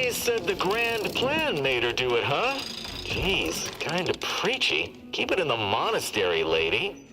always said the grand plan made her do it, huh? Jeez, kinda preachy. Keep it in the monastery, lady.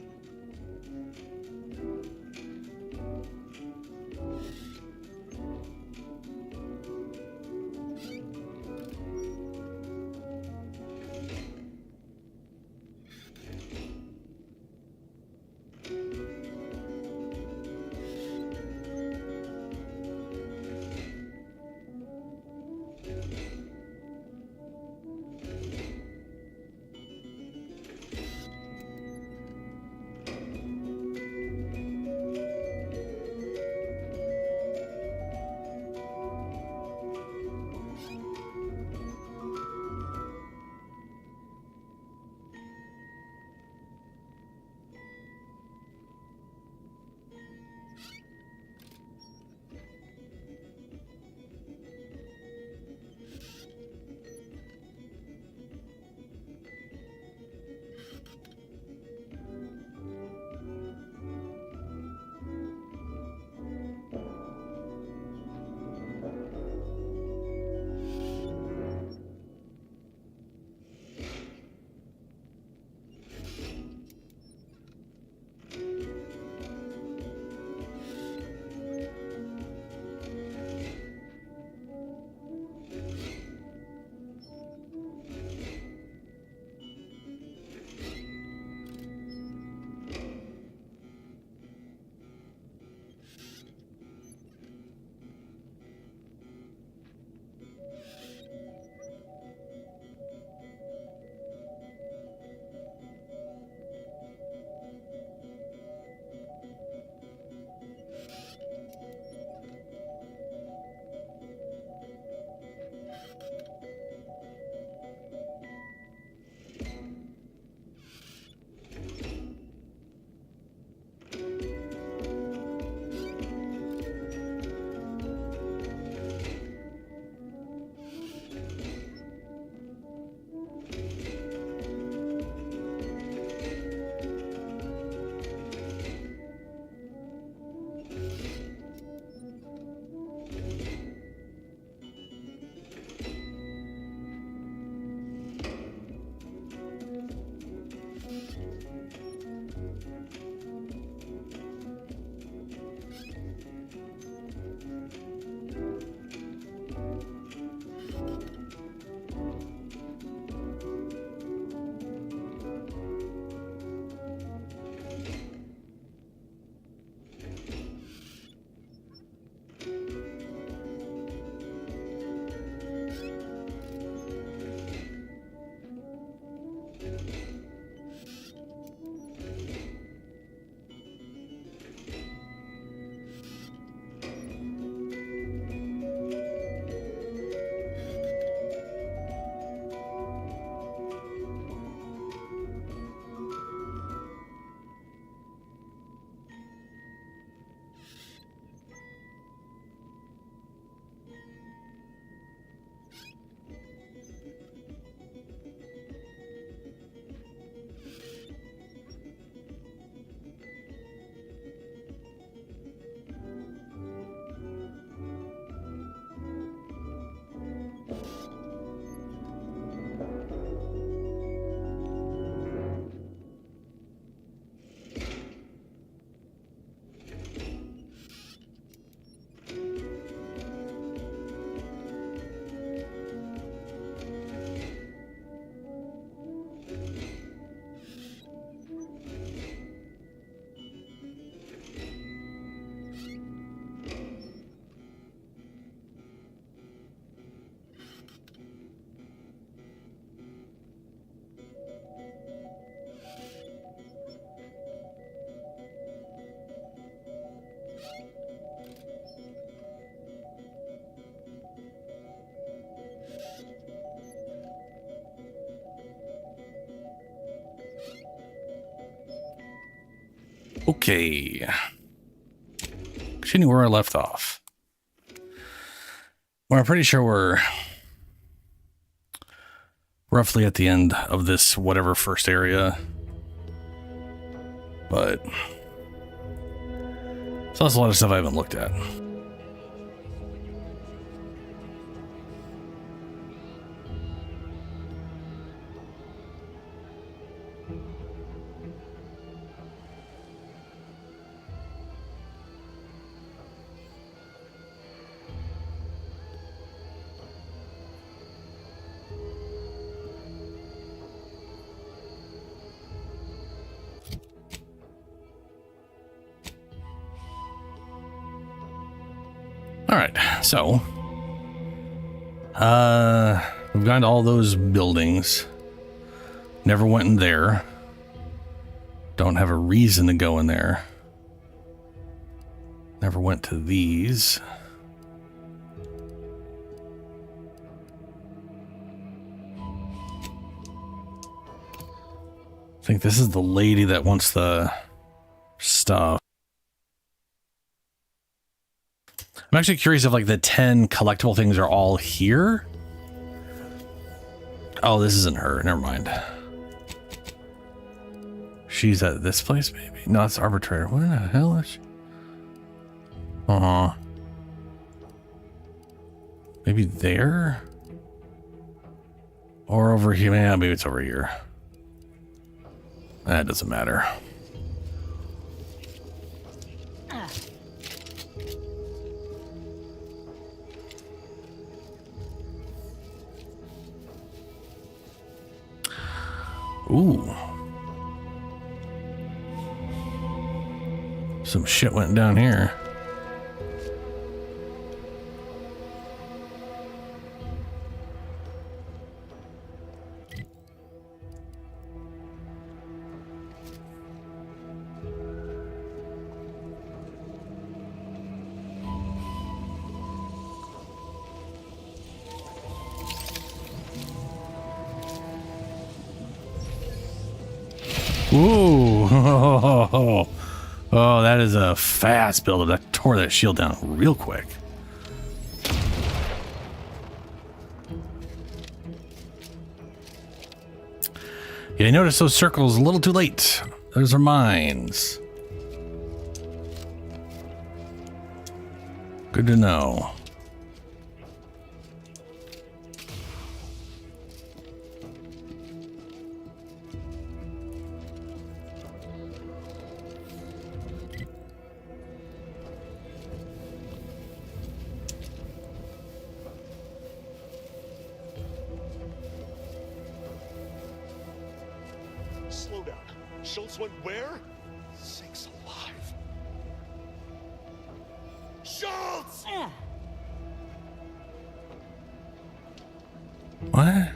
Okay. Continue where I left off. Well, I'm pretty sure we're roughly at the end of this whatever first area. But so that's a lot of stuff I haven't looked at. All right, so we've gone to all those buildings. Never went in there. Don't have a reason to go in there. Never went to these. I think this is the lady that wants the stuff. I'm actually curious if like the 10 collectible things are all here. Oh, this isn't her. Never mind. She's at this place, maybe? No, it's arbitrator. What in the hell is she? Uh-huh. Maybe there? Or over here? Yeah, maybe it's over here. That doesn't matter. Ooh. Some shit went down here. Ooh. Oh, that is a fast build. That tore that shield down real quick. Yeah, I noticed those circles a little too late. Those are mines. Good to know. Slow down. Schultz went where? Sakes alive. Schultz! What?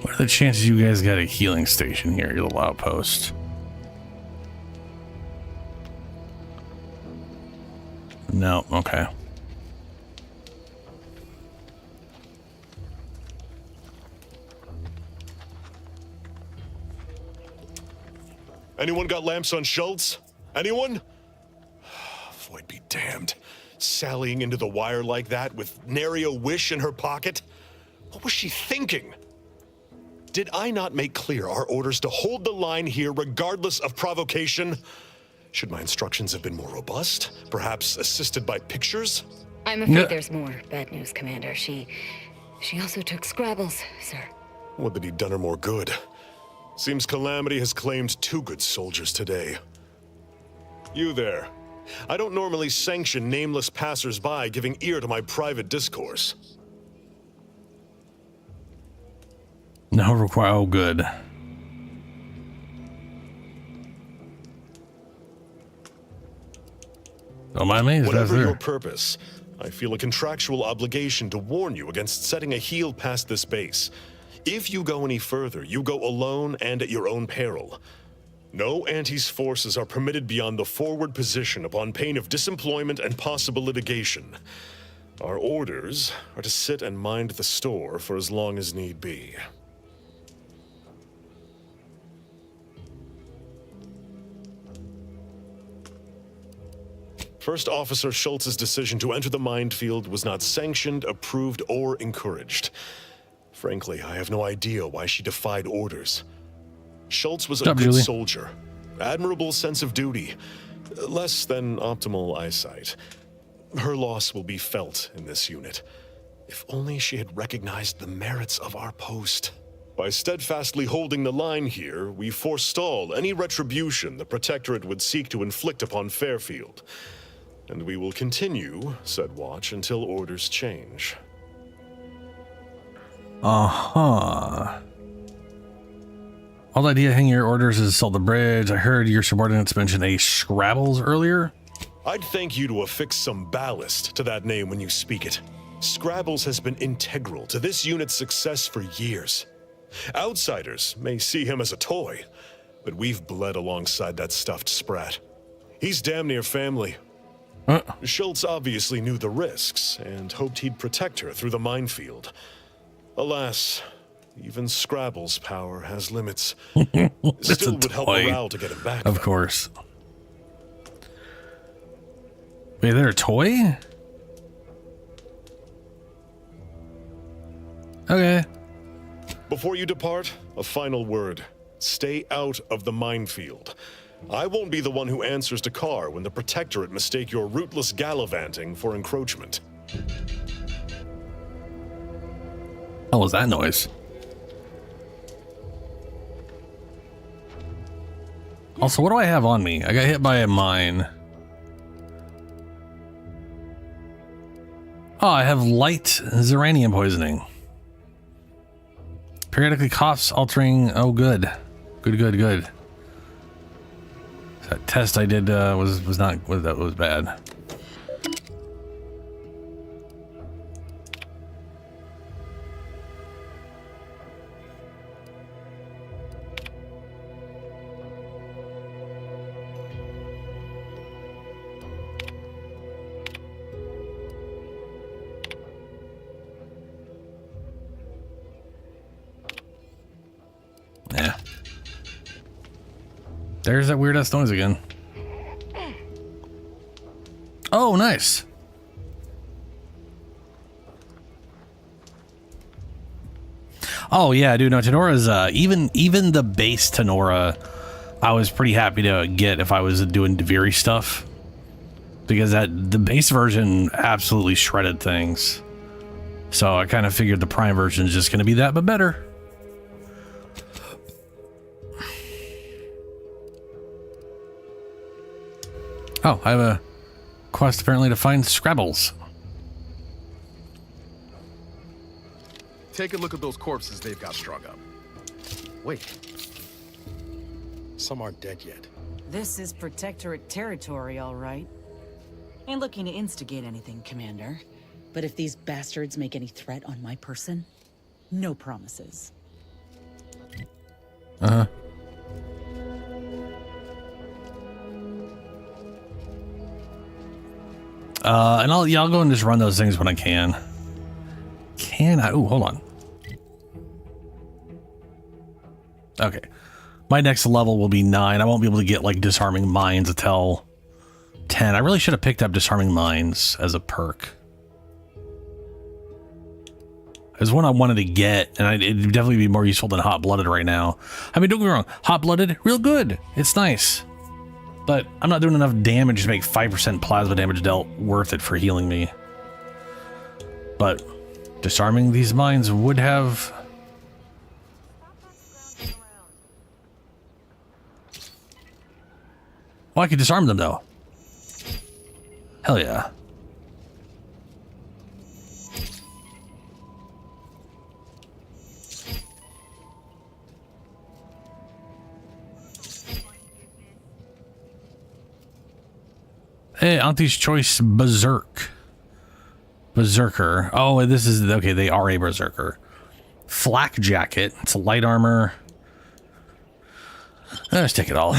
What are the chances you guys got a healing station here, your little outpost? No, okay. Anyone got lamps on Schultz? Anyone? Void be damned. Sallying into the wire like that with nary a wish in her pocket? What was she thinking? Did I not make clear our orders to hold the line here regardless of provocation? Should my instructions have been more robust? Perhaps assisted by pictures? I'm afraid there's more bad news, Commander. She also took Scrabbles, sir. Would that he'd done her more good. Seems Calamity has claimed 2 good soldiers today. You there. I don't normally sanction nameless passers-by giving ear to my private discourse. No require. Oh, good. Don't mind me. Whatever your purpose, I feel a contractual obligation to warn you against setting a heel past this base. If you go any further, you go alone and at your own peril. No Anti's forces are permitted beyond the forward position upon pain of disemployment and possible litigation. Our orders are to sit and mind the store for as long as need be. First Officer Schultz's decision to enter the minefield was not sanctioned, approved, or encouraged. Frankly, I have no idea why she defied orders. Schultz was a good soldier, admirable sense of duty, less than optimal eyesight. Her loss will be felt in this unit. If only she had recognized the merits of our post. By steadfastly holding the line here, we forestall any retribution the Protectorate would seek to inflict upon Fairfield. And we will continue, said watch, until orders change. Uh-huh. All the idea hanging your orders is sell the bridge. I heard your subordinates mention a Scrabbles earlier. I'd thank you to affix some ballast to that name when you speak it. Scrabbles has been integral to this unit's success for years. Outsiders may see him as a toy, but we've bled alongside that stuffed sprat. He's damn near family. Schultz obviously knew the risks and hoped he'd protect her through the minefield. Alas, even Scrabble's power has limits. Still would help morale to get him back. Of course. Wait, they're a toy? Okay. Before you depart, a final word. Stay out of the minefield. I won't be the one who answers to Carr when the Protectorate mistake your rootless gallivanting for encroachment. What was that noise? Also, what do I have on me? I got hit by a mine. Oh, I have light Zeranium poisoning. Periodically coughs, altering. Oh, good. Good. That test I did was not. That was bad. Yeah. There's that weird ass noise again. Oh, nice. Oh yeah, dude. No, Tenora's even the base Tenora, I was pretty happy to get if I was doing Deviri stuff, because the base version absolutely shredded things. So I kind of figured the Prime version is just going to be that, but better. Oh, I have a quest apparently to find Scrabbles. Take a look at those corpses they've got strung up. Wait. Some aren't dead yet. This is Protectorate territory, all right. Ain't looking to instigate anything, Commander. But if these bastards make any threat on my person, no promises. Uh-huh. And I'll go and just run those things when I can. Can I? Oh, hold on. Okay. My next level will be 9. I won't be able to get like disarming mines until 10. I really should have picked up disarming mines as a perk. It's one I wanted to get, and it'd definitely be more useful than hot-blooded right now. I mean, don't get me wrong. Hot-blooded, real good. It's nice. But I'm not doing enough damage to make 5% plasma damage dealt worth it for healing me. But disarming these mines would have... Oh, I could disarm them, though. Hell yeah. Hey, Auntie's Choice Berserker. Oh, this is... Okay, they are a Berserker. Flak Jacket. It's a light armor. Let's take it all.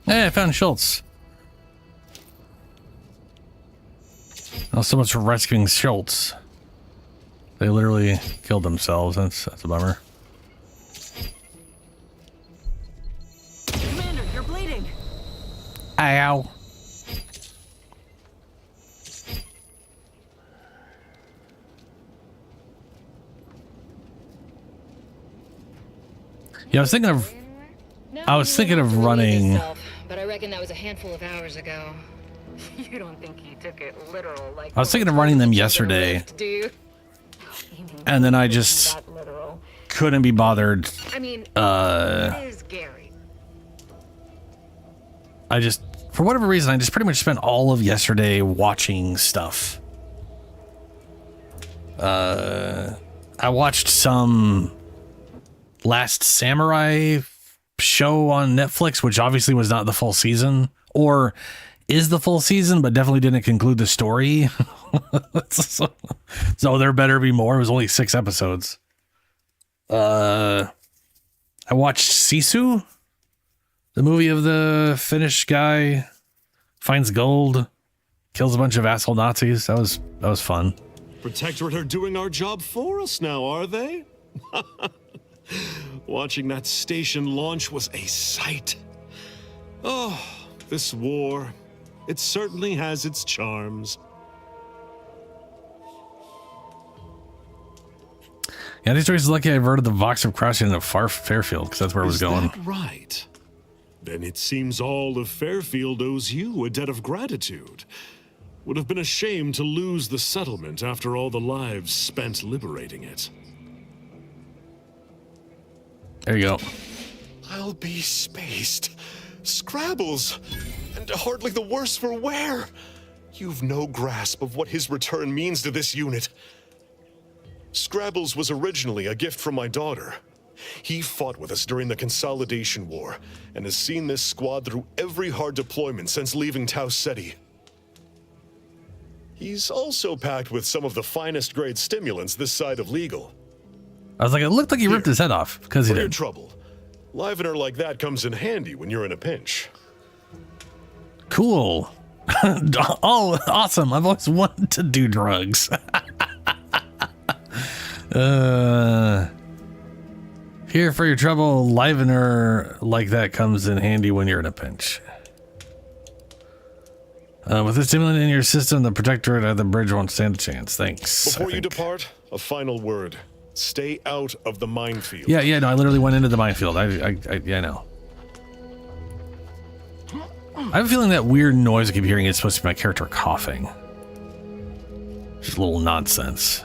Hey, I found Schultz. Not so much for rescuing Schultz. They literally killed themselves. That's a bummer. Commander, you're bleeding. Ow. Yeah, I was thinking of. I was thinking of running. But I reckon that was a handful of hours ago. You don't think he took it literal, like I was thinking of running them yesterday, do you? and then I just That literal. couldn't be bothered. I mean, it is Gary. I just, for whatever reason, I just pretty much spent all of yesterday watching stuff. I watched some Last Samurai show on Netflix, which obviously was not the full season, or is the full season, but definitely didn't conclude the story. So there better be more. It was only 6 episodes. I watched Sisu, the movie of the Finnish guy finds gold, kills a bunch of asshole Nazis. That was fun. Protectorate are doing our job for us now, are they? Watching that station launch was a sight. Oh, this war. It certainly has its charms. Yeah, these stories is lucky I averted the Vox of crashing into Fairfield, because that's where it was going. Is that right? Then it seems all of Fairfield owes you a debt of gratitude. Would have been a shame to lose the settlement after all the lives spent liberating it. There you go. I'll be spaced. Scrabbles! And hardly the worse for wear! You've no grasp of what his return means to this unit. Scrabbles was originally a gift from my daughter. He fought with us during the Consolidation War, and has seen this squad through every hard deployment since leaving Tau Ceti. He's also packed with some of the finest grade stimulants this side of legal. I was like, it looked like he ripped his head off, because he For your did. trouble. Livener like that comes in handy when you're in a pinch. Cool. Oh, awesome. I've always wanted to do drugs. Here for your trouble, Livener like that comes in handy when you're in a pinch. With the stimulant in your system, the Protectorate at the bridge won't stand a chance. Thanks. Before you depart, a final word. Stay out of the minefield. Yeah, no, I literally went into the minefield. I know. I have a feeling that weird noise I keep hearing is supposed to be my character coughing. Just a little nonsense.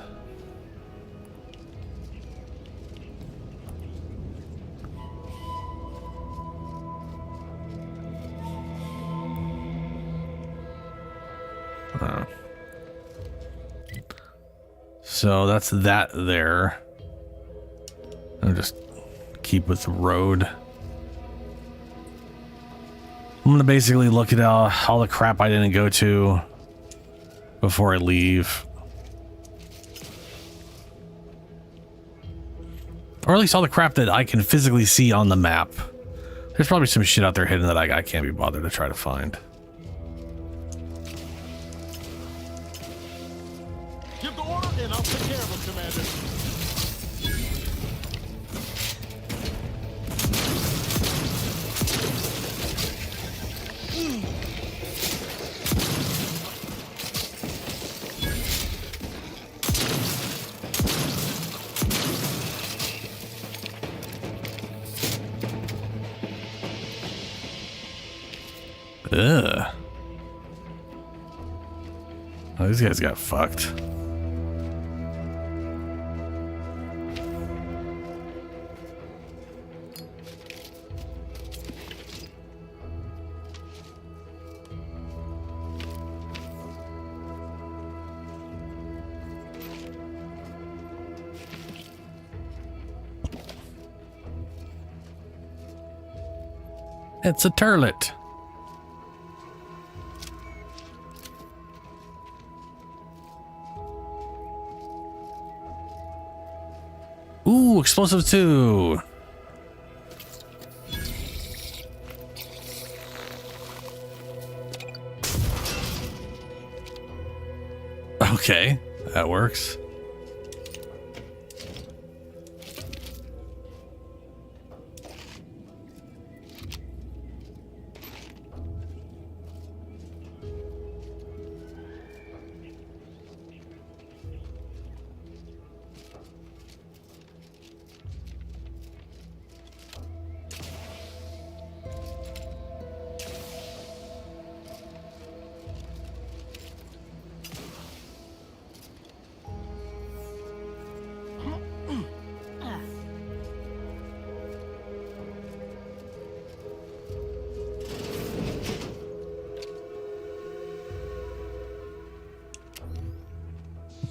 So that's that there. I'll just keep with the road. I'm gonna basically look at all the crap I didn't go to before I leave. Or at least all the crap that I can physically see on the map. There's probably some shit out there hidden that I can't be bothered to try to find. Give the order and I'll take care of him, Commander. Ugh. Oh, these guys got fucked. It's a turlet. Ooh, explosive too. Okay, that works.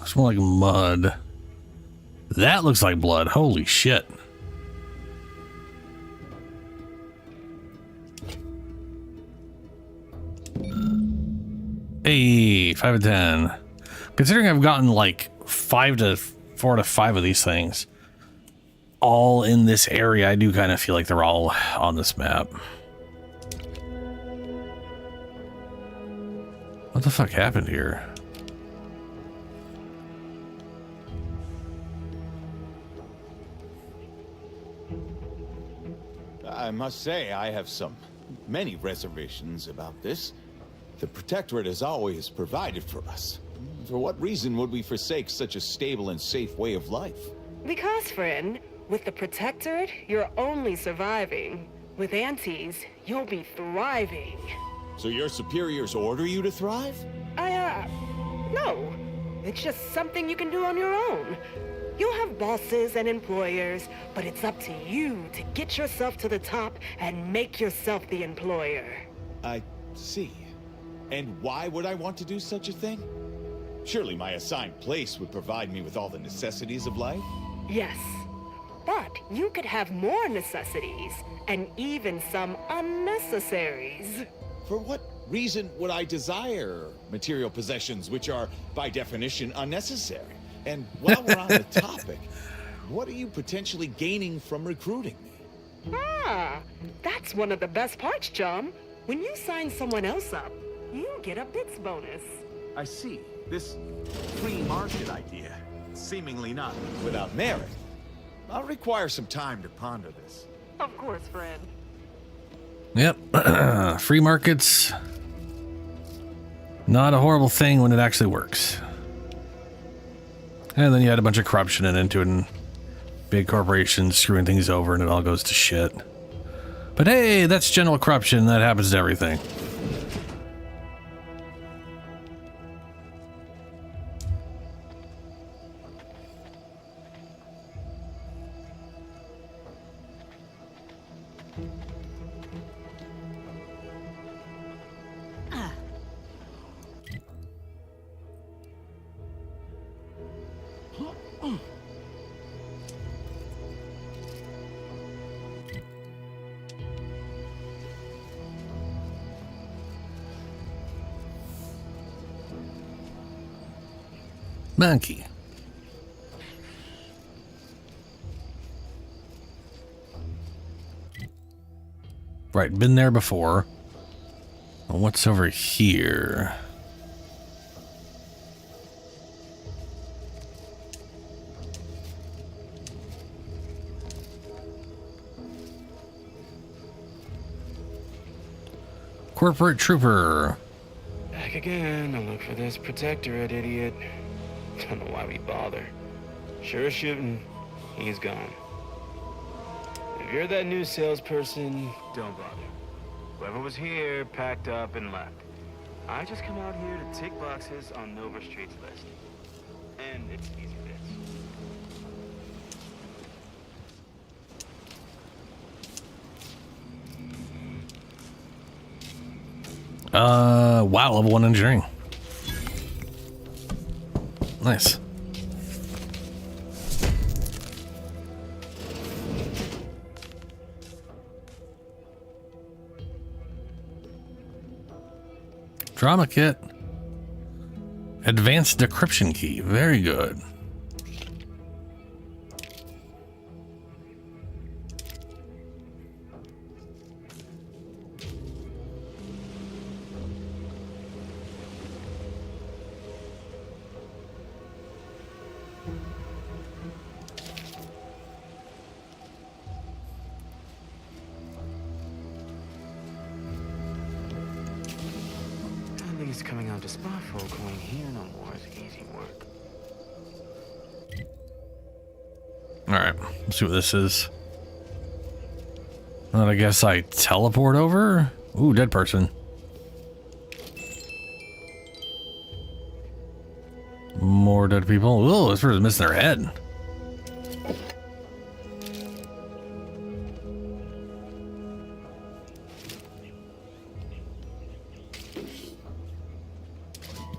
Looks more like mud. That looks like blood. Holy shit. Hey, 5 of 10. Considering I've gotten like 4 to 5 of these things all in this area, I do kind of feel like they're all on this map. What the fuck happened here? I must say, I have many reservations about this. The Protectorate has always provided for us. For what reason would we forsake such a stable and safe way of life? Because, friend, with the Protectorate, you're only surviving. With Antes, you'll be thriving. So your superiors order you to thrive? No. It's just something you can do on your own. You'll have bosses and employers, but it's up to you to get yourself to the top and make yourself the employer. I see. And why would I want to do such a thing? Surely my assigned place would provide me with all the necessities of life? Yes. But you could have more necessities, and even some unnecessaries. For what reason would I desire material possessions which are, by definition, unnecessary? And while we're on the topic, what are you potentially gaining from recruiting me? Ah, that's one of the best parts, chum. When you sign someone else up, you get a bits bonus. I see. This free market idea, seemingly not without merit. I'll require some time to ponder this. Of course, friend. Yep. Free markets. Not a horrible thing when it actually works. And then you add a bunch of corruption into it and big corporations screwing things over and it all goes to shit. But hey, that's general corruption. That happens to everything. Monkey. Right, been there before. What's over here? Corporate Trooper. Back again to look for this Protectorate idiot. Don't know why we bother. Sure as shooting, he's gone. If you're that new salesperson, don't bother. Whoever was here packed up and left. I just come out here to tick boxes on Nova Street's list. And it's easy bits. Wow, level 1 engineering. Nice. Drama kit. Advanced decryption key. Very good. Coming out to spot folk going here no more is easy work. Alright, let's see what this is. And I guess I teleport over? Ooh, dead person. More dead people. Ooh, this person's missing their head.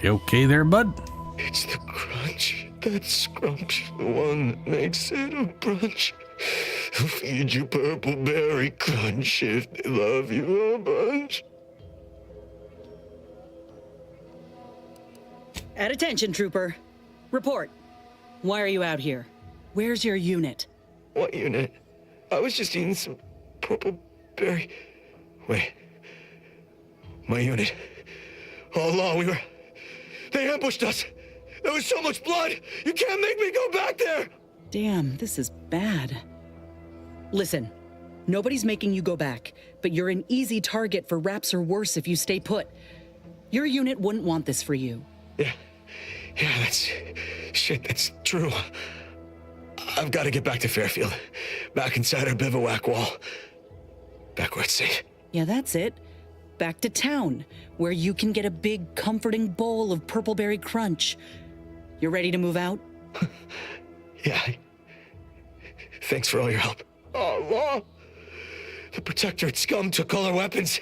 You okay there, bud? It's the crunch. That Scrump's the one that makes it a brunch. He'll feed you purple berry crunch if they love you a bunch. At attention, Trooper. Report. Why are you out here? Where's your unit? What unit? I was just eating some purple berry. Wait. My unit. All along they ambushed us. There was so much blood. You can't make me go back there. Damn, this is bad. Listen, nobody's making you go back, but you're an easy target for Raps or worse if you stay put. Your unit wouldn't want this for you. Yeah, that's true. I've got to get back to Fairfield. Back inside our bivouac wall. Back where it's safe. Yeah, that's it. Back to town, where you can get a big, comforting bowl of purpleberry crunch. You ready to move out? Yeah. Thanks for all your help. Oh, Law! The Protectorate scum took all our weapons.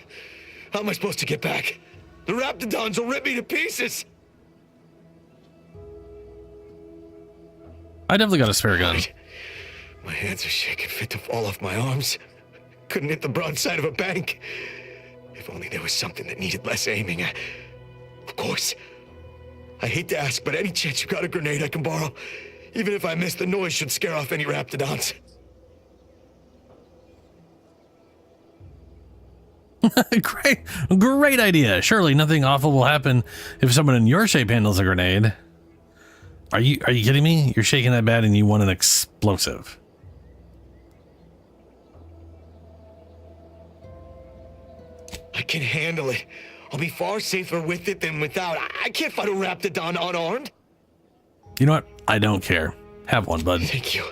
How am I supposed to get back? The Raptidons will rip me to pieces! I definitely got a spare gun. My hands are shaking fit to fall off my arms. Couldn't hit the broadside of a bank. If only there was something that needed less aiming. Of course. I hate to ask, but any chance you got a grenade I can borrow? Even if I miss, the noise should scare off any Raptidons. Great idea. Surely nothing awful will happen if someone in your shape handles a grenade. Are you kidding me? You're shaking that bad and you want an explosive. I can handle it. I'll be far safer with it than without. I can't fight a Raptidon unarmed. You know what? I don't care. Have one, bud. Thank you.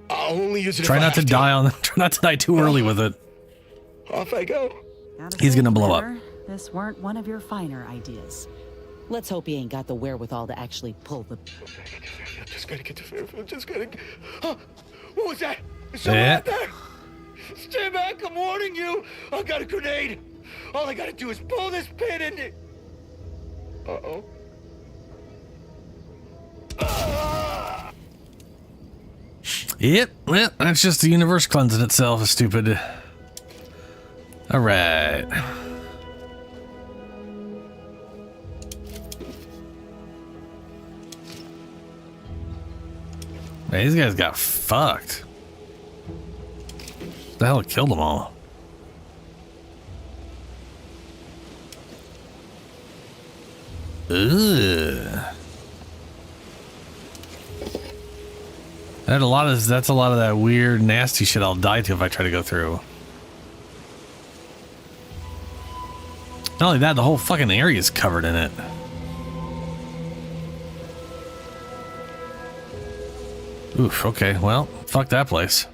I'll only use it Try if I not to have die on. Try not to die too early with it. Off I go. He's gonna blow up. This weren't one of your finer ideas. Let's hope he ain't got the wherewithal to actually pull the... Just gotta get to Fairfield. Just gotta... Oh, what was that? Is someone out there? Stay back, I'm warning you. I got a grenade. All I gotta do is pull this pin and... Uh-oh. Yep, well, that's just the universe cleansing itself, stupid. Alright. Man, these guys got fucked. The hell killed them all? Ugh. That's a lot of that weird, nasty shit I'll die to if I try to go through. Not only that, the whole fucking area is covered in it. Oof, okay, well, fuck that place.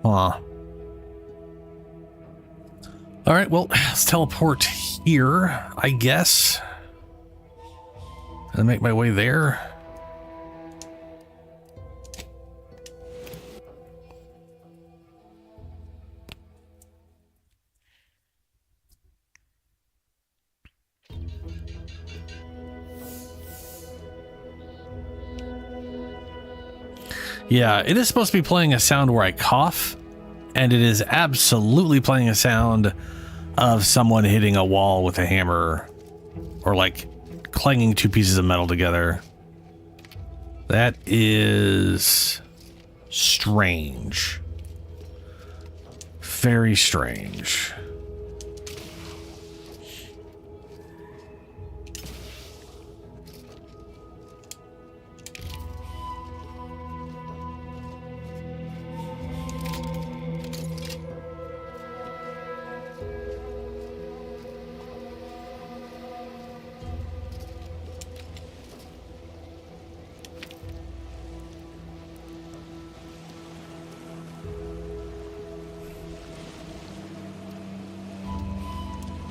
Huh. Alright, well, let's teleport here, I guess. And make my way there. Yeah, it is supposed to be playing a sound where I cough, and it is absolutely playing a sound of someone hitting a wall with a hammer, or like clanging two pieces of metal together. That is strange. Very strange.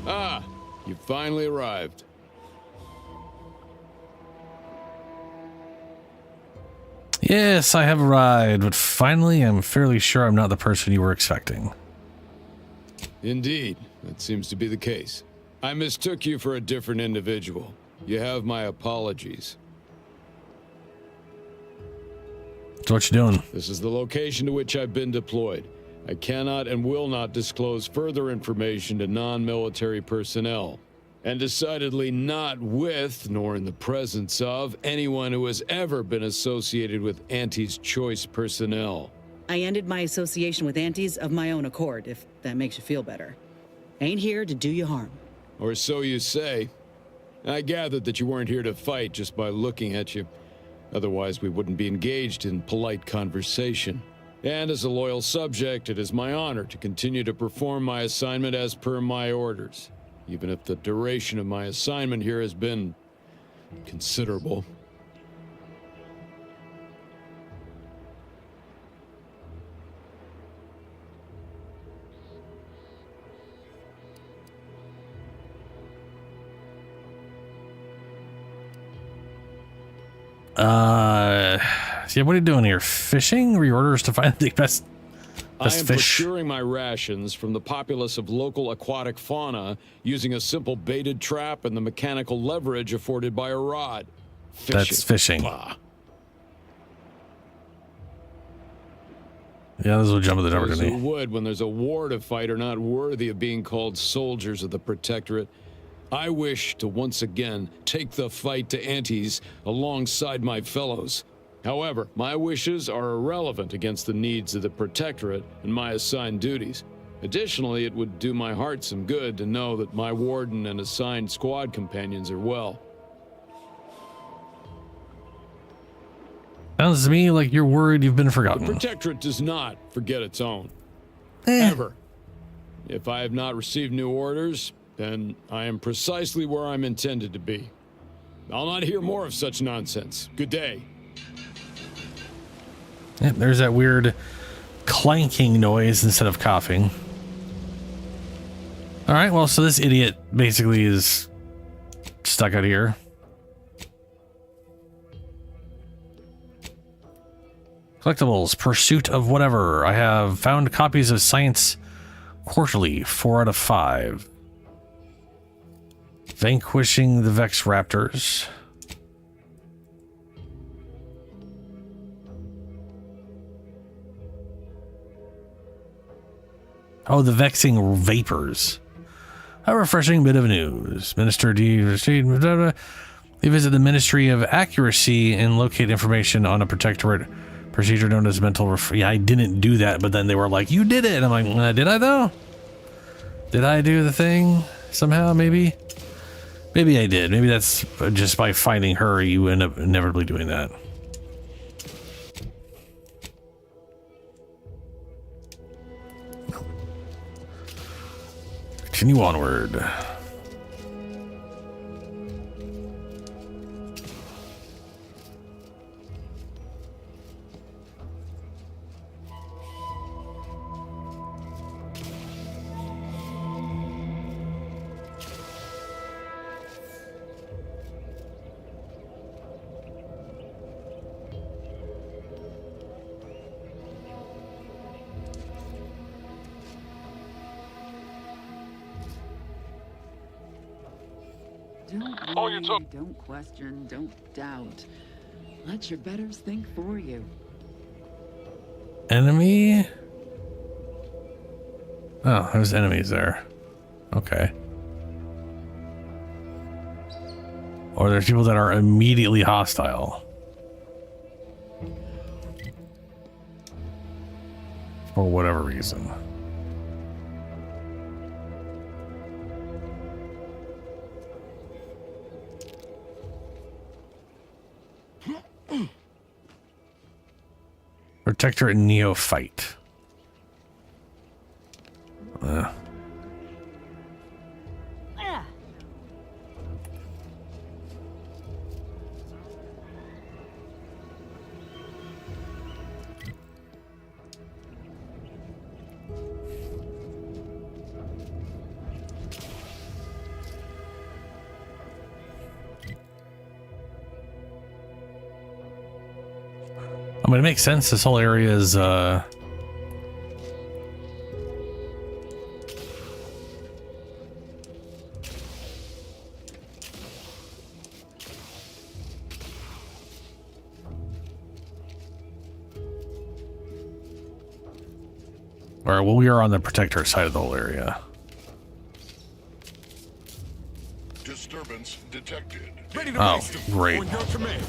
Ah, you finally arrived. Yes, I have arrived, but finally I'm fairly sure I'm not the person you were expecting. Indeed, that seems to be the case. I mistook you for a different individual. You have my apologies. So what you doing? This is the location to which I've been deployed. I cannot and will not disclose further information to non-military personnel. And decidedly not with, nor in the presence of, anyone who has ever been associated with Auntie's Choice personnel. I ended my association with Antes of my own accord, if that makes you feel better. Ain't here to do you harm. Or so you say. I gathered that you weren't here to fight just by looking at you. Otherwise, we wouldn't be engaged in polite conversation. And as a loyal subject, it is my honor to continue to perform my assignment as per my orders, even if the duration of my assignment here has been considerable. Yeah, what are you doing here? Fishing? Reorders to find the best I am fish? procuring my rations from the populace of local aquatic fauna using a simple baited trap and the mechanical leverage afforded by a rod. Fishing. That's fishing. Bah. Yeah, this will jump at the Those who opportunity. would, when there's a war to fight, are not worthy of being called soldiers of the Protectorate. I wish to once again take the fight to Antes alongside my fellows. However, my wishes are irrelevant against the needs of the Protectorate and my assigned duties. Additionally, it would do my heart some good to know that my warden and assigned squad companions are well. Sounds to me like you're worried you've been The forgotten. Protectorate does not forget its own. Ever. If I have not received new orders, then I am precisely where I'm intended to be. I'll not hear more of such nonsense. Good day. Yeah, there's that weird clanking noise instead of coughing. All right, well, so this idiot basically is stuck out here. Collectibles, pursuit of whatever. I have found copies of Science Quarterly, 4 out of 5. Vanquishing the Vex Raptors. Oh, the Vexing Vapors. A refreshing bit of news. Minister D. They visit the Ministry of Accuracy and locate information on a Protectorate procedure known as mental yeah, I didn't do that, but then they were like, you did it. And I'm like, did I though? Did I do the thing somehow? Maybe I did. Maybe that's just by finding her, you end up inevitably doing that. Continue onward. Don't worry, don't question, don't doubt. Let your betters think for you. Enemy? Oh, there's enemies there. Okay. Or there's people that are immediately hostile. For whatever reason. Protectorate Neophyte. I mean, it makes sense. This whole area is, All right, well, we are on the Protectorate side of the whole area. Disturbance detected. Ready to Oh, race. great. On your command.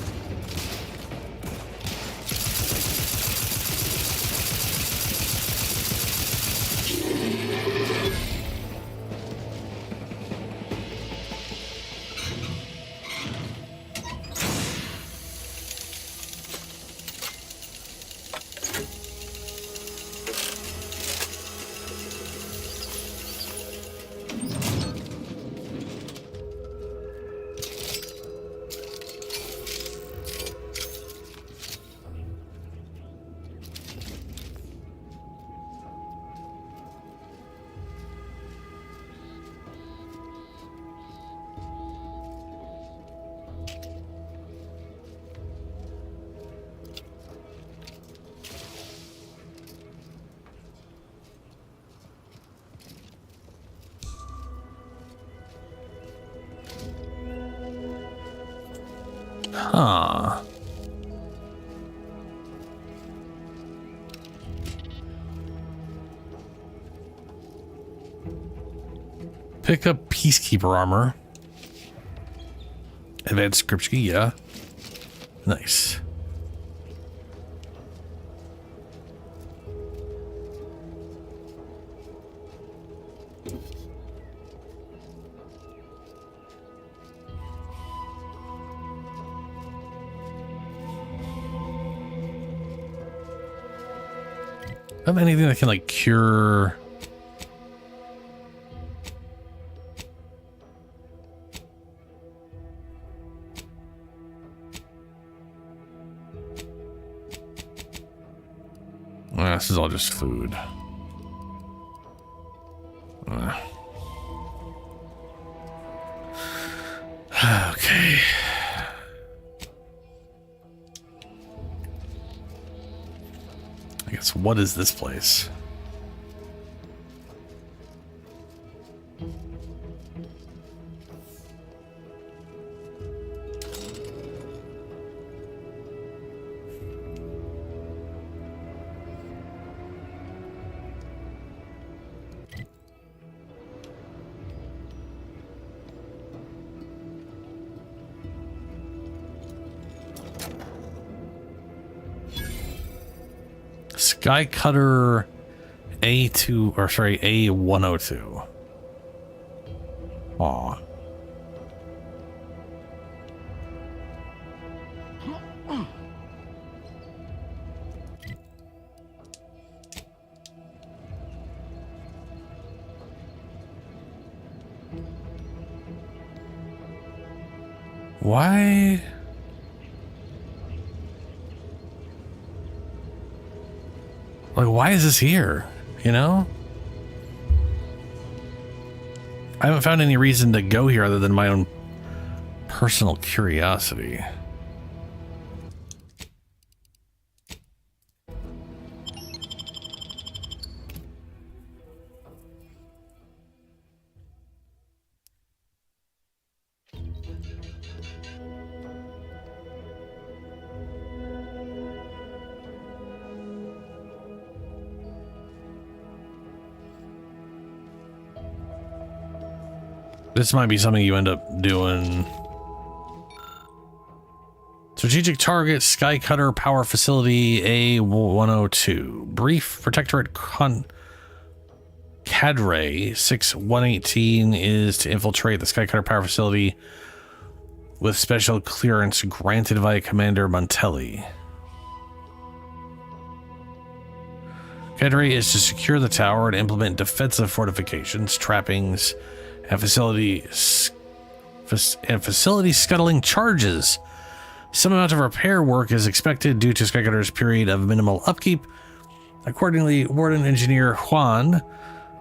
Huh. Pick up Peacekeeper armor. Advanced script key, yeah. Nice. Have anything that can like cure? This is all just food. Okay. I guess, what is this place? Sky Cutter A2, or sorry, A102. Aw. Why? Like, why is this here? You know? I haven't found any reason to go here other than my own personal curiosity. This might be something you end up doing. Strategic target, Sky Cutter Power Facility A102. Brief Protectorate Cadre 6118 is to infiltrate the Sky Cutter Power Facility with special clearance granted via Commander Montelli. Cadre is to secure the tower and implement defensive fortifications, trappings, and facility scuttling charges. Some amount of repair work is expected due to Sky Cutter's period of minimal upkeep. Accordingly, Warden Engineer Juan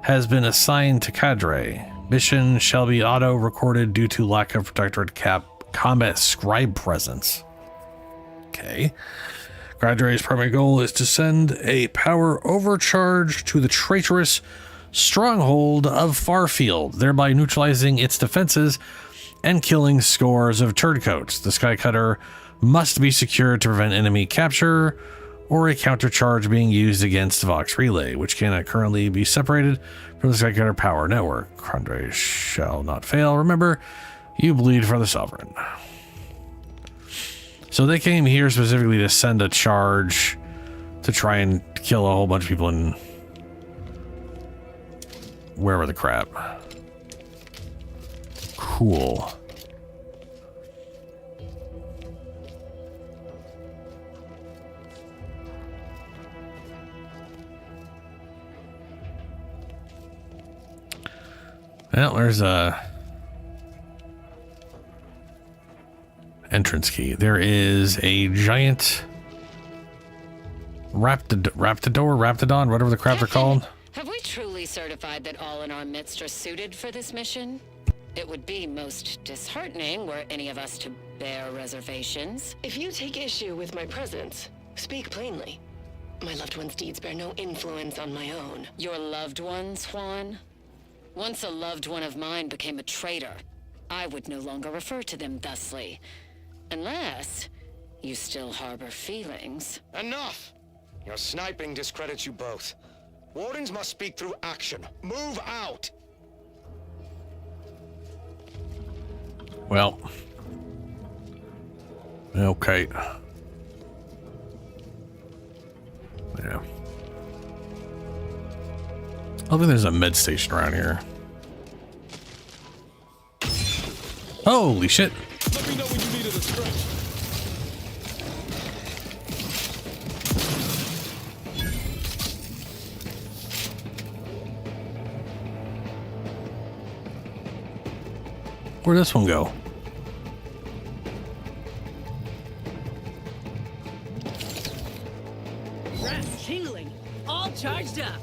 has been assigned to Cadre. Mission shall be auto-recorded due to lack of Protectorate combat scribe presence. Okay. Cadre's primary goal is to send a power overcharge to the traitorous stronghold of Farfield, thereby neutralizing its defenses and killing scores of turncoats. The Sky Cutter must be secured to prevent enemy capture or a countercharge being used against Vox Relay, which cannot currently be separated from the Skycutter power network. Condre shall not fail. Remember, you bleed for the Sovereign. So they came here specifically to send a charge to try and kill a whole bunch of people in wherever the crap. Cool. Well, there's a entrance key. There is a giant Raptidon, whatever the crap they're called. Have we truly certified that all in our midst are suited for this mission? It would be most disheartening were any of us to bear reservations. If you take issue with my presence, speak plainly. My loved one's deeds bear no influence on my own. Your loved ones, Juan? Once a loved one of mine became a traitor, I would no longer refer to them thusly. Unless you still harbor feelings. Enough! Your sniping discredits you both. Wardens must speak through action. Move out! Well. Okay. Yeah. I think there's a med station around here. Holy shit. Let me know when you needed a stretch. Where'd this one go? Rats tingling, all charged up.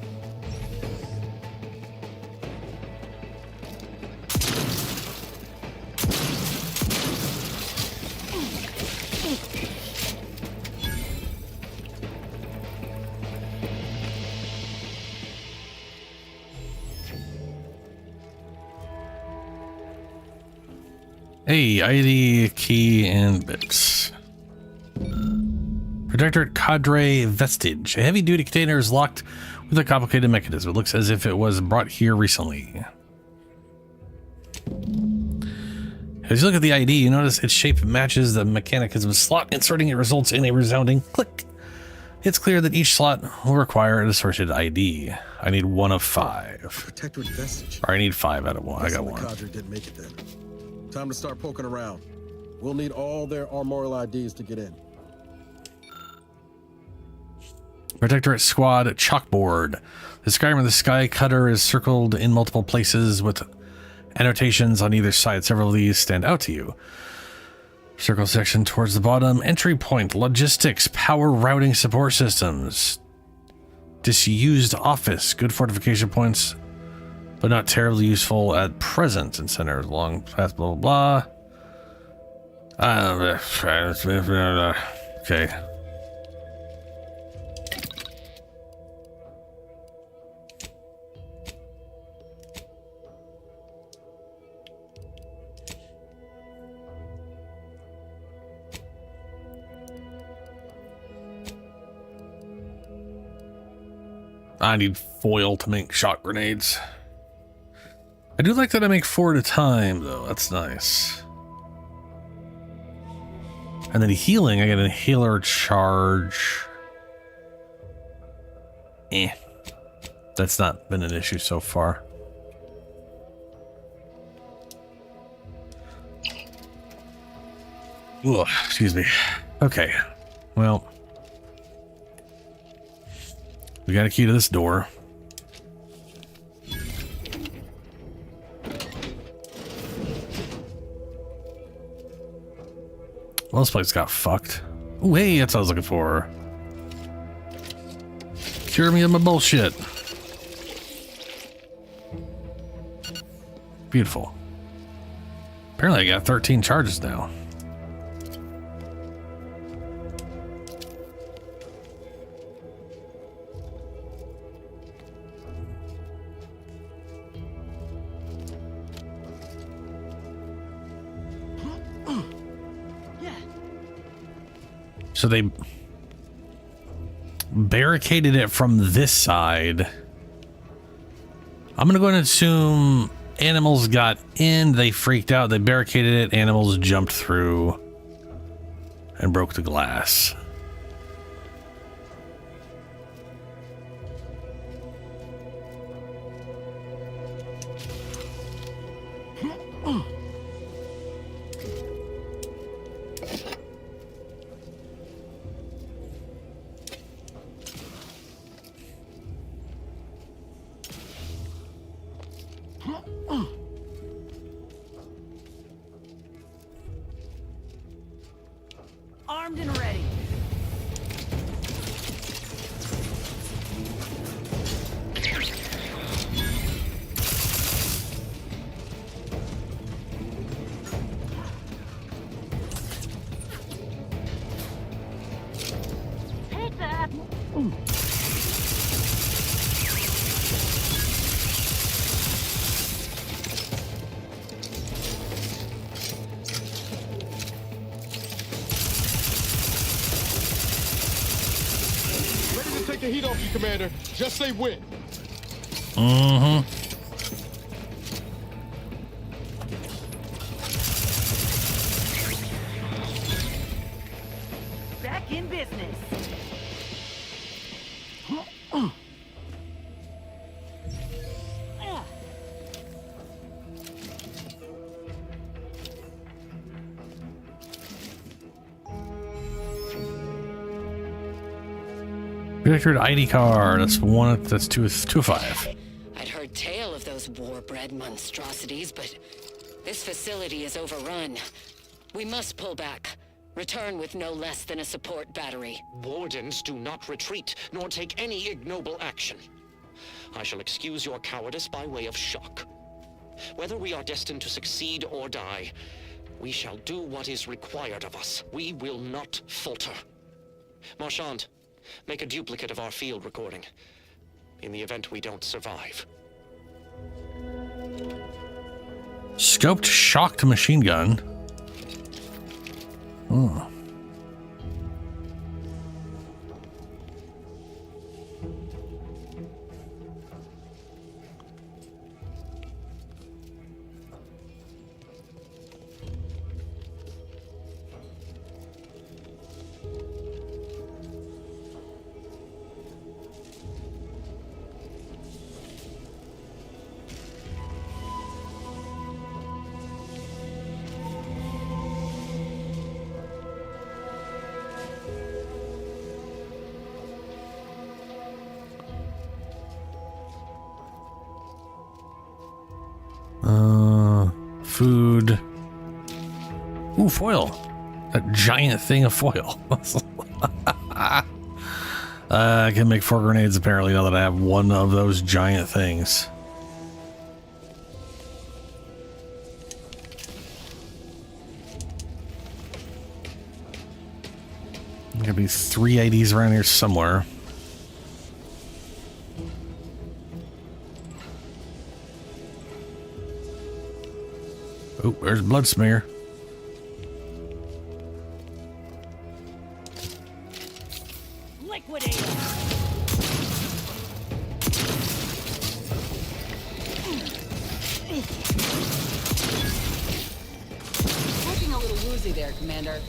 Hey, ID, key, and bits. Protectorate Cadre Vestige. A heavy-duty container is locked with a complicated mechanism. It looks as if it was brought here recently. As you look at the ID, you notice its shape matches the mechanism slot. Inserting it results in a resounding click. It's clear that each slot will require an associated ID. I need 1 of 5. Protectorate Vestige. Or I need 5 out of 1. I got 1. Cadre didn't make it then. Time to start poking around. We'll need all their armorial IDs to get in. Protectorate Squad Chalkboard. The Skyrim of the Sky Cutter is circled in multiple places with annotations on either side. Several of these stand out to you. Circle section towards the bottom. Entry point. Logistics. Power routing support systems. Disused office. Good fortification points, but not terribly useful at present. And center long path, blah, blah, blah. Okay. I need foil to make shot grenades. I do like that I make 4 at a time, though. That's nice. And then healing, I get a healer charge. That's not been an issue so far. Ugh, excuse me. Okay. Well, we got a key to this door. Well, this place got fucked. Ooh, hey, that's what I was looking for. Cure me of my bullshit. Beautiful. Apparently I got 13 charges now. So they barricaded it from this side. I'm gonna go ahead and assume animals got in, they freaked out, they barricaded it, animals jumped through and broke the glass. Armed and ready. Take that. Ready to take the heat off you, Commander. Just say when. Mm-hmm. Back in business. Record ID card. That's one. That's two of 5. I'd heard tale of those war-bred monstrosities, but this facility is overrun. We must pull back. Return with no less than a support battery. Wardens do not retreat, nor take any ignoble action. I shall excuse your cowardice by way of shock. Whether we are destined to succeed or die, we shall do what is required of us. We will not falter. Marchand, make a duplicate of our field recording, in the event we don't survive. Scoped shocked machine gun. Oh. Food. Ooh, foil. A giant thing of foil. I can make 4 grenades apparently now that I have one of those giant things. There's gonna be 3 IDs around here somewhere. Oh, there's blood smear. Liquidate. Looking a little woozy there, Commander.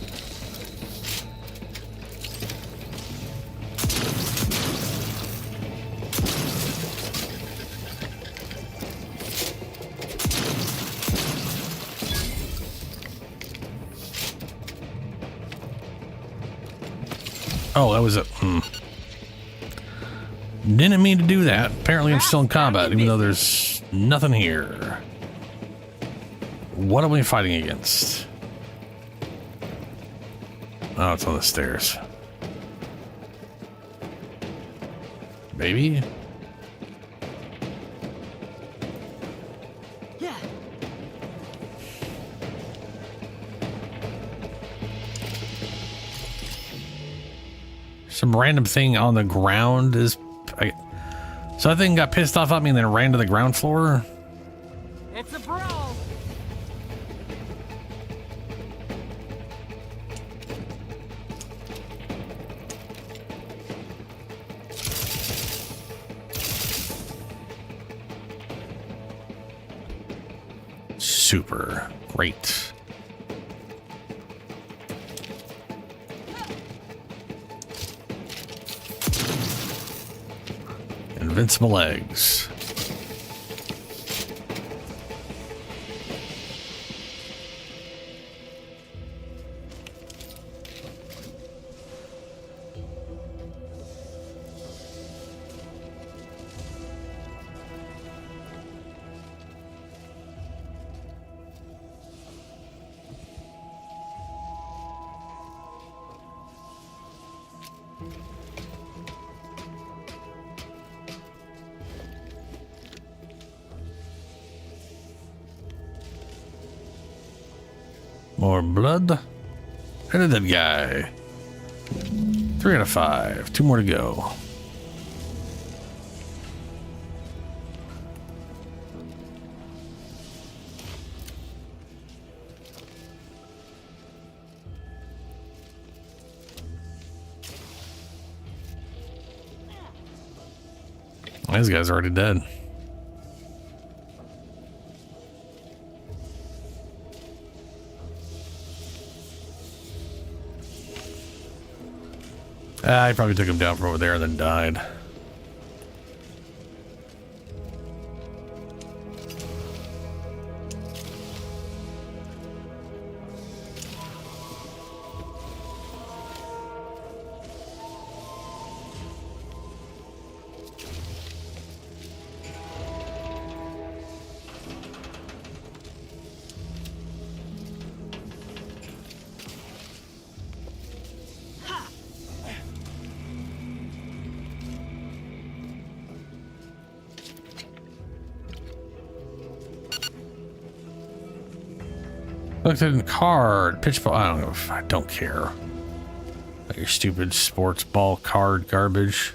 Oh, that was a... Didn't mean to do that. Apparently I'm still in combat, even though there's nothing here. What are we fighting against? Oh, it's on the stairs. Maybe? Yeah. Some random thing on the ground is... so that thing got pissed off at me and then ran to the ground floor? It's a bro. Super. Great. Invincible eggs. More blood. Where did that guy? 3 out of 5. 2 more to go. These guys are already dead. I probably took him down from over there and then died. Looked at the card. Pitch ball. I don't care. Like your stupid sports ball card garbage.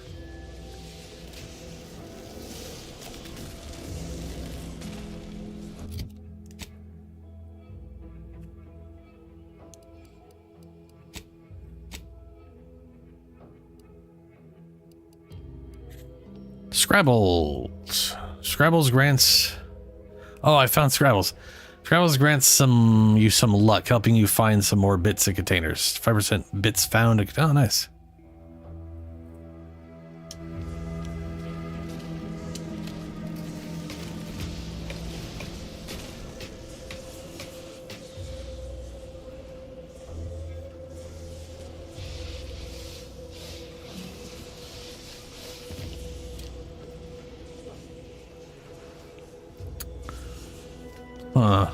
Scrabbles. Scrabbles grants. Oh, I found Scrabbles. Scrabbles grants you some luck, helping you find some more bits in containers. 5% bits found. Oh, nice. Huh.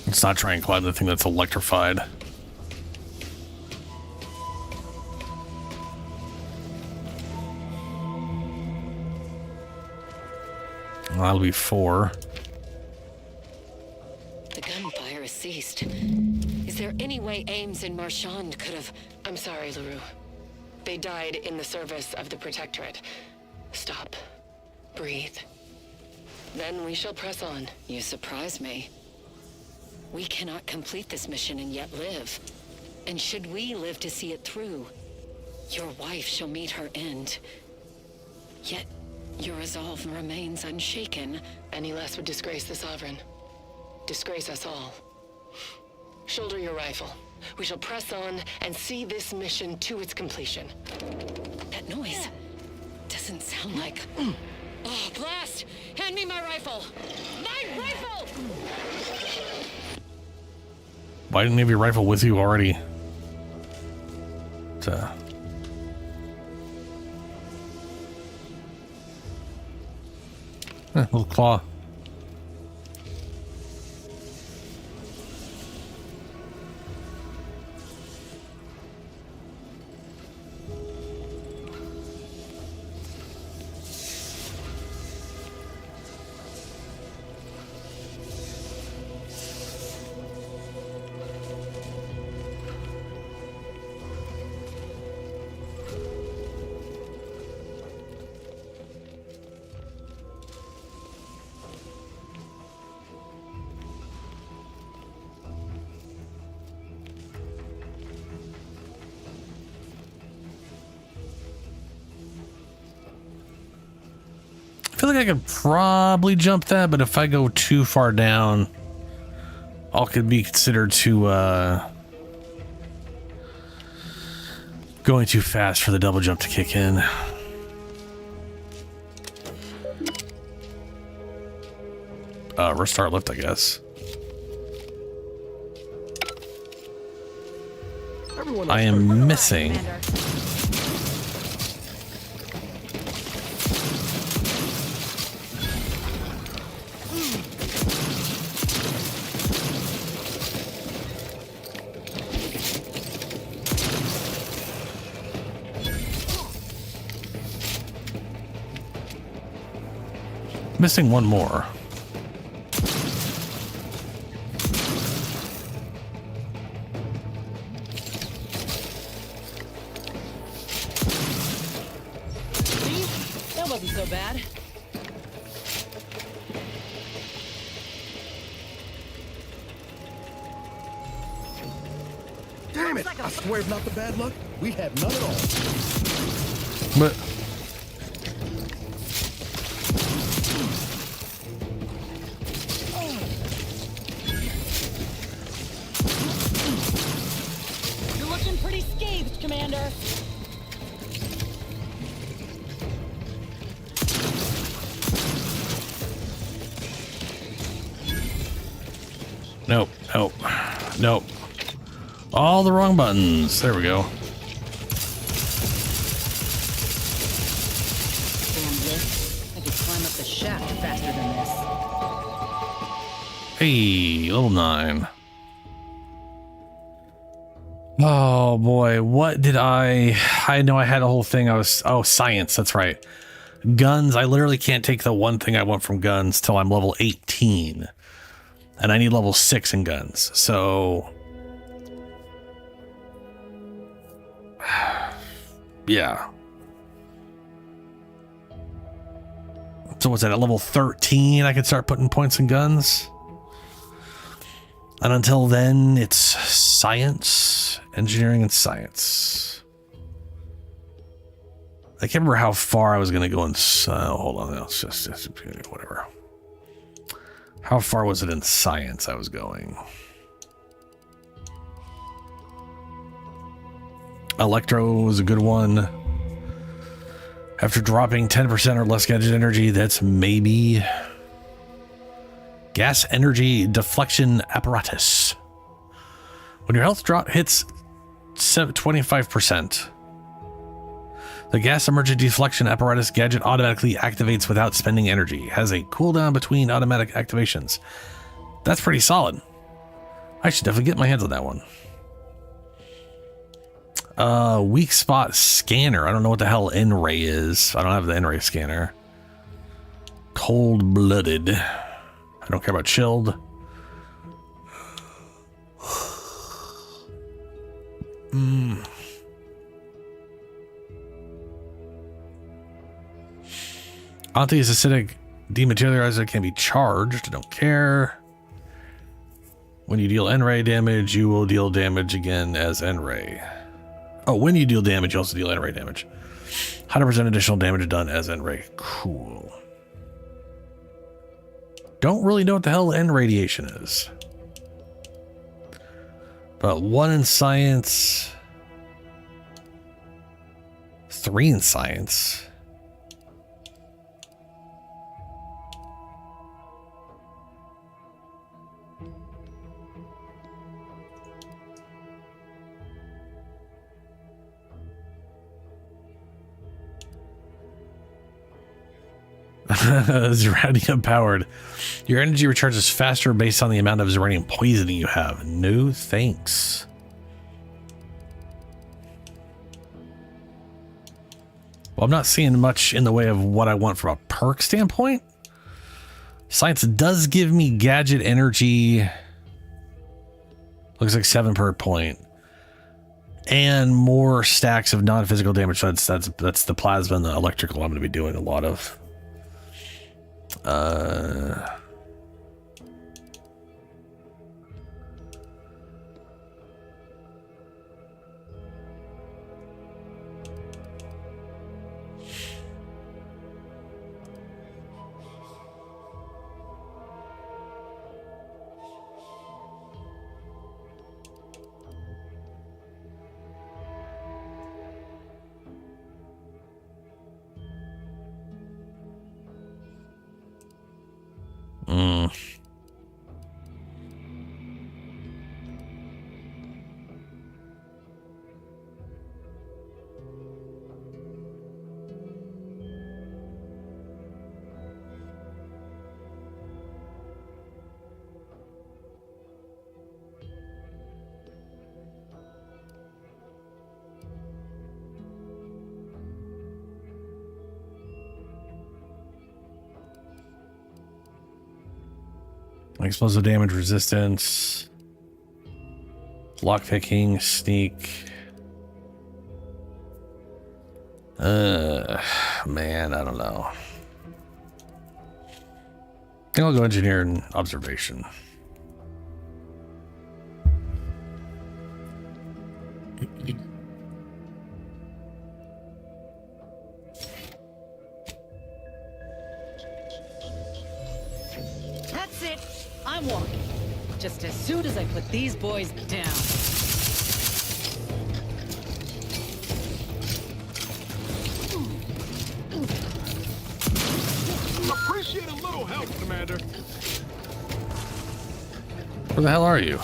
Let's not try and climb the thing that's electrified. Well, that'll be 4. The gunfire has ceased. Is there any way Ames and Marchand could have... I'm sorry, LaRue. They died in the service of the Protectorate. Stop. Breathe. Then we shall press on. You surprise me. We cannot complete this mission and yet live. And should we live to see it through, your wife shall meet her end. Yet, your resolve remains unshaken. Any less would disgrace the Sovereign. Disgrace us all. Shoulder your rifle. We shall press on and see this mission to its completion. That noise doesn't sound like... Oh, blast! Hand me my rifle! My rifle! Why didn't you have your rifle with you already? Little claw. like I could probably jump that, but if I go too far down, all could be considered to going too fast for the double jump to kick in. Restart lift, I guess. I am missing. Missing one more. That wasn't so bad. Damn it! I swear it's not the bad luck. We had none at all. But You're looking pretty scathed, Commander. nope, nope, nope. All the wrong buttons. There we go. Damn lift. I could climb up the shaft faster than this. Hey, level 9. Oh boy, what did I know I had a whole thing. Oh, science, that's right. Guns, I literally can't take the one thing I want from guns till I'm level 18. And I need level 6 in guns. So yeah. So what's that, at level 13 I could start putting points in guns? And until then, it's science, engineering, and science. I can't remember how far I was going to go in. Hold on, it's just whatever. How far was it in science I was going? Electro was a good one. After dropping 10% or less gadget energy, that's maybe... Gas energy deflection apparatus. When your health drop hits 25%, the gas emergency deflection apparatus gadget automatically activates without spending energy. Has a cooldown between automatic activations. That's pretty solid. I should definitely get my hands on that one. Weak spot scanner. I don't know what the hell N-ray is. I don't have the N-ray scanner. Cold-blooded. I don't care about chilled. Auntie's acidic dematerializer can be charged. I don't care. When you deal N-ray damage, you will deal damage again as N-ray. Oh, when you deal damage, you also deal N-ray damage. 100% additional damage done as N-ray. Cool. Don't really know what the hell N radiation is. But 1 in science. 3 in science. Zeranium powered. Your energy recharges faster based on the amount of Zeranium poisoning you have. No thanks. Well, I'm not seeing much in the way of what I want from a perk standpoint. Science does give me gadget energy. Looks like 7 per point. And more stacks of non-physical damage. That's the plasma and the electrical I'm going to be doing a lot of. Explosive damage resistance. Lockpicking, sneak. Man, I don't know. I think I'll go engineer and observation. That's it. I'm walking. Just as soon as I put these boys down. Appreciate a little help, Commander. Where the hell are you?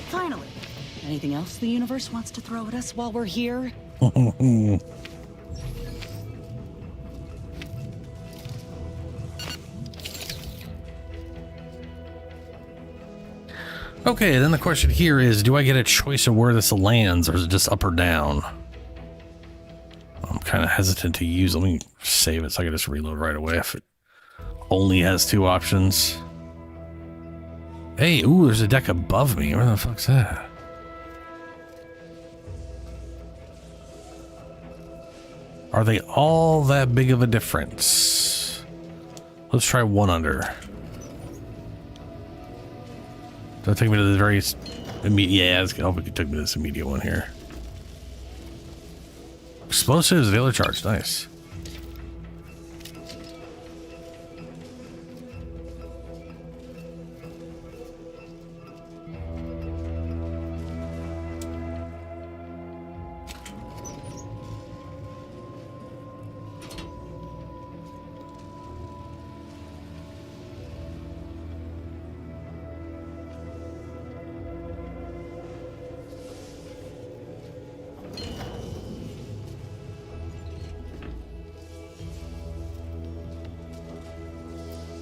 Finally. Anything else the universe wants to throw at us while we're here? Okay, then the question here is, do I get a choice of where this lands, or is it just up or down? I'm kind of hesitant to use. Let me save it so I can just reload right away if it only has two options. Hey, ooh, there's a deck above me. Where the fuck's that? Are they all that big of a difference? Let's try one under. Does that take me to the very immediate? Yeah, I hope it took me to this immediate one here. Explosives, the other charge, nice.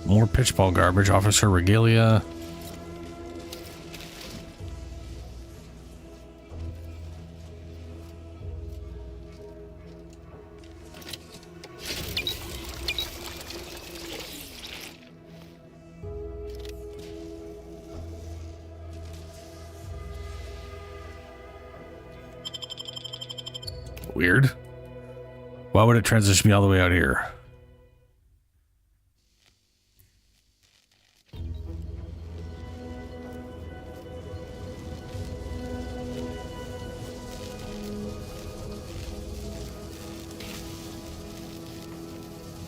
More pitchball garbage. Officer Regalia. Weird. Why would it transition me all the way out here?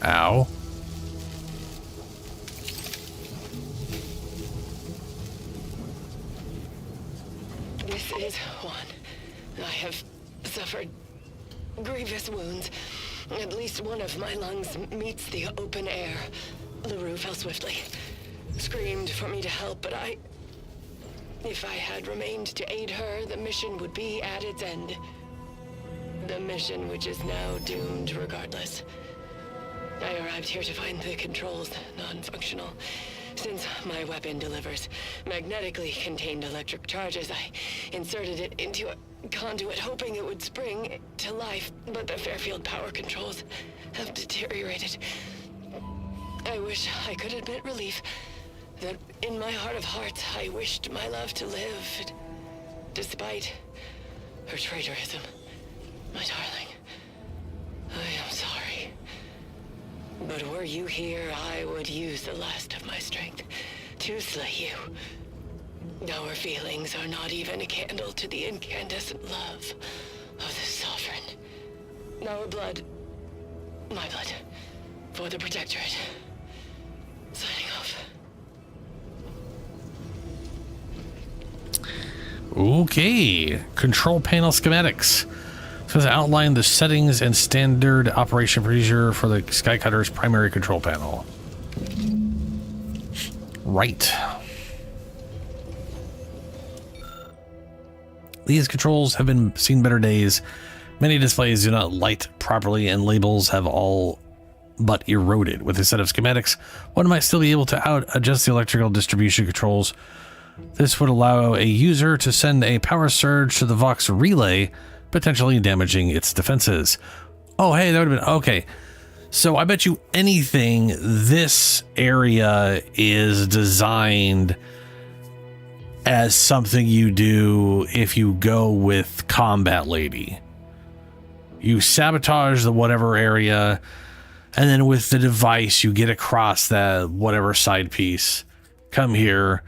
Ow. This is one. I have suffered grievous wounds. At least one of my lungs meets the open air. LaRue fell swiftly. Screamed for me to help, but if I had remained to aid her, the mission would be at its end. The mission which is now doomed regardless. I arrived here to find the controls non-functional. Since my weapon delivers magnetically contained electric charges, I inserted it into a conduit hoping it would spring to life, but the Fairfield power controls have deteriorated. I wish I could admit relief that in my heart of hearts I wished my love to live, despite her traitorism. My darling, I am sorry. But were you here, I would use the last of my strength to slay you. Our feelings are not even a candle to the incandescent love of the Sovereign. Our blood, my blood, for the Protectorate. Signing off. Okay, control panel schematics. So to outline the settings and standard operation procedure for the Skycutter's primary control panel. Right. These controls have been seen better days. Many displays do not light properly and labels have all but eroded. With a set of schematics, one might still be able to adjust the electrical distribution controls. This would allow a user to send a power surge to the Vox relay, potentially damaging its defenses. Oh, hey, that would have been okay. So I bet you anything this area is designed as something you do if you go with Combat Lady. You sabotage the whatever area, and then with the device you get across that whatever side piece, come here,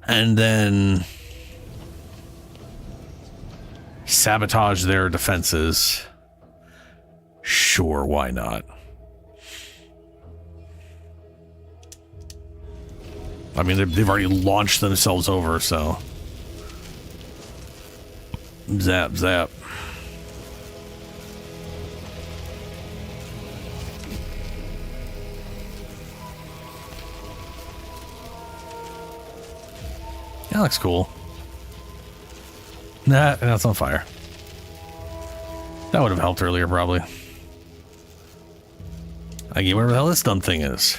and then sabotage their defenses. Sure, why not? I mean, they've already launched themselves over, so. Zap, zap. That looks cool. Nah, that's on fire. That would have helped earlier, probably. I get whatever the hell this dumb thing is.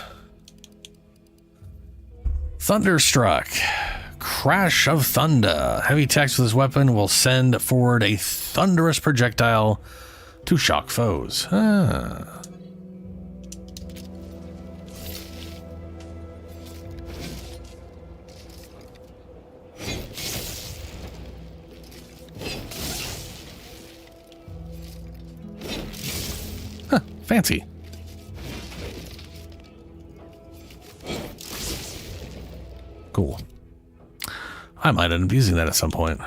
Thunderstruck. Crash of Thunder. Heavy attacks with this weapon will send forward a thunderous projectile to shock foes. Ah. Huh, fancy. Cool. I might end up using that at some point.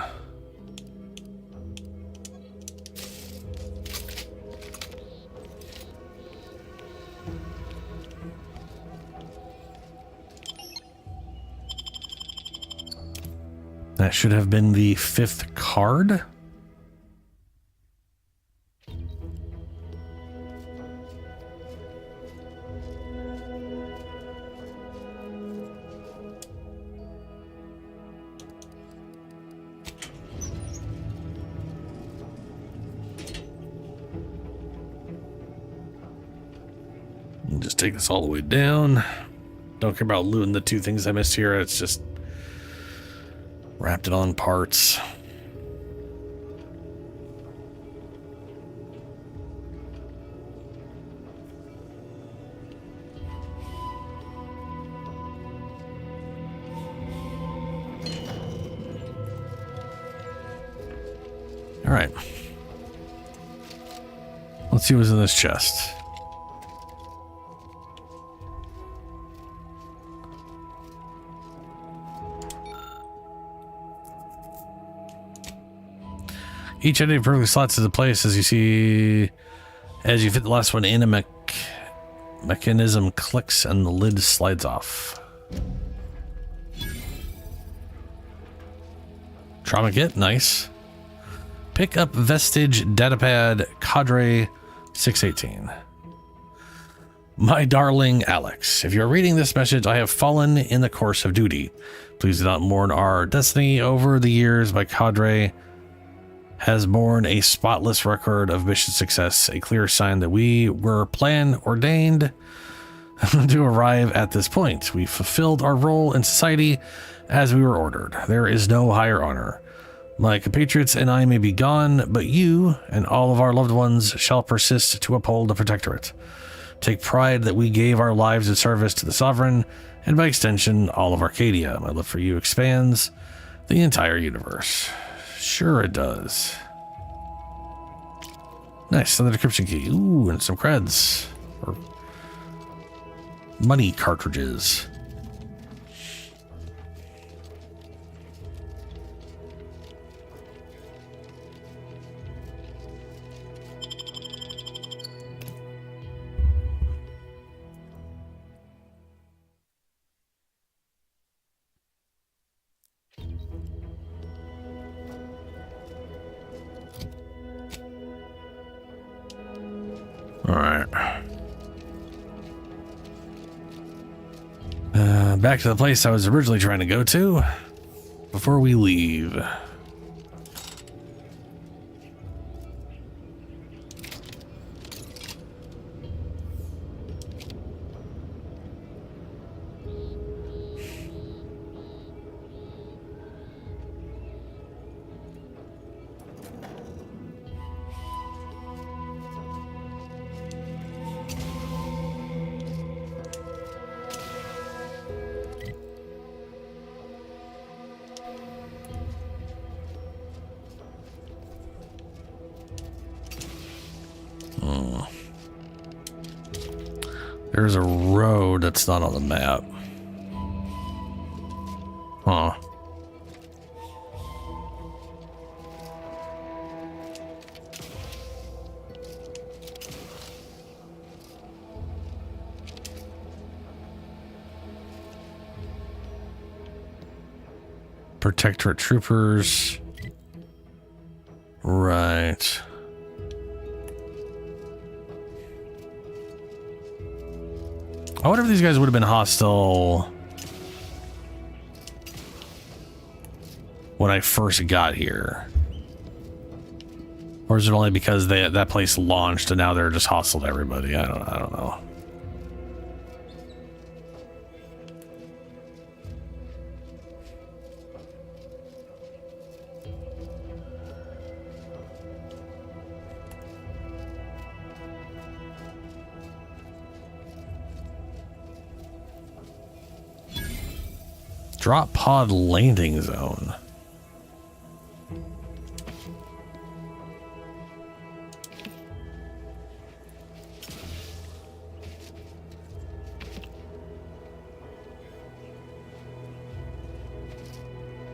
That should have been the 5th card. Just take this all the way down. Don't care about looting the 2 things I missed here. It's just wrapped it on parts. All right. Let's see what's in this chest. Each entity perfectly slots into place as you see, as you fit the last one in, a mechanism clicks and the lid slides off. Trauma kit, nice. Pick up Vestige Datapad Cadre 618. My darling Alex, if you're reading this message, I have fallen in the course of duty. Please do not mourn our destiny. Over the years, my Cadre has borne a spotless record of mission success, a clear sign that we were ordained to arrive at this point. We fulfilled our role in society as we were ordered. There is no higher honor. My compatriots and I may be gone, but you and all of our loved ones shall persist to uphold the Protectorate. Take pride that we gave our lives in service to the Sovereign, and by extension, all of Arcadia. My love for you expands the entire universe. Sure it does. Nice, another decryption key. Ooh, and some creds. Or money cartridges. Alright. Back to the place I was originally trying to go to before we leave. There's a road that's not on the map. Huh. Protectorate troopers. Right. I wonder if these guys would have been hostile when I first got here. Or is it only because that place launched and now they're just hostile to everybody? I don't know. Drop pod landing zone.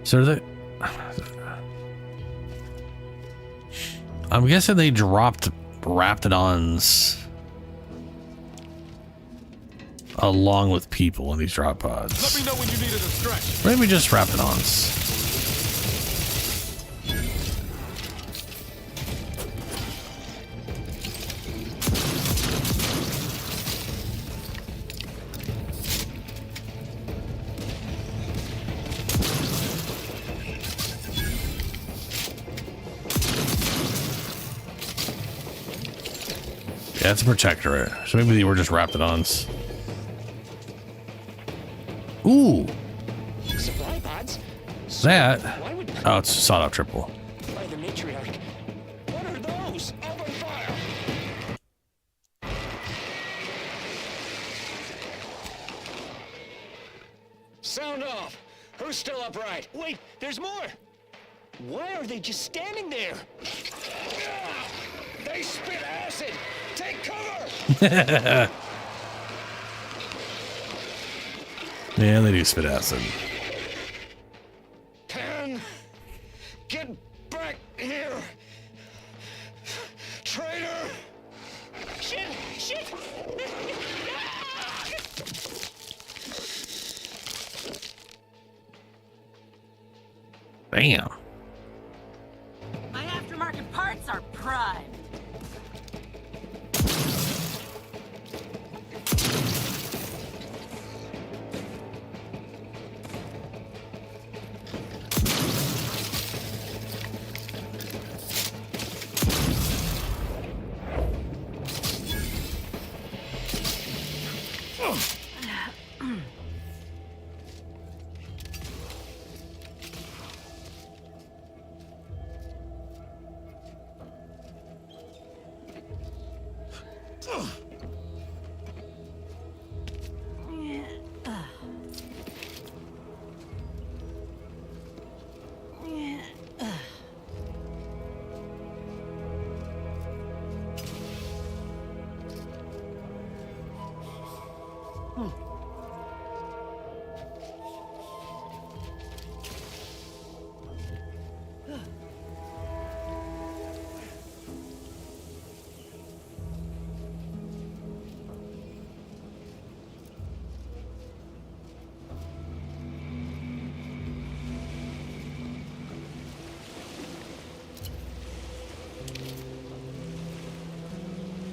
So I'm guessing they dropped Raptidons along with people in these drop pods. Let me know when you needed a stretch. Maybe just Raptidons. Yeah, it's a protectorate. So maybe they were just Raptidons. Ooh. Supply pods? That. Oh, it's sawed off triple. By the matriarch. What are those? Open fire! Sound off. Who's still upright? Wait, there's more. Why are they just standing there? They spit acid. Take cover. Yeah, they do spit acid. Pan, get back here. Traitor. Shit, shit. Damn. My aftermarket parts are prime.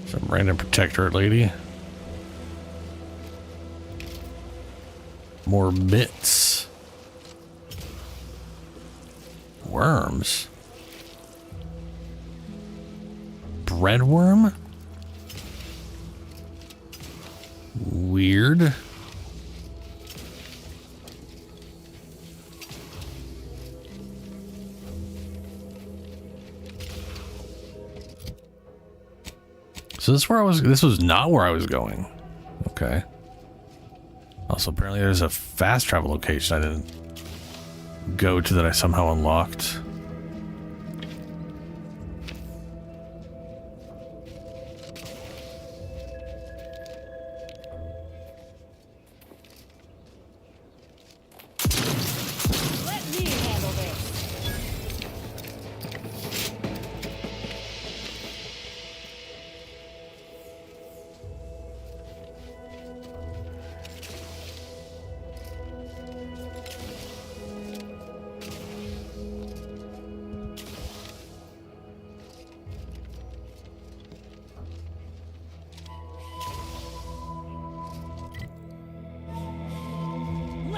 Some random protectorate lady. More bits. Worms. Breadworm? Weird. So this was not where I was going. Okay. Also, apparently there's a fast travel location I didn't go to that I somehow unlocked.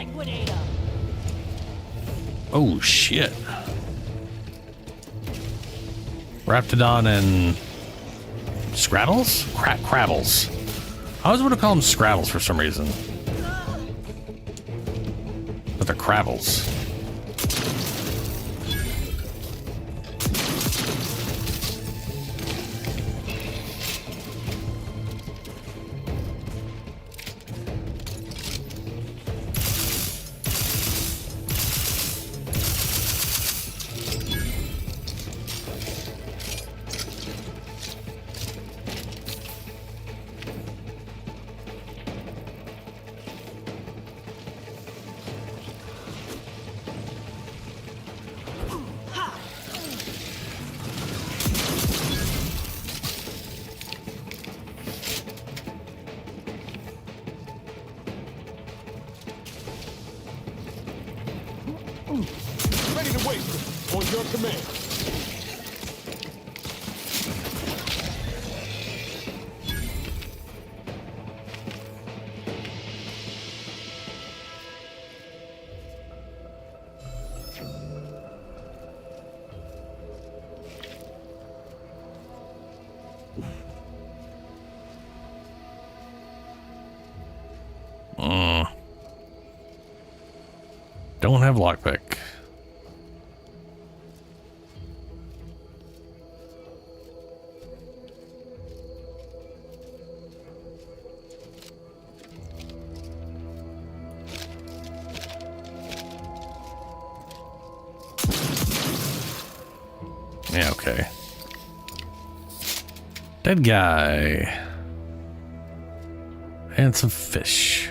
Liquidator. Oh shit. Raptidon and Scraddles? Crabbles. I always want to call them Scraddles for some reason. But they're Crabbles. Ready to wait. On your command. Don't have lockpick. Yeah, okay. Dead guy. And some fish.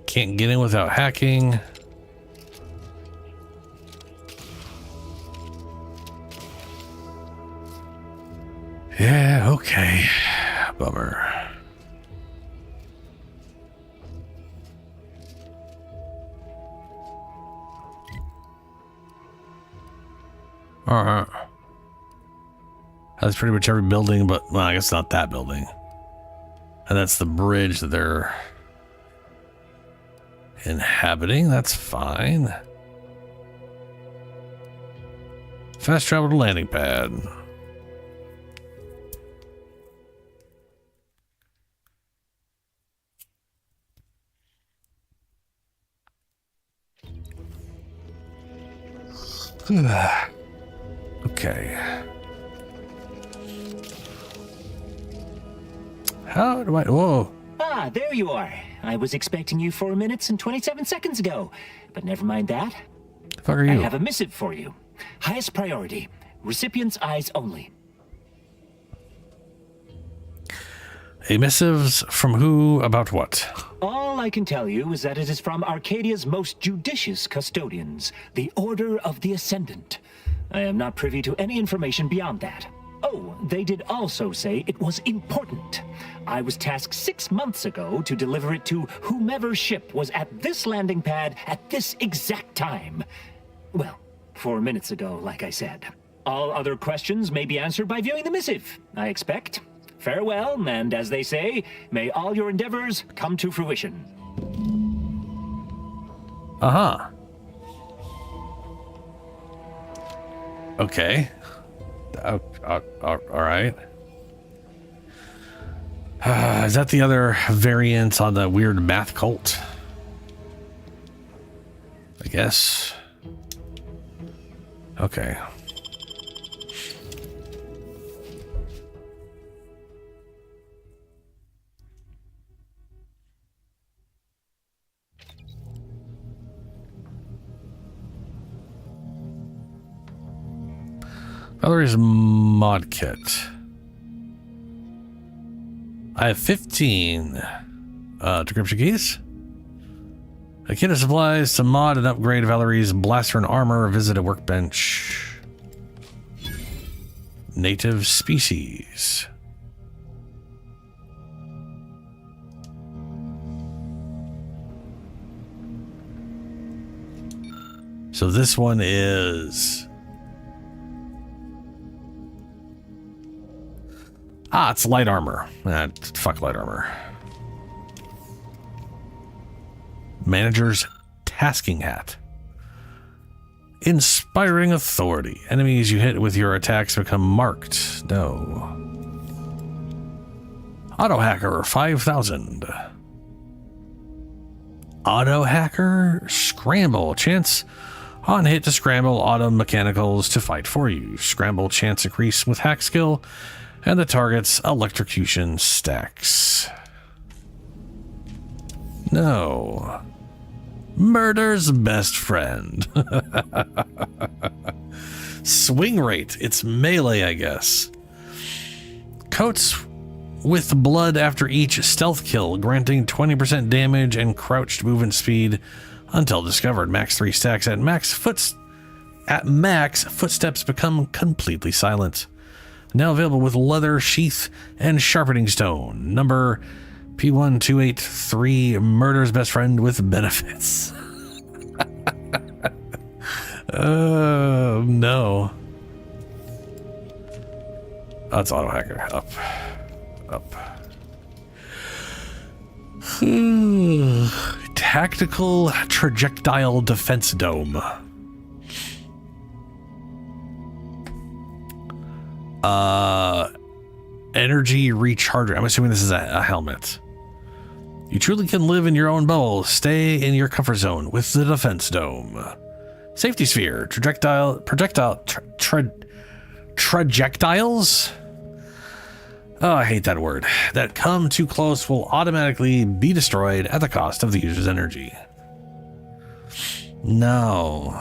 Can't get in without hacking. Yeah, okay. Bummer. Alright. That's pretty much every building, but, well, I guess not that building. And that's the bridge that they're inhabiting. That's fine. Fast travel to landing pad. Okay. How do I... Whoa. Ah, there you are. I was expecting you 4 minutes and 27 seconds ago. But never mind that. The fuck are you? I have a missive for you. Highest priority. Recipient's eyes only. A missives from who about what? All I can tell you is that it is from Arcadia's most judicious custodians, the Order of the Ascendant. I am not privy to any information beyond that. Oh, they did also say it was important. I was tasked 6 months ago to deliver it to whomever ship was at this landing pad at this exact time. Well, 4 minutes ago, like I said. All other questions may be answered by viewing the missive, I expect. Farewell, and as they say, may all your endeavors come to fruition. Uh-huh. Okay. All right. Is that the other variant on the weird math cult? I guess. Okay. Valerie's mod kit. I have 15 decryption keys. A kit of supplies to mod and upgrade Valerie's blaster and armor. Visit a workbench. Native species. So this one is... Ah, it's light armor. Fuck light armor. Manager's tasking hat. Inspiring authority. Enemies you hit with your attacks become marked. No. Auto Hacker 5000. Auto Hacker Scramble. Chance on hit to scramble auto mechanicals to fight for you. Scramble chance increase with hack skill, and the target's electrocution stacks. No. Murder's best friend. Swing rate. It's melee, I guess. Coats with blood after each stealth kill, granting 20% damage and crouched movement speed until discovered. Max 3 stacks at max footsteps become completely silent. Now available with leather sheath and sharpening stone. Number P1283, Murder's best friend with benefits. No. That's Auto Hacker. Up. Tactical Trajectile Defense Dome. Energy Recharger. I'm assuming this is a helmet. You truly can live in your own bubble. Stay in your comfort zone with the Defense Dome. Safety Sphere. Trajectiles? Oh, I hate that word. That come too close will automatically be destroyed at the cost of the user's energy. No.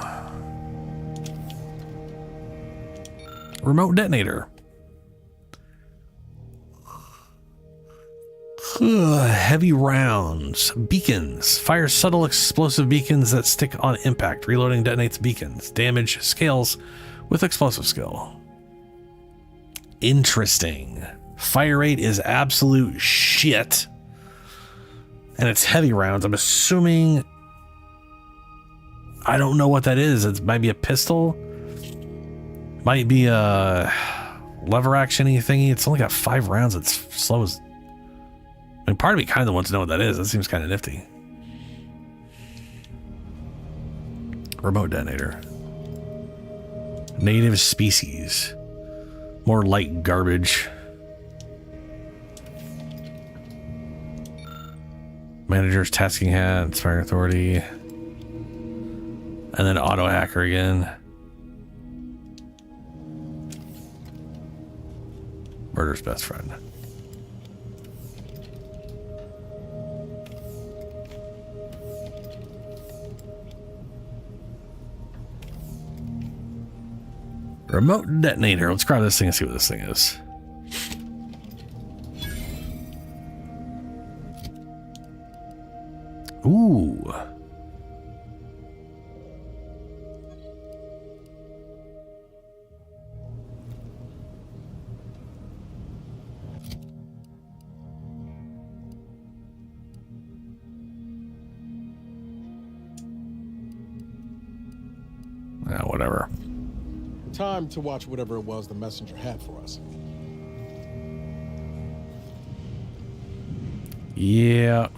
Remote detonator. Heavy rounds. Beacons. Fire subtle explosive beacons that stick on impact. Reloading detonates beacons. Damage scales with explosive skill. Interesting. Fire rate is absolute shit. And it's heavy rounds. I'm assuming... I don't know what that is. It might be a pistol. Might be a lever action-y thingy. It's only got 5 rounds. It's slow as... I mean, part of me kind of wants to know what that is. That seems kind of nifty. Remote detonator. Native species. More light garbage. Manager's tasking hat, inspiring authority. And then Auto Hacker again. Murder's best friend. Remote detonator. Let's grab this thing and see what this thing is. Ooh. Whatever. Time to watch whatever it was the messenger had for us. Yeah.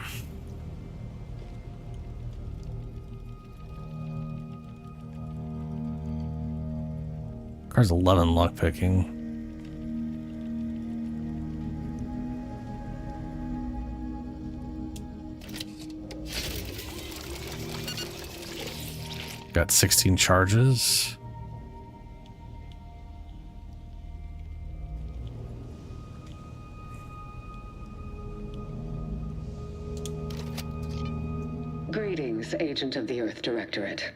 Car's 11 luck picking. Got 16 charges. Greetings, Agent of the Earth Directorate.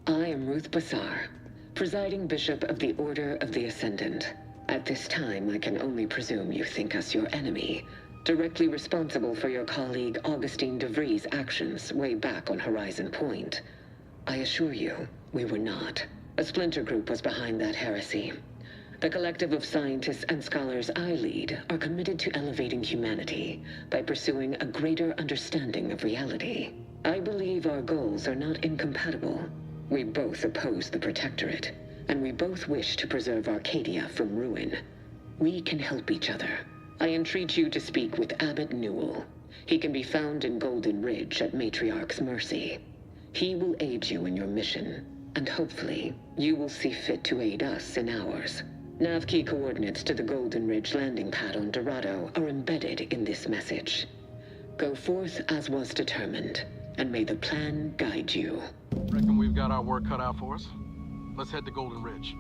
I am Ruth Bassar, Presiding Bishop of the Order of the Ascendant. At this time, I can only presume you think us your enemy, directly responsible for your colleague Augustine DeVries' actions way back on Horizon Point. I assure you, we were not. A splinter group was behind that heresy. The collective of scientists and scholars I lead are committed to elevating humanity by pursuing a greater understanding of reality. I believe our goals are not incompatible. We both oppose the Protectorate, and we both wish to preserve Arcadia from ruin. We can help each other. I entreat you to speak with Abbot Newell. He can be found in Golden Ridge at Matriarch's mercy. He will aid you in your mission, and hopefully, you will see fit to aid us in ours. Nav key coordinates to the Golden Ridge landing pad on Dorado are embedded in this message. Go forth as was determined, and may the plan guide you. Reckon we've got our work cut out for us. Let's head to Golden Ridge.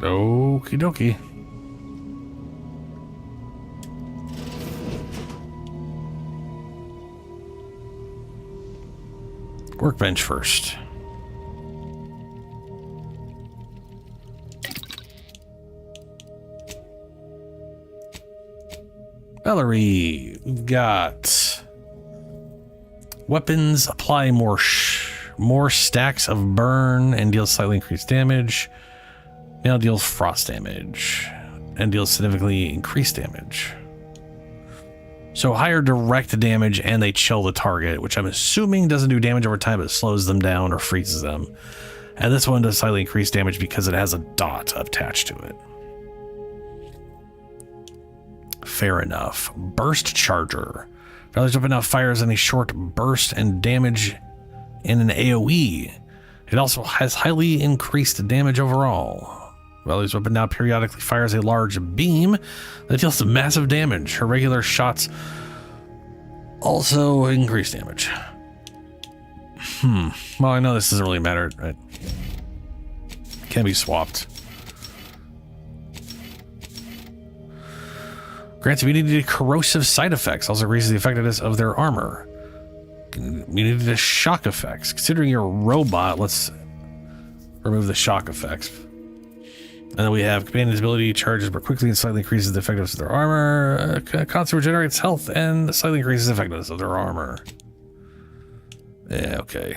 Okie dokie. Workbench first. Valerie, we've got weapons apply more stacks of burn and deals slightly increased damage. Now deals frost damage and deals significantly increased damage. So higher direct damage and they chill the target, which I'm assuming doesn't do damage over time, but slows them down or freezes them. And this one does slightly increased damage because it has a dot attached to it. Fair enough. Burst Charger. Valor's weapon now fires any short burst and damage in an AoE. It also has highly increased damage overall. Valor's weapon now periodically fires a large beam that deals massive damage. Her regular shots also increase damage. Well, I know this doesn't really matter, right? Can be swapped. Grants immunity to corrosive side effects. Also increases the effectiveness of their armor. Immunity to shock effects. Considering you're a robot, let's remove the shock effects. And then we have Companion's ability charges more quickly and slightly increases the effectiveness of their armor. Constant regenerates health and slightly increases the effectiveness of their armor. Yeah, okay.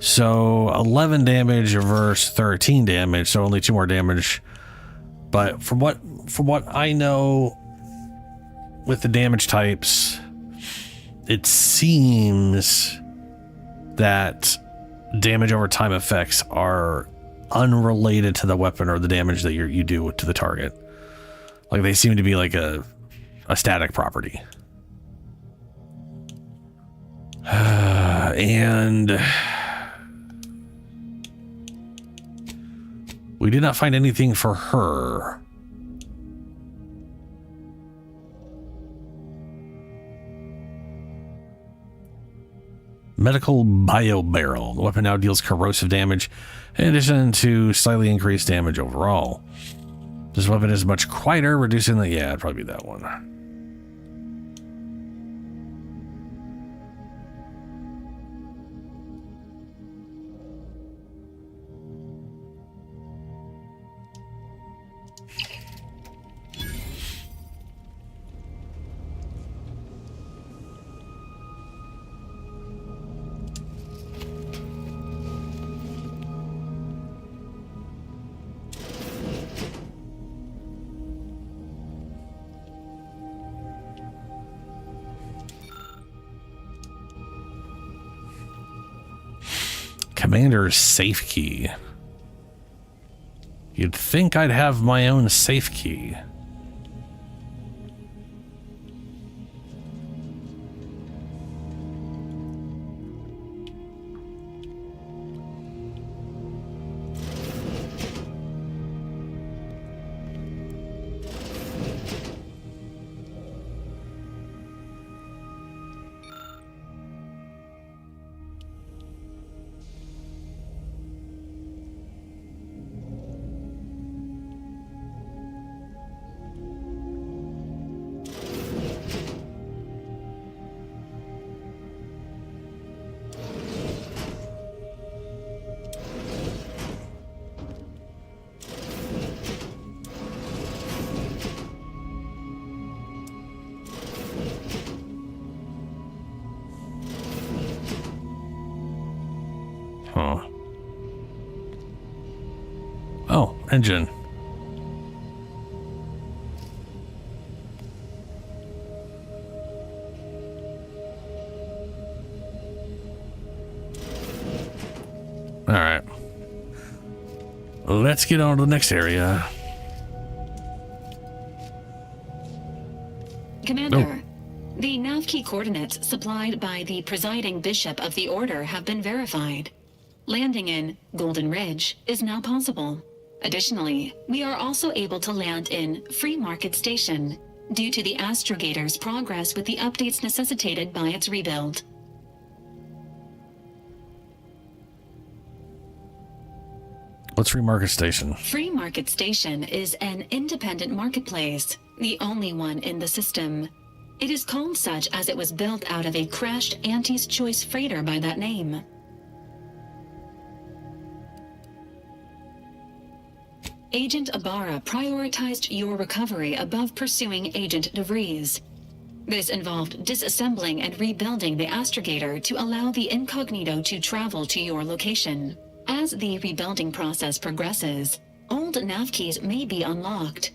So 11 damage versus 13 damage, so only 2 more damage. But from what I know with the damage types, it seems that damage over time effects are unrelated to the weapon or the damage that you do to the target. Like they seem to be like a static property. And we did not find anything for her. Medical Bio Barrel. The weapon now deals corrosive damage in addition to slightly increased damage overall. This weapon is much quieter, reducing the... Yeah, it'd probably be that one. Commander's safe key. You'd think I'd have my own safe key. Huh. Oh, engine. All right. Let's get on to the next area. Commander, the nav key coordinates supplied by the presiding bishop of the Order have been verified. Landing in Golden Ridge is now possible. Additionally, we are also able to land in Free Market Station due to the Astrogator's progress with the updates necessitated by its rebuild. What's Free Market Station? Free Market Station is an independent marketplace, the only one in the system. It is called such as it was built out of a crashed Auntie's Choice freighter by that name. Agent Ibarra prioritized your recovery above pursuing Agent DeVries. This involved disassembling and rebuilding the Astrogator to allow the Incognito to travel to your location. As the rebuilding process progresses, old nav keys may be unlocked.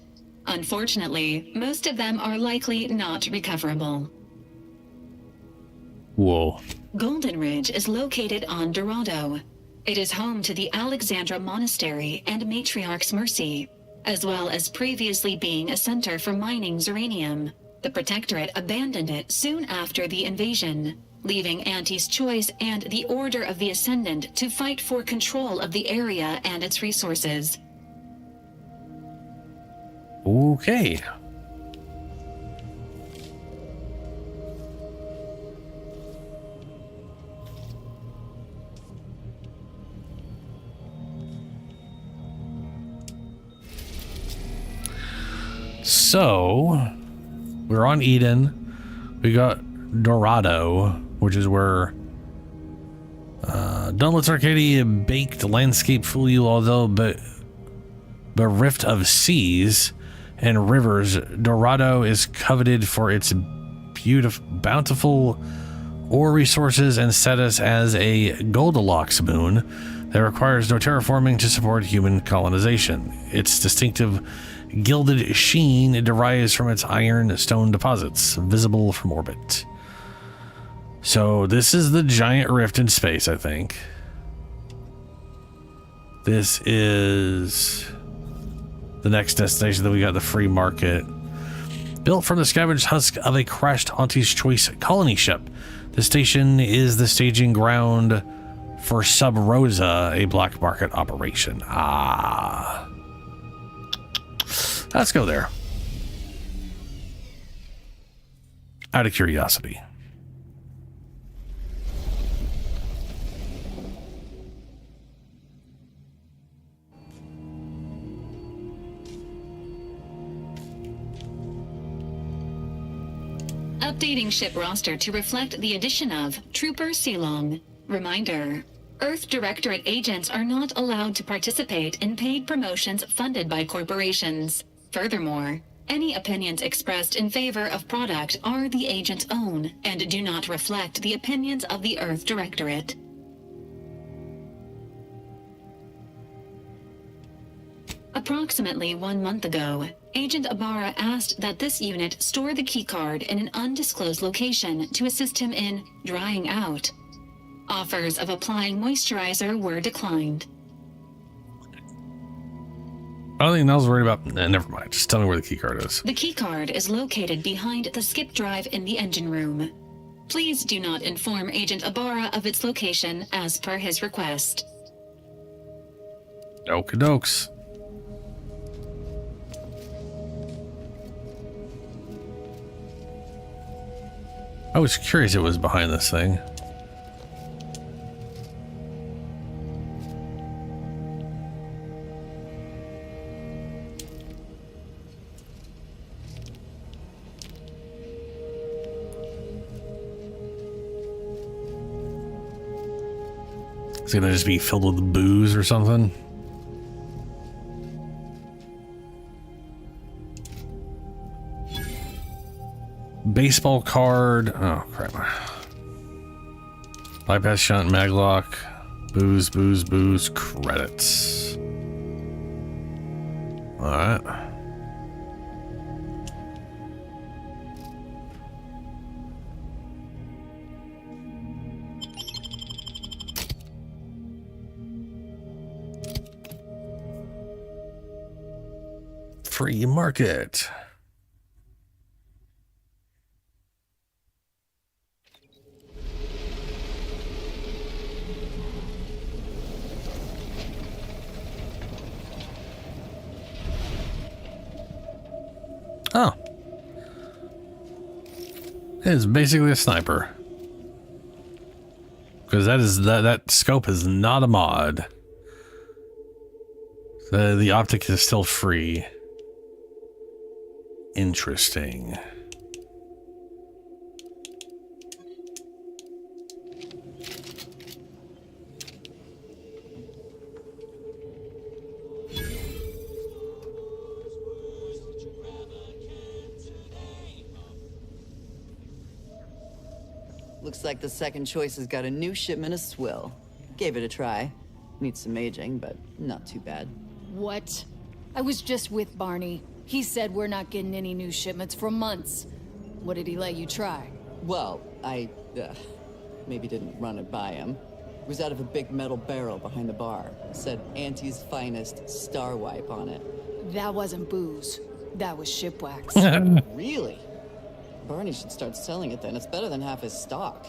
Unfortunately, most of them are likely not recoverable. Whoa. Golden Ridge is located on Dorado. It is home to the Alexandra Monastery and Matriarch's Mercy, as well as previously being a center for mining Zeranium. The Protectorate abandoned it soon after the invasion, leaving Auntie's Choice and the Order of the Ascendant to fight for control of the area and its resources. Okay. So, we're on Eden. We got Dorado, which is where don't let Arcadia baked landscape fool you, although bereft of seas and rivers, Dorado is coveted for its bountiful ore resources and status as a Goldilocks moon that requires no terraforming to support human colonization. Its distinctive gilded sheen derives from its iron-stone deposits, visible from orbit. So this is the giant rift in space, I think. This is the next destination that we got, the Free Market. Built from the scavenged husk of a crashed Auntie's Choice colony ship, the station is the staging ground for Sub Rosa, a black market operation. Ah. Let's go there. Out of curiosity. Updating ship roster to reflect the addition of Trooper Silong. Reminder: Earth Directorate agents are not allowed to participate in paid promotions funded by corporations. Furthermore, any opinions expressed in favor of product are the agent's own and do not reflect the opinions of the Earth Directorate. Approximately 1 month ago, Agent Ibarra asked that this unit store the keycard in an undisclosed location to assist him in drying out. Offers of applying moisturizer were declined. I don't think Nell's worried about... never mind. Just tell me where the keycard is. The keycard is located behind the skip drive in the engine room. Please do not inform Agent Ibarra of its location as per his request. Okie dokes. I was curious it was behind this thing. It's gonna just be filled with booze or something. Baseball card. Oh, crap. Bypass shunt, maglock. Booze, booze, booze. Credits. Alright. Free market. Oh. It's basically a sniper. Because that scope is not a mod. The optic is still free. Interesting. Looks like the second choice has got a new shipment of swill. Gave it a try. Needs some aging, but not too bad. What? I was just with Barney. He said we're not getting any new shipments for months. What did he let you try? Well, I, maybe didn't run it by him. It was out of a big metal barrel behind the bar. It said Auntie's Finest Star Wipe on it. That wasn't booze. That was ship wax. Really? Barney should start selling it then. It's better than half his stock.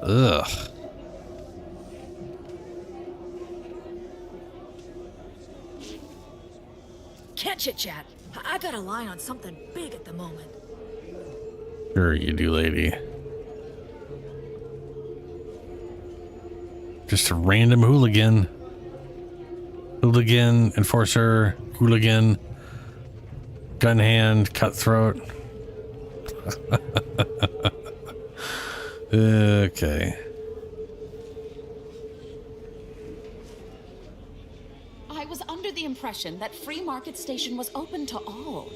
Ugh. Catch it, chat. I got a line on something big at the moment. Sure you do, lady. Just a random hooligan. Hooligan, enforcer, hooligan, gun hand, cutthroat. Okay. I was under the impression that Free Market Station was open to all.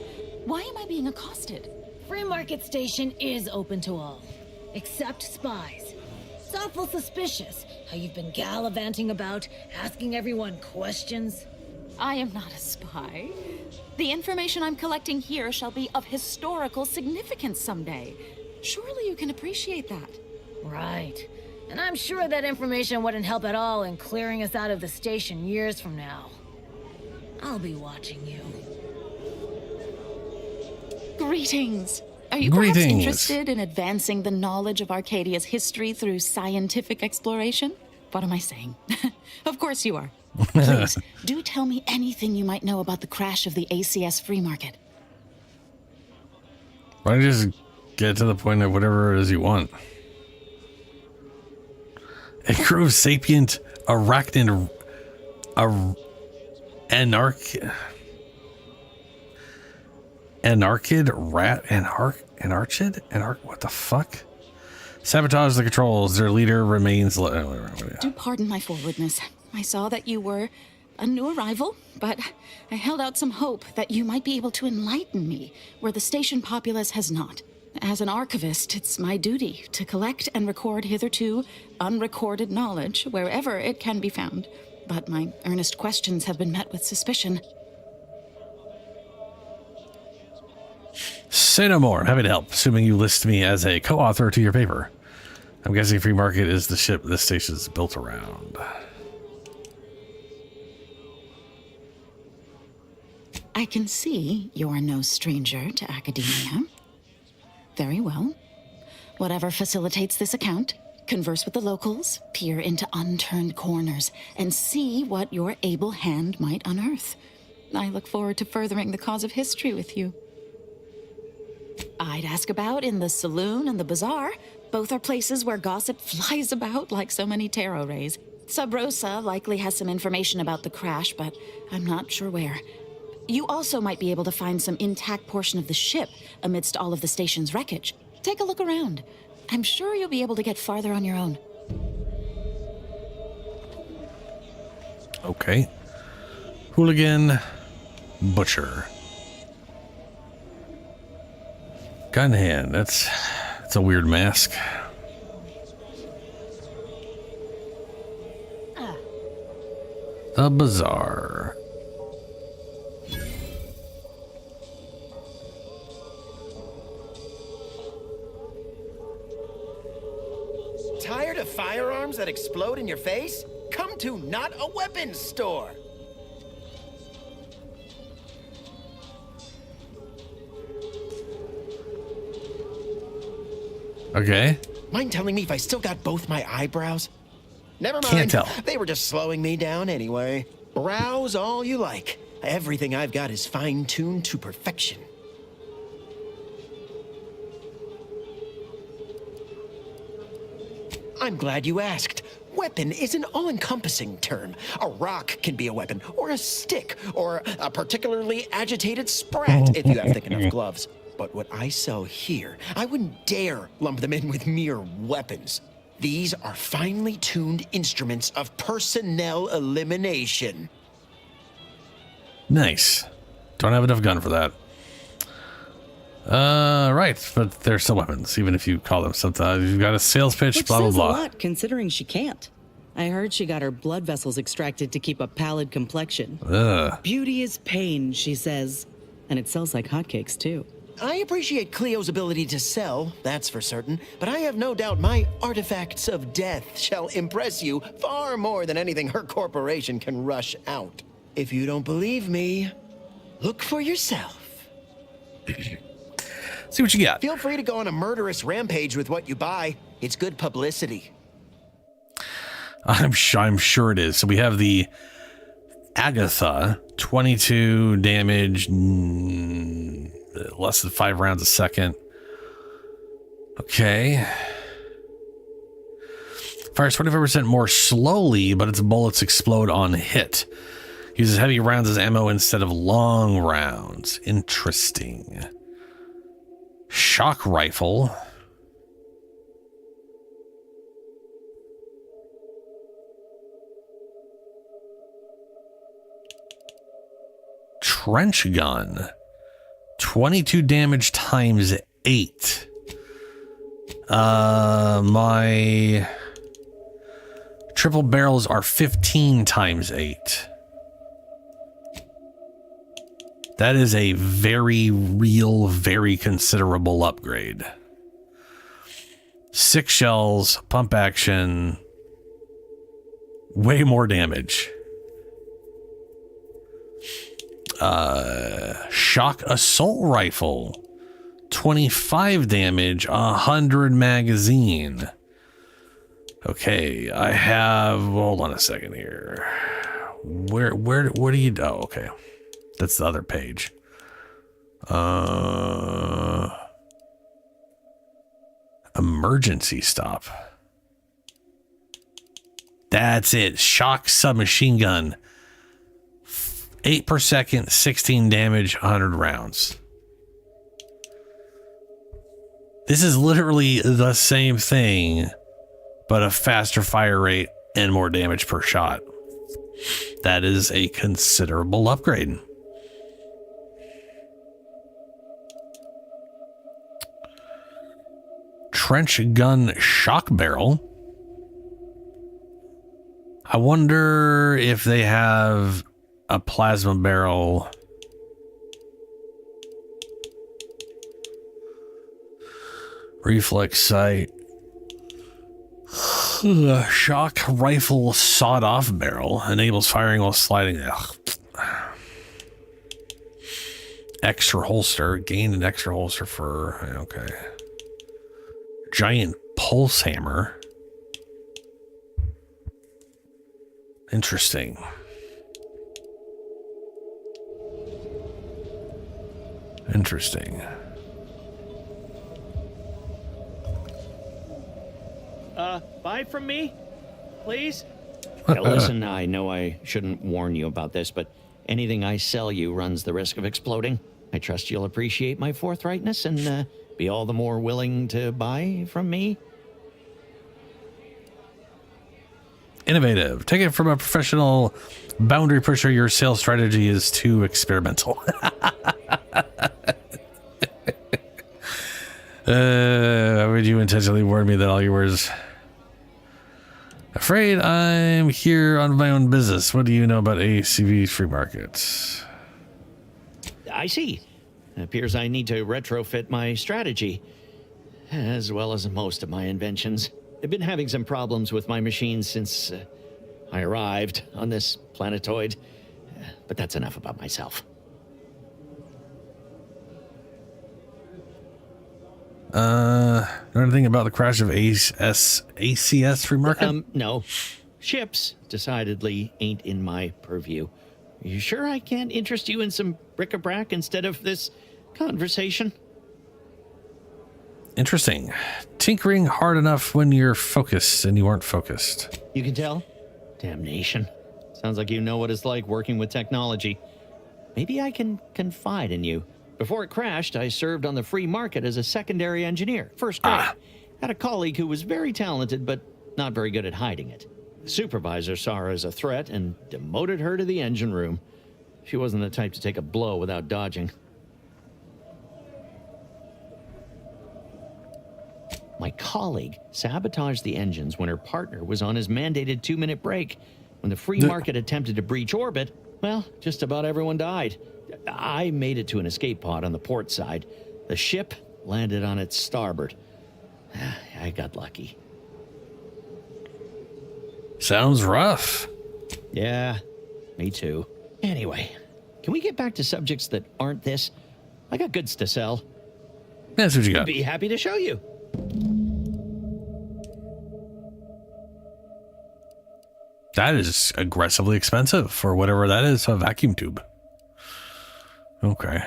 Why am I being accosted? Free Market Station is open to all, except spies. It's awful suspicious how you've been gallivanting about, asking everyone questions. I am not a spy. The information I'm collecting here shall be of historical significance someday. Surely you can appreciate that. Right. And I'm sure that information wouldn't help at all in clearing us out of the station years from now. I'll be watching you. Greetings. Are you perhaps interested in advancing the knowledge of Arcadia's history through scientific exploration? What am I saying? Of course you are. Please, do tell me anything you might know about the crash of the ACS Free Market. Why don't you just get to the point of whatever it is you want? A crew of sapient arachnid what the fuck? Sabotage the controls. Their leader remains. Do pardon my forwardness. I saw that you were a new arrival, but I held out some hope that you might be able to enlighten me where the station populace has not. As an archivist, it's my duty to collect and record hitherto unrecorded knowledge wherever it can be found. But my earnest questions have been met with suspicion. Say no more. I'm happy to help, assuming you list me as a co-author to your paper. I'm guessing Free Market is the ship this station is built around. I can see you're no stranger to academia. Very well. Whatever facilitates this account, converse with the locals, peer into unturned corners, and see what your able hand might unearth. I look forward to furthering the cause of history with you. I'd ask about in the saloon and the bazaar. Both are places where gossip flies about like so many tarot rays. Sub Rosa likely has some information about the crash, but I'm not sure where. You also might be able to find some intact portion of the ship amidst all of the station's wreckage. Take a look around. I'm sure you'll be able to get farther on your own. Okay. Hooligan, butcher. Gun hand. That's a weird mask. The bazaar. Tired of firearms that explode in your face? Come to Not a Weapons Store. Okay. Mind telling me if I still got both my eyebrows? Never mind. Can't tell. They were just slowing me down anyway. Browse all you like. Everything I've got is fine-tuned to perfection. I'm glad you asked. Weapon is an all-encompassing term. A rock can be a weapon, or a stick, or a particularly agitated sprat if you have thick enough gloves. But what I sell here, I wouldn't dare lump them in with mere weapons. These are finely tuned instruments of personnel elimination. Nice. Don't have enough gun for that. Right, but they're still weapons, even if you call them something. You've got a sales pitch, Which blah, blah, says blah. a lot, considering she can't. I heard she got her blood vessels extracted to keep a pallid complexion. Ugh. Beauty is pain, she says. And it sells like hotcakes, too. I appreciate Cleo's ability to sell, that's for certain, but I have no doubt my artifacts of death shall impress you far more than anything her corporation can rush out. If you don't believe me, look for yourself. See what you got. Feel free to go on a murderous rampage with what you buy. It's good publicity. I'm sure it is. So we have the Agatha, 22 damage, less than 5 rounds a second. Okay. Fires 25% more slowly, but its bullets explode on hit. Uses heavy rounds as ammo instead of long rounds. Interesting. Shock rifle. Trench gun. 22 damage times 8. My triple barrels are 15 times 8. That is a very real, very considerable upgrade. 6 shells, pump action, way more damage. Shock assault rifle, 25 damage, 100 magazine. Okay, I have, hold on a second here. Where do you, oh, okay. That's the other page. Emergency stop. That's it. Shock submachine gun. 8 per second, 16 damage, 100 rounds. This is literally the same thing, but a faster fire rate and more damage per shot. That is a considerable upgrade. Trench gun shock barrel. I wonder if they have a plasma barrel. Reflex sight. Shock rifle sawed-off barrel enables firing while sliding. Ugh. Extra holster. Gain an extra holster for... Okay. Giant pulse hammer. Interesting. Interesting. Buy from me, please? Now listen, I know I shouldn't warn you about this, but anything I sell you runs the risk of exploding. I trust you'll appreciate my forthrightness and be all the more willing to buy from me. Innovative. Take it from a professional boundary pusher. Your sales strategy is too experimental. Why would you intentionally warn me that all your words? Afraid I'm here on my own business. What do you know about ACV free markets? I see. It appears I need to retrofit my strategy, as well as most of my inventions. I've been having some problems with my machines since I arrived on this planetoid, but that's enough about myself. Know anything about the crash of ACS free market? No. Ships decidedly ain't in my purview. Are you sure I can't interest you in some bric-a-brac instead of this conversation? Interesting. tinkering hard enough when you're focused, and you weren't focused. You can tell? Damnation. Sounds like you know what it's like working with technology. Maybe I can confide in you. Before it crashed, I served on the free market as a secondary engineer, first grade. Had a colleague who was very talented, but not very good at hiding it. The supervisor saw her as a threat and demoted her to the engine room. She wasn't the type to take a blow without dodging. My colleague sabotaged the engines when her partner was on his mandated 2-minute break. When the free market attempted to breach orbit, well, just about everyone died. I made it to an escape pod on the port side. The ship landed on its starboard. I got lucky. Sounds rough. Yeah, me too. Anyway, can we get back to subjects that aren't this? I got goods to sell. That's what you got. I'd be happy to show you. That is aggressively expensive for whatever that is, a vacuum tube. Okay.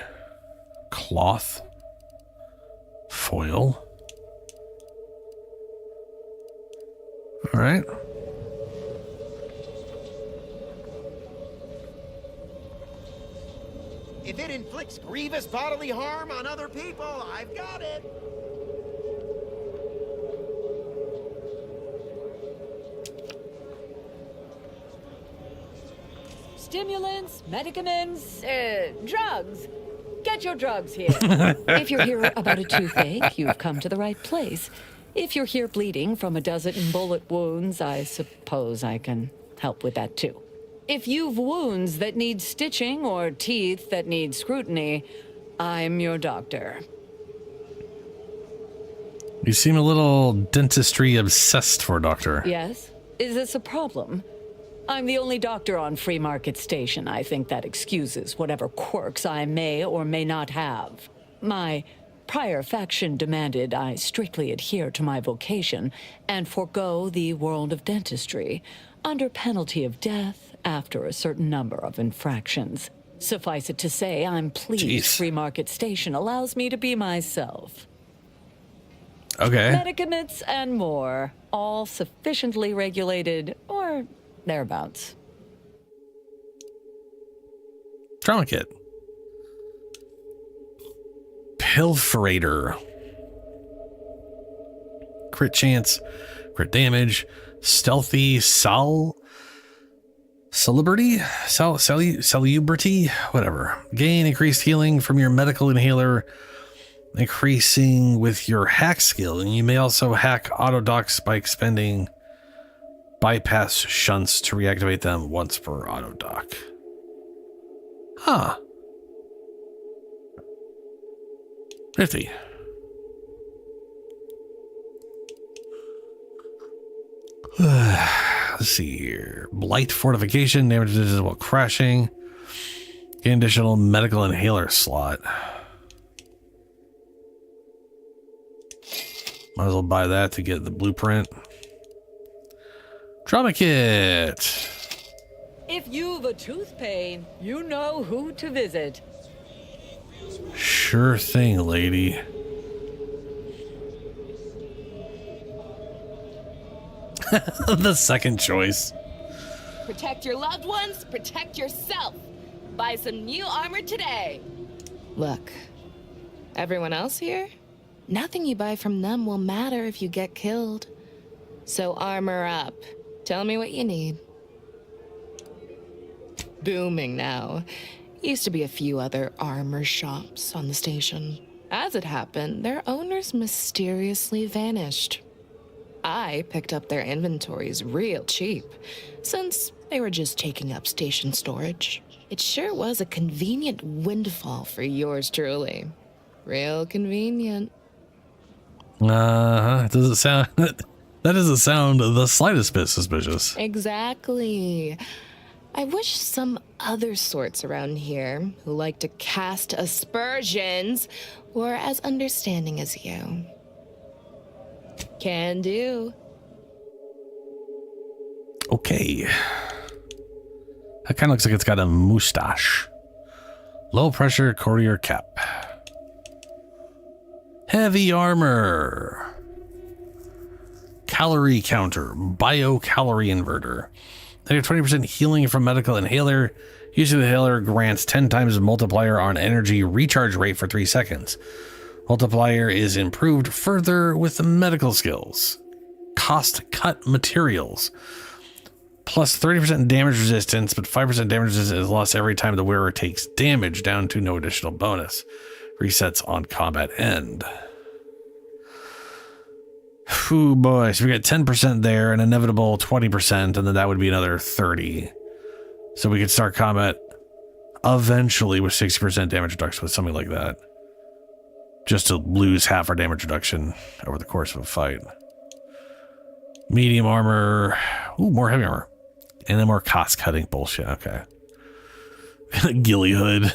Cloth. Foil. All right. If it inflicts grievous bodily harm on other people, I've got it. Stimulants, medicaments, drugs. Get your drugs here. If you're here about a toothache, you've come to the right place. If you're here bleeding from a dozen bullet wounds, I suppose I can help with that too. If you've wounds that need stitching or teeth that need scrutiny, I'm your doctor. You seem a little dentistry obsessed for a doctor. Yes? Is this a problem? I'm the only doctor on Free Market Station. I think that excuses whatever quirks I may or may not have. My prior faction demanded I strictly adhere to my vocation and forego the world of dentistry, under penalty of death after a certain number of infractions. Suffice it to say, I'm pleased Free Market Station allows me to be myself. Okay. Medicaments and more, all sufficiently regulated, or thereabouts. Trauma kit. Pilferator. Crit chance, crit damage, stealthy salubrity, salubrity, whatever. Gain increased healing from your medical inhaler, increasing with your hack skill, and you may also hack auto docks by expending bypass shunts to reactivate them once per auto dock. Huh. 50. Let's see here. Blight fortification, damages while crashing. Gain additional medical inhaler slot. Might as well buy that to get the blueprint. Trauma kit. If you've a tooth pain, you know who to visit. Sure thing, lady. The second choice. Protect your loved ones, protect yourself. Buy some new armor today. Look, everyone else here? Nothing you buy from them will matter if you get killed. So armor up. Tell me what you need. Booming now. Used to be a few other armor shops on the station. As it happened, their owners mysteriously vanished. I picked up their inventories real cheap, since they were just taking up station storage. It sure was a convenient windfall for yours truly. Real convenient. Does it sound... That doesn't sound the slightest bit suspicious. Exactly. I wish some other sorts around here who like to cast aspersions were as understanding as you. Can do. Okay. That kind of looks like it's got a mustache. Low pressure courier cap. Heavy armor. Calorie counter, biocalorie inverter. They have 20% healing from medical inhaler. Using the inhaler grants 10 times multiplier on energy recharge rate for 3 seconds. Multiplier is improved further with the medical skills. Cost cut materials. Plus 30% damage resistance, but 5% damage resistance is lost every time the wearer takes damage, down to no additional bonus. Resets on combat end. Ooh boy, so we got 10% there, an inevitable 20%, and then that would be another 30. So we could start combat eventually with 60% damage reduction with something like that. Just to lose half our damage reduction over the course of a fight. Medium armor. Ooh, more heavy armor. And then more cost cutting bullshit. Okay. Ghillie hood.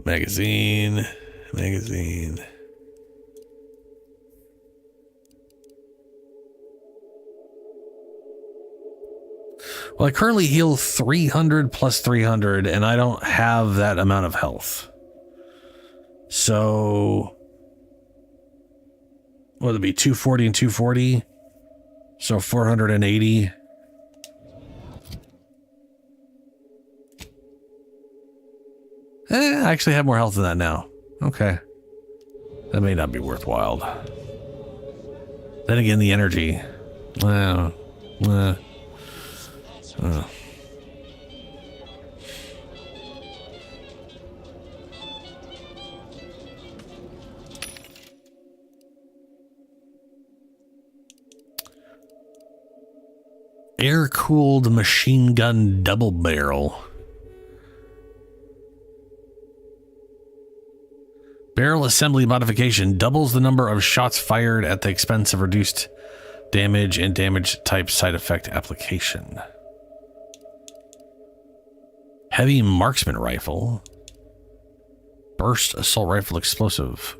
Magazine. Well, I currently heal 300 plus 300, and I don't have that amount of health. So, what would it be? 240 and 240? So 480. I actually have more health than that now. Okay. That may not be worthwhile. Then again, the energy. Air-cooled machine gun double barrel. Barrel assembly modification doubles the number of shots fired at the expense of reduced damage and damage type side effect application. Heavy marksman rifle. Burst assault rifle explosive.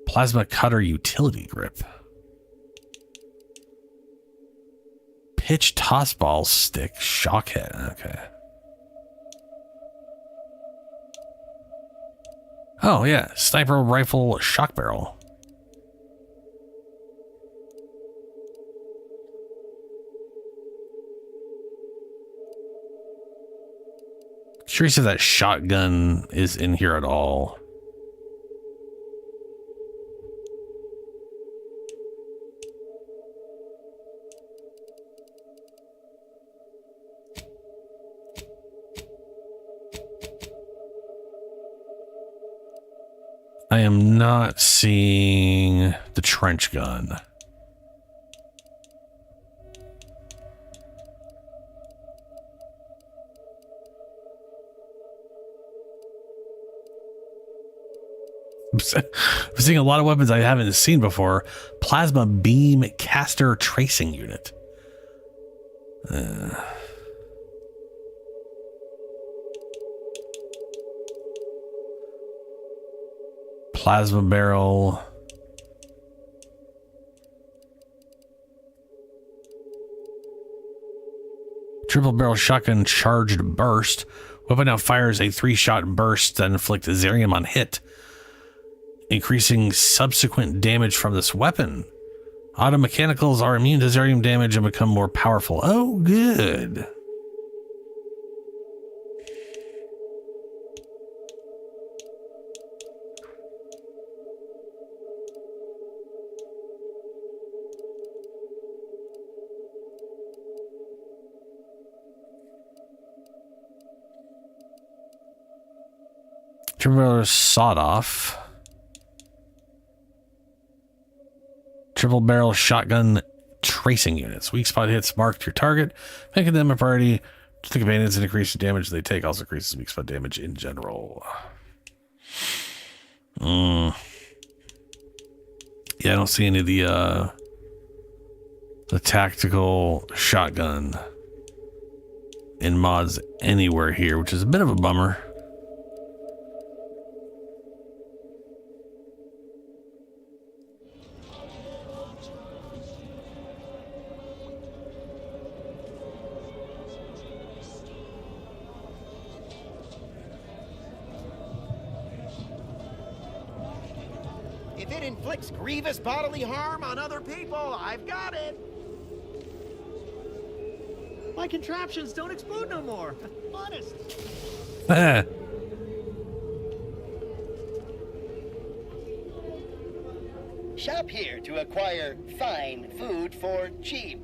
Plasma cutter utility grip. Pitch toss ball stick shock head. Okay. Oh yeah, sniper rifle shock barrel. Curious if that shotgun is in here at all. I am not seeing the trench gun. I'm seeing a lot of weapons I haven't seen before. Plasma beam caster tracing unit. Plasma barrel. Triple barrel shotgun charged burst. Weapon now fires a 3-shot burst that inflicts Zerium on hit, increasing subsequent damage from this weapon. Auto mechanicals are immune to Zerium damage and become more powerful. Oh, good. Triple barrel sawed off. Triple barrel shotgun tracing units. Weak spot hits marked your target, making them a priority. Just take advantage and increase the damage they take. Also increases weak spot damage in general. Yeah, I don't see any of the tactical shotgun in mods anywhere here, which is a bit of a bummer. If it inflicts grievous bodily harm on other people, I've got it. My contraptions don't explode no more. Honest. Shop here to acquire fine food for cheap.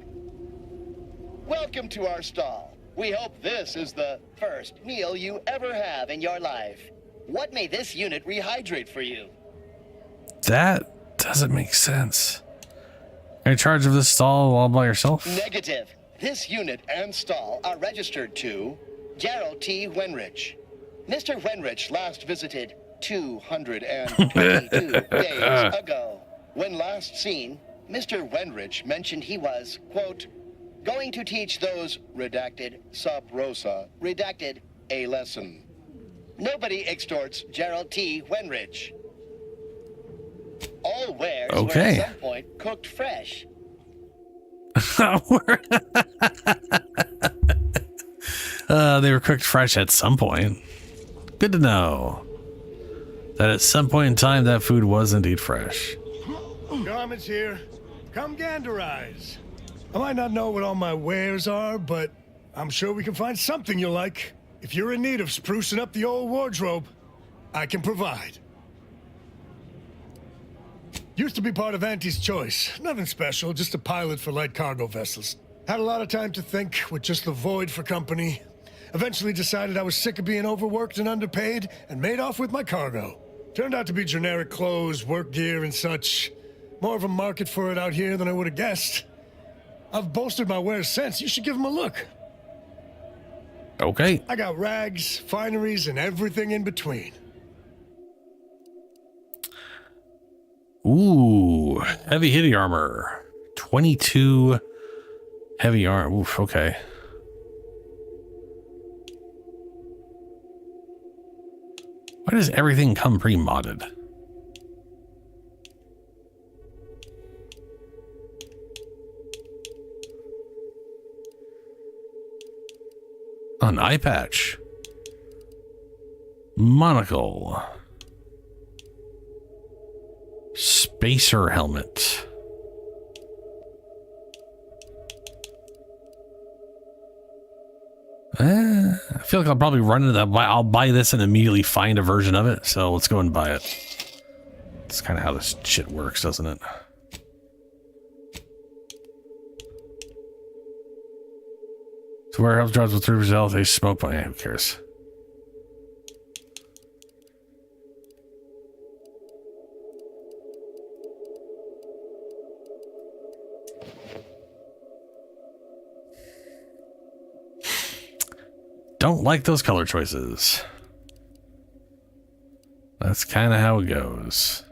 Welcome to our stall. We hope this is the first meal you ever have in your life. What may this unit rehydrate for you? That doesn't make sense. Are you in charge of this stall all by yourself? Negative. This unit and stall are registered to Gerald T. Wenrich. Mr. Wenrich last visited 222 days ago. When last seen, Mr. Wenrich mentioned he was, quote, going to teach those, redacted, sub rosa, redacted, a lesson. Nobody extorts Gerald T. Wenrich. All wares were at some point cooked fresh. They were cooked fresh at some point. Good to know that at some point in time that food was indeed fresh. Garment's here. Come ganderize. I might not know what all my wares are, but I'm sure we can find something you'll like. If you're in need of sprucing up the old wardrobe, I can provide. Used to be part of Auntie's Choice. Nothing special, just a pilot for light cargo vessels. Had a lot of time to think with just the void for company. Eventually decided I was sick of being overworked and underpaid and made off with my cargo. Turned out to be generic clothes, work gear, and such. More of a market for it out here than I would have guessed. I've bolstered my wares since. You should give them a look. Okay. I got rags, fineries, and everything in between. Ooh, heavy hitting armor. 22 heavy armor. Oof, okay. Why does everything come pre-modded? An eye patch. Monocle. Spacer helmet. I feel like I'll probably run into that. I'll buy this and immediately find a version of it. So let's go and buy it. That's kind of how this shit works, doesn't it? So warehouse drives with 3% health, they smoke by. Yeah, who cares? Don't like those color choices. That's kind of how it goes.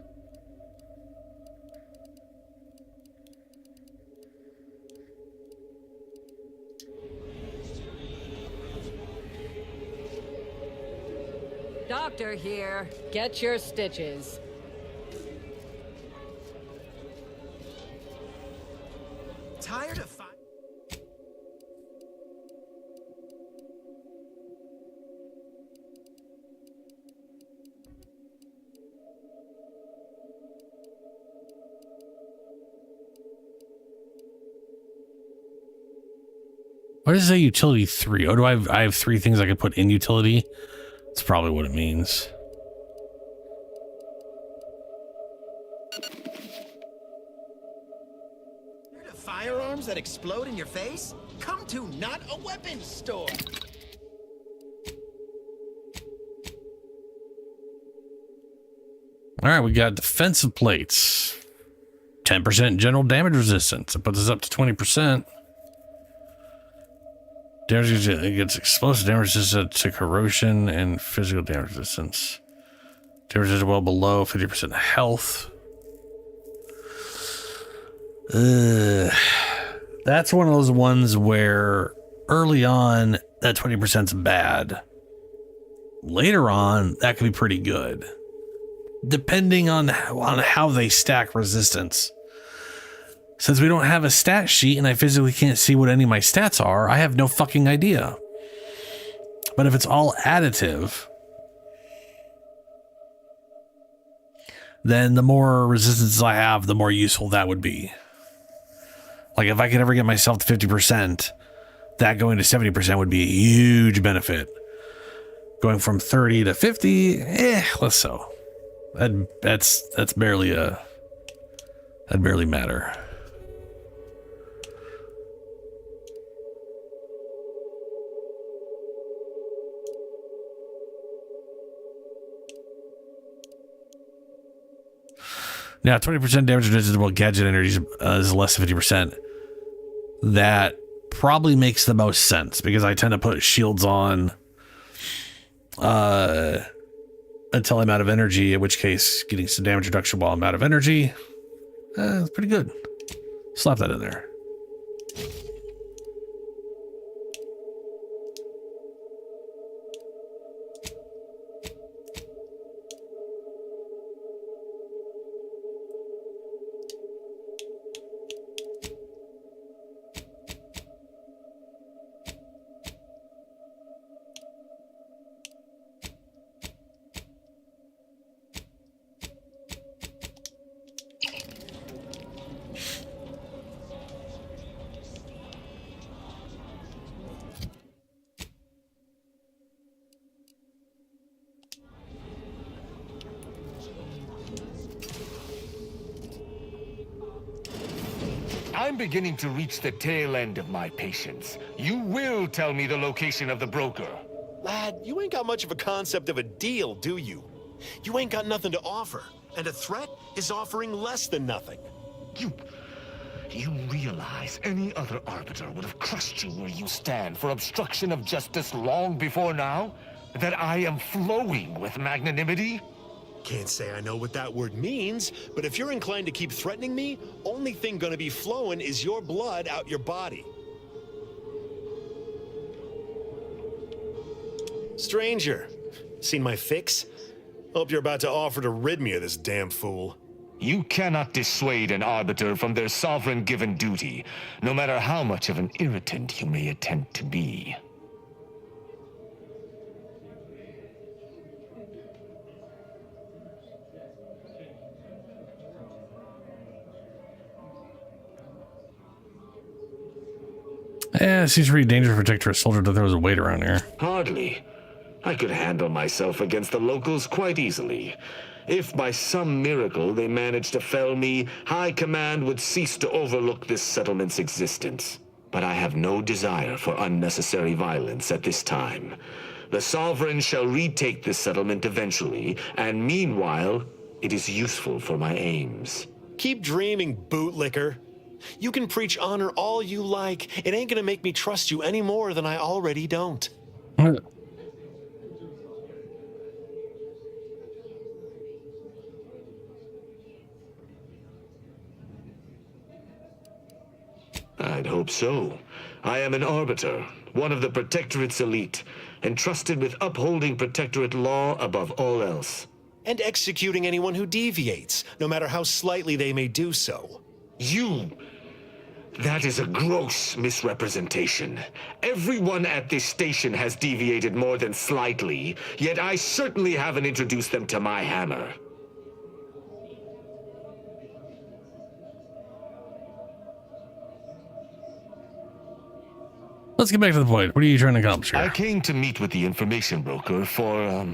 Doctor here. Get your stitches. Tired of Why does it say utility 3? Oh, do I have 3 things I could put in utility? That's probably what it means. firearms that explode in your face? Come to Not a Weapons Store. All right, we got defensive plates. 10% general damage resistance. It puts us up to 20%. Damage against explosive damage resistance to corrosion and physical damage resistance. Damage is well below 50% health. That's one of those ones where early on that 20% is bad. Later on, that could be pretty good, depending on how they stack resistance. Since we don't have a stat sheet and I physically can't see what any of my stats are, I have no fucking idea. But if it's all additive, then the more resistance I have, the more useful that would be. Like if I could ever get myself to 50%, that going to 70% would be a huge benefit. Going from 30 to 50, less so. That's barely that'd barely matter. Now, 20% damage resistible gadget energy is less than 50%. That probably makes the most sense because I tend to put shields on until I'm out of energy, in which case getting some damage reduction while I'm out of energy is pretty good. Slap that in there. I'm beginning to reach the tail end of my patience. You will tell me the location of the broker. Lad, you ain't got much of a concept of a deal, do you? You ain't got nothing to offer, and a threat is offering less than nothing. You realize any other arbiter would have crushed you where you stand for obstruction of justice long before now? That I am flowing with magnanimity? Can't say I know what that word means, but if you're inclined to keep threatening me, only thing gonna be flowing is your blood out your body. Stranger, seen my fix? Hope you're about to offer to rid me of this damn fool. You cannot dissuade an arbiter from their sovereign-given duty, no matter how much of an irritant you may attempt to be. It seems pretty dangerous to protect a soldier that there was a weight around here. Hardly. I could handle myself against the locals quite easily. If by some miracle they managed to fell me, High Command would cease to overlook this settlement's existence. But I have no desire for unnecessary violence at this time. The Sovereign shall retake this settlement eventually, and meanwhile, it is useful for my aims. Keep dreaming, bootlicker. You can preach honor all you like. It ain't gonna make me trust you any more than I already don't. I'd hope so. I am an arbiter, one of the Protectorate's elite, entrusted with upholding Protectorate law above all else. And executing anyone who deviates, no matter how slightly they may do so. That is a gross misrepresentation. Everyone at this station has deviated more than slightly, yet I certainly haven't introduced them to my hammer. Let's get back to the point. What are you trying to accomplish here? I came to meet with the information broker for,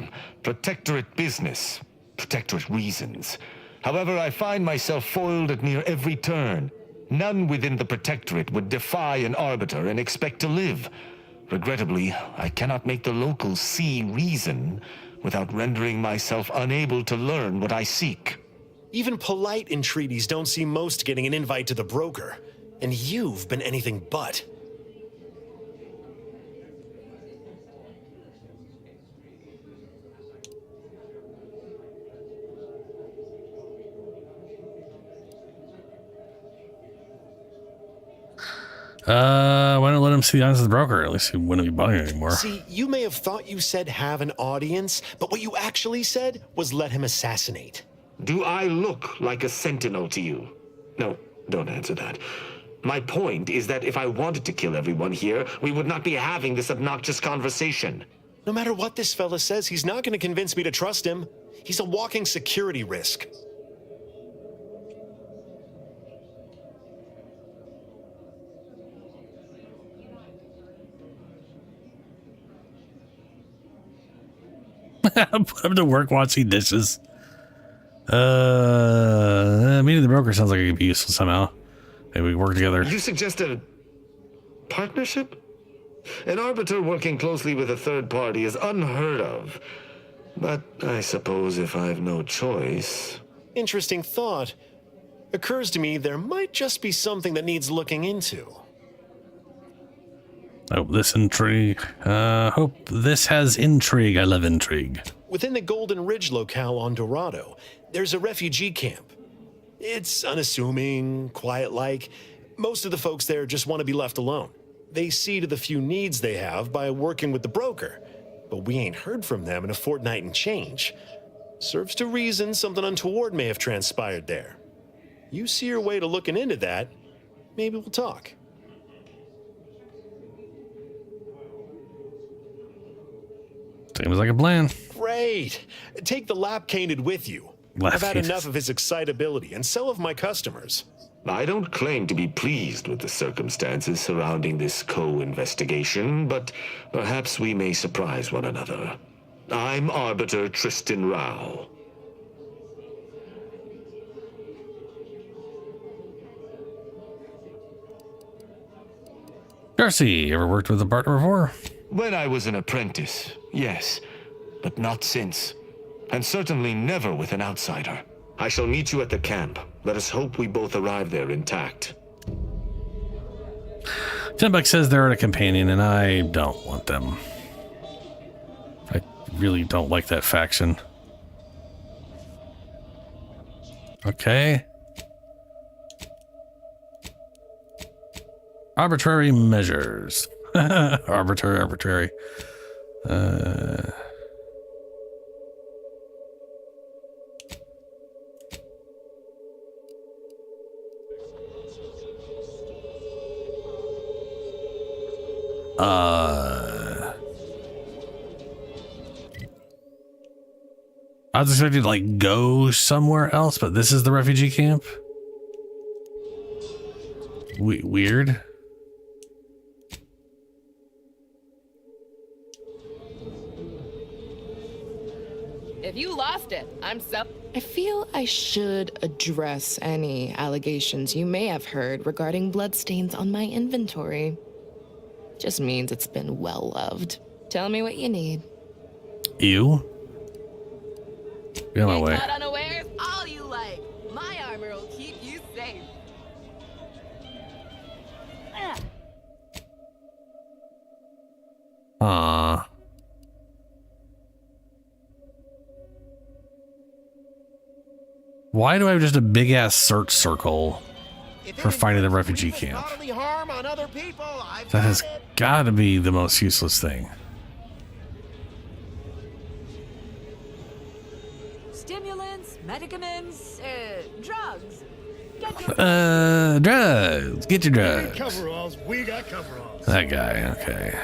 Protectorate business, Protectorate reasons. However, I find myself foiled at near every turn. None within the Protectorate would defy an arbiter and expect to live. Regrettably, I cannot make the locals see reason without rendering myself unable to learn what I seek. Even polite entreaties don't see most getting an invite to the broker. And you've been anything but. Why don't let him see the eyes of the broker? At least he wouldn't be bugging anymore. See, you may have thought you said have an audience, but what you actually said was let him assassinate. Do I look like a sentinel to you? No, don't answer that. My point is that if I wanted to kill everyone here, we would not be having this obnoxious conversation. No matter what this fella says, he's not going to convince me to trust him. He's a walking security risk. Put him to work washing dishes. Meeting the broker sounds like it could be useful somehow. Maybe we can work together. You suggested a partnership? An arbiter working closely with a third party is unheard of. But I suppose if I've no choice... Interesting thought. Occurs to me there might just be something that needs looking into. Hope this intrigue. Hope this has intrigue. I love intrigue. Within the Golden Ridge locale on Dorado, there's a refugee camp. It's unassuming, quiet-like. Most of the folks there just want to be left alone. They see to the few needs they have by working with the broker. But we ain't heard from them in a fortnight and change. Serves to reason something untoward may have transpired there. You see your way to looking into that, maybe we'll talk. Seems like a plan. Great. Take the lap cainted with you. I've had enough of his excitability, and so have my customers. I don't claim to be pleased with the circumstances surrounding this co-investigation, but perhaps we may surprise one another. I'm Arbiter Tristan Rao. Darcy, ever worked with a partner before? When I was an apprentice, yes, but not since. And certainly never with an outsider. I shall meet you at the camp. Let us hope we both arrive there intact. Tenbuck says they're a companion, and I don't want them. I really don't like that faction. Okay. Arbitrary measures. Arbitrary. I was expecting to like go somewhere else, but this is the refugee camp. Weird. If you lost it, I'm so... I feel I should address any allegations you may have heard regarding bloodstains on my inventory. Just means it's been well loved. Tell me what you need. You? Get on my way. Caught unawares, all you like. My armor will keep you safe. Aww. Why do I have just a big ass search circle for finding the refugee camp? That has got to be the most useless thing. Stimulants, medicaments, drugs. Drugs. Get your drugs. Coveralls. We got coveralls. That guy. Okay.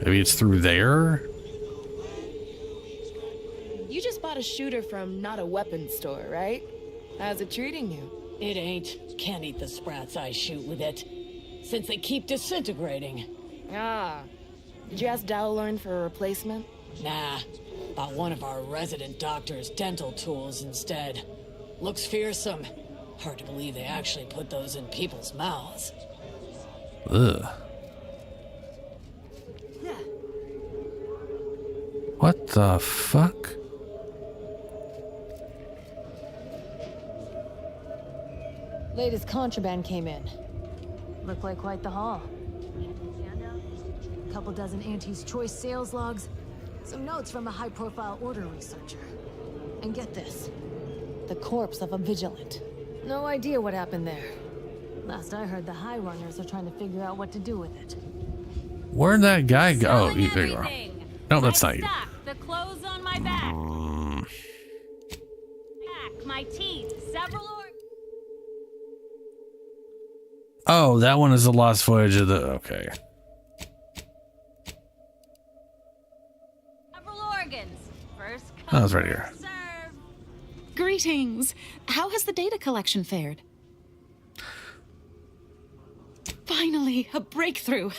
Maybe it's through there? You just bought a shooter from not a weapons store, right? How's it treating you? It ain't. Can't eat the sprats I shoot with it. Since they keep disintegrating. Ah. Did you ask Dowlorn for a replacement? Nah. Bought one of our resident doctor's dental tools instead. Looks fearsome. Hard to believe they actually put those in people's mouths. Ugh. What the fuck? Latest contraband came in. Looked like quite the haul. Couple dozen Auntie's Choice sales logs. Some notes from a high-profile order researcher. And get this. The corpse of a vigilant. No idea what happened there. Last I heard, the High Runners are trying to figure out what to do with it. Where'd that guy go? Oh, there you are. No, that's not you. The clothes on my back. Back, my teeth, several Oh, that one is the lost voyage of the... Okay. I was right here. Greetings. How has the data collection fared? Finally, a breakthrough.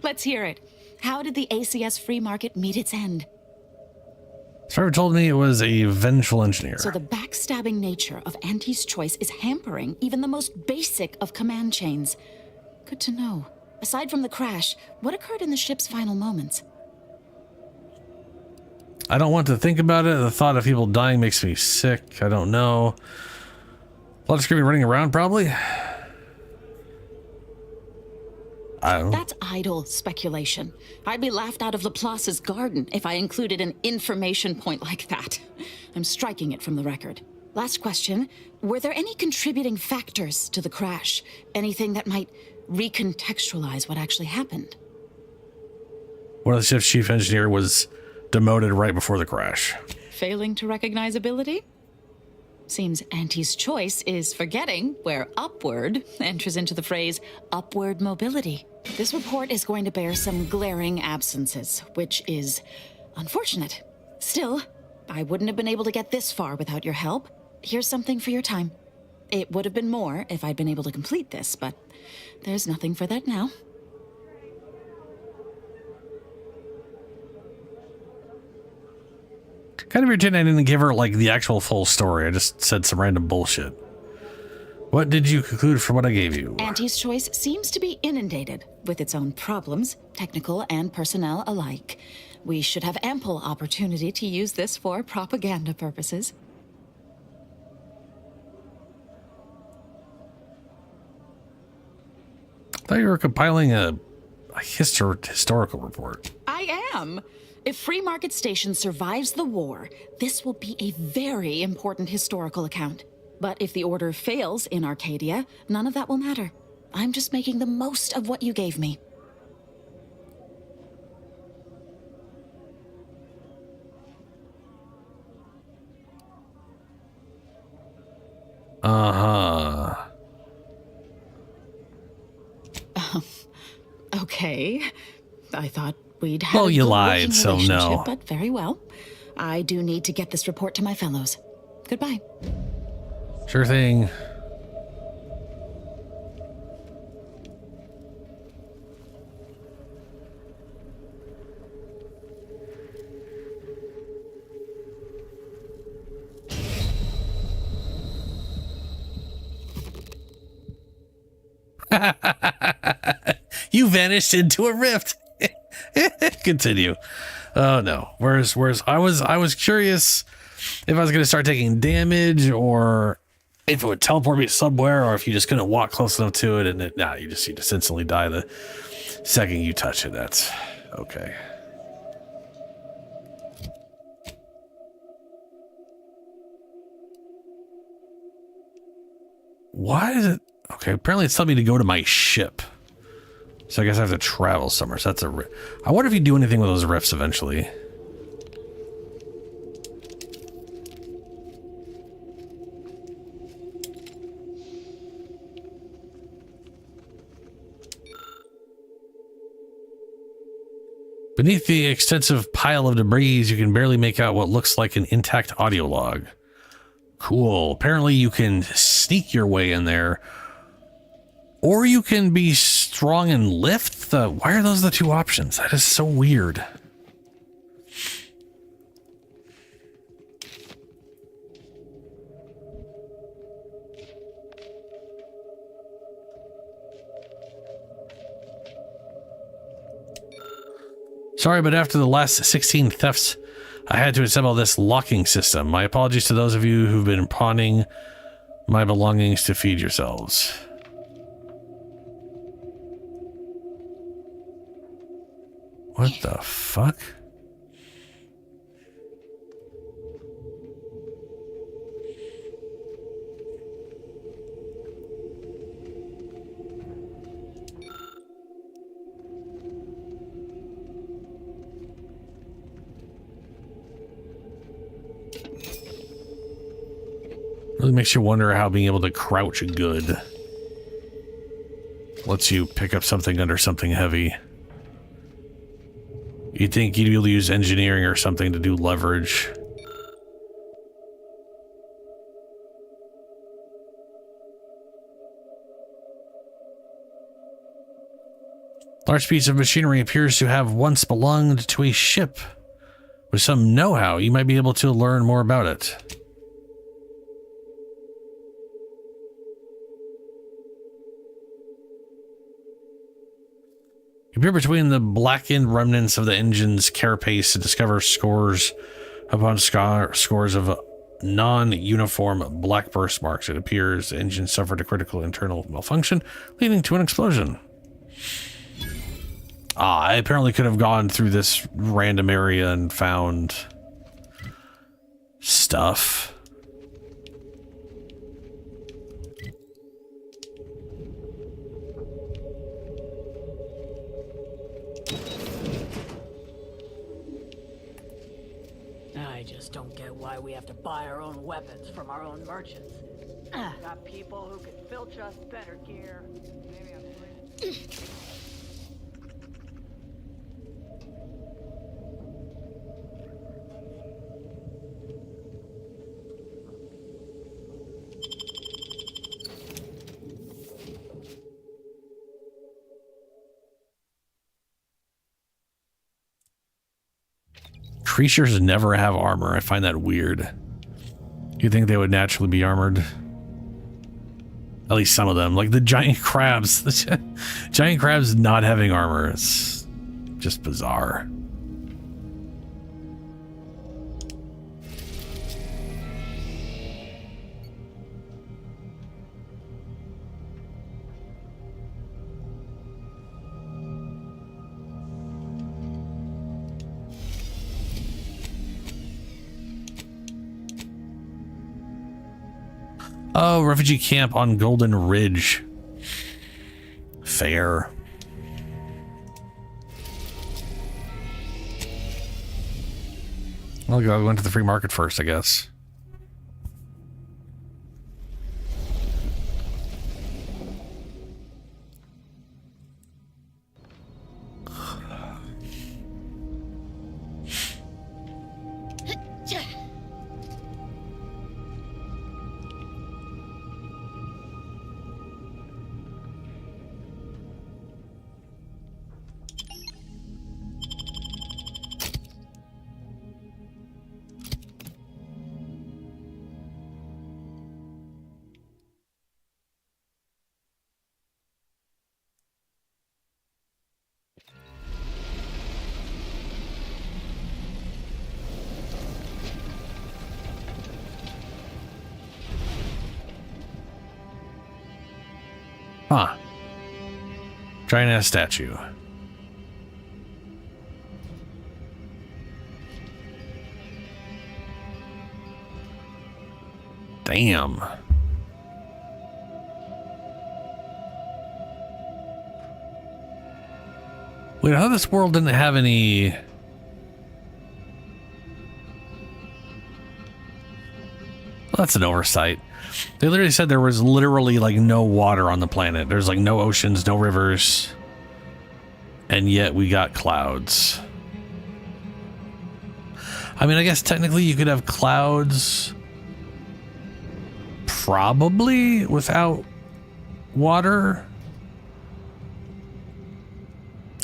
Let's hear it. How did the ACS free market meet its end? Trevor told me it was a vengeful engineer. So the backstabbing nature of Auntie's choice is hampering even the most basic of command chains. Good to know. Aside from the crash, what occurred in the ship's final moments? I don't want to think about it. The thought of people dying makes me sick. I don't know. Blood screaming running around, probably. I don't know. That's idle speculation. I'd be laughed out of Laplace's garden if I included an information point like that. I'm striking it from the record. Last question. Were there any contributing factors to the crash? Anything that might recontextualize what actually happened? One of the ship's chief engineer was demoted right before the crash. Failing to recognize ability? Seems Auntie's choice is forgetting where upward enters into the phrase upward mobility. This report is going to bear some glaring absences, which is unfortunate. Still, I wouldn't have been able to get this far without your help. Here's something for your time. It would have been more if I'd been able to complete this, but there's nothing for that now. Kind of irritating I didn't give her, like, the actual full story. I just said some random bullshit. What did you conclude from what I gave you? Auntie's choice seems to be inundated with its own problems, technical and personnel alike. We should have ample opportunity to use this for propaganda purposes. I thought you were compiling a historical report. I am. If Free Market Station survives the war, this will be a very important historical account. But if the order fails in Arcadia, none of that will matter. I'm just making the most of what you gave me. Uh-huh. Okay. I thought we'd have Well, a you good lied, working so no. relationship, but very well. I do need to get this report to my fellows. Goodbye. Sure thing. You vanished into a rift. Continue. Oh no. Where's I was curious if I was gonna start taking damage or if it would teleport me somewhere or if you just couldn't walk close enough to it and you just instantly die the second you touch it. That's okay. Why is it okay? Apparently it's telling me to go to my ship. So I guess I have to travel somewhere. So that's a rift. I wonder if you do anything with those rifts eventually. Beneath the extensive pile of debris, you can barely make out what looks like an intact audio log. Cool. Apparently you can sneak your way in there. Or you can be strong and lift. Why are those the two options? That is so weird. Sorry, but after the last 16 thefts, I had to assemble this locking system. My apologies to those of you who've been pawning my belongings to feed yourselves. What the fuck? Really makes you wonder how being able to crouch good. lets you pick up something under something heavy. You'd think you'd be able to use engineering or something to do leverage. Large piece of machinery appears to have once belonged to a ship. With some know-how, you might be able to learn more about it. You peer between the blackened remnants of the engine's carapace to discover scores upon scores of non-uniform black burst marks. It appears the engine suffered a critical internal malfunction, leading to an explosion. I apparently could have gone through this random area and found stuff. I just don't get why we have to buy our own weapons from our own merchants. Got people who could filch us better gear. Maybe I'm Creatures never have armor. I find that weird. You think they would naturally be armored? At least some of them. Like the giant crabs. The giant crabs not having armor. It's just bizarre. Oh, refugee camp on Golden Ridge. Fair. Well, we went to the free market first, I guess. Huh. Giant ass statue. Damn. Wait, how this world didn't have any... Well, that's an oversight. They literally said there was literally like no water on the planet. There's like no oceans, no rivers. And yet we got clouds. I mean, I guess technically you could have clouds probably without water.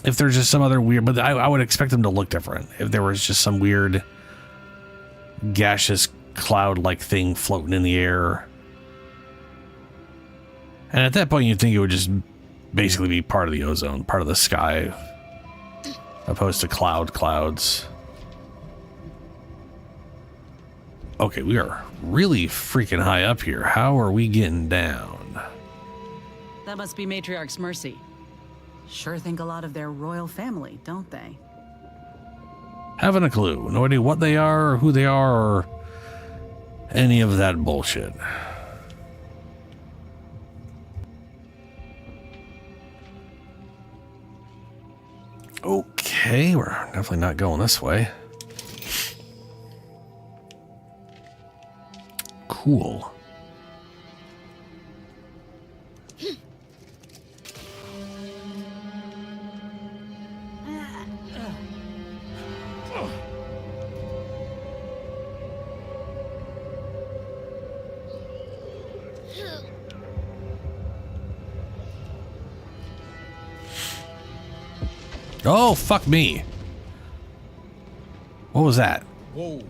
If there's just some other weird, but I would expect them to look different. If there was just some weird gaseous cloud-like thing floating in the air. And at that point, you'd think it would just basically be part of the ozone, part of the sky, opposed to clouds. Okay, we are really freaking high up here. How are we getting down? That must be Matriarch's Mercy. Sure think a lot of their royal family, don't they? Haven't a clue. No idea what they are, or who they are, or any of that bullshit. Okay, we're definitely not going this way. Cool. Oh, fuck me. What was that? Whoa.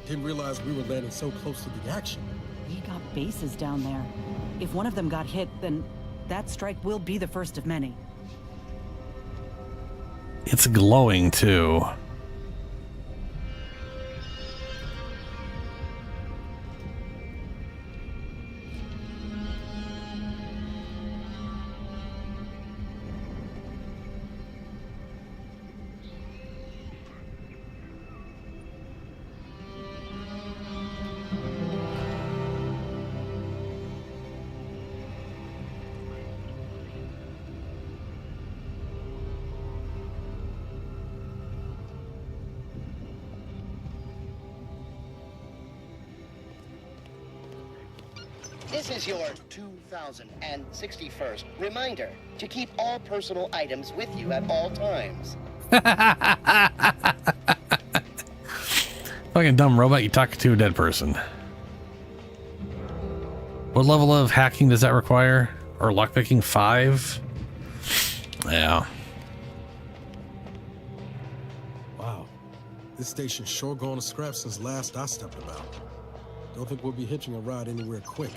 Didn't realize we were landing so close to the action. We got bases down there. If one of them got hit, then that strike will be the first of many. It's glowing, too. This is your 2061st reminder to keep all personal items with you at all times. Fucking dumb robot, you talk to a dead person. What level of hacking does that require? Or lockpicking? 5? Yeah. Wow. This station's sure going to scrap since last I stepped about. Don't think we'll be hitching a ride anywhere quick.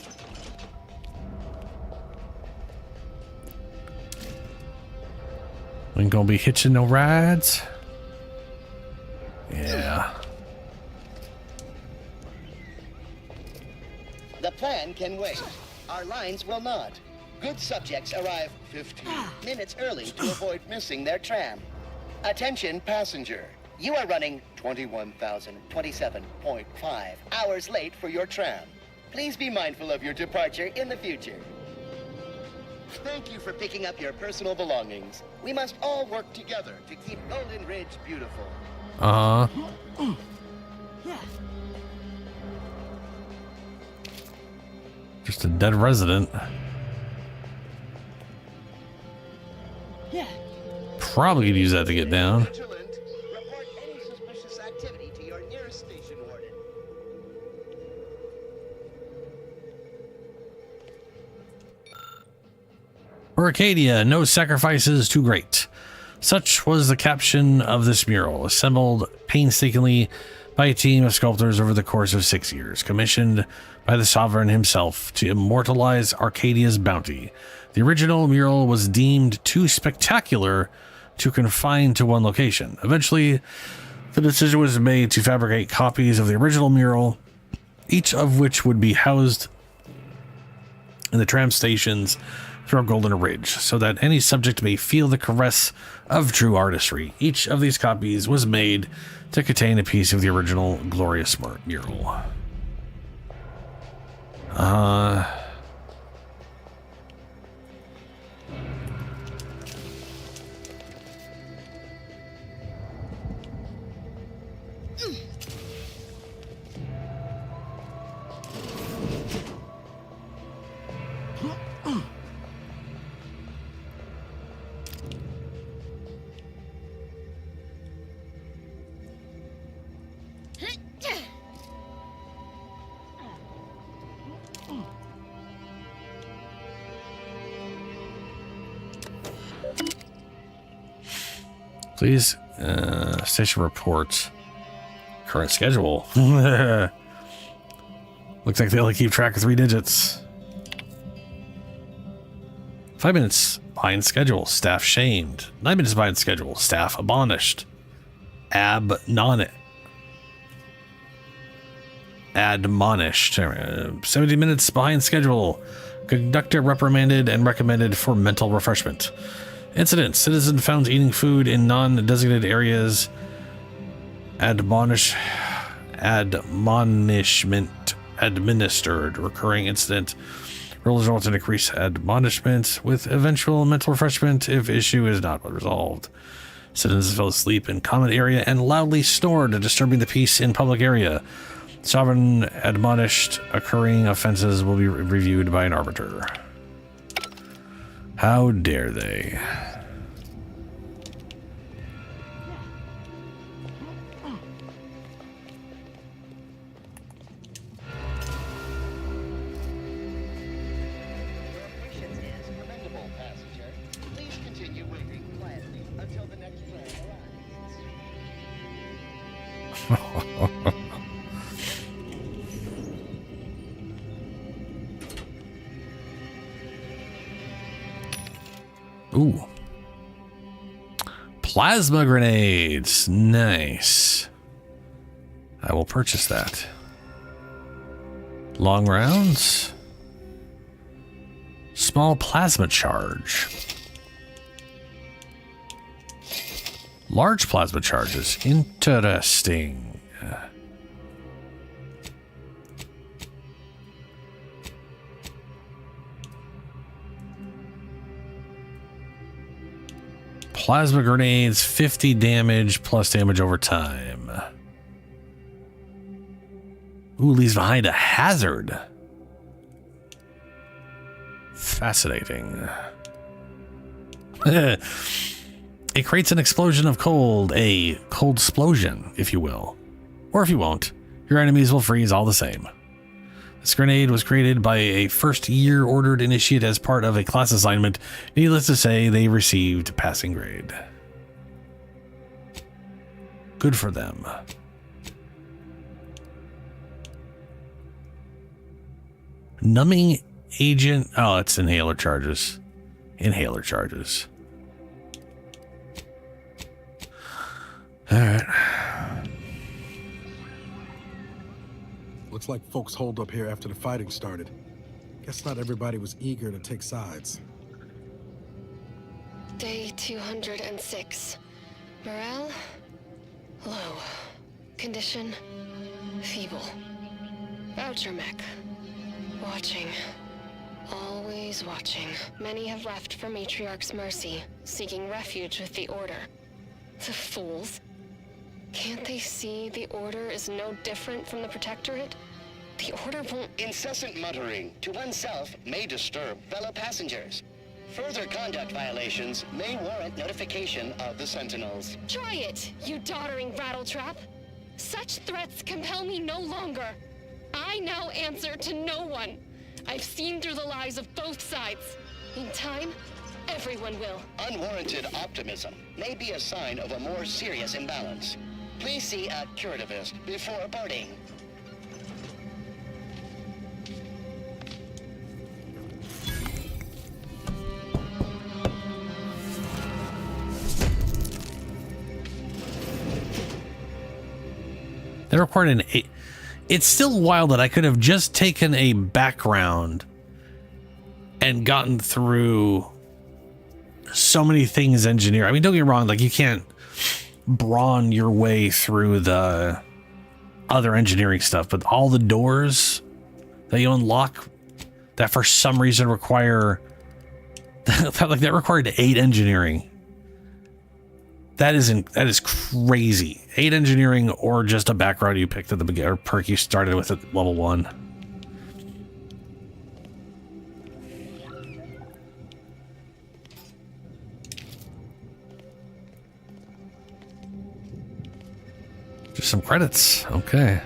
We ain't gonna be hitching no rides. Yeah. The plan can wait. Our lines will not. Good subjects arrive 15 minutes early to avoid missing their tram. Attention passenger. You are running 21,027.5 hours late for your tram. Please be mindful of your departure in the future. Thank you for picking up your personal belongings. We must all work together to keep Golden Ridge beautiful. Just a dead resident. Probably could use that to get down. Report any suspicious activity to your nearest station warden. For Arcadia, no sacrifices too great. Such was the caption of this mural, assembled painstakingly by a team of sculptors over the course of 6 years, commissioned by the Sovereign himself to immortalize Arcadia's bounty. The original mural was deemed too spectacular to confine to one location. Eventually, the decision was made to fabricate copies of the original mural, each of which would be housed in the tram stations throughout Golden Ridge, so that any subject may feel the caress of true artistry. Each of these copies was made to contain a piece of the original glorious mural. Please, station reports. Current schedule. Looks like they only keep track of 3 digits. 5 minutes behind schedule. Staff shamed. 9 minutes behind schedule. Staff admonished. Admonished. 70 minutes behind schedule. Conductor reprimanded and recommended for mental refreshment. Incident. Citizen found eating food in non-designated areas. Admonishment administered. Recurring incident. Will result in increased admonishment with eventual mental refreshment if issue is not resolved. Citizens fell asleep in common area and loudly snored, disturbing the peace in public area. Sovereign admonished occurring offenses will be reviewed by an arbiter. How dare they? Your patience is commendable, passenger. Please continue waiting quietly until the next Ooh. Plasma grenades. Nice. I will purchase that. Long rounds. Small plasma charge. Large plasma charges. Interesting. Plasma grenades, 50 damage plus damage over time. Ooh, leaves behind a hazard. Fascinating. It creates an explosion of cold, a cold explosion, if you will. Or if you won't, your enemies will freeze all the same. This grenade was created by a first-year ordered initiate as part of a class assignment. Needless to say, they received passing grade. Good for them. Numbing agent. Oh, it's inhaler charges. Inhaler charges. All right. Looks like folks holed up here after the fighting started. Guess not everybody was eager to take sides. Day 206. Morale? Low. Condition? Feeble. Voucher mech. Watching. Always watching. Many have left for Matriarch's mercy, seeking refuge with the Order. The fools. Can't they see the Order is no different from the Protectorate? The Order won't... Incessant muttering to oneself may disturb fellow passengers. Further conduct violations may warrant notification of the Sentinels. Try it, you doddering rattletrap! Such threats compel me no longer. I now answer to no one. I've seen through the lies of both sides. In time, everyone will. Unwarranted optimism may be a sign of a more serious imbalance. Please see a curativist before boarding. They required an 8. It's still wild that I could have just taken a background and gotten through so many things engineered. I mean, don't get me wrong, like you can't brawn your way through the other engineering stuff, but all the doors that you unlock that for some reason require like that required 8 engineering. That is crazy. 8 engineering or just a background you picked at the beginning, or perk you started with at level 1. Just some credits. Okay.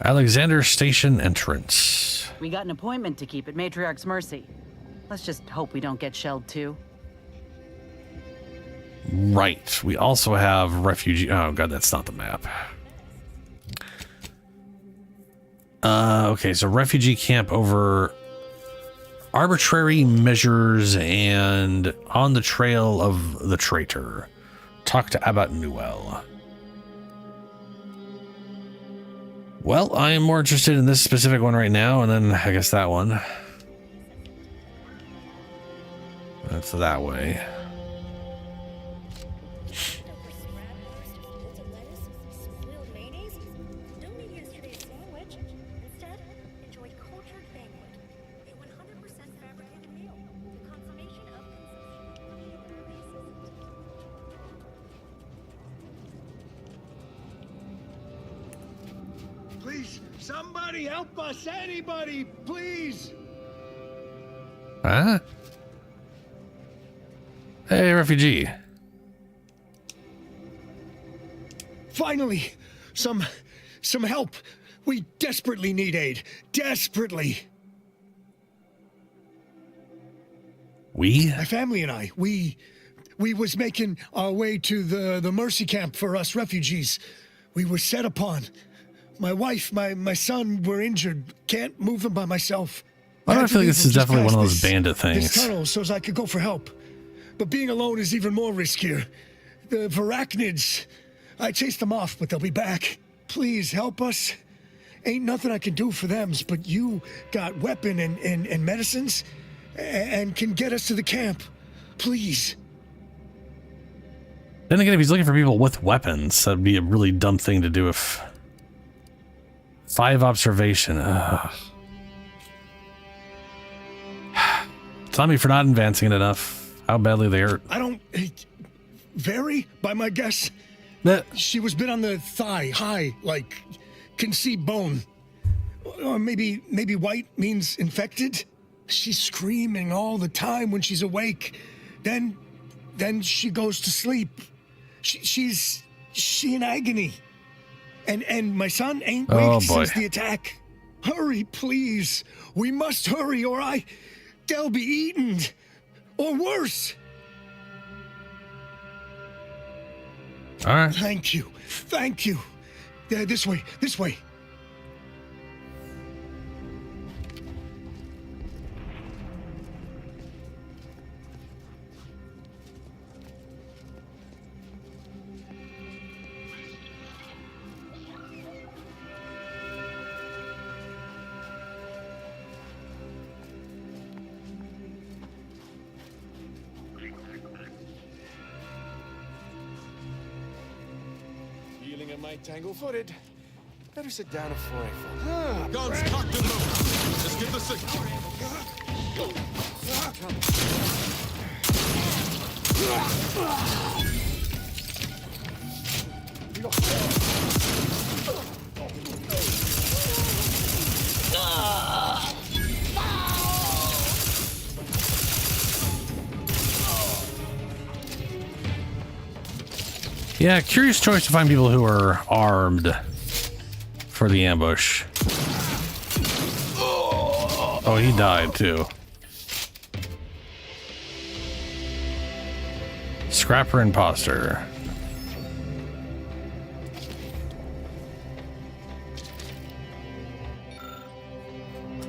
Alexander Station entrance. We got an appointment to keep at Matriarch's Mercy. Let's just hope we don't get shelled too. Right. We also have refugee. Oh god, that's not the map. Okay, so refugee camp over arbitrary measures and on the trail of the traitor. Talk to Abbot Newell. Well, I am more interested in this specific one right now, and then I guess that one. That's that way. Please, somebody help us! Anybody, please! Huh? Hey, refugee. Finally, some help. We desperately need aid. Desperately. My family and I, we was making our way to the Mercy camp for us refugees. We were set upon. My wife, my son were injured. Can't move them by myself. I don't feel like this is definitely one of those bandit This things. tunnel so as I could go for help. But being alone is even more riskier. The Varachnids, I chased them off, but they'll be back. Please help us. Ain't nothing I can do for them, but you got weapon and medicines and can get us to the camp. Please. Then again, if he's looking for people with weapons, that'd be a really dumb thing to do if... 5 observation. Tell me for not advancing it enough. How badly they hurt. I don't... Vary, by my guess. She was bit on the thigh, high, like... Can see bone. Or maybe white means infected. She's screaming all the time when she's awake. Then she goes to sleep. She's in agony. And my son ain't waked since the attack. Hurry, please. We must hurry or they'll be eaten. Or worse. All right. Thank you. This way. Feeling I might tangle-footed. Better sit down before I fall. Guns cocked and loaded. Just give the signal. Yeah, curious choice to find people who are armed for the ambush. Oh, he died too. Scrapper imposter.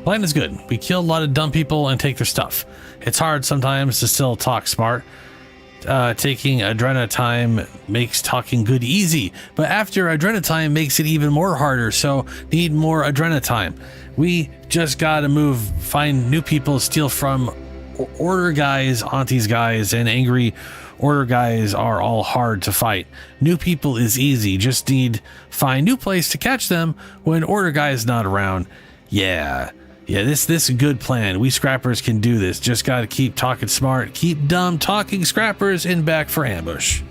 Plan is good. We kill a lot of dumb people and take their stuff. It's hard sometimes to still talk smart. Taking Adrena time makes talking good easy, but after Adrena time makes it even more harder, so need more Adrena time. We just gotta find new people, steal from order guys, aunties guys, and angry order guys are all hard to fight. New people is easy, just need find new place to catch them when order guy is not around. Yeah, this is a good plan. We scrappers can do this. Just gotta keep talking smart, keep dumb talking scrappers in back for ambush.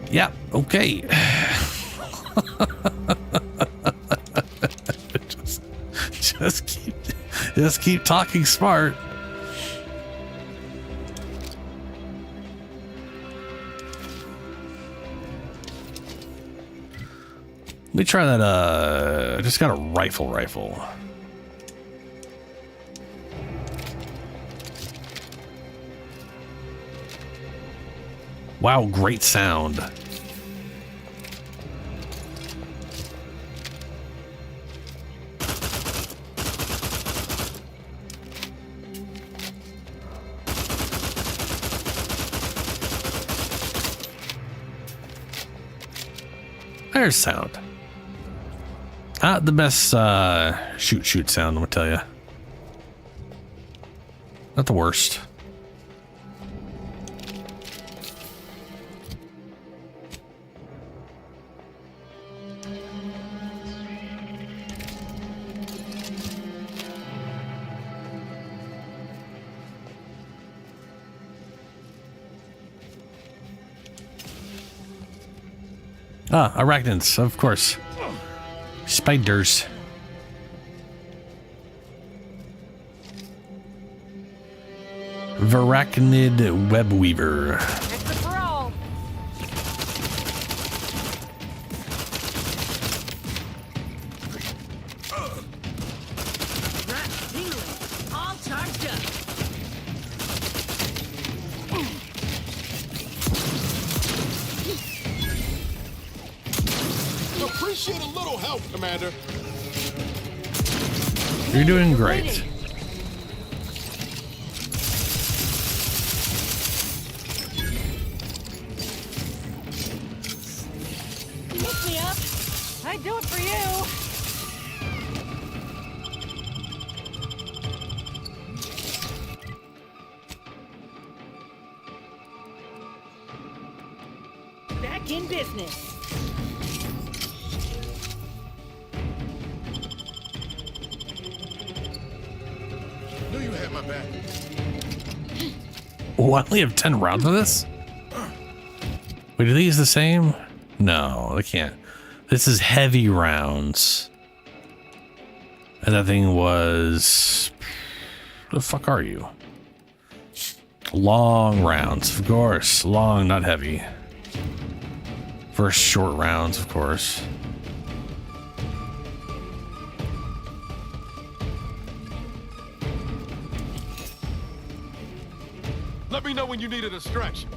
Yeah, okay. just keep talking smart. Let me try that, I just got a rifle. Wow, great sound. There's sound. Not the best shoot sound, I'm gonna tell you. Not the worst. Arachnids, of course. Spiders. Varachnid web weaver. It's a brawl. Appreciate a little help, Commander. You're doing great. Look me up. I'd do it for you. Back in business. Knew you had my back. Oh, I only have 10 rounds of this? Wait, are these the same? No, they can't. This is heavy rounds. And that thing was... Where the fuck are you? Long rounds, of course. Long, not heavy. First short rounds, of course. Let me know when you need a distraction.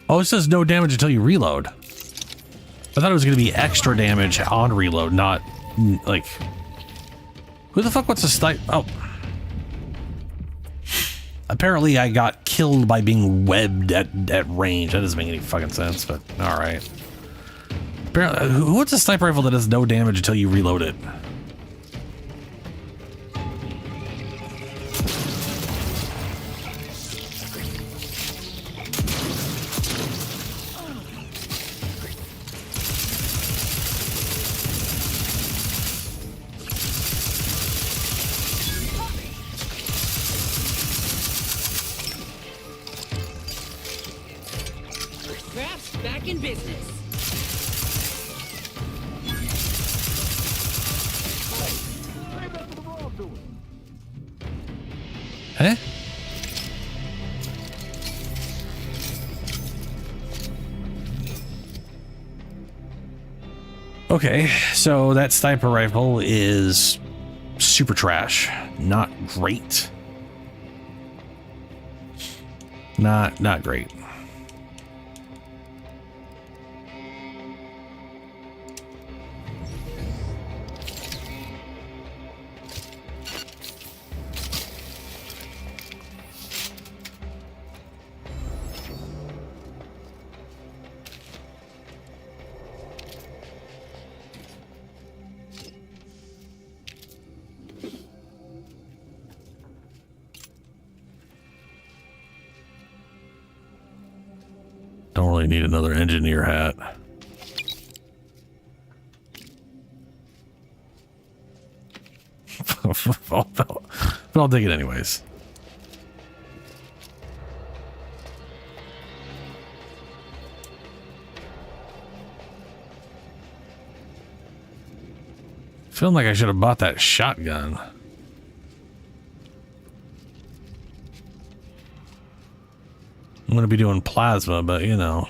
Oh, it says no damage until you reload. I thought it was going to be extra damage on reload, not like... Who the fuck wants to snipe? Oh. Apparently I got killed by being webbed at range. That doesn't make any fucking sense, but alright. Apparently, who wants a sniper rifle that does no damage until you reload it? Crafts back in business. Eh? Okay, so that sniper rifle is super trash. Not great. Not great. Don't really need another engineer hat. but I'll take it anyways. Feeling like I should have bought that shotgun. I'm going to be doing plasma, but you know.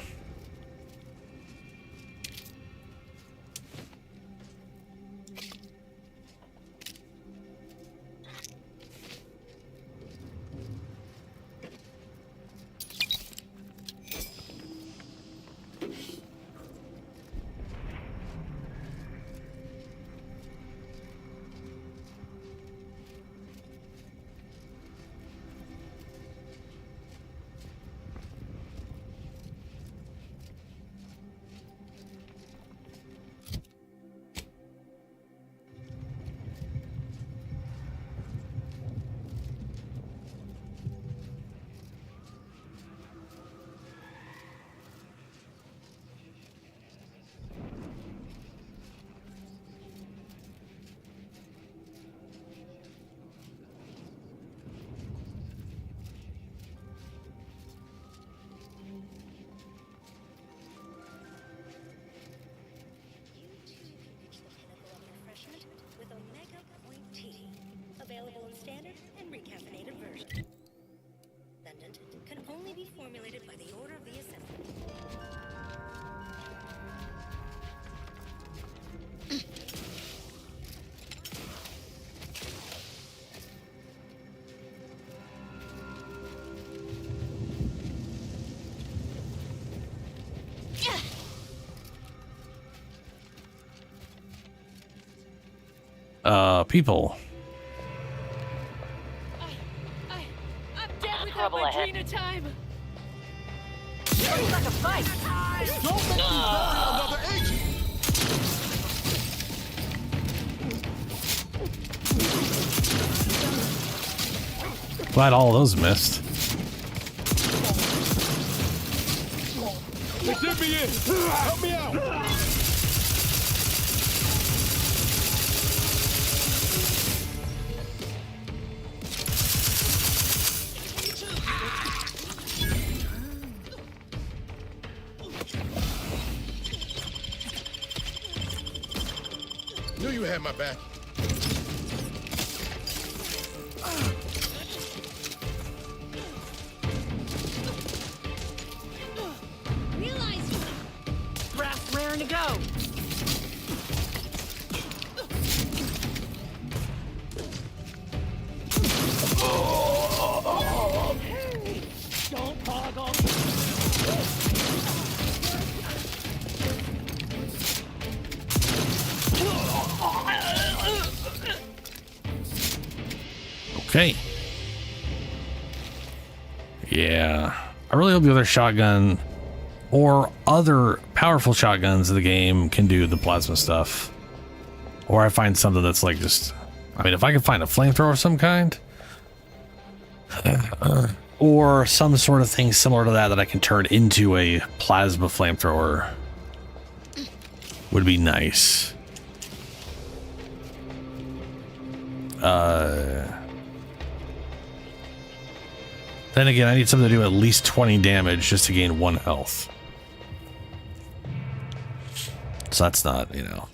Available in standard and recaffeinated version. Can only be formulated by the order of the assembly. People. I'm dead without Trouble my ahead. Drina time. Looks like a fight. Don't make me bury another agent. Glad all of those missed. They did me in. Help me out. Knew you had my back. Brass raring to go. Don't boggle. Okay. Yeah. I really hope the other shotgun or other powerful shotguns in the game can do the plasma stuff. Or I find something that's like just... I mean, if I can find a flamethrower of some kind... or some sort of thing similar to that that I can turn into a plasma flamethrower would be nice. Then again, I need something to do at least 20 damage just to gain 1 health. So that's not, you know.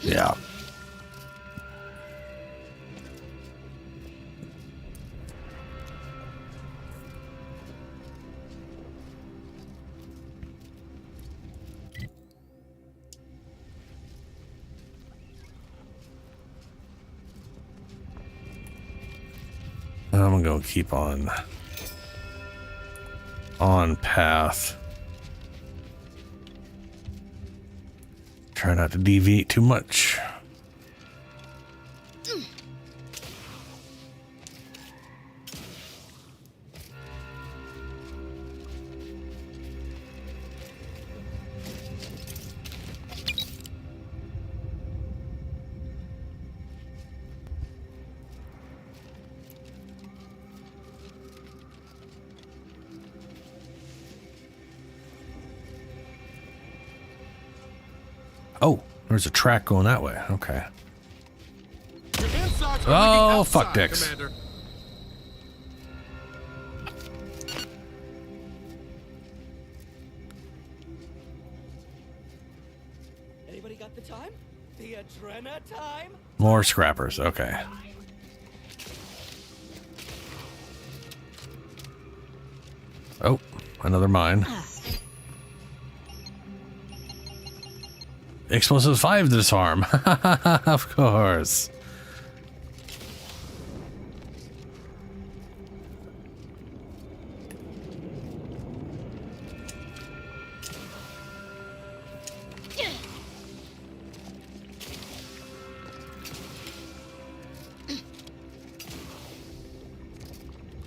Yeah. I'm gonna keep on path. Try not to deviate too much. Oh, there's a track going that way. Okay. Oh, fuck dicks. Commander. Anybody got the time? The Adrena time? More scrappers. Okay. Oh, another mine. Explosives 5 to disarm. Of course.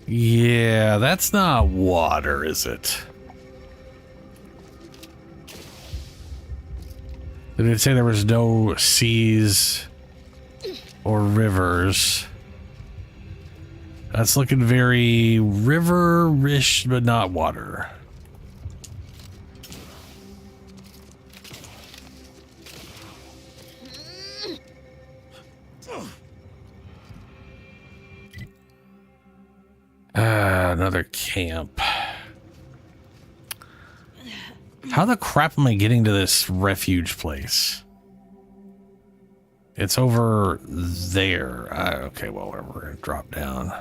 Yeah, that's not water, is it? Did it say there was no seas or rivers? That's looking very river-ish, but not water. Another camp. How the crap am I getting to this refuge place? It's over there. Okay, well, whatever. We're gonna drop down.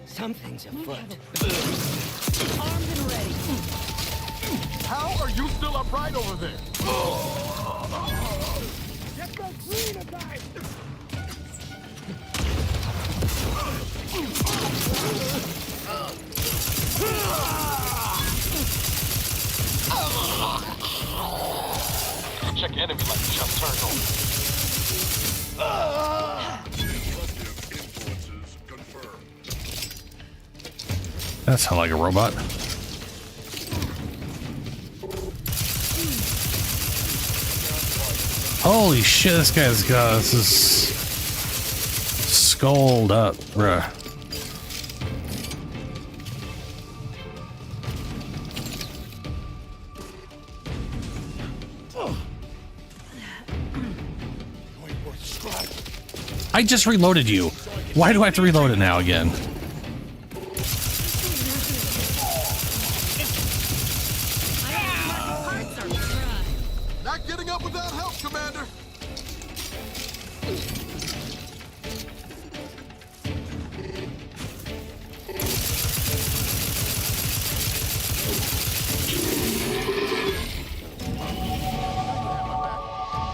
Something's afoot. Armed and ready. How are you still upright over there? Get the green guy! Check enemy light just turned on. That sounds like a robot. Holy shit, this guy's got this is skulled up, bruh. I just reloaded you. Why do I have to reload it now again? Not getting up without help, Commander.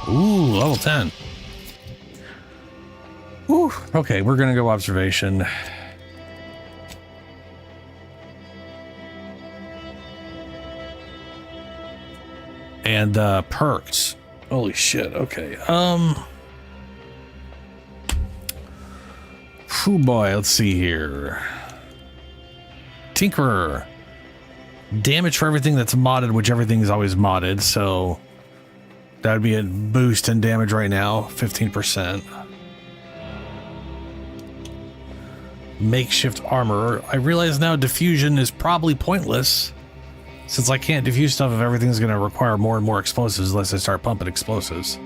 Ooh, level 10. Ooh, okay, we're gonna go observation. And perks. Holy shit, okay. Whew, boy, let's see here. Tinkerer. Damage for everything that's modded, which everything is always modded, so that would be a boost in damage right now, 15%. Makeshift armor. I realize now diffusion is probably pointless, since I can't diffuse stuff if everything's going to require more and more explosives unless I start pumping explosives.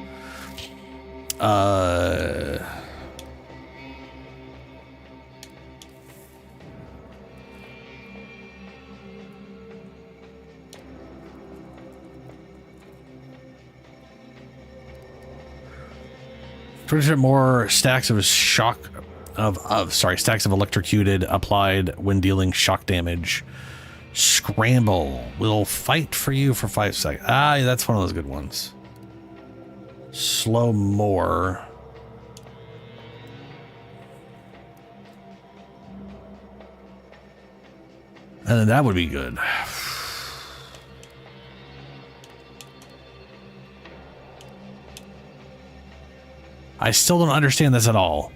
Pretty more stacks of stacks of electrocuted applied when dealing shock damage. Scramble will fight for you for 5 seconds. Ah, yeah, that's one of those good ones. Slow more. And then that would be good. I still don't understand this at all.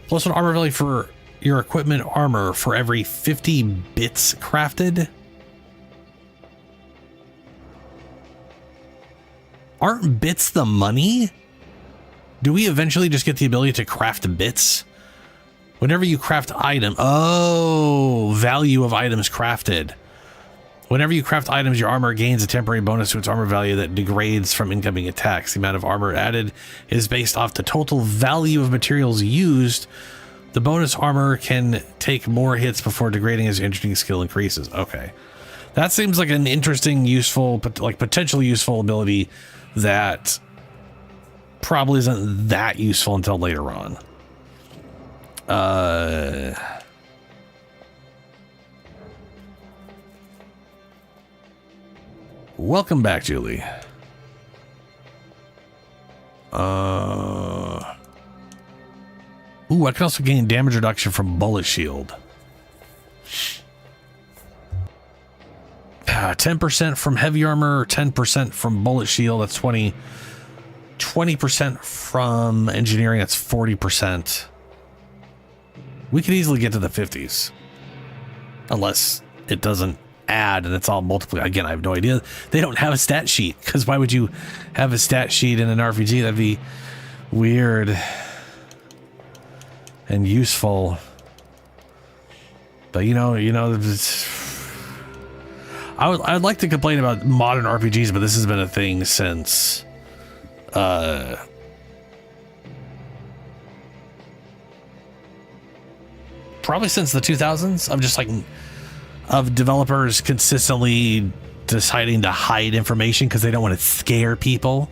Plus one armor value for your equipment armor for every 50 bits crafted. Aren't bits the money? Do we eventually just get the ability to craft bits? Whenever you craft item, oh, value of items crafted. Whenever you craft items, your armor gains a temporary bonus to its armor value that degrades from incoming attacks. The amount of armor added is based off the total value of materials used. The bonus armor can take more hits before degrading as your engineering skill increases. Okay. That seems like an interesting, useful, like potentially useful ability that probably isn't that useful until later on. Welcome back, Julie. Ooh, I can also gain damage reduction from bullet shield. 10% from heavy armor, 10% from bullet shield, that's 20. 20% from engineering, that's 40%. We could easily get to the 50s. Unless it doesn't add and it's all multiple. Again, I have no idea. They don't have a stat sheet, because why would you have a stat sheet in an RPG? That'd be weird and useful. But you know, I'd like to complain about modern RPGs, but this has been a thing since probably since the 2000s. I'm just like, of developers consistently deciding to hide information because they don't want to scare people.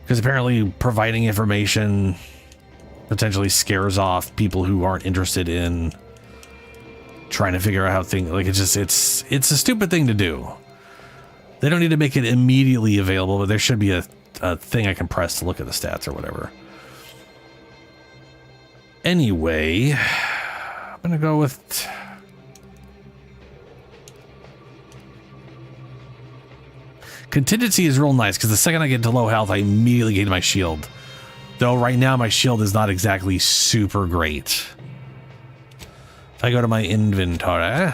Because apparently providing information potentially scares off people who aren't interested in trying to figure out how things, like, it's a stupid thing to do. They don't need to make it immediately available, but there should be a thing I can press to look at the stats or whatever. Anyway, I'm going to go with... Contingency is real nice, because the second I get to low health, I immediately gain my shield. Though right now, my shield is not exactly super great. If I go to my inventory...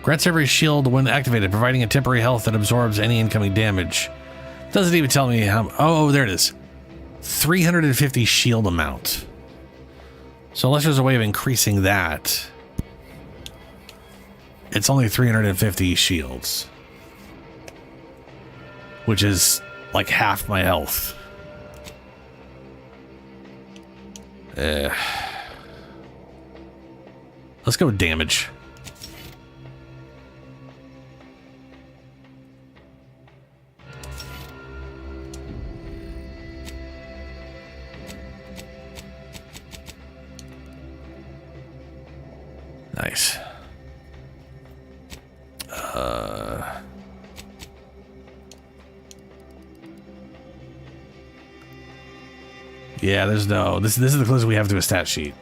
Grants every shield when activated, providing a temporary health that absorbs any incoming damage. Doesn't even tell me how... Oh, there it is. 350 shield amount. So unless there's a way of increasing that, it's only 350 shields. Which is like half my health. Let's go with damage. Nice. Yeah, there's no... This is the closest we have to a stat sheet.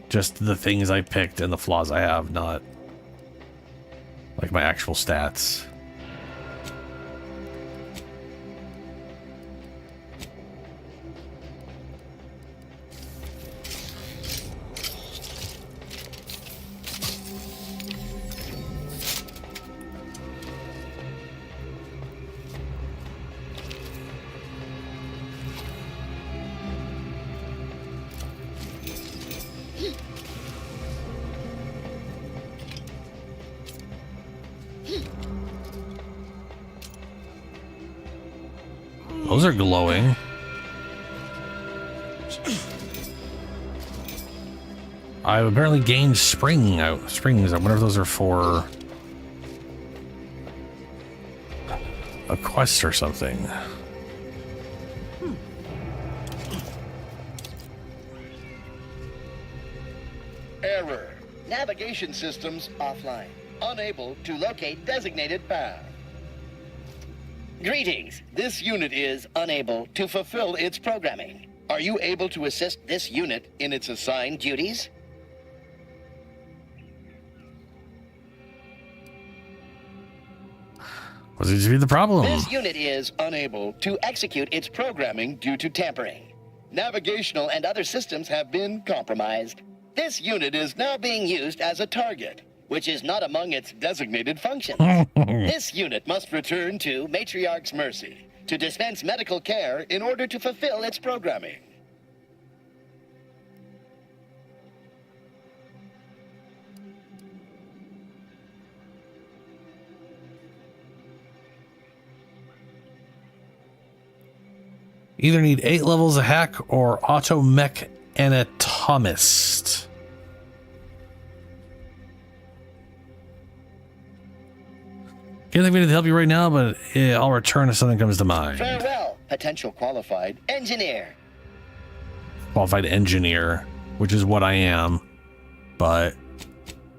Just the things I picked and the flaws I have, not like my actual stats. Those are glowing. I've apparently gained springs. I wonder if those are for a quest or something. Error. Navigation systems offline. Unable to locate designated path. Greetings. This unit is unable to fulfill its programming. Are you able to assist this unit in its assigned duties? What seems to be the problem? This unit is unable to execute its programming due to tampering. Navigational and other systems have been compromised. This unit is now being used as a target, which is not among its designated functions. This unit must return to Matriarch's Mercy to dispense medical care in order to fulfill its programming. Either need 8 levels of hack or automech anatomist. Can't think of anything to help you right now, but I'll return if something comes to mind. Farewell, potential qualified engineer. Qualified engineer, which is what I am, but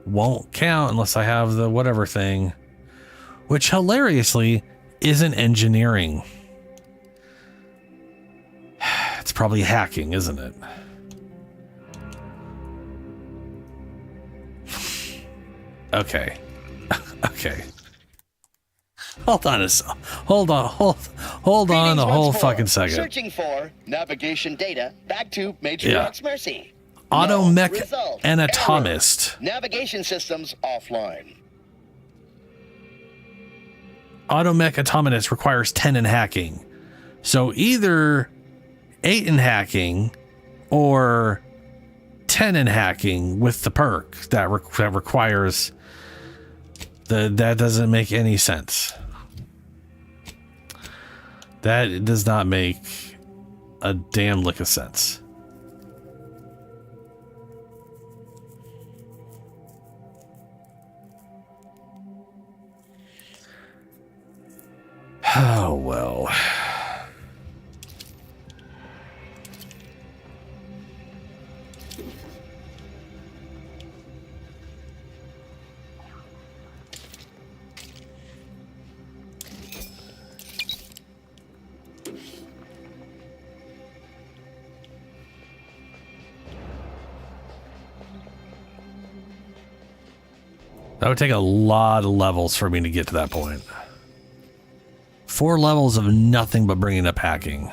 won't count unless I have the whatever thing, which hilariously isn't engineering. It's probably hacking, isn't it? Okay. Okay. Hold on a whole fucking second. Searching for navigation data back to Matriarch's Mercy. Automech anatomist. Error. Navigation systems offline. Automech anatomist requires 10 in hacking. So either 8 in hacking or 10 in hacking with the perk that requires that doesn't make any sense. That does not make a damn lick of sense. Oh, well. That would take a lot of levels for me to get to that point. 4 levels of nothing but bringing up hacking.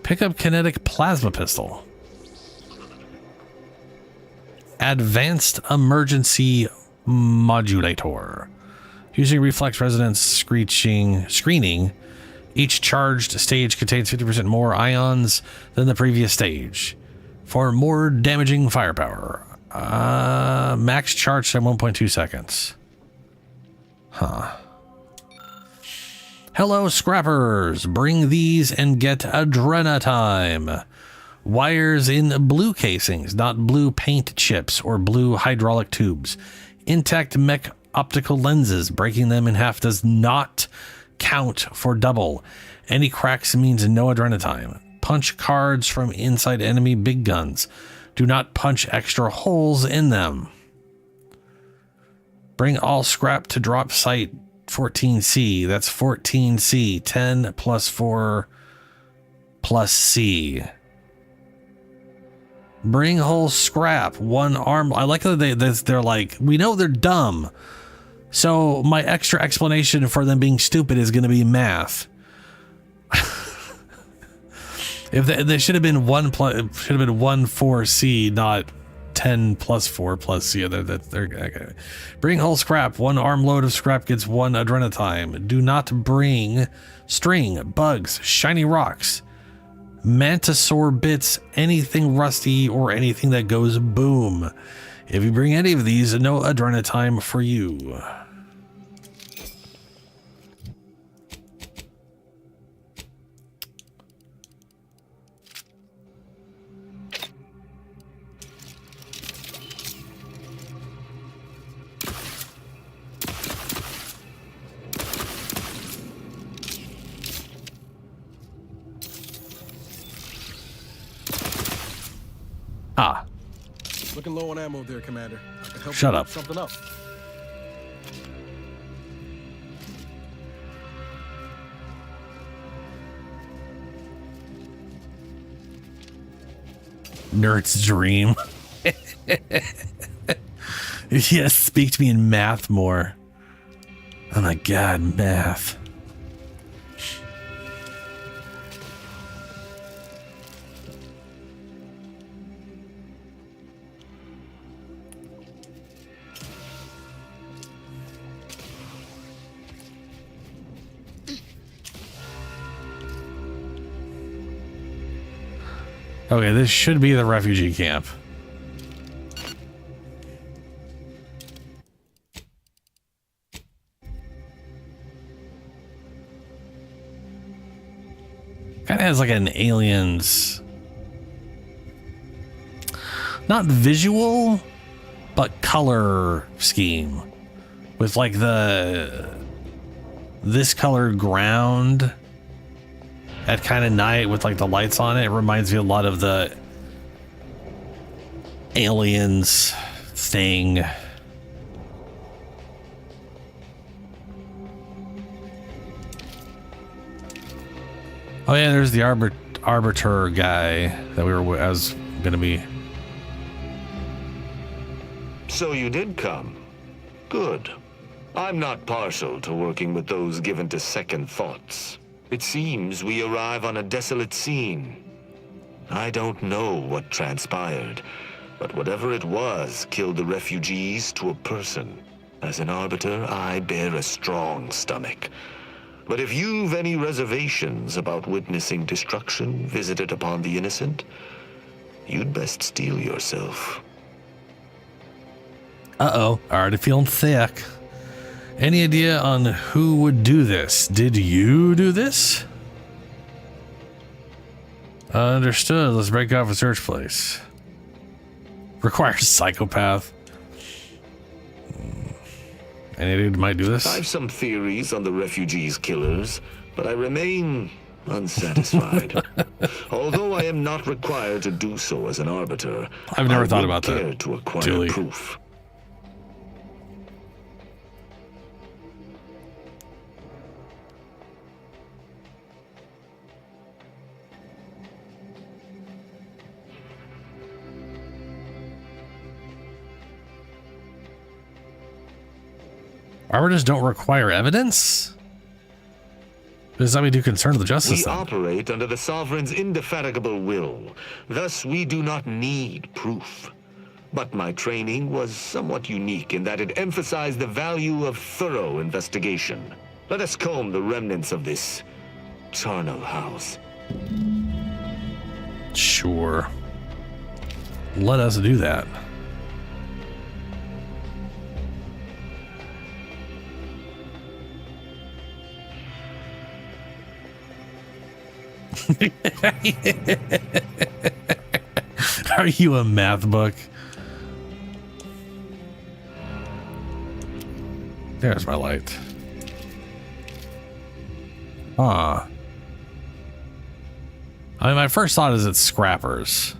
Pick up kinetic plasma pistol. Advanced emergency modulator. Using reflex resonance screening, each charged stage contains 50% more ions than the previous stage for more damaging firepower. Max charge at 1.2 seconds. Huh. Hello, scrappers. Bring these and get Adrena time. Wires in blue casings, not blue paint chips or blue hydraulic tubes. Intact mech optical lenses. Breaking them in half does not count for double. Any cracks means no Adrena time. Punch cards from inside enemy big guns. Do not punch extra holes in them. Bring all scrap to drop site 14C. That's 14C. 10 plus 4 plus C. Bring whole scrap. 1 arm. I like that they're like, we know they're dumb. So my extra explanation for them being stupid is going to be math. If they should have been 1 4C, not 10 plus 4 plus C. They're okay. Bring whole scrap. 1 armload of scrap gets 1 Adrena time. Do not bring string, bugs, shiny rocks, mantisaur bits, anything rusty, or anything that goes boom. If you bring any of these, no Adrena time for you. Ah. Looking low on ammo there, Commander. I can help Shut you up. Something up. Nerd's dream. Yes, speak to me in math more. Oh my god, math. Okay, this should be the refugee camp. Kind of has like an Aliens, not visual, but color scheme with like this colored ground at kind of night with like the lights on it. It reminds me a lot of the Aliens thing. Oh yeah, there's the arbiter guy that I was gonna be. So you did come. Good. I'm not partial to working with those given to second thoughts. It seems we arrive on a desolate scene. I don't know what transpired, but whatever it was killed the refugees to a person. As an arbiter, I bear a strong stomach. But if you've any reservations about witnessing destruction visited upon the innocent, you'd best steel yourself. Uh-oh, already feeling thick. Any idea on who would do this? Did you do this? Understood. Let's break off a search place. Requires psychopath. Any dude might do this? I've some theories on the refugees' killers, but I remain unsatisfied. Although I am not required to do so as an arbiter, I've never thought about care that. to acquire Julie. proof. Arbiters don't require evidence? Does that mean too concerned with the justice We system? operate under the sovereign's indefatigable will. Thus, we do not need proof. But my training was somewhat unique in that it emphasized the value of thorough investigation. Let us comb the remnants of this charnel house. Sure. Let us do that. Are you a math book? There's my light. I mean, my first thought is it's scrappers.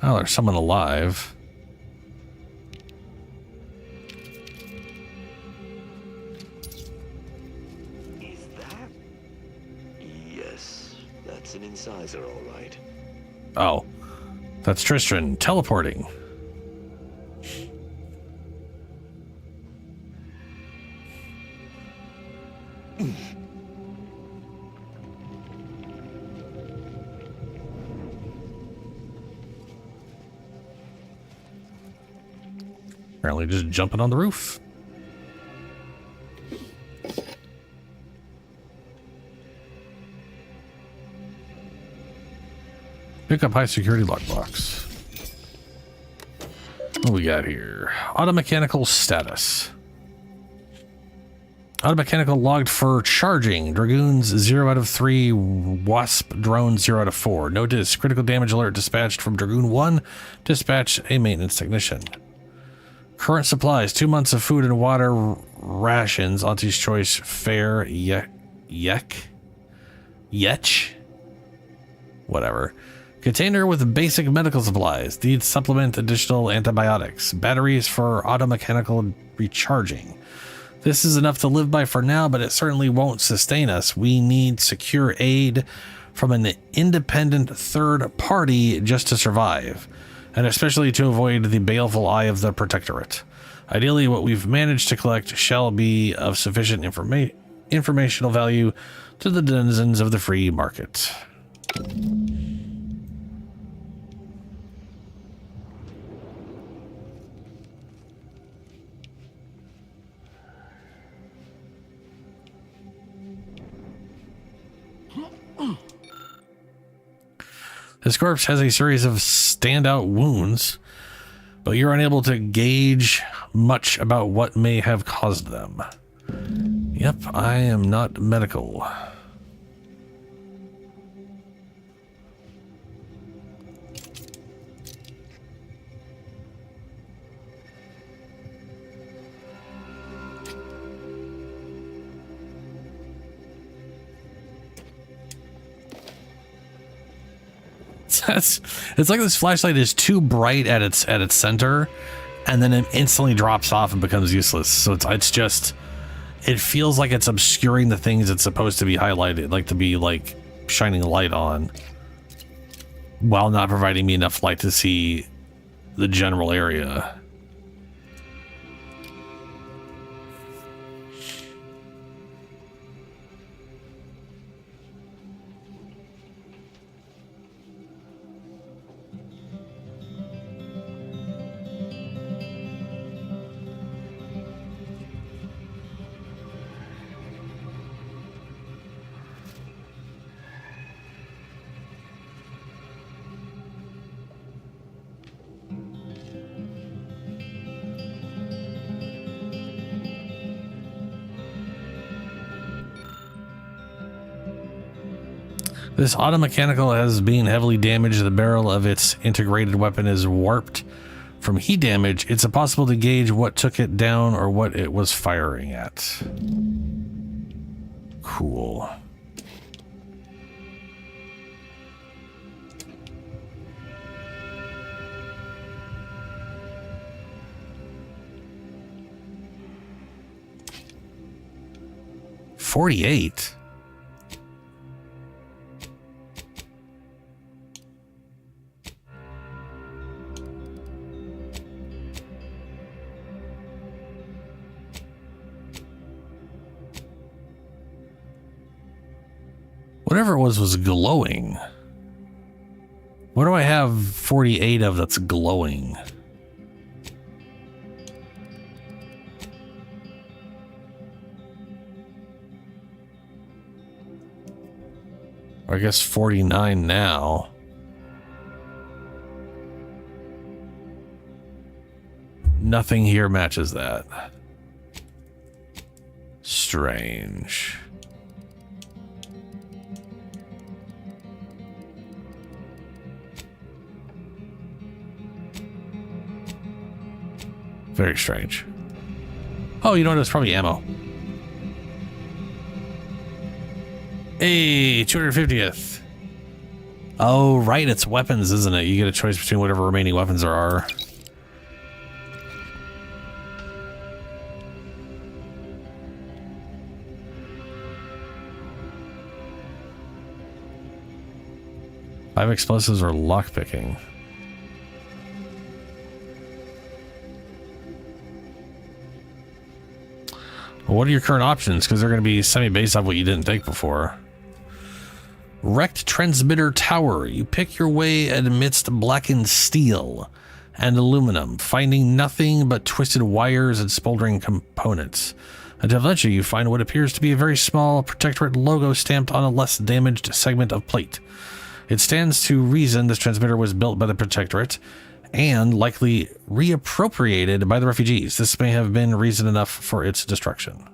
Oh, there's someone alive. Yes, that's an incisor, all right. Oh, that's Tristan teleporting. Apparently just jumping on the roof. Pick up high security lockbox. What we got here? Automechanical status. Automechanical logged for charging. Dragoons 0 out of 3. Wasp drone 0 out of 4. Notice critical damage alert dispatched from Dragoon 1. Dispatch a maintenance technician. Current supplies: 2 months of food and water rations. Auntie's choice fare. Yetch. Whatever. Container with basic medical supplies. Needs supplement additional antibiotics. Batteries for automechanical recharging. This is enough to live by for now, but it certainly won't sustain us. We need secure aid from an independent third party just to survive, and especially to avoid the baleful eye of the Protectorate. Ideally, what we've managed to collect shall be of sufficient informational value to the denizens of the free market. This corpse has a series of standout wounds, but you're unable to gauge much about what may have caused them. Yep, I am not medical. It's like this flashlight is too bright at its center, and then it instantly drops off and becomes useless. So it's just, it feels like it's obscuring the things it's supposed to be highlighted, like to be like shining light on, while not providing me enough light to see the general area. This automechanical has been heavily damaged. The barrel of its integrated weapon is warped from heat damage. It's impossible to gauge what took it down or what it was firing at. Cool. $48. Whatever it was glowing. What do I have 48 of that's glowing? Or I guess 49 now. Nothing here matches that. Strange. Very strange. Oh, you know what? It's probably ammo. Hey, 250th. Oh, right. It's weapons, isn't it? You get a choice between whatever remaining weapons there are. Five explosives or lockpicking. Well, what are your current options? Because they're going to be semi-based off what you didn't take before. Wrecked transmitter tower. You pick your way amidst blackened steel and aluminum, finding nothing but twisted wires and smoldering components. Until eventually you find what appears to be a very small Protectorate logo stamped on a less damaged segment of plate. It stands to reason this transmitter was built by the Protectorate and likely reappropriated by the refugees. This may have been reason enough for its destruction.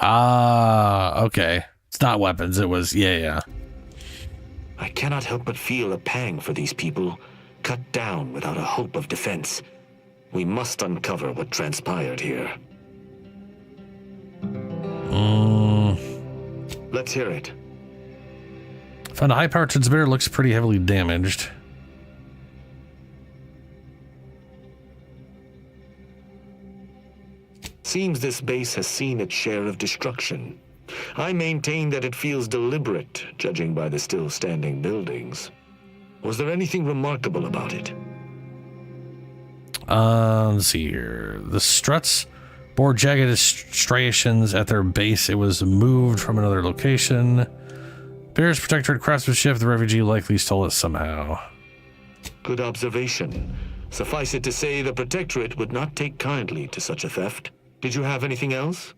Ah, okay. It's not weapons. It was, yeah. I cannot help but feel a pang for these people, cut down without a hope of defense. We must uncover what transpired here. Let's hear it. Found a high-power transmitter. Looks pretty heavily damaged. Seems this base has seen its share of destruction. I maintain that it feels deliberate, judging by the still standing buildings. Was there anything remarkable about it? Let's see here. The struts bore jagged striations at their base. It was moved from another location. Bears Protectorate craftsmanship. The refugee likely stole it somehow. Good observation. Suffice it to say, the Protectorate would not take kindly to such a theft. Did you have anything else?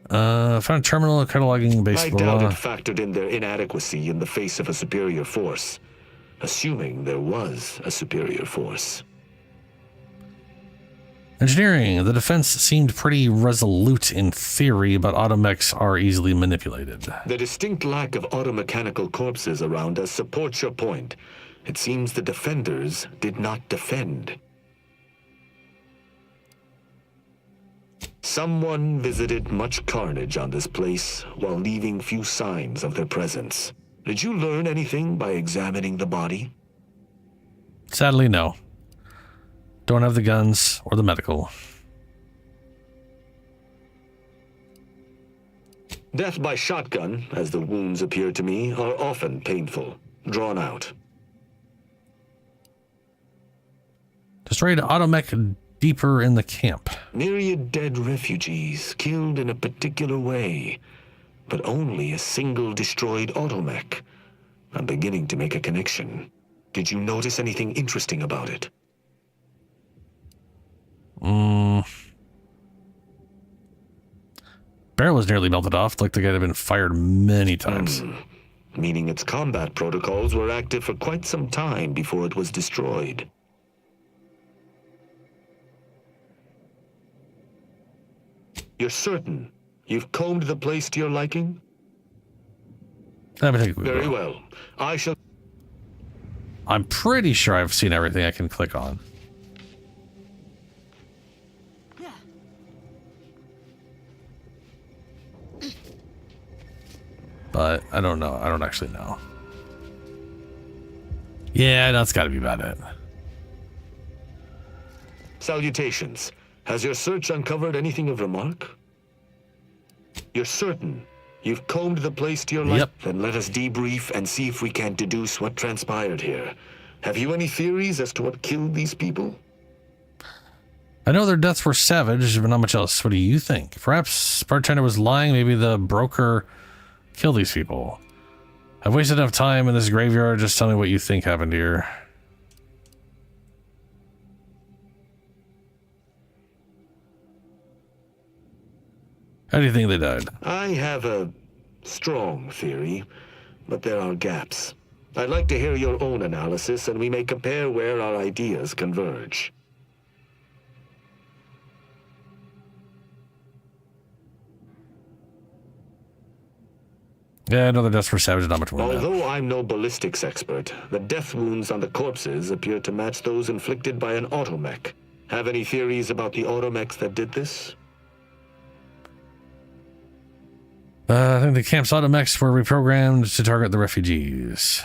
Found a terminal cataloging base. I doubt it factored in their inadequacy in the face of a superior force. Assuming there was a superior force. Engineering. The defense seemed pretty resolute in theory, but automechs are easily manipulated. The distinct lack of automechanical corpses around us supports your point. It seems the defenders did not defend. Someone visited much carnage on this place while leaving few signs of their presence. Did you learn anything by examining the body? Sadly, no. Don't have the guns or the medical. Death by shotgun, as the wounds appear to me, are often painful, drawn out. Destroyed automech deeper in the camp. Myriad dead refugees killed in a particular way, but only a single destroyed automech. I'm beginning to make a connection. Did you notice anything interesting about it? Barrel was nearly melted off. Looked like it had been fired many times. Meaning its combat protocols were active for quite some time before it was destroyed. You're certain you've combed the place to your liking? Very well. I'm pretty sure I've seen everything I can click on. But I don't know. I don't actually know. Yeah, that's got to be about it. Salutations. Has your search uncovered anything of remark? You're certain you've combed the place to your liking? Yep. Then let us debrief and see if we can deduce what transpired here. Have you any theories as to what killed these people? I know their deaths were savage, but not much else. What do you think? Perhaps bartender was lying. Maybe the broker killed these people. I've wasted enough time in this graveyard. Just tell me what you think happened here. How do you think they died? I have a strong theory, but there are gaps. I'd like to hear your own analysis, and we may compare where our ideas converge. Yeah, I know the deaths were savage, not much more. Although I'm no ballistics expert, the death wounds on the corpses appear to match those inflicted by an automech. Have any theories about the automechs that did this? I think the camp's automechs were reprogrammed to target the refugees.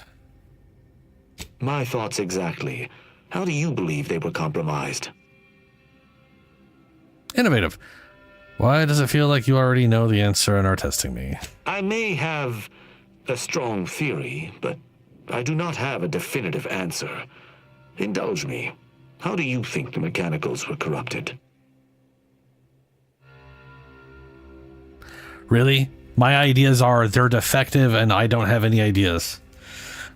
My thoughts exactly. How do you believe they were compromised? Innovative. Why does it feel like you already know the answer and are testing me? I may have a strong theory, but I do not have a definitive answer. Indulge me. How do you think the mechanicals were corrupted? Really? My ideas are they're defective and I don't have any ideas.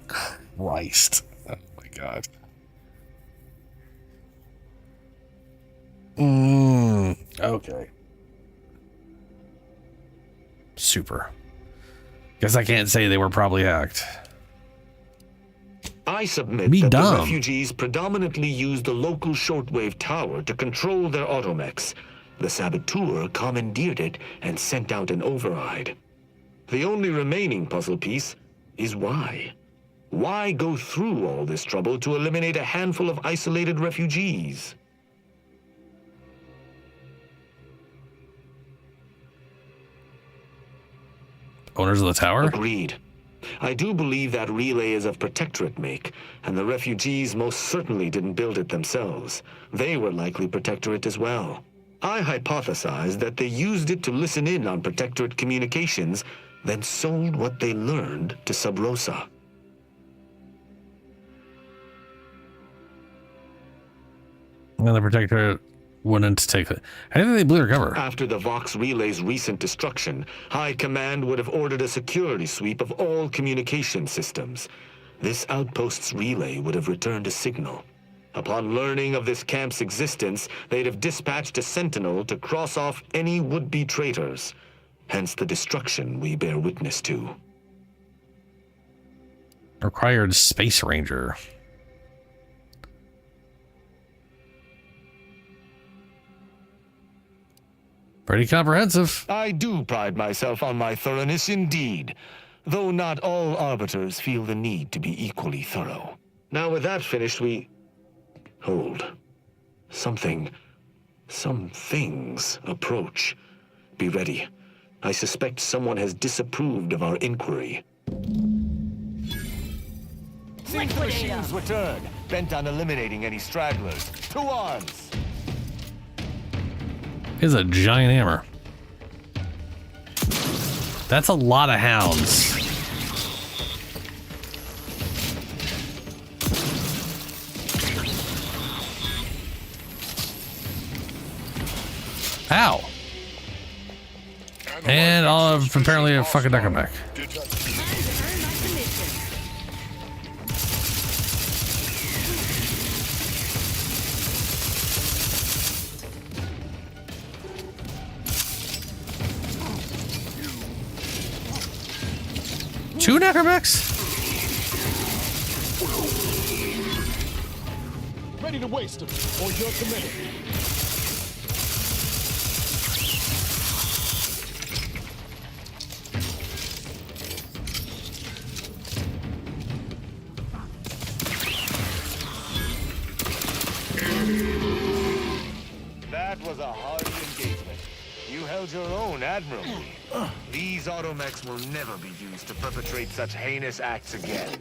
Christ. Oh my god. Okay. Super. Guess I can't say they were probably hacked. I submit that the refugees predominantly used the local shortwave tower to control their automechs. The saboteur commandeered it and sent out an override. The only remaining puzzle piece is why. Why go through all this trouble to eliminate a handful of isolated refugees? Owners of the tower? Agreed. I do believe that relay is of Protectorate make, and the refugees most certainly didn't build it themselves. They were likely Protectorate as well. I hypothesize that they used it to listen in on Protectorate communications, then sold what they learned to Sub Rosa. And the Protectorate wouldn't take it. I think they blew their cover. After the Vox Relay's recent destruction, High Command would have ordered a security sweep of all communication systems. This outpost's relay would have returned a signal. Upon learning of this camp's existence, they'd have dispatched a sentinel to cross off any would-be traitors. Hence the destruction we bear witness to. Required Space Ranger. Pretty comprehensive. I do pride myself on my thoroughness indeed, though not all arbiters feel the need to be equally thorough. Now with that finished, we... Hold. Some things approach. Be ready. I suspect someone has disapproved of our inquiry. Seems the machines returned, bent on eliminating any stragglers. To arms! Here's a giant hammer. That's a lot of hounds. Ow. And I'll have apparently a fucking necroback. Two necrobacks? Ready to waste them, or you're committed. held your own admirably. These automechs will never be used to perpetrate such heinous acts again.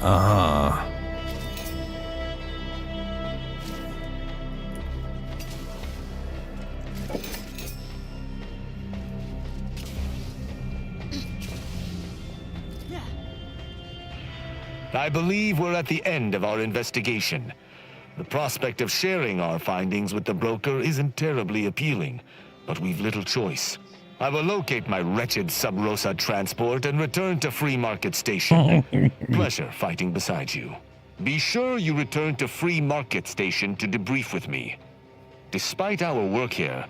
Uh-huh. I believe we're at the end of our investigation. The prospect of sharing our findings with the broker isn't terribly appealing, but we've little choice. I will locate my wretched Sub Rosa transport and return to Free Market Station. Pleasure fighting beside you. Be sure you return to Free Market Station to debrief with me. Despite our work here,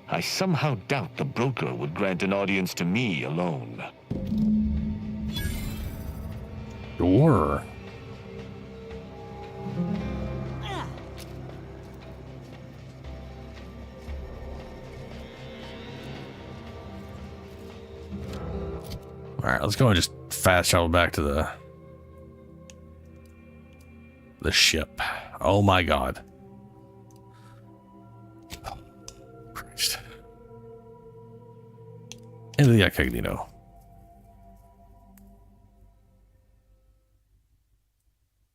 I somehow doubt the broker would grant an audience to me alone. Sure. All right, let's go and just fast travel back to the ship. Oh my God. Oh, Christ. Into the incognito.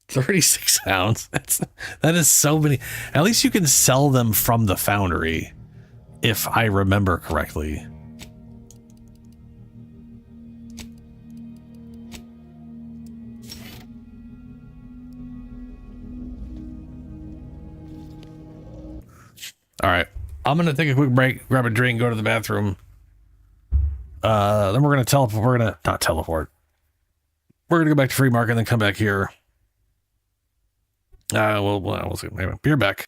$36. That is so many. At least you can sell them from the foundry, if I remember correctly. All right, I'm gonna take a quick break, grab a drink, go to the bathroom. Then we're gonna teleport. We're gonna not teleport. We're gonna go back to Free Market and then come back here. We'll see. Maybe. Be right back.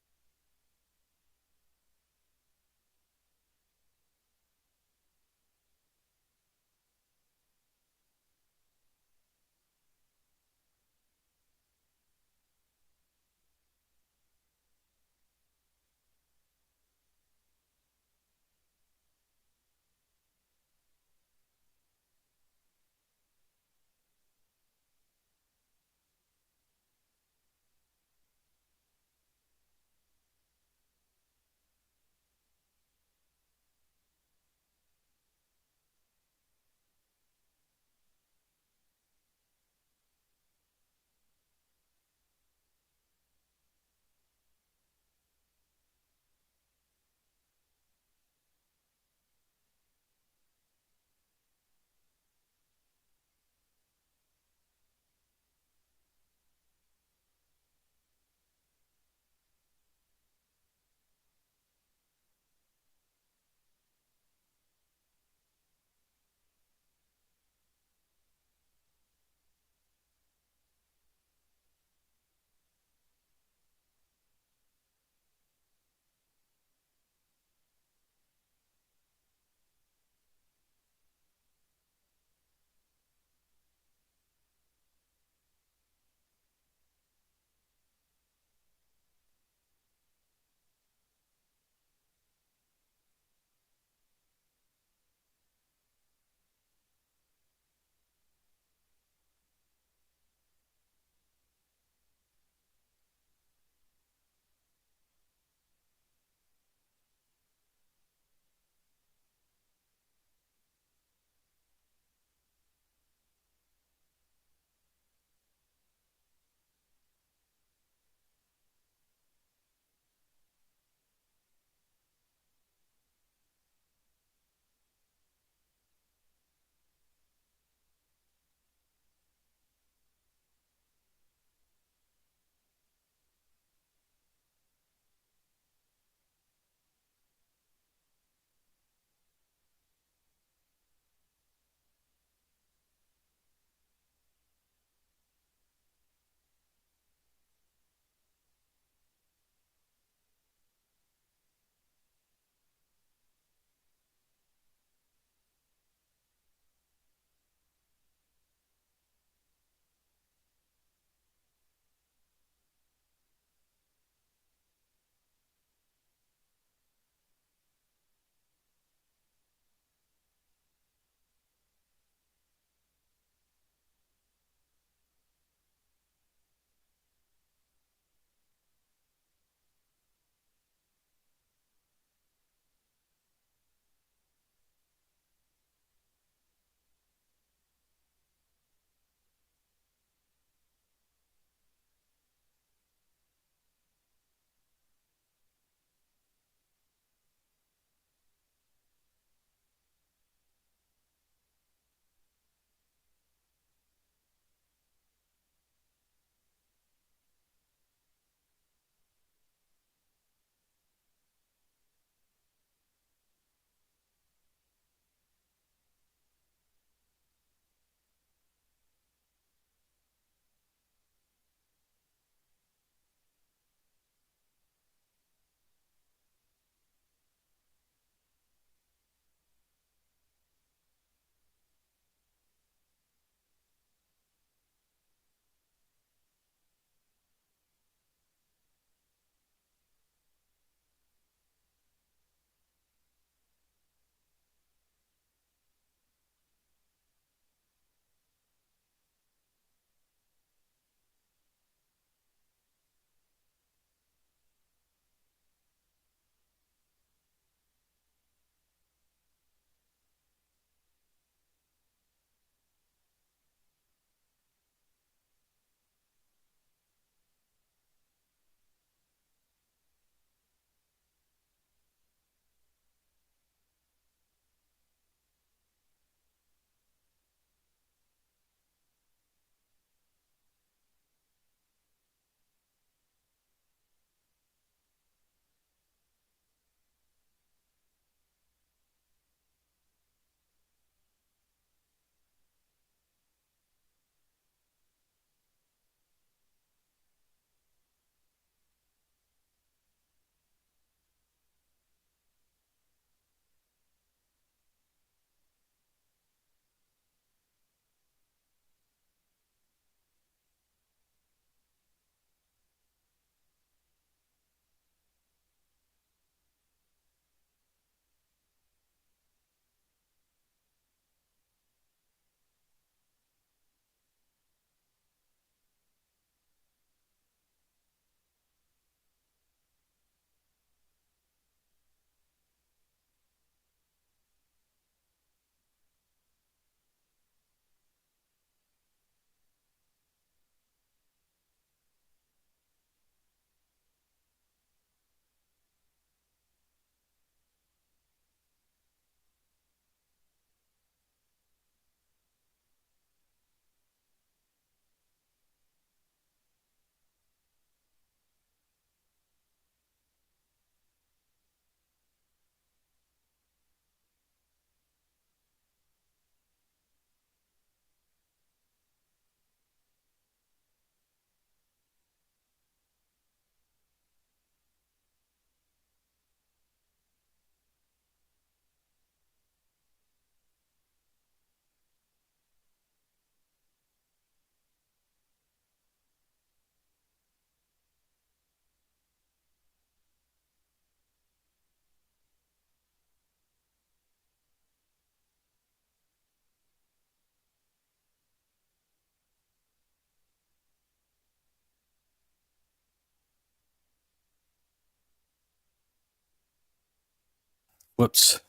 Whoops.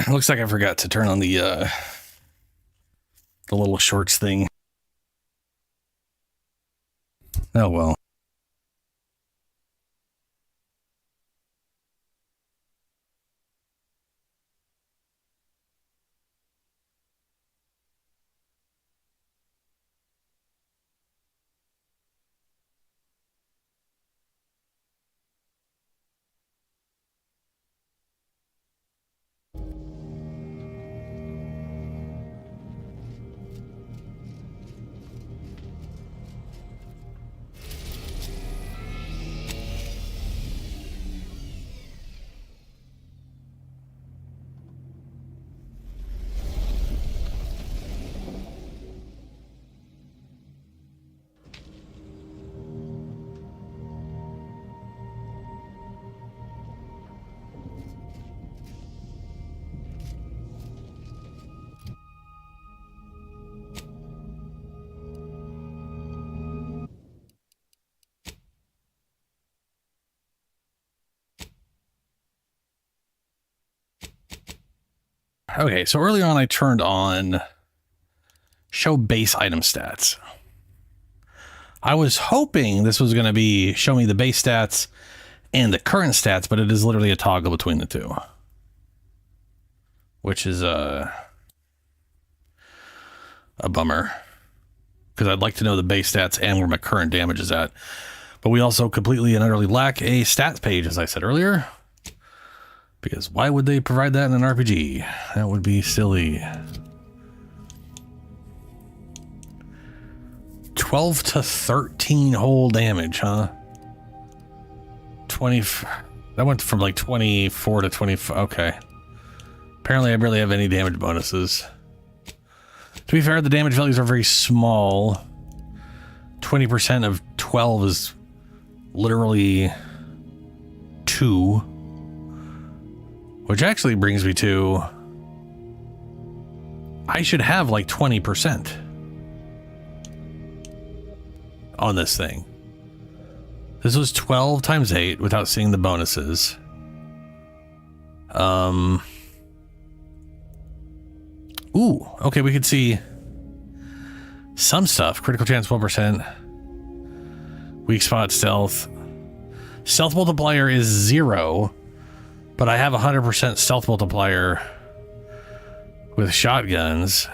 Looks like I forgot to turn on the little shorts thing. Oh well. Okay, so early on I turned on show base item stats. I was hoping this was going to be show me the base stats and the current stats, but it is literally a toggle between the two. Which is a bummer. Because I'd like to know the base stats and where my current damage is at. But we also completely and utterly lack a stats page, as I said earlier. Because why would they provide that in an RPG? That would be silly. 12 to 13 whole damage, huh? 20. That went from like 24 to 25. Okay. Apparently I barely have any damage bonuses. To be fair, the damage values are very small. 20% of 12 is literally 2. Which actually brings me to, I should have like 20% on this thing. This was 12 times 8 without seeing the bonuses. Ooh, okay, we could see some stuff. Critical chance 1%. Weak spot stealth. Stealth multiplier is 0. But I have 100% stealth multiplier with shotguns.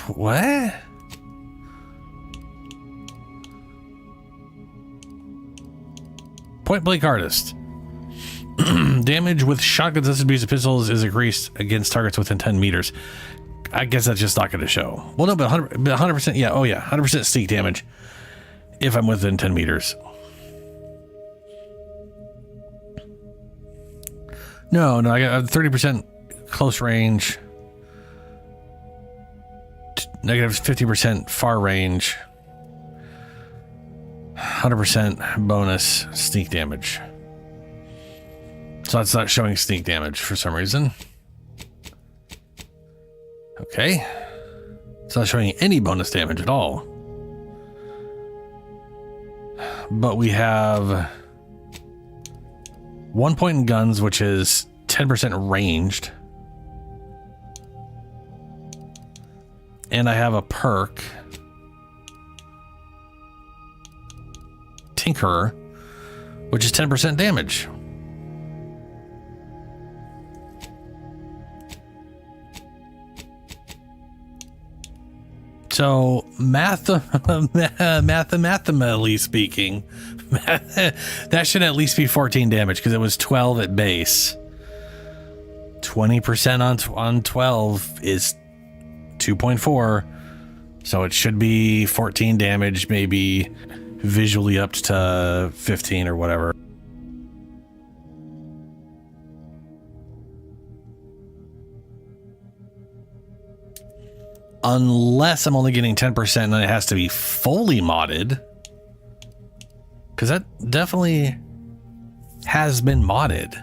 What? Point blank artist. Damage with shotguns, SMGs, and pistols is increased against targets within 10 meters. I guess that's just not going to show. Well, no, but 100%, yeah, oh yeah, 100% sneak damage if I'm within 10 meters. No, I got 30% close range, negative 50% far range, 100% bonus sneak damage. So that's not showing sneak damage for some reason. Okay. It's not showing any bonus damage at all. But we have 1 point in guns, which is 10% ranged. And I have a perk, Tinkerer, which is 10% damage. So, mathematically speaking, that should at least be 14 damage because it was 12 at base. 20% on 12 is 2.4, so it should be 14 damage, maybe visually up to 15 or whatever. Unless I'm only getting 10% and it has to be fully modded. Because that definitely has been modded.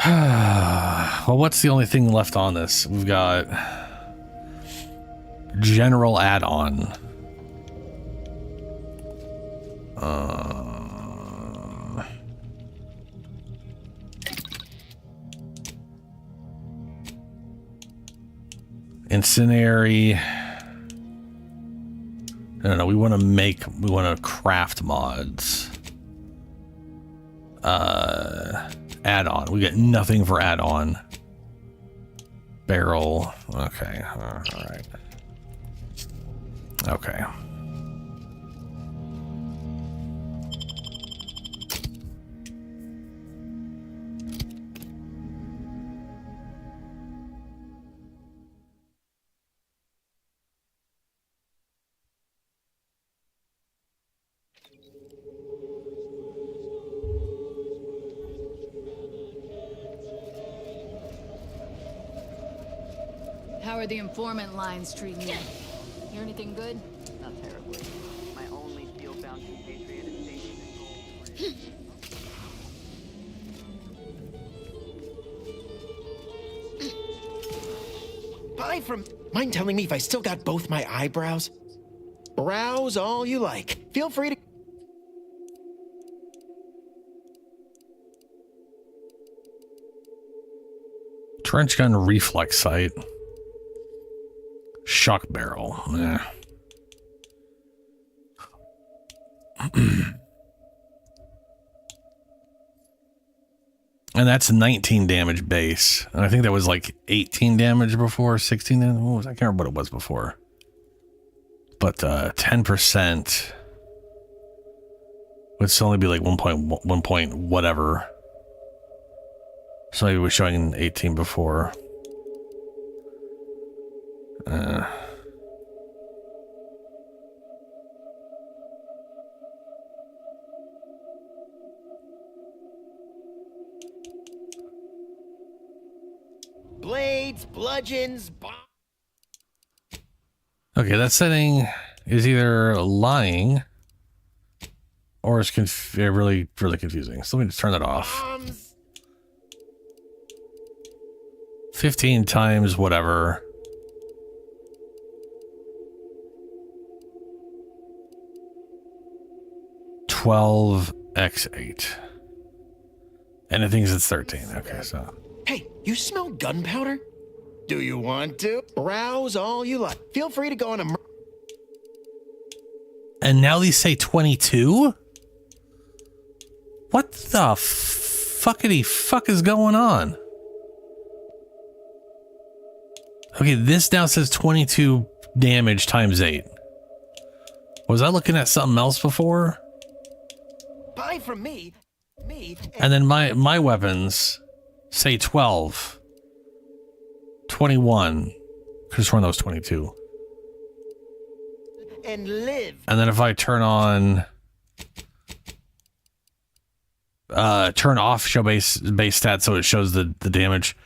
Well, what's the only thing left on this? We've got general add-on. Incendiary. No, we want to craft mods. Add-on. We get nothing for add-on. Barrel. Okay. All right. Okay. How are the informant lines treating you? Hear anything good? Not terribly. My only steel-bound compatriot is stationed in Gold. Buy from... Mind telling me if I still got both my eyebrows? Browse all you like. Feel free to... Trench gun reflex sight. Shock barrel. And that's 19 damage base. And I think that was like 18 damage before, 16 damage. What was, I can't remember what it was before. But 10% would still only be like 1 point whatever. So maybe we're showing 18 before. Blades, bludgeons, Okay, that setting is either lying or it's really confusing. So let me just turn that off. 15 times whatever. $12x8. And it thinks it's 13. Okay, so. Hey, you smell gunpowder? Do you want to? Browse all you like. Feel free to go on a... And now these say 22? What the fuckity fuck is going on? Okay, this now says 22 damage times 8. Was I looking at something else before? Buy from me. And then my weapons say 12. 21. Could have sworn that was 22. And live. And then if I turn on... turn off show base stats so it shows the damage.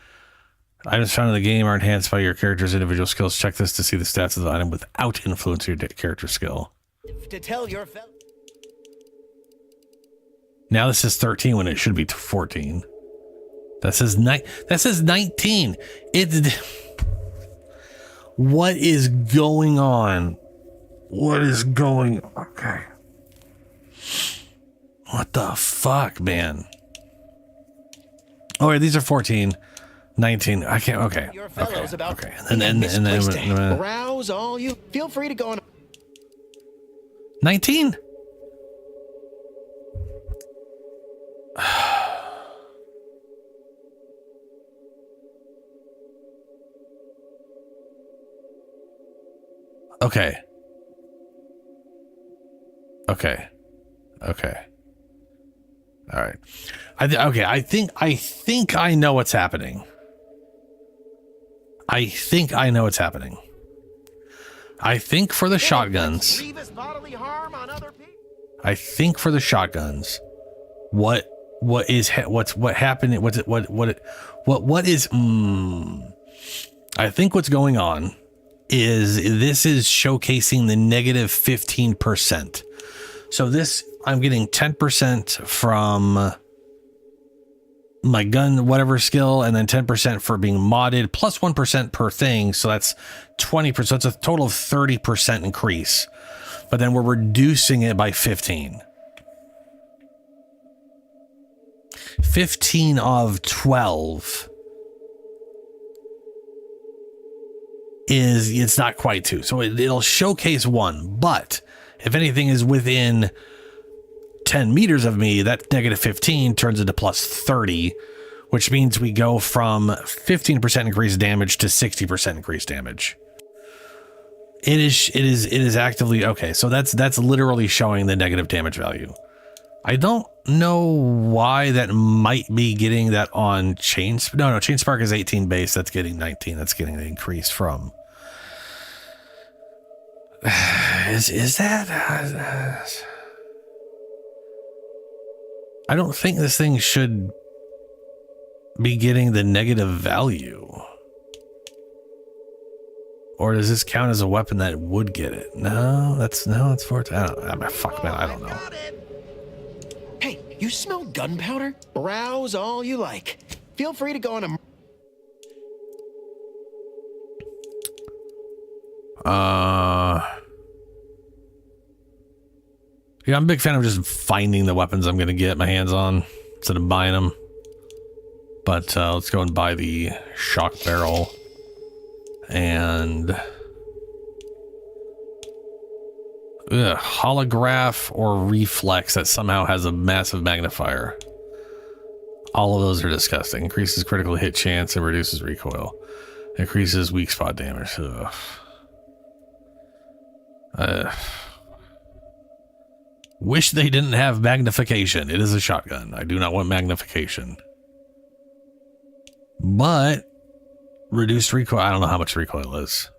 Items found in the game are enhanced by your character's individual skills. Check this to see the stats of the item without influencing your character skill. To tell your fellow... Now this is 13 when it should be 14. That says 19. What is going on? What is going... Okay. What the fuck, man? Oh, yeah, these are 14. 19. I can't... Okay. Okay. And then... Browse all you... Feel free to go on... 19? Okay. Okay. All right. I think I know what's happening. I think for the shotguns. What happened? I think what's going on is this is showcasing the negative 15%. So this, I'm getting 10% from my gun, whatever skill, and then 10% for being modded, plus 1% per thing. So that's 20%. So it's a total of 30% increase. But then we're reducing it by 15. 15 of 12. it's not quite 2. So it'll showcase 1, but if anything is within 10 meters of me, that negative 15 turns into plus 30, which means we go from 15% increased damage to 60% increased damage. It is actively okay. So that's literally showing the negative damage value. I don't know why that might be getting that on Chain. No, Chain Spark is 18 base. That's getting 19. That's getting the increase from. Is that? I don't think this thing should be getting the negative value. Or does this count as a weapon that would get it? No, that's for it. I don't know. Fuck, man, I don't know. Hey, you smell gunpowder? Browse all you like. Feel free to go on a... Yeah, I'm a big fan of just finding the weapons I'm going to get my hands on instead of buying them. But let's go and buy the shock barrel. And holograph or reflex that somehow has a massive magnifier. All of those are disgusting. Increases critical hit chance and reduces recoil. Increases weak spot damage. Wish they didn't have magnification. It is a shotgun. I do not want magnification. But reduced recoil. I don't know how much recoil is.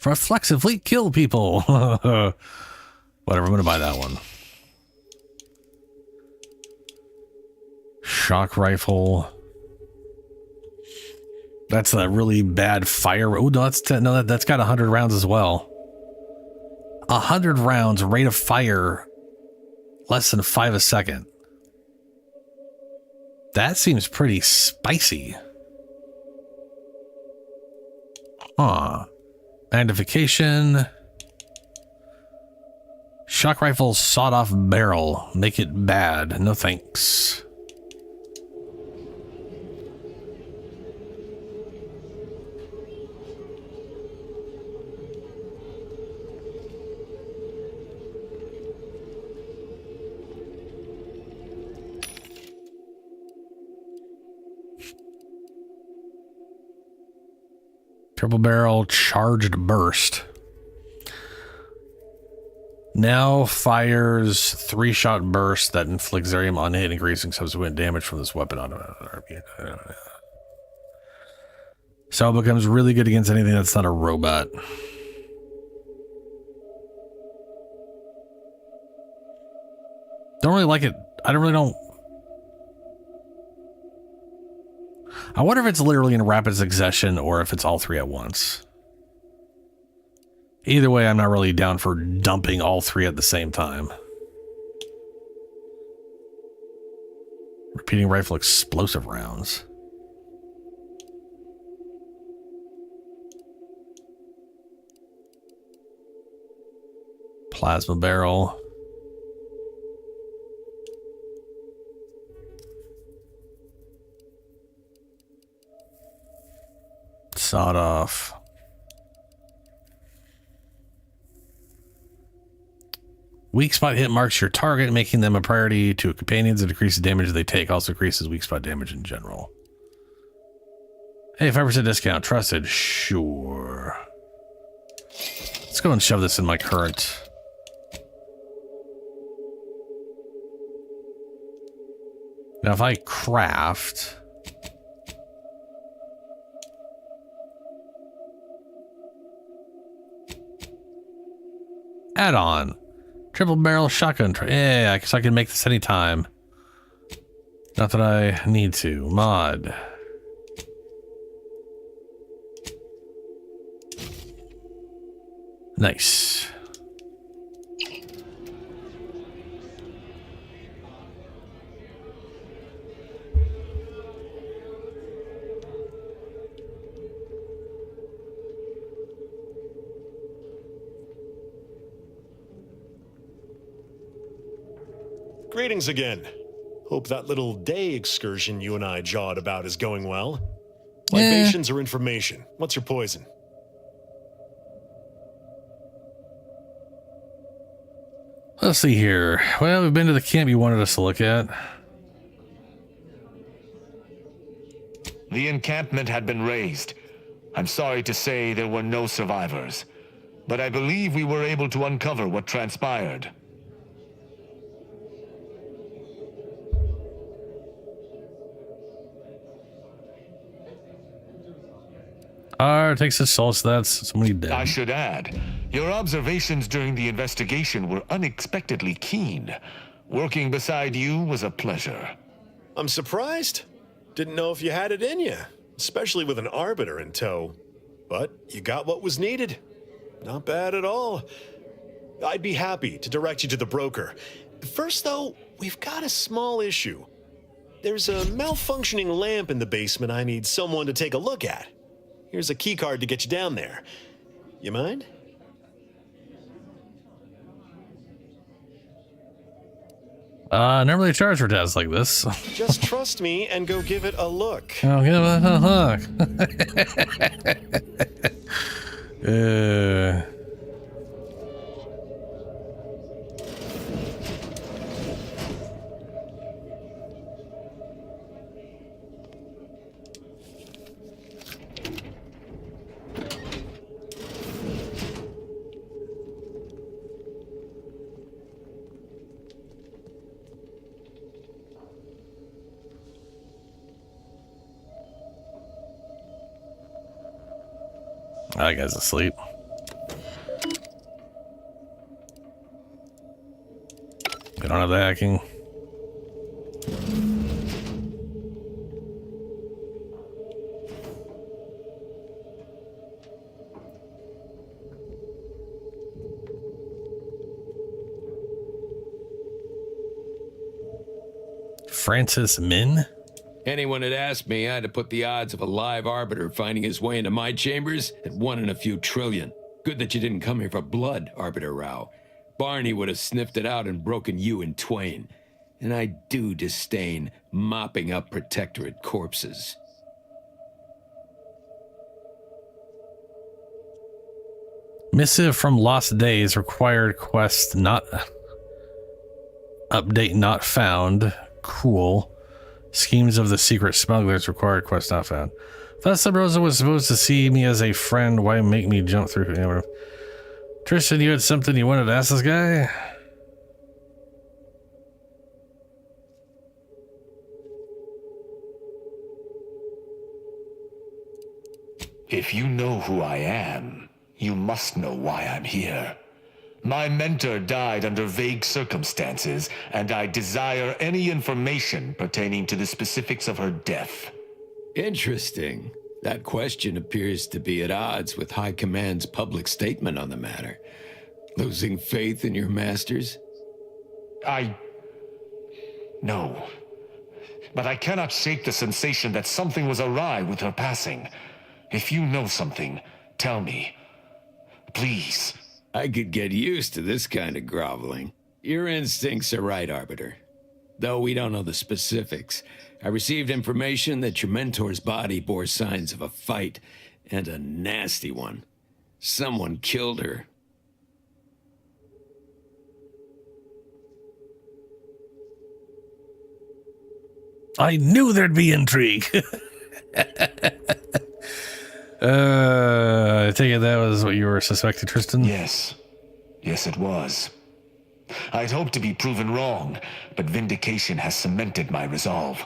Reflexively kill people. Whatever, I'm going to buy that one. Shock rifle. That's a really bad fire. Oh, no, that's got 100 rounds as well. 100 rounds, rate of fire, less than 5 a second. That seems pretty spicy. Huh. Magnification. Shock rifle, sawed-off barrel. Make it bad. No thanks. Triple barrel charged burst. Now fires 3-shot burst that inflicts Zerium on hit, increasing subsequent damage from this weapon on RP. So it becomes really good against anything that's not a robot. Don't really like it. I don't. I wonder if it's literally in rapid succession or if it's all 3 at once. Either way, I'm not really down for dumping all 3 at the same time. Repeating rifle explosive rounds. Plasma barrel. Sawed off. Weak spot hit marks your target, making them a priority to companions and decreases damage they take. Also increases weak spot damage in general. Hey, 5% discount. Trusted. Sure. Let's go and shove this in my current. Now, if I craft... add-on. Triple barrel shotgun. Yeah, I guess I can make this anytime. Not that I need to. Mod. Nice. Greetings again. Hope that little day excursion you and I jawed about is going well. Libations or information? What's your poison? Let's see here. Well, we've been to the camp you wanted us to look at. The encampment had been razed. I'm sorry to say there were no survivors, but I believe we were able to uncover what transpired. Takes a soul, so that's somebody dead. I should add, your observations during the investigation were unexpectedly keen. Working beside you was a pleasure. I'm surprised. Didn't know if you had it in you, especially with an arbiter in tow. But you got what was needed. Not bad at all. I'd be happy to direct you to the broker. First, though, we've got a small issue. There's a malfunctioning lamp in the basement I need someone to take a look at. Here's a keycard to get you down there. You mind? Never really charged for tasks like this. Just trust me and go give it a look. I'll give it a look. That guy's asleep. We don't have the hacking. Francis Min? Anyone had asked me, I'd have put the odds of a live arbiter finding his way into my chambers at 1 in a few trillion. Good that you didn't come here for blood, Arbiter Rao. Barney would have sniffed it out and broken you in twain. And I do disdain mopping up Protectorate corpses. Missive from Lost Days, required quest not... Update not found. Cool. Schemes of the secret smugglers, required quest not found. Thought Sub Rosa was supposed to see me as a friend. Why make me jump through? Tristan, you had something you wanted to ask this guy? If you know who I am, you must know why I'm here. My mentor died under vague circumstances, and I desire any information pertaining to the specifics of her death. Interesting. That question appears to be at odds with High Command's public statement on the matter. Losing faith in your masters? No. But I cannot shake the sensation that something was awry with her passing. If you know something, tell me. Please. I could get used to this kind of groveling. Your instincts are right, Arbiter. Though we don't know the specifics, I received information that your mentor's body bore signs of a fight, and a nasty one. Someone killed her. I knew there'd be intrigue. I take it that was what you were suspecting, Tristan? Yes. Yes, it was. I'd hoped to be proven wrong, but vindication has cemented my resolve.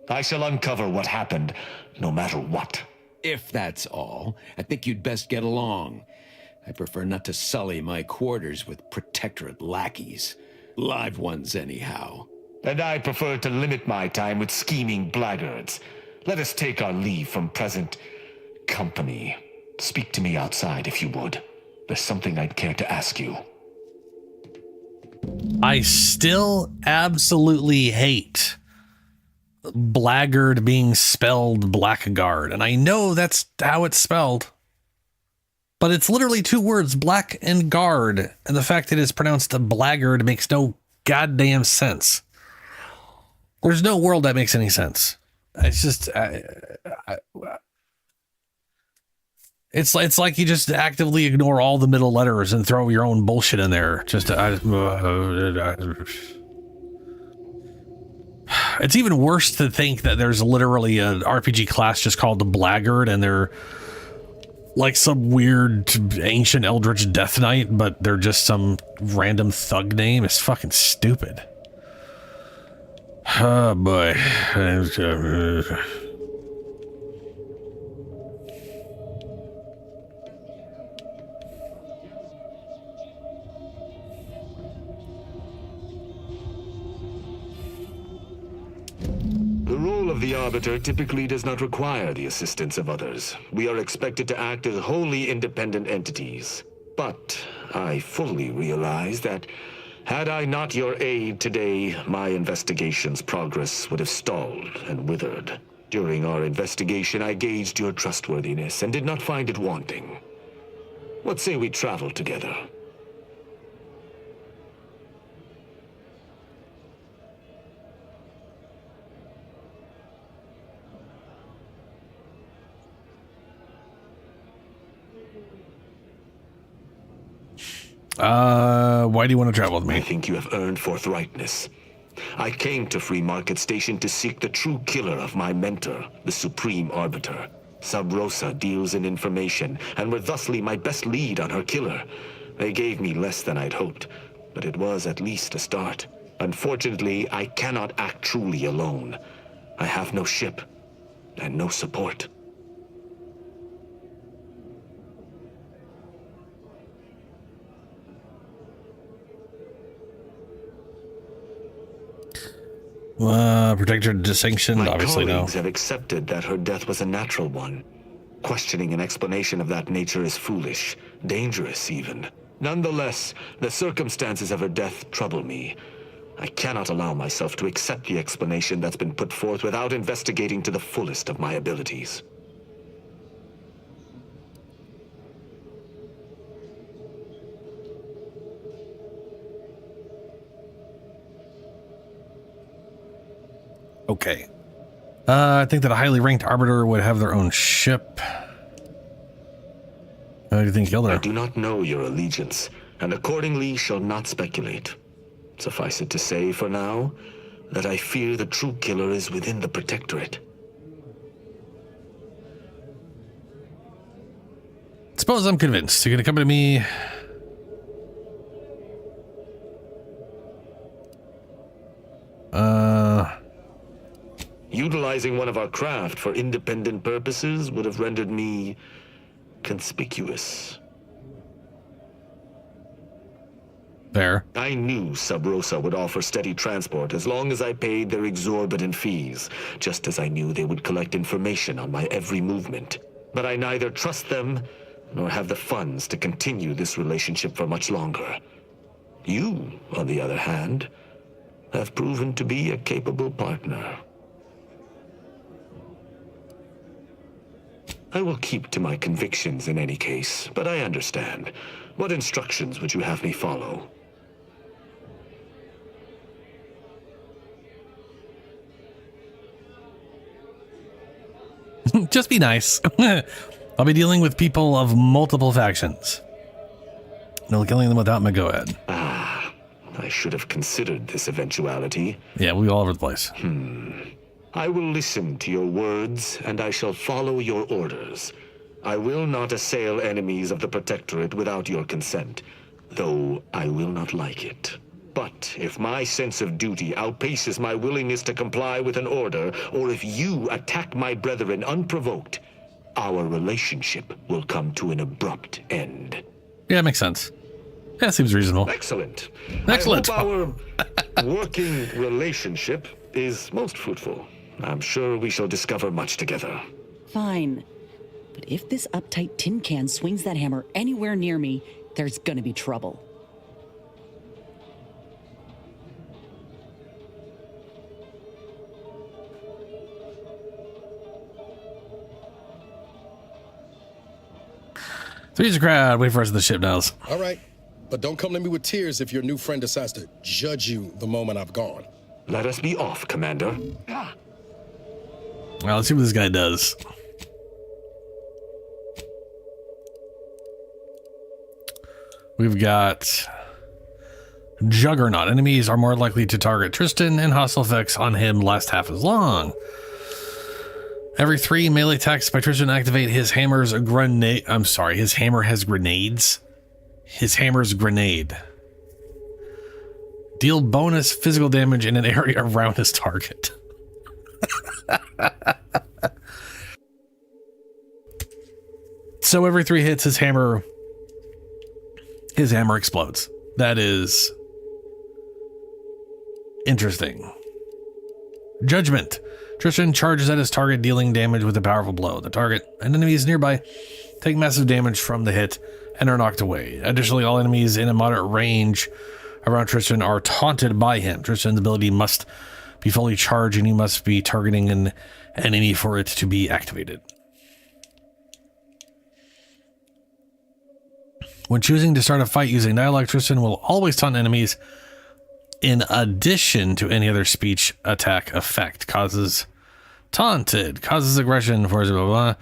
I shall uncover what happened, no matter what. If that's all, I think you'd best get along. I prefer not to sully my quarters with Protectorate lackeys. Live ones, anyhow. And I prefer to limit my time with scheming blackguards. Let us take our leave from present company. Speak to me outside if you would. There's something I'd care to ask you. I still absolutely hate blackguard being spelled blackguard, and I know that's how it's spelled. But it's literally two words, black and guard, and the fact that it's pronounced a blackguard makes no goddamn sense. There's no world that makes any sense. It's just It's like you just actively ignore all the middle letters and throw your own bullshit in there. It's even worse to think that there's literally an RPG class just called the Blackguard, and they're like some weird ancient eldritch death knight, but they're just some random thug name. It's fucking stupid. Oh boy. The role of the Arbiter typically does not require the assistance of others. We are expected to act as wholly independent entities. But I fully realize that had I not your aid today, my investigation's progress would have stalled and withered. During our investigation, I gauged your trustworthiness and did not find it wanting. What say we travel together? Why do you want to travel with me? I think you have earned forthrightness. I came to Free Market Station to seek the true killer of my mentor, the Supreme Arbiter. Sub Rosa deals in information, and were thusly my best lead on her killer. They gave me less than I'd hoped, but it was at least a start. Unfortunately, I cannot act truly alone. I have no ship, and no support. Protector distinction, obviously no. My colleagues have accepted that her death was a natural one. Questioning an explanation of that nature is foolish, dangerous even. Nonetheless, the circumstances of her death trouble me. I cannot allow myself to accept the explanation that's been put forth without investigating to the fullest of my abilities. Okay. I think that a highly ranked Arbiter would have their own ship. How do you think killed her? I do not know your allegiance, and accordingly shall not speculate. Suffice it to say, for now, that I fear the true killer is within the Protectorate. Suppose I'm convinced. You're gonna come to me. Utilizing one of our craft for independent purposes would have rendered me conspicuous. Fair. I knew Sub Rosa would offer steady transport as long as I paid their exorbitant fees, just as I knew they would collect information on my every movement. But I neither trust them nor have the funds to continue this relationship for much longer. You, on the other hand, have proven to be a capable partner. I will keep to my convictions in any case, but I understand. What instructions would you have me follow? Just be nice. I'll be dealing with people of multiple factions. No killing them without my go-ahead. Ah, I should have considered this eventuality. Yeah, we'll be all over the place. I will listen to your words, and I shall follow your orders. I will not assail enemies of the Protectorate without your consent, though I will not like it. But if my sense of duty outpaces my willingness to comply with an order, or if you attack my brethren unprovoked, our relationship will come to an abrupt end. Yeah, makes sense. Yeah, seems reasonable. Excellent. Excellent. I hope our working relationship is most fruitful. I'm sure we shall discover much together. Fine. But if this uptight tin can swings that hammer anywhere near me, there's gonna be trouble. Three's a crowd. Wait for us in the ship knows. All right. But don't come to me with tears if your new friend decides to judge you the moment I've gone. Let us be off, Commander. Well, let's see what this guy does. We've got Juggernaut. Enemies are more likely to target Tristan, and hostile effects on him last half as long. Every 3 melee attacks by Tristan activate his hammer's grenade. I'm sorry, his hammer has grenades. His hammer's grenade. Deal bonus physical damage in an area around his target. So every 3 hits, his hammer explodes. That is interesting. Judgment. Tristan charges at his target, dealing damage with a powerful blow. The target and enemies nearby take massive damage from the hit and are knocked away. Additionally, all enemies in a moderate range around Tristan are taunted by him. Tristan's ability must be fully charged, and he must be targeting an enemy for it to be activated. When choosing to start a fight using dialogue, Tristan will always taunt enemies in addition to any other speech attack effect. Causes taunted, causes aggression, for blah, blah, blah.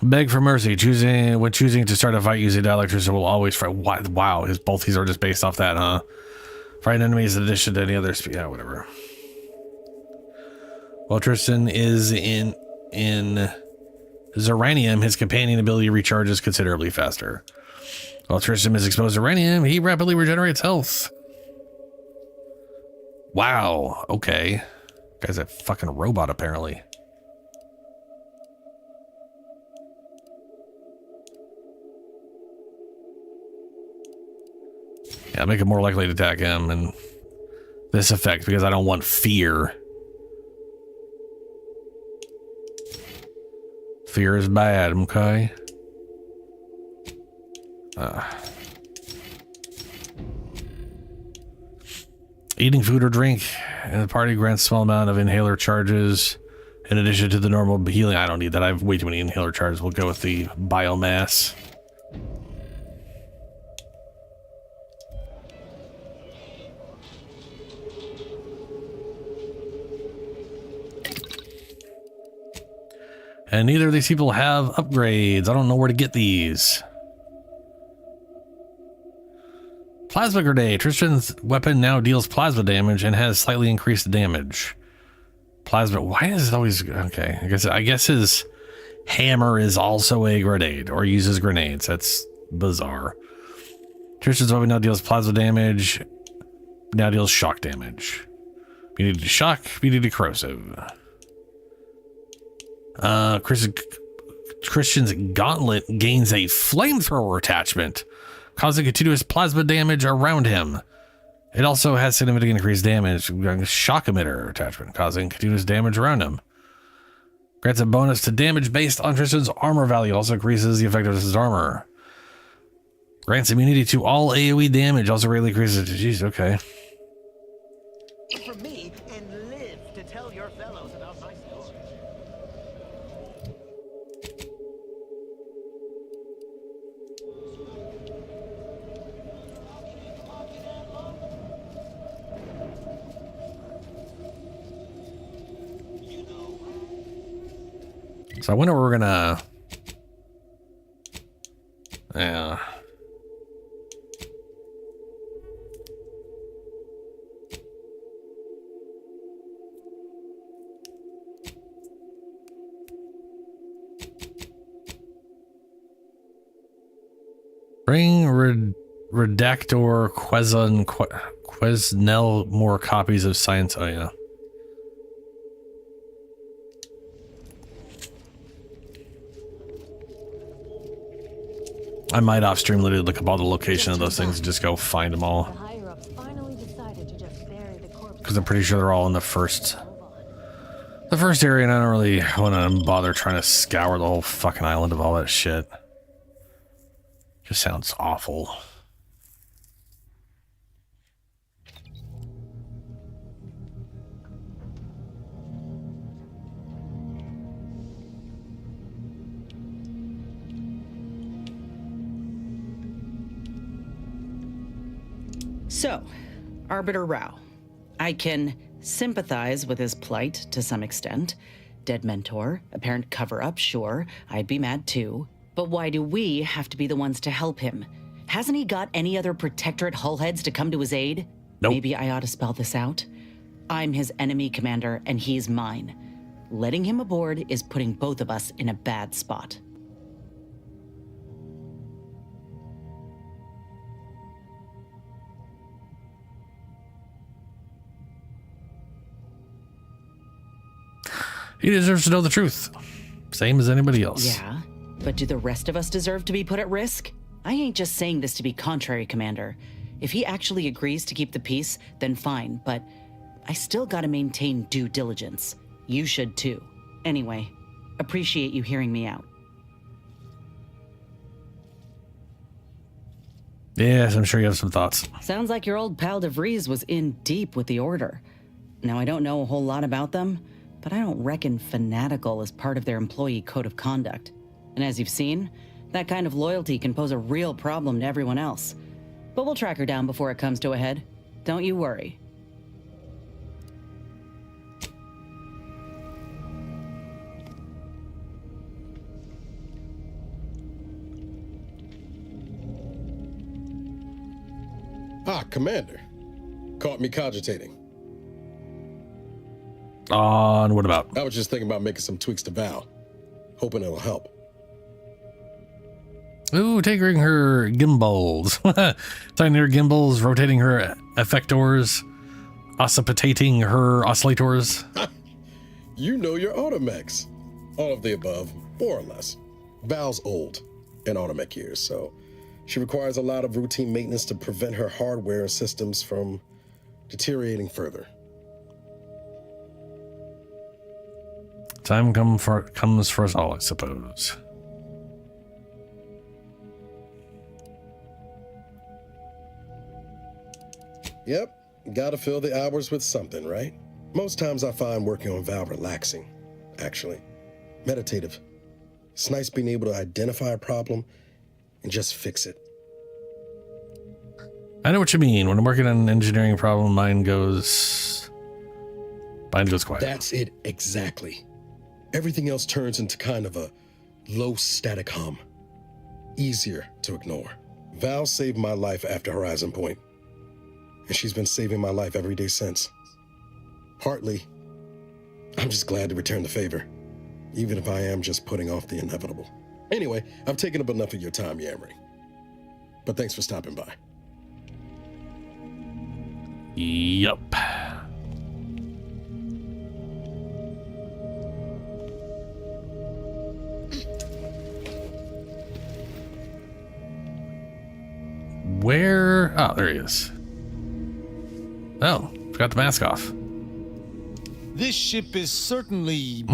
Beg for mercy. When choosing to start a fight using dialogue, Tristan will always fight. Wow, both these are just based off that, huh? Fight enemies in addition to any other speech. Yeah, whatever. While Tristan is in Zeranium, his companion ability recharges considerably faster. While Tristan is exposed to Zeranium, he rapidly regenerates health. Wow, okay. Guy's a fucking robot, apparently. Yeah, make it more likely to attack him and this effect, because I don't want fear. Fear is bad, okay? Eating food or drink in the party grants a small amount of inhaler charges in addition to the normal healing. I don't need that. I have way too many inhaler charges. We'll go with the biomass. And neither of these people have upgrades. I don't know where to get these. Plasma grenade. Tristan's weapon now deals plasma damage and has slightly increased damage. Plasma. Why is it always okay? I guess his hammer is also a grenade or uses grenades. That's bizarre. Tristan's weapon now deals plasma damage. Now deals shock damage. Immunity to shock. Immunity to corrosive. Christian's gauntlet gains a flamethrower attachment, causing continuous plasma damage around him. It also has significant increased damage. Shock emitter attachment, causing continuous damage around him. Grants a bonus to damage based on Tristan's armor value. Also increases the effectiveness of his armor. Grants immunity to all AoE damage. Also greatly increases. Jeez, okay. For me, and live to tell your fellows about my story. So I wonder where we're gonna. Yeah. Bring Redactor Quesnel more copies of Science. Oh yeah. I might off stream literally look up all the location of those things and just go find them all. Because I'm pretty sure they're all in the first area, and I don't really want to bother trying to scour the whole fucking island of all that shit. Just sounds awful. So, Arbiter Rao. I can sympathize with his plight to some extent. Dead mentor, apparent cover-up, sure, I'd be mad too. But why do we have to be the ones to help him? Hasn't he got any other Protectorate hullheads to come to his aid? Nope. Maybe I ought to spell this out. I'm his enemy, Commander, and he's mine. Letting him aboard is putting both of us in a bad spot. He deserves to know the truth. Same as anybody else. Yeah, but do the rest of us deserve to be put at risk? I ain't just saying this to be contrary, Commander. If he actually agrees to keep the peace, then fine, but I still gotta maintain due diligence. You should too. Anyway, appreciate you hearing me out. Yes, I'm sure you have some thoughts. Sounds like your old pal DeVries was in deep with the Order. Now, I don't know a whole lot about them, but I don't reckon fanatical is part of their employee code of conduct. And as you've seen, that kind of loyalty can pose a real problem to everyone else. But we'll track her down before it comes to a head. Don't you worry. Ah, Commander. Caught me cogitating. On what about? I was just thinking about making some tweaks to Val. Hoping it'll help. Ooh, taking her gimbals. Tightening her gimbals, rotating her effectors, ossipitating her oscillators. You know your automechs. All of the above, more or less. Val's old in automech years, so she requires a lot of routine maintenance to prevent her hardware and systems from deteriorating further. Time comes for us all, I suppose. Yep, gotta fill the hours with something, right? Most times I find working on Val relaxing, actually. Meditative. It's nice being able to identify a problem and just fix it. I know what you mean. When I'm working on an engineering problem, mine goes quiet. That's it exactly. Everything else turns into kind of a low static hum. Easier to ignore. Val saved my life after Horizon Point, and she's been saving my life every day since. Partly, I'm just glad to return the favor, even if I am just putting off the inevitable. Anyway, I've taken up enough of your time yammering, but thanks for stopping by. Yup. Where? Oh, there he is. Oh, forgot the mask off. This ship is certainly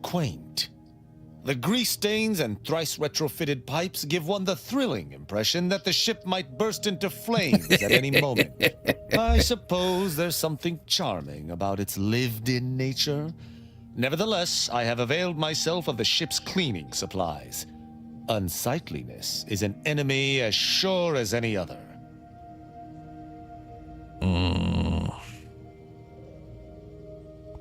quaint. The grease stains and thrice retrofitted pipes give one the thrilling impression that the ship might burst into flames at any moment. I suppose there's something charming about its lived-in nature. Nevertheless, I have availed myself of the ship's cleaning supplies. Unsightliness is an enemy as sure as any other.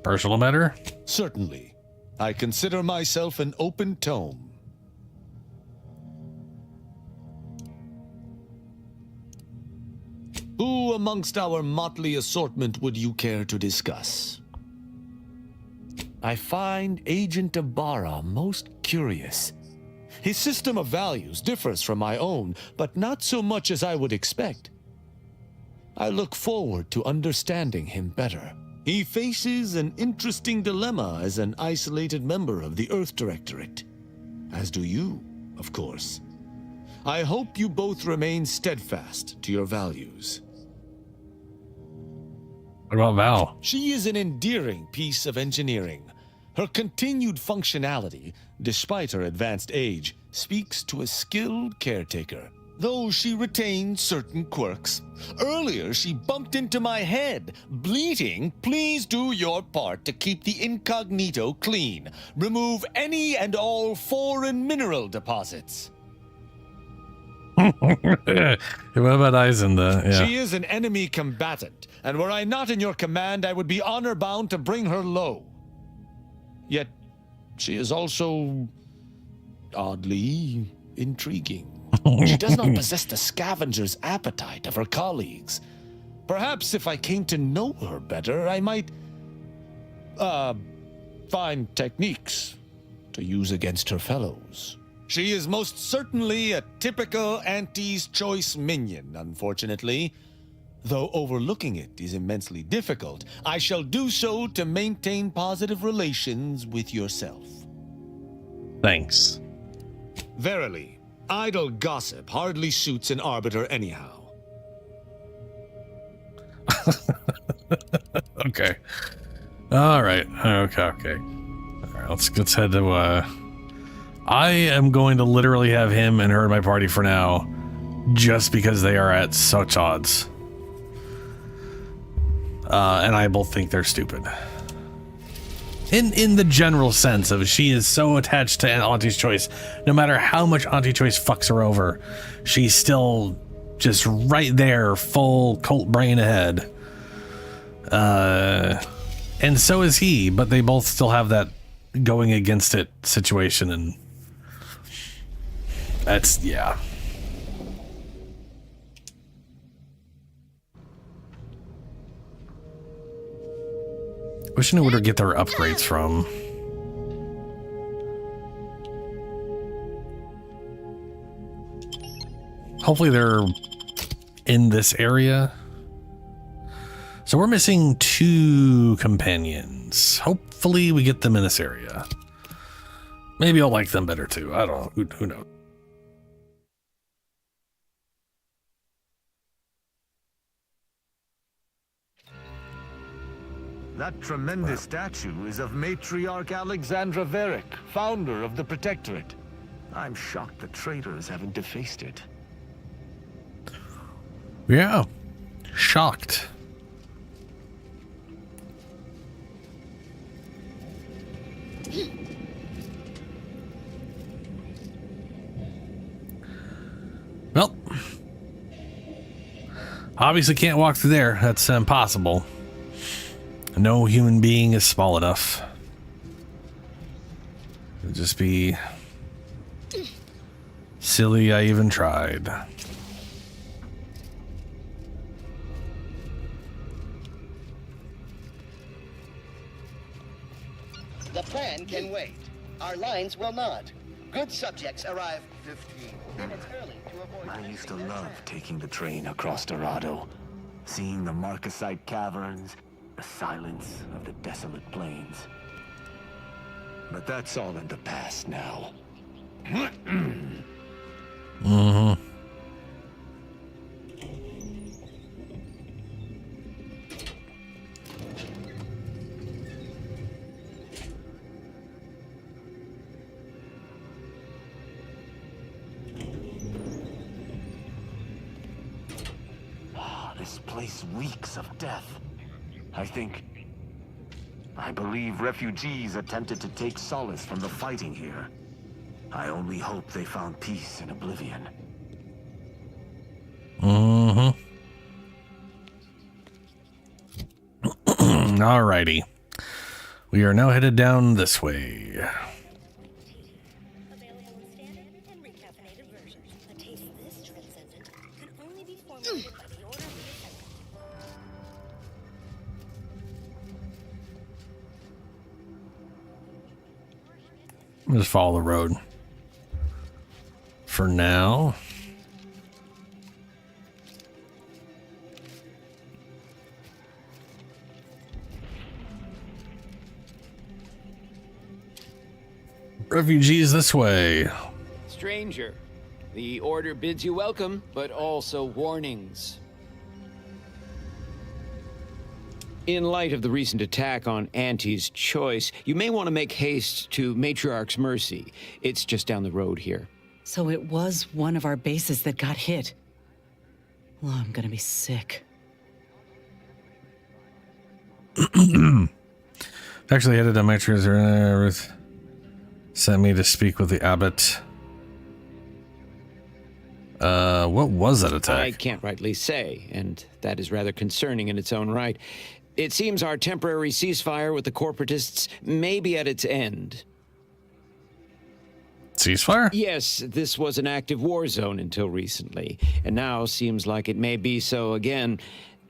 Personal matter? Certainly. I consider myself an open tome. Who amongst our motley assortment would you care to discuss? I find Agent Ibarra most curious. His system of values differs from my own, but not so much as I would expect. I look forward to understanding him better. He faces an interesting dilemma as an isolated member of the Earth Directorate. As do you, of course. I hope you both remain steadfast to your values. What about Val? She is an endearing piece of engineering. Her continued functionality, despite her advanced age, speaks to a skilled caretaker, though she retains certain quirks. Earlier, she bumped into my head, bleating, "Please do your part to keep the incognito clean. Remove any and all foreign mineral deposits." What about Eisen, yeah. She is an enemy combatant, and were I not in your command, I would be honor-bound to bring her low. Yet, she is also oddly intriguing. She does not possess the scavenger's appetite of her colleagues. Perhaps if I came to know her better, I might, find techniques to use against her fellows. She is most certainly a typical Auntie's Choice minion, unfortunately. Though overlooking it is immensely difficult, I shall do so to maintain positive relations with yourself. Thanks. Verily, idle gossip hardly suits an arbiter anyhow. Okay. All right. Okay. All right. Let's head to. I am going to literally have him and her in my party for now, just because they are at such odds. And I both think they're stupid. In the general sense of she is so attached to Auntie's Choice, no matter how much Auntie's Choice fucks her over, she's still just right there, full cult brain ahead. And so is he, but they both still have that going against it situation, and that's, yeah. Wish I knew where to get their upgrades from. Hopefully they're in this area. So we're missing 2 companions. Hopefully we get them in this area. Maybe I'll like them better too. I don't know. Who knows? That tremendous statue is of Matriarch Alexandra Varick, founder of the Protectorate. I'm shocked the traitors haven't defaced it. Yeah. Shocked. Well, obviously can't walk through there. That's impossible. No human being is small enough. It'd just be silly I even tried. The plan can wait. Our lines will not. Good subjects arrive 15 minutes early to avoid... I used to love taking the train across Dorado, seeing the Marcasite caverns, the silence of the desolate plains. But that's all in the past now. Mm-hmm. This place reeks of death. I believe refugees attempted to take solace from the fighting here. I only hope they found peace in oblivion. Mm-hmm. Alrighty. We are now headed down this way. Available in standard and recaffeinated versions. A taste this transcendent can only be formulated by the order of the Just follow the road. For now. Refugees this way. Stranger, the order bids you welcome, but also warnings. In light of the recent attack on Auntie's Choice, you may want to make haste to Matriarch's Mercy. It's just down the road here. So it was one of our bases that got hit. Well, I'm gonna be sick. Actually headed to Matriarch's. Ruth sent me to speak with the abbot. What was that attack? I can't rightly say, and that is rather concerning in its own right. It seems our temporary ceasefire with the corporatists may be at its end. Ceasefire? Yes, this was an active war zone until recently, and now seems like it may be so again.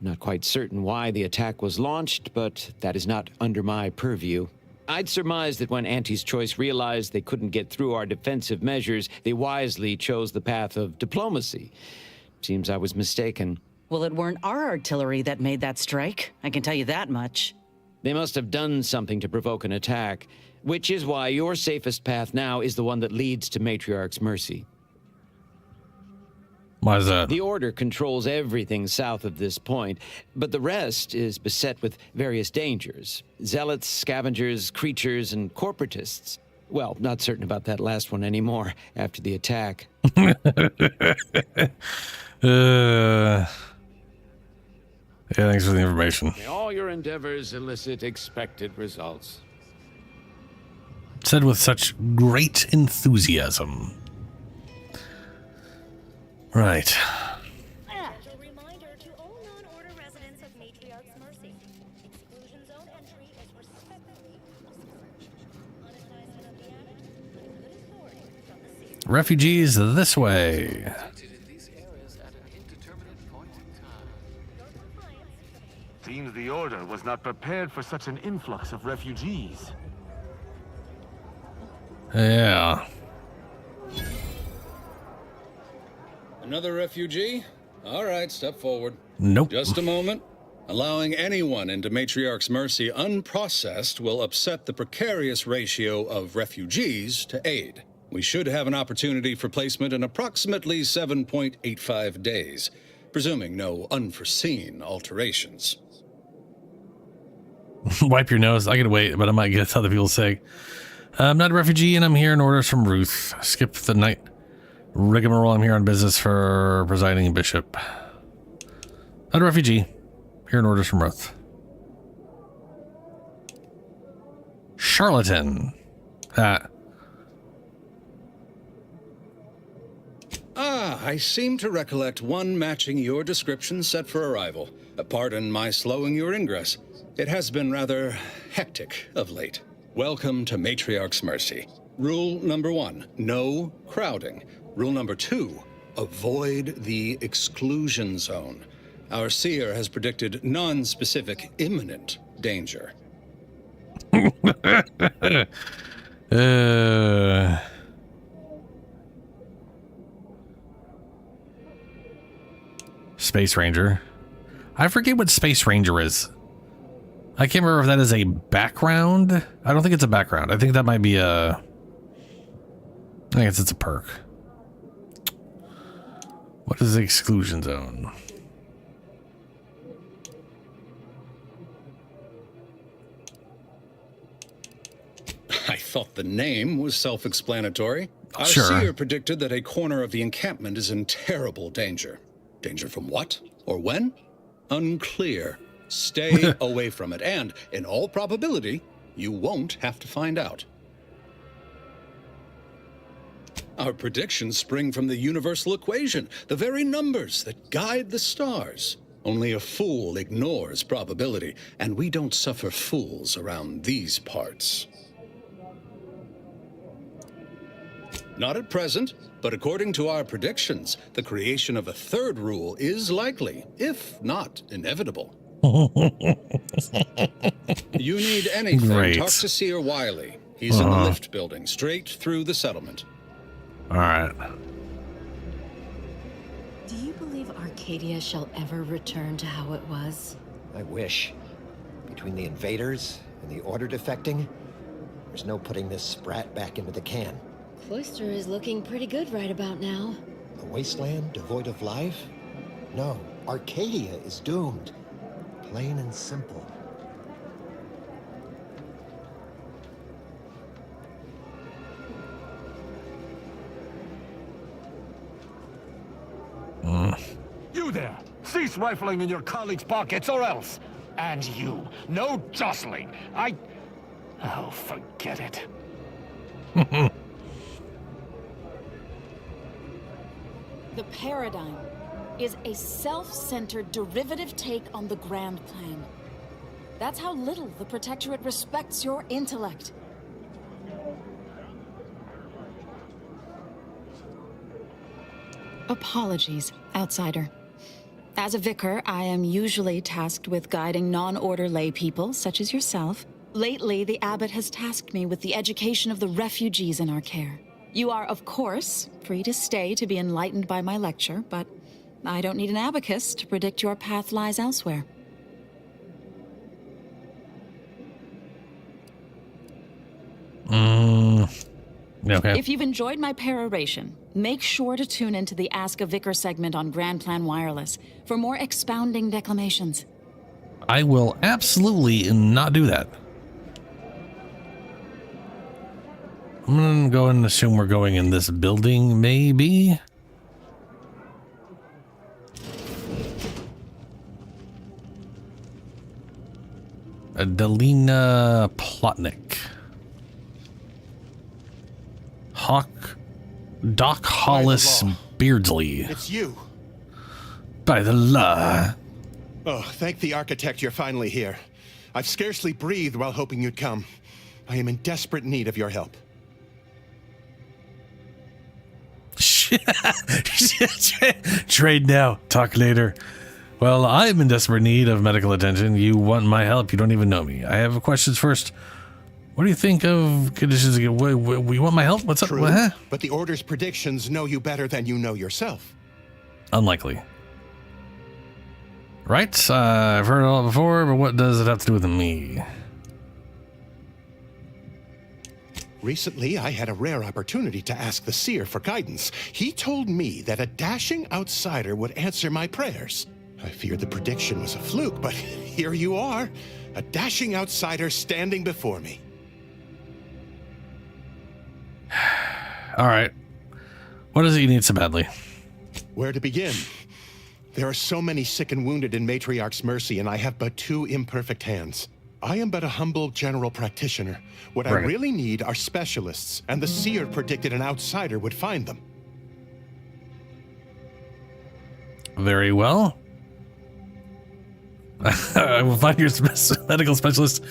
Not quite certain why the attack was launched, but that is not under my purview. I'd surmise that when Auntie's Choice realized they couldn't get through our defensive measures, they wisely chose the path of diplomacy. Seems I was mistaken. Well, it weren't our artillery that made that strike. I can tell you that much. They must have done something to provoke an attack, which is why your safest path now is the one that leads to Matriarch's Mercy. Why is that? The Order controls everything south of this point, but the rest is beset with various dangers. Zealots, scavengers, creatures, and corporatists. Well, not certain about that last one anymore after the attack. Yeah, thanks for the information. May all your endeavors elicit expected results. Said with such great enthusiasm. Right. A reminder to all non-order residents of Matriarch's Mercy. Exclusion zone entry is respectfully unattested of the attic, with good authority from the sea. Refugees this way. Seems the Order was not prepared for such an influx of refugees. Yeah. Another refugee? All right, step forward. Nope. Just a moment. Allowing anyone into Matriarch's Mercy unprocessed will upset the precarious ratio of refugees to aid. We should have an opportunity for placement in approximately 7.85 days, presuming no unforeseen alterations. Wipe your nose. I can wait, but I might get other people's sake. I'm not a refugee, and I'm here in orders from Ruth. Skip the night rigmarole. I'm here on business for presiding bishop. Not a refugee. Here in orders from Ruth. Charlatan. I seem to recollect one matching your description set for arrival. Pardon my slowing your ingress. It has been rather hectic of late. Welcome to Matriarch's Mercy. Rule number 1, no crowding. Rule number 2, avoid the exclusion zone. Our seer has predicted non-specific imminent danger. Space Ranger. I forget what Space Ranger is. I can't remember if that is a background. I don't think it's a background. I think that might be a... I guess it's a perk. What is the exclusion zone? I thought the name was self-explanatory. Our Sure. seer predicted that a corner of the encampment is in terrible danger. Danger from what? Or when? Unclear. Stay away from it, and, in all probability, you won't have to find out. Our predictions spring from the universal equation, the very numbers that guide the stars. Only a fool ignores probability, and we don't suffer fools around these parts. Not at present, but according to our predictions, the creation of a third rule is likely, if not inevitable. You need anything, Great. talk to Seer Wiley. He's in the lift building, straight through the settlement. All right. Do you believe Arcadia shall ever return to how it was? I wish. Between the invaders and the Order defecting, there's no putting this sprat back into the can. Cloister is looking pretty good right about now. A wasteland devoid of life? No, Arcadia is doomed. Plain and simple. You there! Cease rifling in your colleagues' pockets or else! And you, no jostling! Oh, forget it. The Paradigm is a self-centered derivative take on the Grand Plan. That's how little the Protectorate respects your intellect. Apologies, outsider. As a vicar, I am usually tasked with guiding non-order lay people, such as yourself. Lately, the abbot has tasked me with the education of the refugees in our care. You are, of course, free to stay to be enlightened by my lecture, but I don't need an abacus to predict your path lies elsewhere. Okay. If you've enjoyed my peroration, make sure to tune into the Ask a Vicar segment on Grand Plan Wireless for more expounding declamations. I will absolutely not do that. I'm gonna go and assume we're going in this building, maybe. Adelina Plotnick. Doc Hollis Beardsley. It's you. By the law. Oh, thank the architect you're finally here. I've scarcely breathed while hoping you'd come. I am in desperate need of your help. Trade now. Talk later. Well, I'm in desperate need of medical attention. You want my help. You don't even know me. I have questions first. What do you think of conditions? We want my help? What's up? True, what? but the Order's predictions know you better than you know yourself. Unlikely. Right? I've heard it all before, but what does it have to do with me? Recently, I had a rare opportunity to ask the Seer for guidance. He told me that a dashing outsider would answer my prayers. I feared the prediction was a fluke, but here you are, a dashing outsider standing before me. All right. What is it you need so badly? Where to begin? There are so many sick and wounded in Matriarch's Mercy, and I have but 2 imperfect hands. I am but a humble general practitioner. What I really need are specialists, and the Seer predicted an outsider would find them. Very well. I will find your medical specialist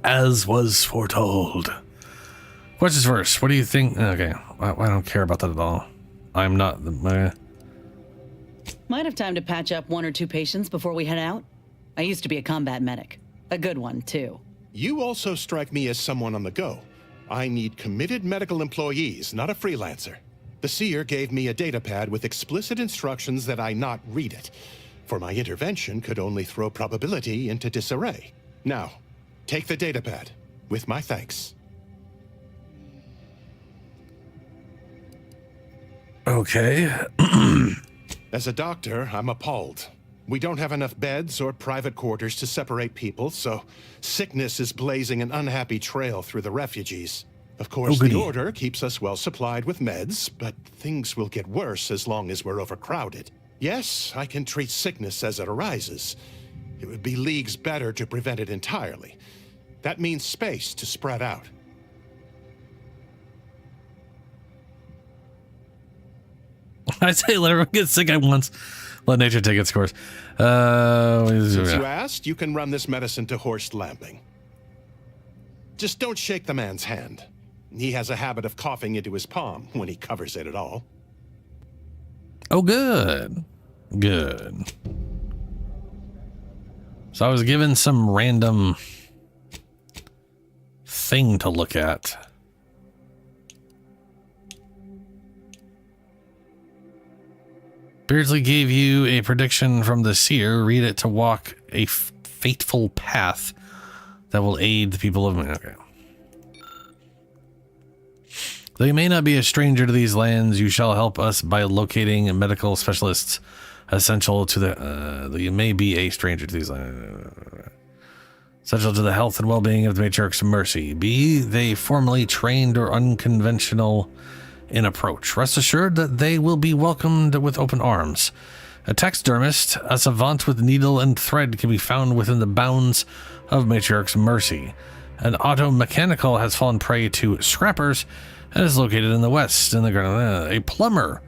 as was foretold. Questions first. What do you think? Okay, I don't care about that at all. I'm not the... Might have time to patch up 1 or 2 patients before we head out. I used to be a combat medic. A good one, too. You also strike me as someone on the go. I need committed medical employees, not a freelancer. The Seer gave me a datapad with explicit instructions that I not read it, for my intervention could only throw probability into disarray. Now, take the datapad, with my thanks. Okay. As a doctor, I'm appalled. We don't have enough beds or private quarters to separate people, so sickness is blazing an unhappy trail through the refugees. Of course, the Order keeps us well supplied with meds, but things will get worse as long as we're overcrowded. Yes, I can treat sickness as it arises. It would be leagues better to prevent it entirely. That means space to spread out. I say let everyone get sick at once. Let nature take its course. Since you asked, you can run this medicine to Horst Lamping. Just don't shake the man's hand. He has a habit of coughing into his palm when he covers it at all. Oh, good. Good. So I was given some random thing to look at. Beardsley gave you a prediction from the Seer. Read it to walk a fateful path that will aid the people of... Okay. Though you may not be a stranger to these lands, you shall help us by locating medical specialists essential to the... though you may be a stranger to these lands... essential to the health and well-being of the Matriarch's Mercy. Be they formally trained or unconventional in approach. Rest assured that they will be welcomed with open arms. A taxidermist, a savant with needle and thread, can be found within the bounds of Matriarch's Mercy. An auto-mechanical has fallen prey to scrappers and is located in the west, in the ground. A plumber,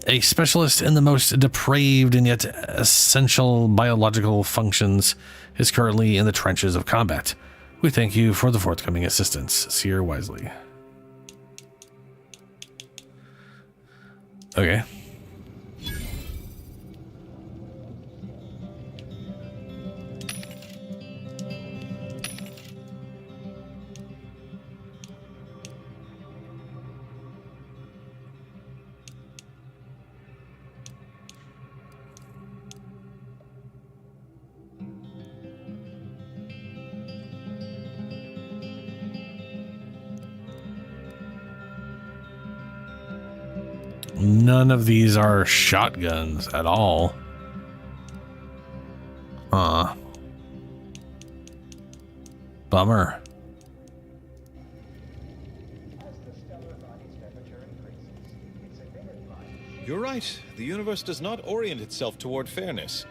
a specialist in the most depraved and yet essential biological functions, is currently in the trenches of combat. We thank you for the forthcoming assistance. Seer Wisely. Okay. None of these are shotguns at all. Bummer. You're right. The universe does not orient itself toward fairness.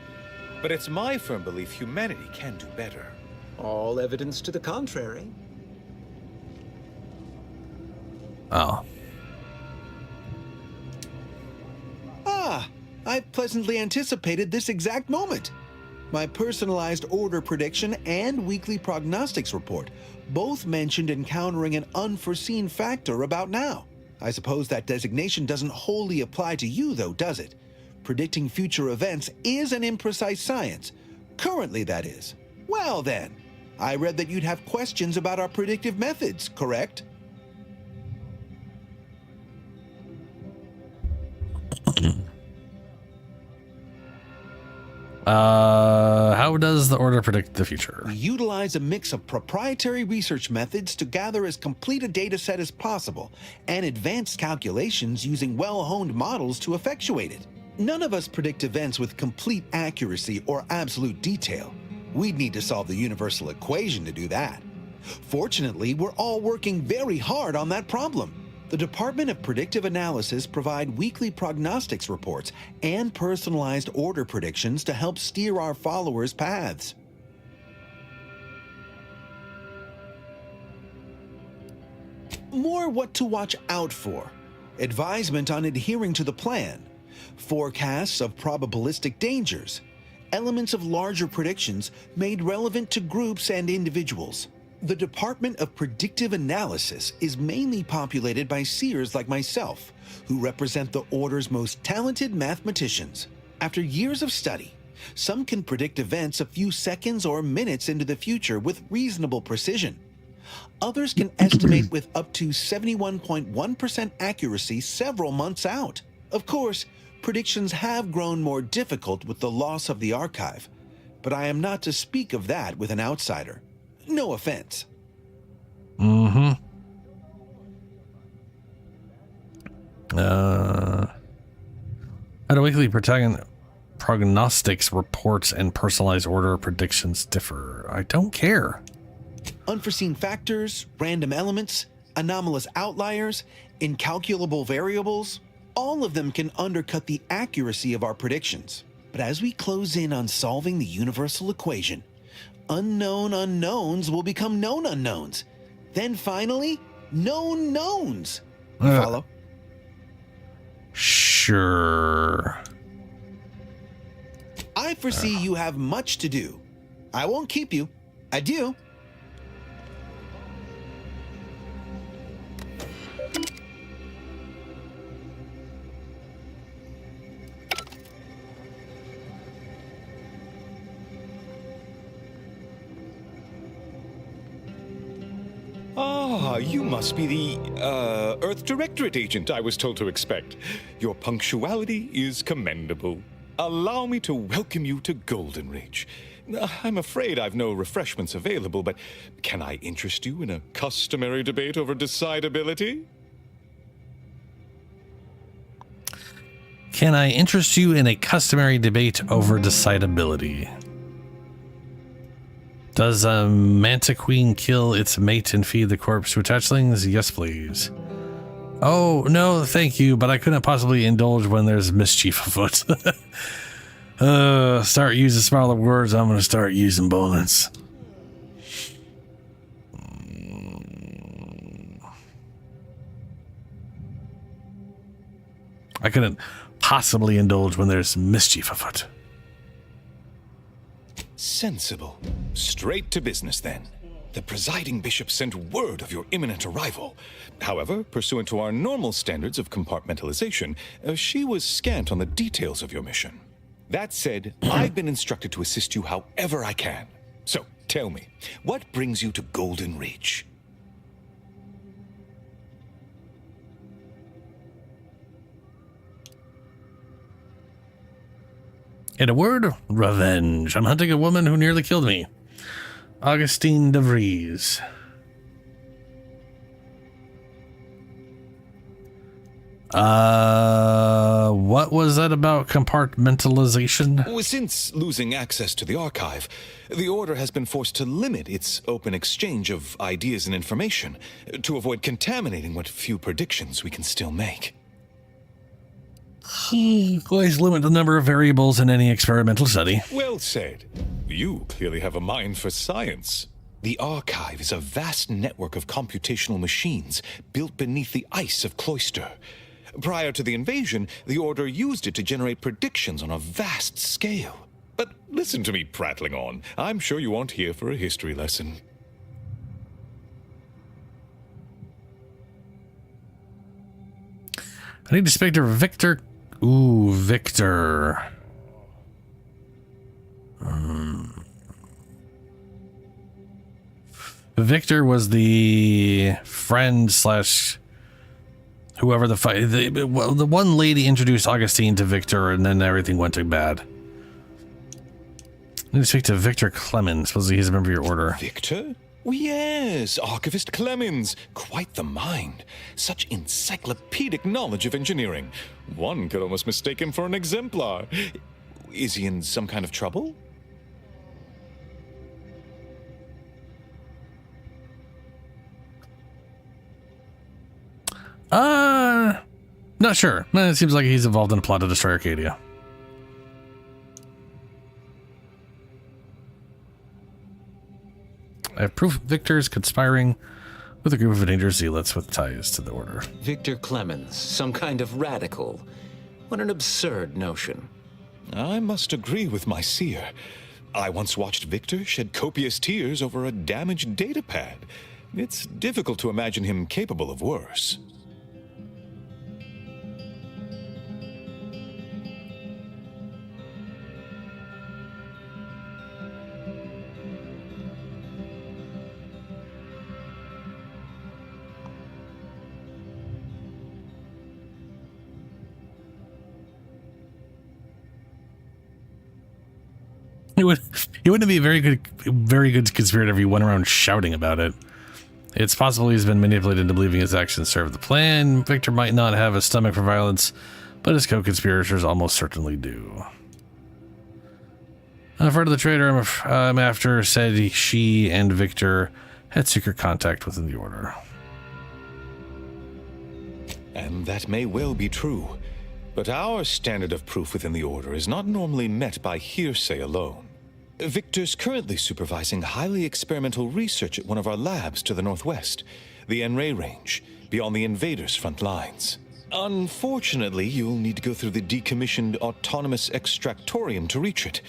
But it's my firm belief humanity can do better. All evidence to the contrary. Oh. I pleasantly anticipated this exact moment. My personalized order prediction and weekly prognostics report both mentioned encountering an unforeseen factor about now. I suppose that designation doesn't wholly apply to you, though, does it? Predicting future events is an imprecise science. Currently, that is. Well, then, I read that you'd have questions about our predictive methods, correct? How does the order predict the future? We utilize a mix of proprietary research methods to gather as complete a data set as possible, and advanced calculations using well-honed models to effectuate it. None of us predict events with complete accuracy or absolute detail. We'd need to solve the universal equation to do that. Fortunately, we're all working very hard on that problem. The Department of Predictive Analysis provide weekly prognostics reports and personalized order predictions to help steer our followers' paths. More what to watch out for, advisement on adhering to the plan, forecasts of probabilistic dangers, elements of larger predictions made relevant to groups and individuals. The Department of Predictive Analysis is mainly populated by seers like myself, who represent the Order's most talented mathematicians. After years of study, some can predict events a few seconds or minutes into the future with reasonable precision. Others can estimate with up to 71.1% accuracy several months out. Of course, predictions have grown more difficult with the loss of the archive, but I am not to speak of that with an outsider. No offense. At a weekly prognostics reports and personalized order predictions differ. I don't care. Unforeseen factors, random elements, anomalous outliers, incalculable variables, all of them can undercut the accuracy of our predictions. But as we close in on solving the universal equation, unknown unknowns will become known unknowns. Then finally, known knowns. Follow? Sure. I foresee you have much to do. I won't keep you. Adieu. Ah, you must be the, Earth Directorate agent I was told to expect. Your punctuality is commendable. Allow me to welcome you to Golden Ridge. I'm afraid I've no refreshments available, but can I interest you in a customary debate over decidability? Can I interest you in a customary debate over decidability? Does a manta queen kill its mate and feed the corpse to hatchlings? Yes, please. Oh, no, thank you, but I couldn't possibly indulge when there's mischief afoot. Start using smaller words, I'm going to start using bullets. I couldn't possibly indulge when there's mischief afoot. Sensible. Straight to business, then. The presiding bishop sent word of your imminent arrival. However, pursuant to our normal standards of compartmentalization, she was scant on the details of your mission. That said, I've been instructed to assist you however I can. So, tell me, what brings you to Golden Ridge? In a word, revenge. I'm hunting a woman who nearly killed me. Augustine de Vries. What was that about compartmentalization? Well, since losing access to the archive, the Order has been forced to limit its open exchange of ideas and information to avoid contaminating what few predictions we can still make. Always limit the number of variables in any experimental study. Well said. You clearly have a mind for science. The archive is a vast network of computational machines built beneath the ice of Cloister. Prior to the invasion, the Order used it to generate predictions on a vast scale. But listen to me prattling on. I'm sure you aren't here for a history lesson. I need to speak to Victor. Ooh, Victor. Victor was the friend slash whoever the fight. The one lady introduced Augustine to Victor, and then everything went to bad. I need to speak to Victor Clemens. Supposedly he's a member of your order. Victor? Oh, yes, Archivist Clemens. Quite the mind. Such encyclopedic knowledge of engineering. One could almost mistake him for an exemplar. Is he in some kind of trouble? Not sure. It seems like he's involved in a plot to destroy Arcadia. I have proof Victor's conspiring with a group of endangered zealots with ties to the Order. Victor Clemens, some kind of radical. What an absurd notion. I must agree with my seer. I once watched Victor shed copious tears over a damaged datapad. It's difficult to imagine him capable of worse. He wouldn't be a very good conspirator if he went around shouting about it. It's possible he's been manipulated into believing his actions serve the plan. Victor might not have a stomach for violence, but his co-conspirators almost certainly do. A friend of the traitor I'm after said she and Victor had secret contact within the Order. And that may well be true. But our standard of proof within the Order is not normally met by hearsay alone. Victor's currently supervising highly experimental research at one of our labs to the northwest, the En-Ray Range, beyond the invaders' front lines. Unfortunately, you'll need to go through the decommissioned autonomous extractorium to reach it.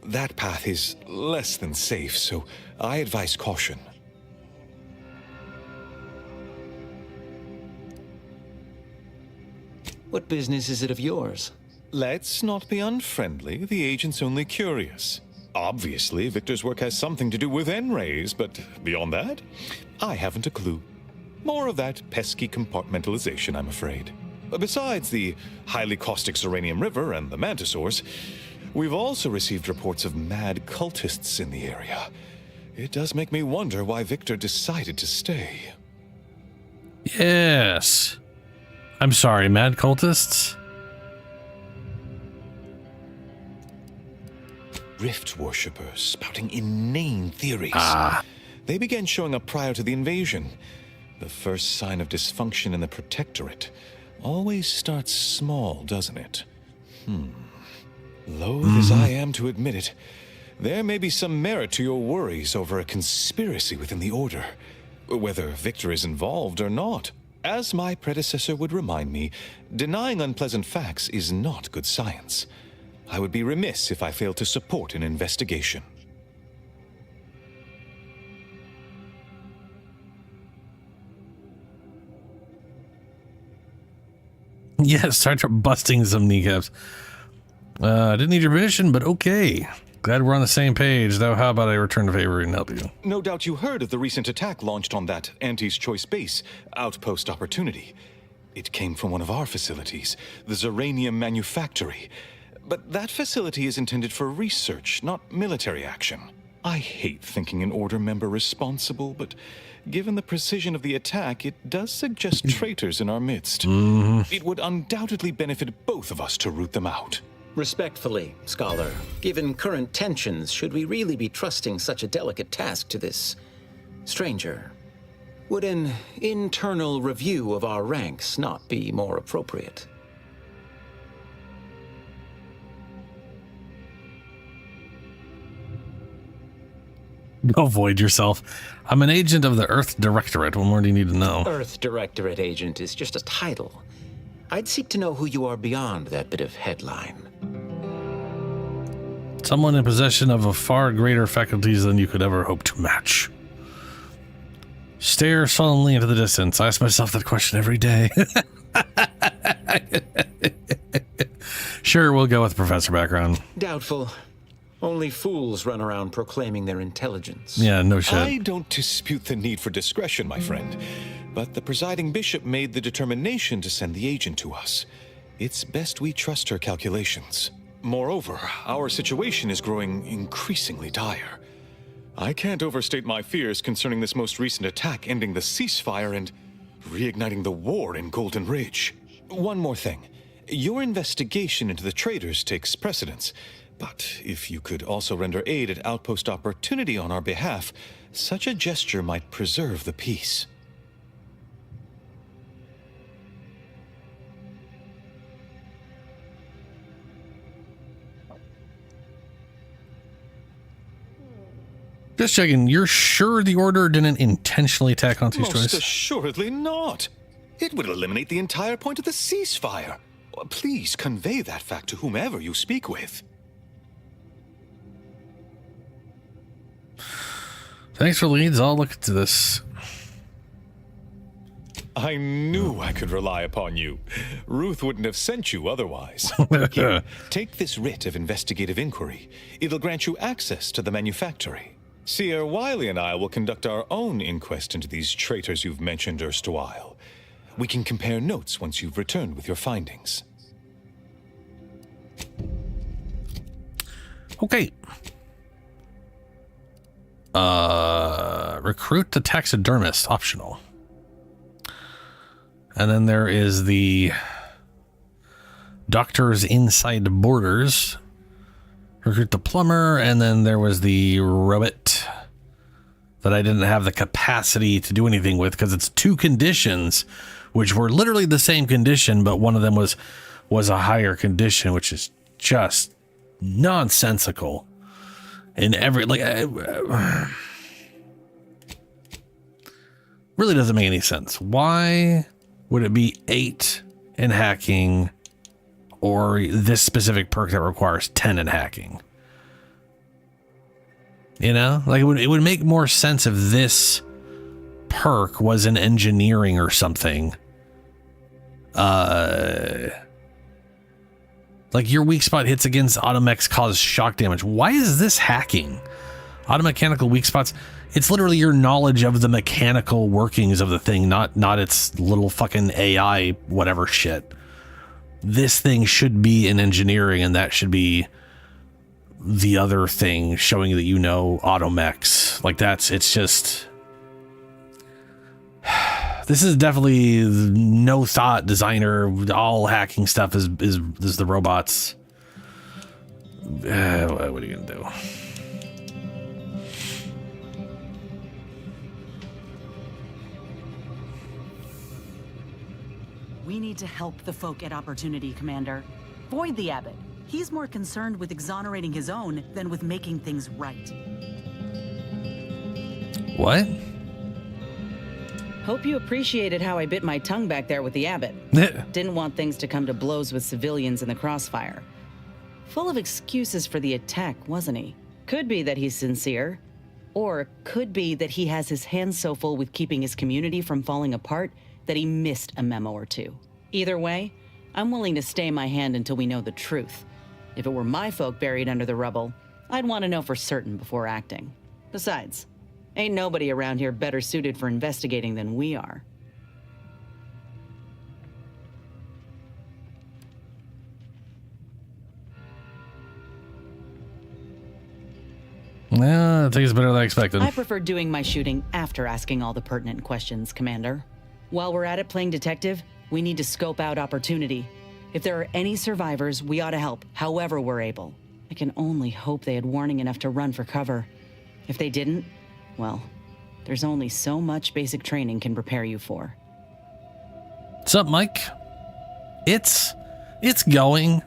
That path is less than safe, so I advise caution. What business is it of yours? Let's not be unfriendly. The agent's only curious. Obviously, Victor's work has something to do with En-Rays, but beyond that, I haven't a clue. More of that pesky compartmentalization, I'm afraid. Besides the highly caustic Zeranium River and the Mantisaurs, we've also received reports of mad cultists in the area. It does make me wonder why Victor decided to stay. Yes. I'm sorry, mad cultists? Rift worshippers spouting inane theories. They began showing up prior to the invasion. The first sign of dysfunction in the Protectorate always starts small, doesn't it? Loath as I am to admit it, there may be some merit to your worries over a conspiracy within the Order, whether Victor is involved or not. As my predecessor would remind me, denying unpleasant facts is not good science. I would be remiss if I failed to support an investigation. Yes, start busting some kneecaps. Didn't need your permission, but okay. Glad we're on the same page, though. How about I return the favor and help you? No doubt you heard of the recent attack launched on that Anti's Choice base, Outpost Opportunity. It came from one of our facilities, the Zeranium Manufactory. But that facility is intended for research, not military action. I hate thinking an Order member responsible, but given the precision of the attack, it does suggest traitors in our midst. It would undoubtedly benefit both of us to root them out. Respectfully, Scholar, given current tensions, should we really be trusting such a delicate task to this stranger? Would an internal review of our ranks not be more appropriate? Go void yourself. I'm an agent of the Earth Directorate. What more do you need to know? Earth Directorate agent is just a title. I'd seek to know who you are beyond that bit of headline. Someone in possession of a far greater faculties than you could ever hope to match. Stare sullenly into the distance. I ask myself that question every day. Sure, we'll go with professor background. Doubtful. Only fools run around proclaiming their intelligence. Yeah, no shit. I don't dispute the need for discretion, my friend, but the presiding bishop made the determination to send the agent to us. It's best we trust her calculations. Moreover, our situation is growing increasingly dire. I can't overstate my fears concerning this most recent attack ending the ceasefire and reigniting the war in Golden Ridge. One more thing. Your investigation into the traitors takes precedence. But if you could also render aid at Outpost Opportunity on our behalf, such a gesture might preserve the peace. Just checking, you're sure the Order didn't intentionally attack on Most choice? assuredly not. It would eliminate the entire point of the ceasefire. Please convey that fact to whomever you speak with. Thanks for leads. I'll look into this. I knew I could rely upon you. Ruth wouldn't have sent you otherwise. Here, take this writ of investigative inquiry. It'll grant you access to the manufactory. Seer Wiley and I will conduct our own inquest into these traitors you've mentioned erstwhile. We can compare notes once you've returned with your findings. Okay. Recruit the taxidermist, optional. And then there is the Doctors Inside Borders. Recruit the plumber, and then there was the robot that I didn't have the capacity to do anything with because it's two conditions, which were literally the same condition, but one of them was a higher condition, which is just nonsensical. In every really doesn't make any sense. Why would it be 8 in hacking or this specific perk that requires 10 in hacking? You know, like it would make more sense if this perk was in engineering or something. Like your weak spot hits against automechs cause shock damage. Why is this hacking? Automechanical weak spots. It's literally your knowledge of the mechanical workings of the thing, not its little fucking AI whatever shit. This thing should be in engineering, and that should be the other thing showing that you know automechs. Like it's just this is definitely no thought designer. All hacking stuff is the robots. What are you gonna do? We need to help the folk at Opportunity, Commander. Void the Abbot. He's more concerned with exonerating his own than with making things right. What? Hope you appreciated how I bit my tongue back there with the Abbot. Didn't want things to come to blows with civilians in the crossfire. Full of excuses for the attack, wasn't he? Could be that he's sincere. Or could be that he has his hands so full with keeping his community from falling apart that he missed a memo or two. Either way, I'm willing to stay my hand until we know the truth. If it were my folk buried under the rubble, I'd want to know for certain before acting. Besides, ain't nobody around here better suited for investigating than we are. That takes better than I expected. I prefer doing my shooting after asking all the pertinent questions, Commander. While we're at it playing detective, we need to scope out opportunity. If there are any survivors, we ought to help, however we're able. I can only hope they had warning enough to run for cover. If they didn't, well, there's only so much basic training can prepare you for. What's up, Mike? It's going.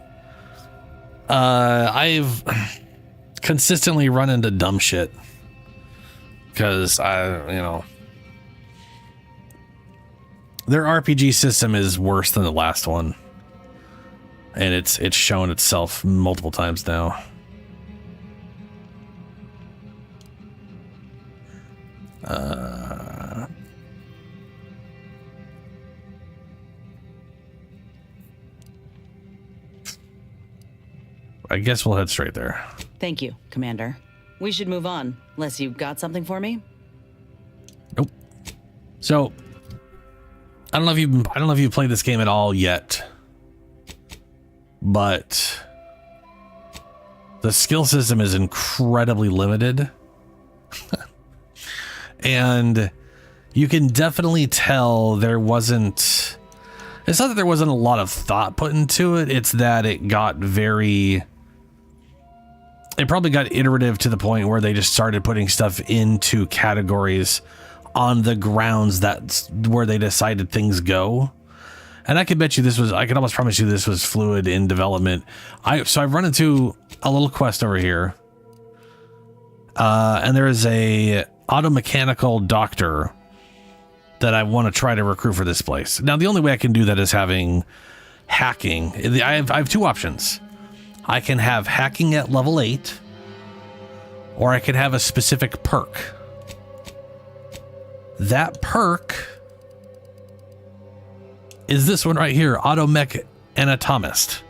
I've consistently run into dumb shit because their RPG system is worse than the last one, and it's shown itself multiple times now. I guess we'll head straight there. Thank you, Commander. We should move on, unless you got something for me? Nope. So, I don't know if you've played this game at all yet, but the skill system is incredibly limited. And you can definitely tell it's not that there wasn't a lot of thought put into it, it's that it probably got iterative to the point where they just started putting stuff into categories on the grounds that's where they decided things go. And I could bet you I could almost promise you this was fluid in development. So I've run into a little quest over here. And there is a auto-mechanical doctor that I want to try to recruit for this place. Now, the only way I can do that is having hacking. I have two options. I can have hacking at level 8, or I can have a specific perk. That perk is this one right here, Automech Anatomist.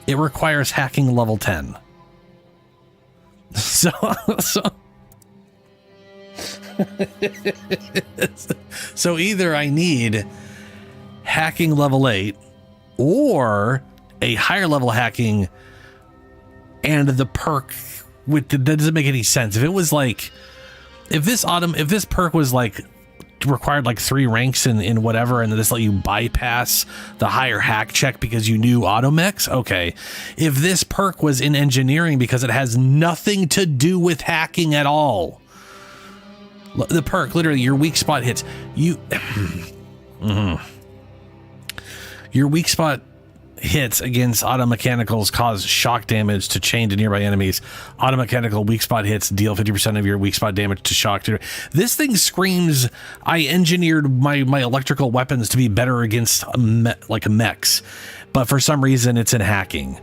It requires hacking level 10. So either I need hacking level 8 or a higher level hacking and the perk that doesn't make any sense. If it was like, if this perk was like required like 3 ranks in whatever, and this let you bypass the higher hack check because you knew automechs, okay. If this perk was in engineering because it has nothing to do with hacking at all, the perk, literally, your weak spot hits you. Your weak spot hits against automechanicals cause shock damage to chained to nearby enemies. Automechanical weak spot hits deal 50% of your weak spot damage to shock. This thing screams, I engineered my electrical weapons to be better against mechs, but for some reason it's in hacking.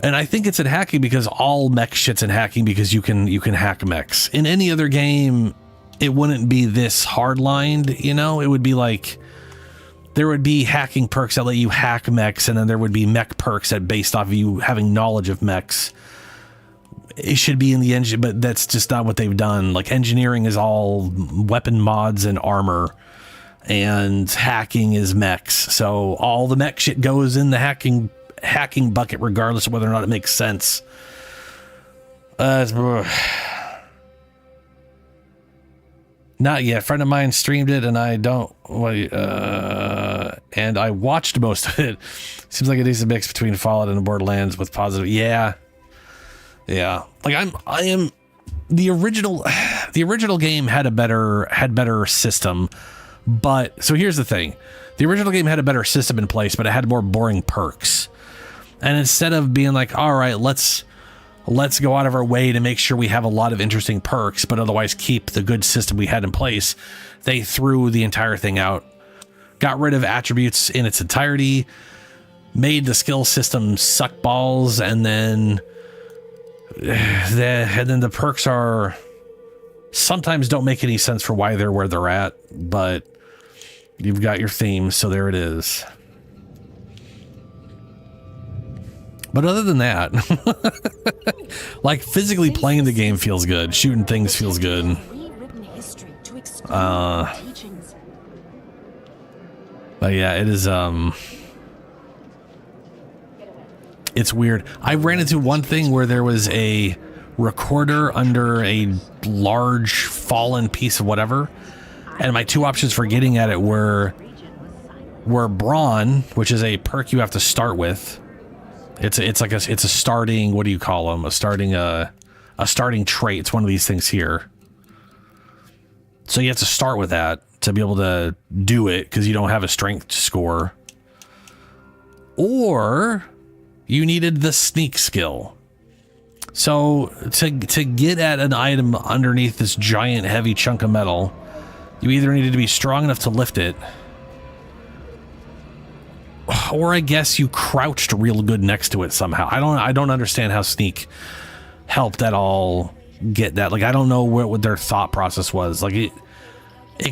And I think it's in hacking because all mech shit's in hacking because you can hack mechs. In any other game, it wouldn't be this hardlined, it would be like there would be hacking perks that let you hack mechs, and then there would be mech perks that based off of you having knowledge of mechs. It should be in the engine, but that's just not what they've done. Like, engineering is all weapon mods and armor, and hacking is mechs. So all the mech shit goes in the hacking bucket regardless of whether or not it makes sense. Not yet. A friend of mine streamed it and I watched most of it. Seems like a decent mix between Fallout and Borderlands with positive. Yeah. Like I am the original game had better system, but so here's the thing. The original game had a better system in place, but it had more boring perks. And instead of being like, all right, let's go out of our way to make sure we have a lot of interesting perks, but otherwise keep the good system we had in place, they threw the entire thing out, got rid of attributes in its entirety, made the skill system suck balls, and then the perks are sometimes don't make any sense for why they're where they're at, but you've got your theme, so there it is. But other than that, like physically playing the game feels good. Shooting things feels good. But yeah, it is, it's weird. I ran into one thing where there was a recorder under a large fallen piece of whatever. And my two options for getting at it were brawn, which is a perk you have to start with. It's a starting, what do you call them? A starting trait. It's one of these things here. So you have to start with that to be able to do it because you don't have a strength score. Or you needed the sneak skill. So to get at an item underneath this giant heavy chunk of metal, you either needed to be strong enough to lift it, or I guess you crouched real good next to it somehow. I don't understand how sneak helped at all get that. Like, I don't know what their thought process was. Like, it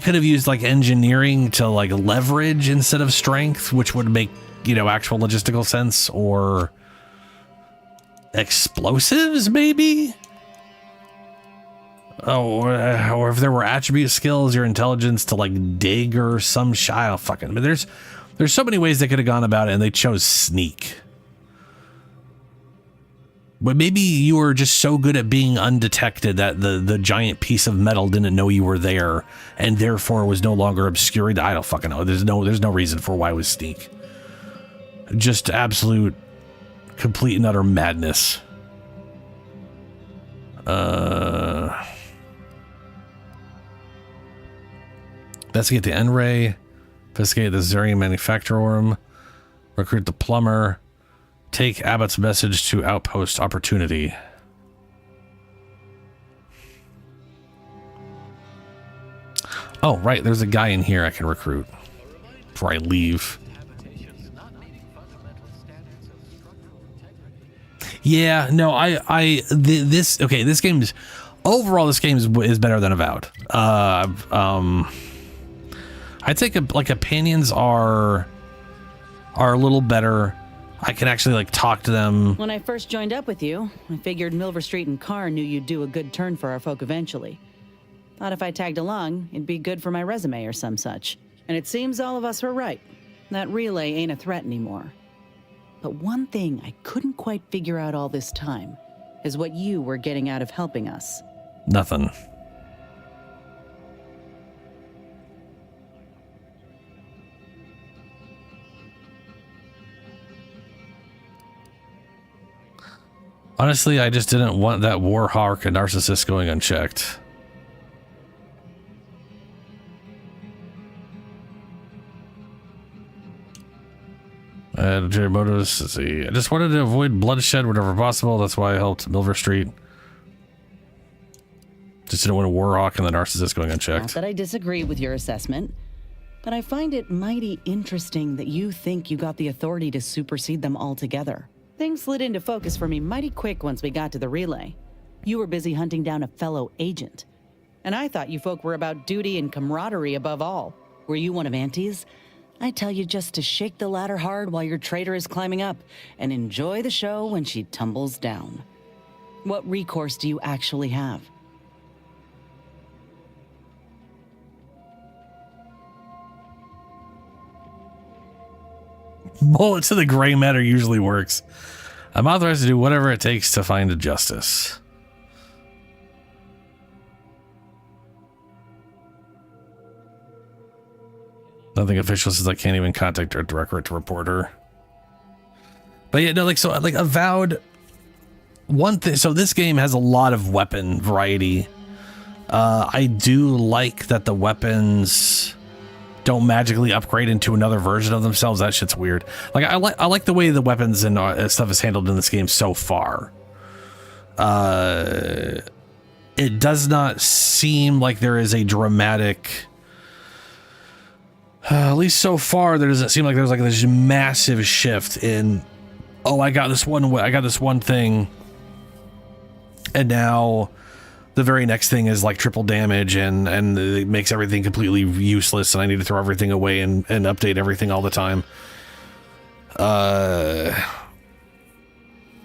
could have used like engineering to like leverage instead of strength, which would make, actual logistical sense, or explosives maybe. Oh, or if there were attribute skills, your intelligence to like dig or some shy fucking. But there's so many ways they could have gone about it, and they chose sneak. But maybe you were just so good at being undetected that the giant piece of metal didn't know you were there, and therefore was no longer obscuring. I don't fucking know. There's no reason for why it was sneak. Just absolute, complete and utter madness. Investigate the N-Ray. Investigate the Zerian Manufactorum. Recruit the plumber. Take Abbott's message to Outpost Opportunity. Oh, right. There's a guy in here I can recruit before I leave. Yeah, no, this game's overall, this game is better than Avowed. I'd say like opinions are a little better. I can actually like talk to them. When I first joined up with you, I figured Milver Street and Carr knew you'd do a good turn for our folk eventually. Thought if I tagged along, it'd be good for my resume or some such. And it seems all of us were right. That relay ain't a threat anymore. But one thing I couldn't quite figure out all this time is what you were getting out of helping us. Nothing. Honestly, I just didn't want that Warhawk and Narcissus going unchecked. Ulterior motives. Let's see. I just wanted to avoid bloodshed whenever possible. That's why I helped Milver Street. Just didn't want a Warhawk and the Narcissus going unchecked. Not that I disagree with your assessment, but I find it mighty interesting that you think you got the authority to supersede them altogether. Things slid into focus for me mighty quick once we got to the relay. You were busy hunting down a fellow agent. And I thought you folk were about duty and camaraderie above all. Were you one of Auntie's? I tell you just to shake the ladder hard while your traitor is climbing up, and enjoy the show when she tumbles down. What recourse do you actually have? Bullet to the gray matter usually works. I'm authorized to do whatever it takes to find justice. Nothing official says I can't even contact her directorate to report her. But yeah, no, like Avowed. One thing, so this game has a lot of weapon variety. I do like that the weapons don't magically upgrade into another version of themselves. That shit's weird. Like I like the way the weapons and stuff is handled in this game so far. It does not seem like there is a dramatic. At least so far, there doesn't seem like there's like this massive shift in. Oh, I got this one thing, and now the very next thing is like triple damage, and it makes everything completely useless, and I need to throw everything away and update everything all the time.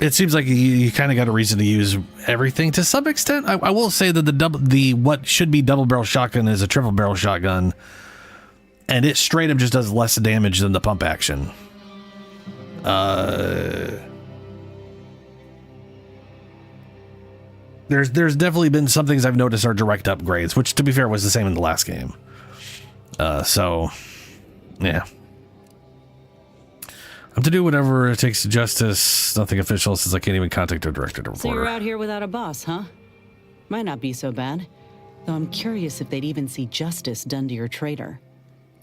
It seems like you kind of got a reason to use everything to some extent. I will say that the what should be double barrel shotgun is a triple barrel shotgun, and it straight up just does less damage than the pump action. There's definitely been some things I've noticed are direct upgrades, which to be fair was the same in the last game. So yeah. I'm to do whatever it takes to justice. Nothing official since I can't even contact a director to report. So you're out here without a boss, huh? Might not be so bad. Though I'm curious if they'd even see justice done to your traitor.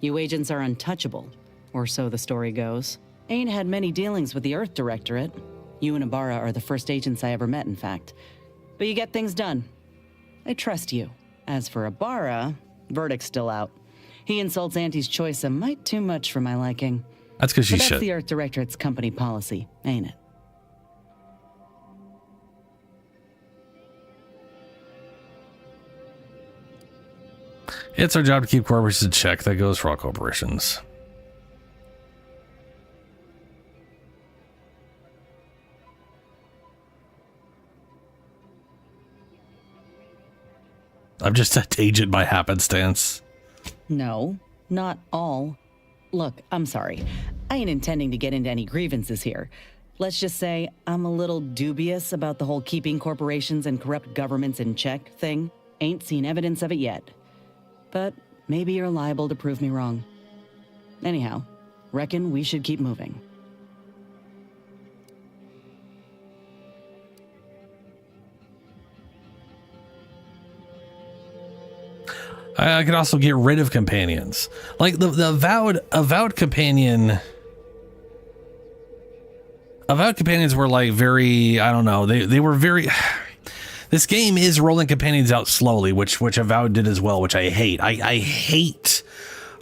You agents are untouchable, or so the story goes. Ain't had many dealings with the Earth Directorate. You and Ibarra are the first agents I ever met, in fact. But you get things done. I trust you. As for Ibarra, verdict's still out. He insults Auntie's choice a mite too much for my liking. That's because she's shit. That's the Earth Directorate's company policy, ain't it? It's our job to keep corporations in check. That goes for all corporations. I'm just an agent by happenstance. No, not all. Look, I'm sorry. I ain't intending to get into any grievances here. Let's just say I'm a little dubious about the whole keeping corporations and corrupt governments in check thing. Ain't seen evidence of it yet. But maybe you're liable to prove me wrong. Anyhow, reckon we should keep moving. I could also get rid of companions. Like the avowed companion. Avowed companions were like very, I don't know, they were very. This game is rolling companions out slowly, which Avowed did as well, which I hate. I hate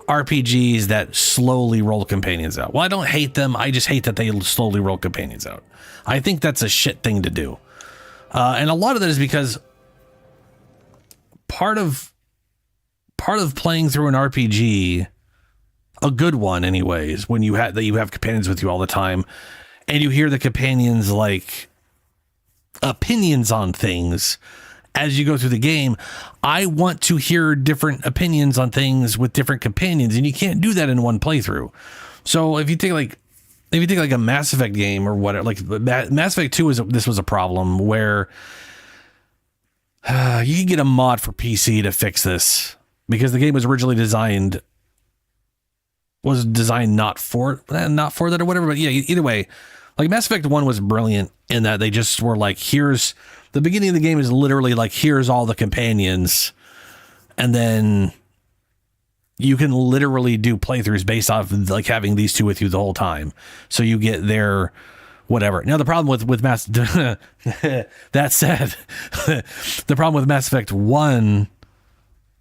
RPGs that slowly roll companions out. Well, I don't hate them. I just hate that they slowly roll companions out. I think that's a shit thing to do. And a lot of that is because part of playing through an RPG, a good one anyways, when you have companions with you all the time, and you hear the companions like opinions on things as you go through the game. I want to hear different opinions on things with different companions, and you can't do that in one playthrough. So if you take like a Mass Effect game or whatever, like Mass Effect 2 this was a problem where you can get a mod for PC to fix this, because the game was originally designed not for that or whatever. But yeah, either way, like Mass Effect 1 was brilliant in that they just were like, here's the beginning of the game is literally like, here's all the companions. And then you can literally do playthroughs based off of like having these two with you the whole time. So you get their whatever. Now the problem with Mass, that said, the problem with Mass Effect 1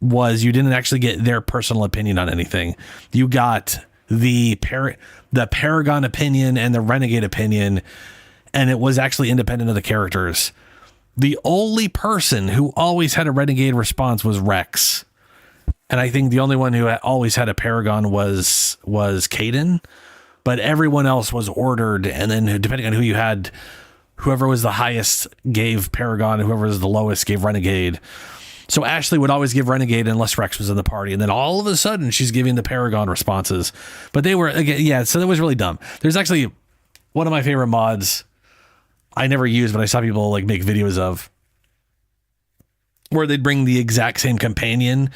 was you didn't actually get their personal opinion on anything. You got the Paragon opinion and the Renegade opinion, and it was actually independent of the characters. The only person who always had a Renegade response was Rex, and I think the only one who always had a Paragon was Kaidan, but everyone else was ordered, and then depending on who you had, whoever was the highest gave Paragon, whoever was the lowest gave Renegade. So Ashley would always give Renegade unless Rex was in the party, and then all of a sudden she's giving the Paragon responses. But they were, again, yeah, so that was really dumb. There's actually one of my favorite mods I never used, but I saw people like make videos of, where they'd bring the exact same companion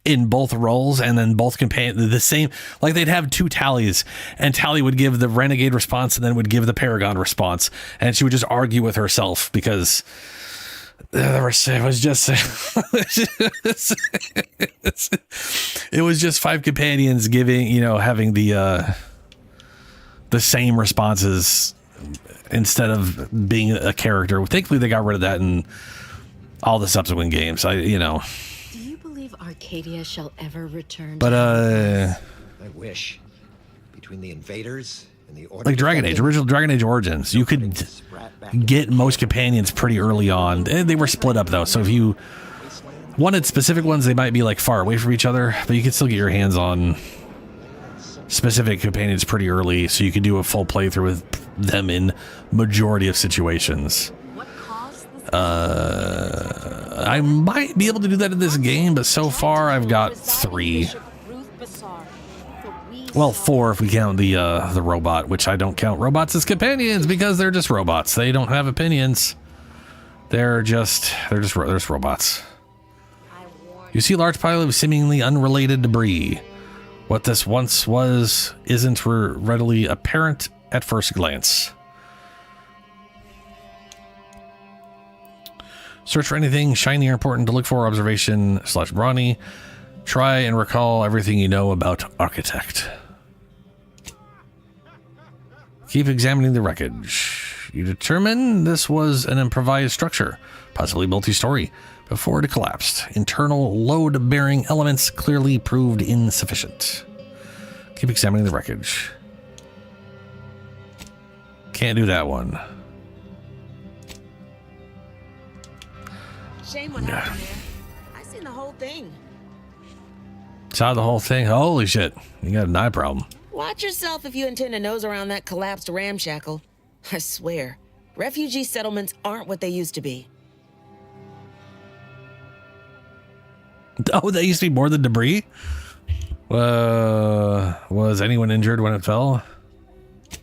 in both roles, and then both companion the same, like they'd have two Tallies, and Tally would give the Renegade response and then would give the Paragon response, and she would just argue with herself because it was just it was just five companions giving, having the same responses instead of being a character. Thankfully they got rid of that in all the subsequent games. Do you believe Arcadia shall ever return? But I wish. Between the invaders and the order, like original Dragon Age Origins, you could get most companions pretty early on. They were split up though, so if you wanted specific ones, they might be like far away from each other, but you could still get your hands on specific companions pretty early, so you could do a full playthrough with them in majority of situations. I might be able to do that in this game, but so far I've got 3. Well, 4 if we count the robot, which I don't count robots as companions because they're just robots. They don't have opinions. They're just robots. You see a large pile of seemingly unrelated debris. What this once was isn't readily apparent at first glance. Search for anything shiny or important to look for. Observation / brawny. Try and recall everything you know about Architect. Keep examining the wreckage. You determine this was an improvised structure, possibly multi-story, before it collapsed. Internal load-bearing elements clearly proved insufficient. Keep examining the wreckage. Can't do that one. Shame what happened there. I seen the whole thing. Saw the whole thing? Holy shit. You got an eye problem. Watch yourself if you intend to nose around that collapsed ramshackle. I swear, refugee settlements aren't what they used to be. Oh, that used to be more than debris? Was anyone injured when it fell?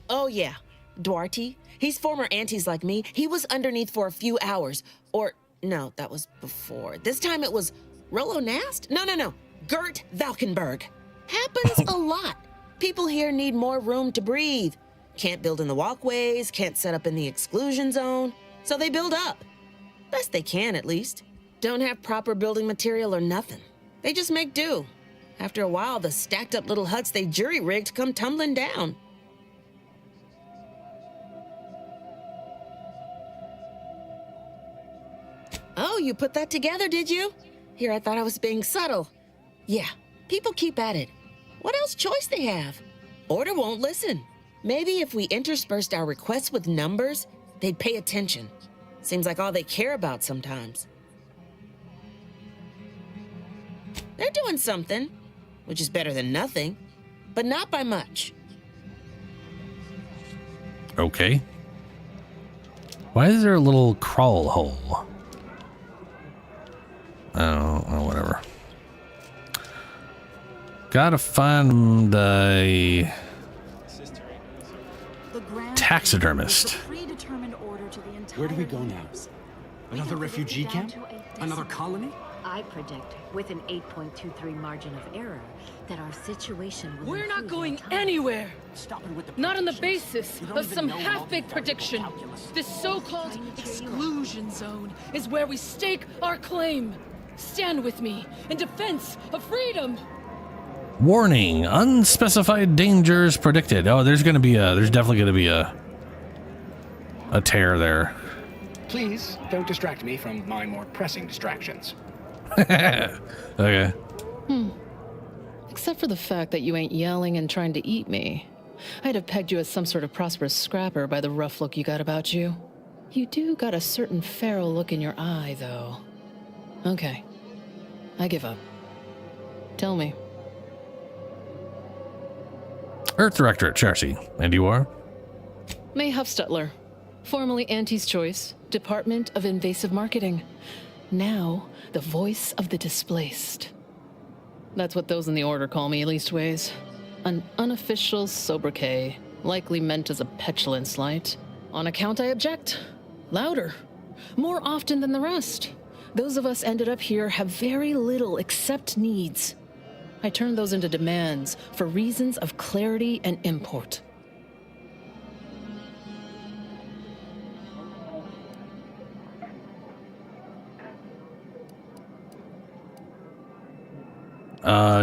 Oh, yeah. Duarte. He's former aunties like me. He was underneath for a few hours. Or, no, that was before. This time it was Rollo Nast? No. Gert Valkenberg. Happens a lot. People here need more room to breathe. Can't build in the walkways, can't set up in the exclusion zone. So they build up. Best they can, at least. Don't have proper building material or nothing. They just make do. After a while, the stacked up little huts they jury-rigged come tumbling down. Oh, you put that together, did you? Here, I thought I was being subtle. Yeah, people keep at it. What else choice they have? Order won't listen. Maybe if we interspersed our requests with numbers, they'd pay attention. Seems like all they care about sometimes. They're doing something, which is better than nothing, but not by much. Okay. Why is there a little crawl hole? Oh, whatever. Gotta find a taxidermist. Where do we go now? Another refugee camp? Another colony? I predict, with an 8.23 margin of error, that our situation will We're not improve going in time. anywhere. Stop it with the Not on the basis You don't of even some know half-baked prediction. This so-called exclusion zone is where we stake our claim. Stand with me in defense of freedom. Warning: unspecified dangers predicted. Oh, there's definitely gonna be a tear there. Please don't distract me from my more pressing distractions. Okay. Except for the fact that you ain't yelling and trying to eat me. I'd have pegged you as some sort of prosperous scrapper by the rough look you got about you. You do got a certain feral look in your eye, though. Okay. I give up. Tell me. Earth Directorate, Chelsea. And you are? May Huffstetler, formerly Auntie's Choice, Department of Invasive Marketing. Now, the voice of the displaced. That's what those in the Order call me, leastways. An unofficial sobriquet, likely meant as a petulant slight. On account I object. Louder. More often than the rest. Those of us ended up here have very little except needs. I turn those into demands for reasons of clarity and import.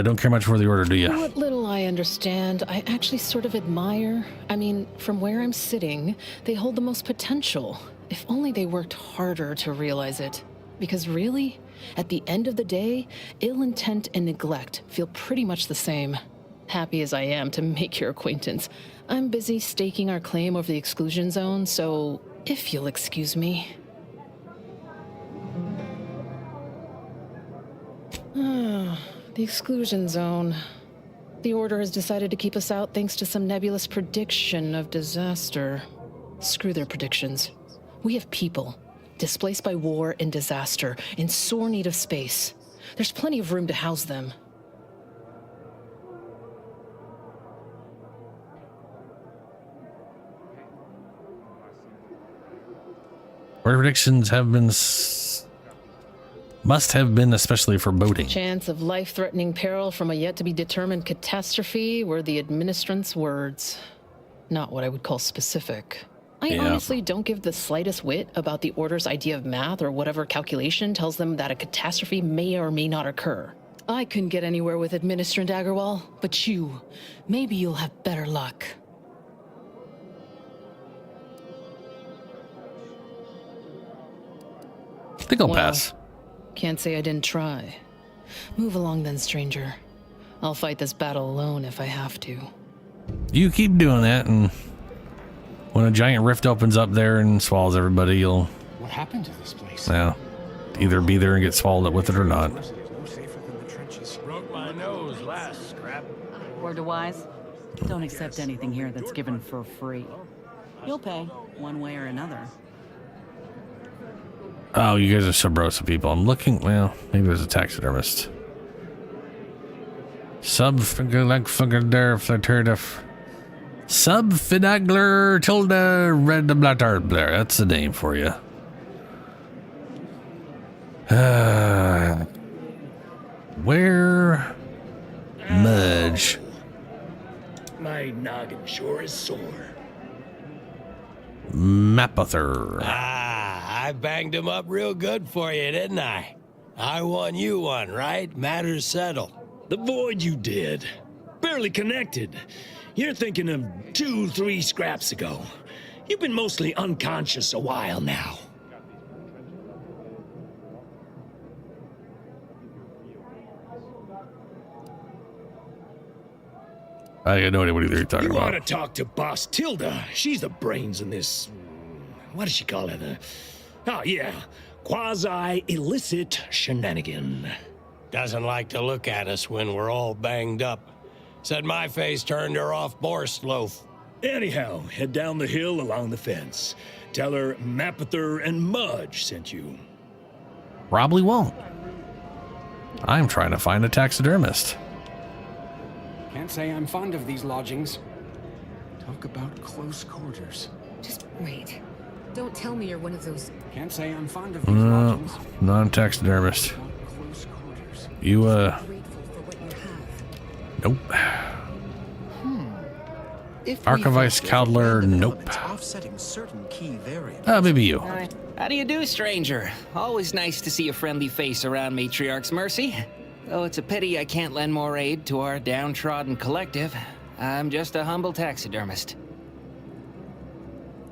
Don't care much for the Order, do you? What little I understand, I actually sort of admire. I mean, from where I'm sitting, they hold the most potential. If only they worked harder to realize it. Because really, at the end of the day, ill intent and neglect feel pretty much the same. Happy as I am to make your acquaintance, I'm busy staking our claim over the exclusion zone, so if you'll excuse me. The exclusion zone. The Order has decided to keep us out thanks to some nebulous prediction of disaster. Screw their predictions. We have people displaced by war and disaster, in sore need of space. There's plenty of room to house them. Weather predictions have been must have been especially foreboding. Chance of life-threatening peril from a yet-to-be-determined catastrophe were the administrant's words. Not what I would call specific. I honestly don't give the slightest whit about the Order's idea of math or whatever calculation tells them that a catastrophe may or may not occur. I couldn't get anywhere with Administrant Agarwal, but you, maybe you'll have better luck. I think I'll pass. Can't say I didn't try. Move along then, stranger. I'll fight this battle alone if I have to. You keep doing that, and when a giant rift opens up there and swallows everybody, you'll... What happened to this place? Yeah, either be there and get swallowed up with it or not. Broke my nose last scrap. Word to wise, don't accept anything here that's given for free. You'll pay, one way or another. Oh, you guys are Sub Rosa people. I'm looking, well, maybe there's a taxidermist. Subfidagler tilde red blattardbler. That's the name for you. Where? Mudge. My noggin sure is sore. Mapother. I banged him up real good for you, didn't I? I won, you won, right? Matters settled. The void you did. Barely connected. You're thinking of 2-3 scraps ago. You've been mostly unconscious a while now. I got no idea what you're talking You about. ought to talk to Boss Tilda. She's the brains in this... What does she call it? Oh, yeah. Quasi-illicit shenanigan. Doesn't like to look at us when we're all banged up. Said my face turned her off Borstloaf. Anyhow, head down the hill along the fence. Tell her Mapother and Mudge sent you. Probably won't. I'm trying to find a taxidermist. Can't say I'm fond of these lodgings. Talk about close quarters. Just wait. Don't tell me you're one of those... Can't say I'm fond of these lodgings. Non-taxidermist. You, Nope. Archivist Cowdler, nope. Offsetting certain key variables. Maybe you. How do you do, stranger? Always nice to see a friendly face around Matriarch's Mercy. Though it's a pity I can't lend more aid to our downtrodden collective. I'm just a humble taxidermist.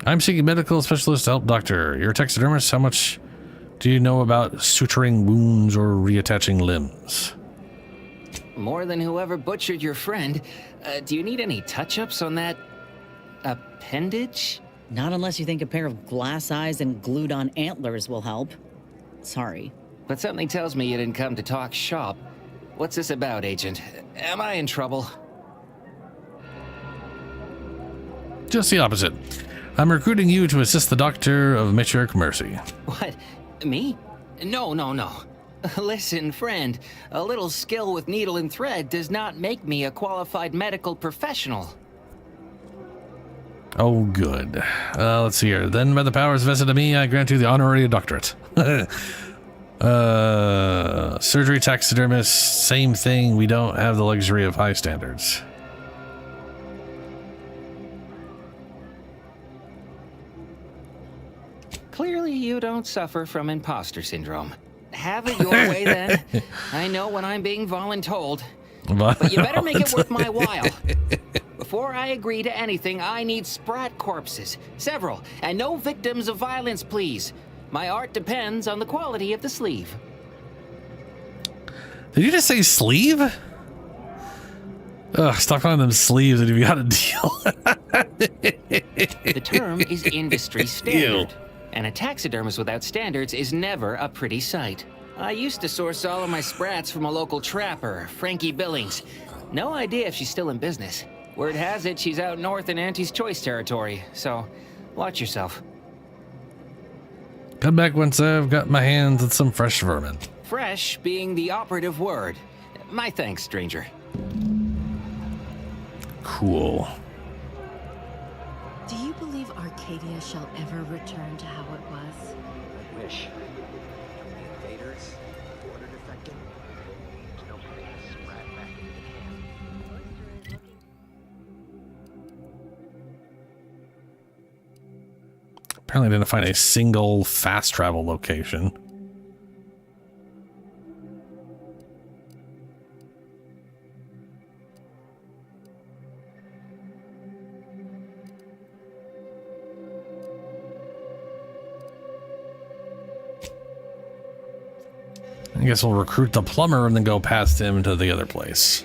I'm seeking medical specialist help, doctor. You're a taxidermist. How much do you know about suturing wounds or reattaching limbs? More than whoever butchered your friend. Do you need any touch-ups on that appendage? Not unless you think a pair of glass eyes and glued-on antlers will help. Sorry. But something tells me you didn't come to talk shop. What's this about, Agent? Am I in trouble? Just the opposite. I'm recruiting you to assist the doctor of Matriarch Mercy. What? Me? No. Listen, friend, a little skill with needle and thread does not make me a qualified medical professional. Oh, good. Let's see here. Then, by the powers vested in me, I grant you the honorary doctorate. Surgery taxidermist, same thing. We don't have the luxury of high standards. Clearly, you don't suffer from imposter syndrome. Have it your way, then. I know when I'm being voluntold. But you better make it worth my while. Before I agree to anything, I need sprat corpses. Several. And no victims of violence, please. My art depends on the quality of the sleeve. Did you just say sleeve? Ugh, stop calling them sleeves and you've got a deal. The term is industry standard. And a taxidermist without standards is never a pretty sight. I used to source all of my sprats from a local trapper, Frankie Billings. No idea if she's still in business. Word has it she's out north in Auntie's Choice territory, so watch yourself. Come back once I've got my hands on some fresh vermin. Fresh being the operative word. My thanks, stranger. Cool. Do you believe Arcadia shall ever return to how it was? I wish. Between the invaders, order defecting, there's no putting this sprat back into the can. Apparently I didn't find a single fast travel location. I guess we'll recruit the plumber and then go past him to the other place.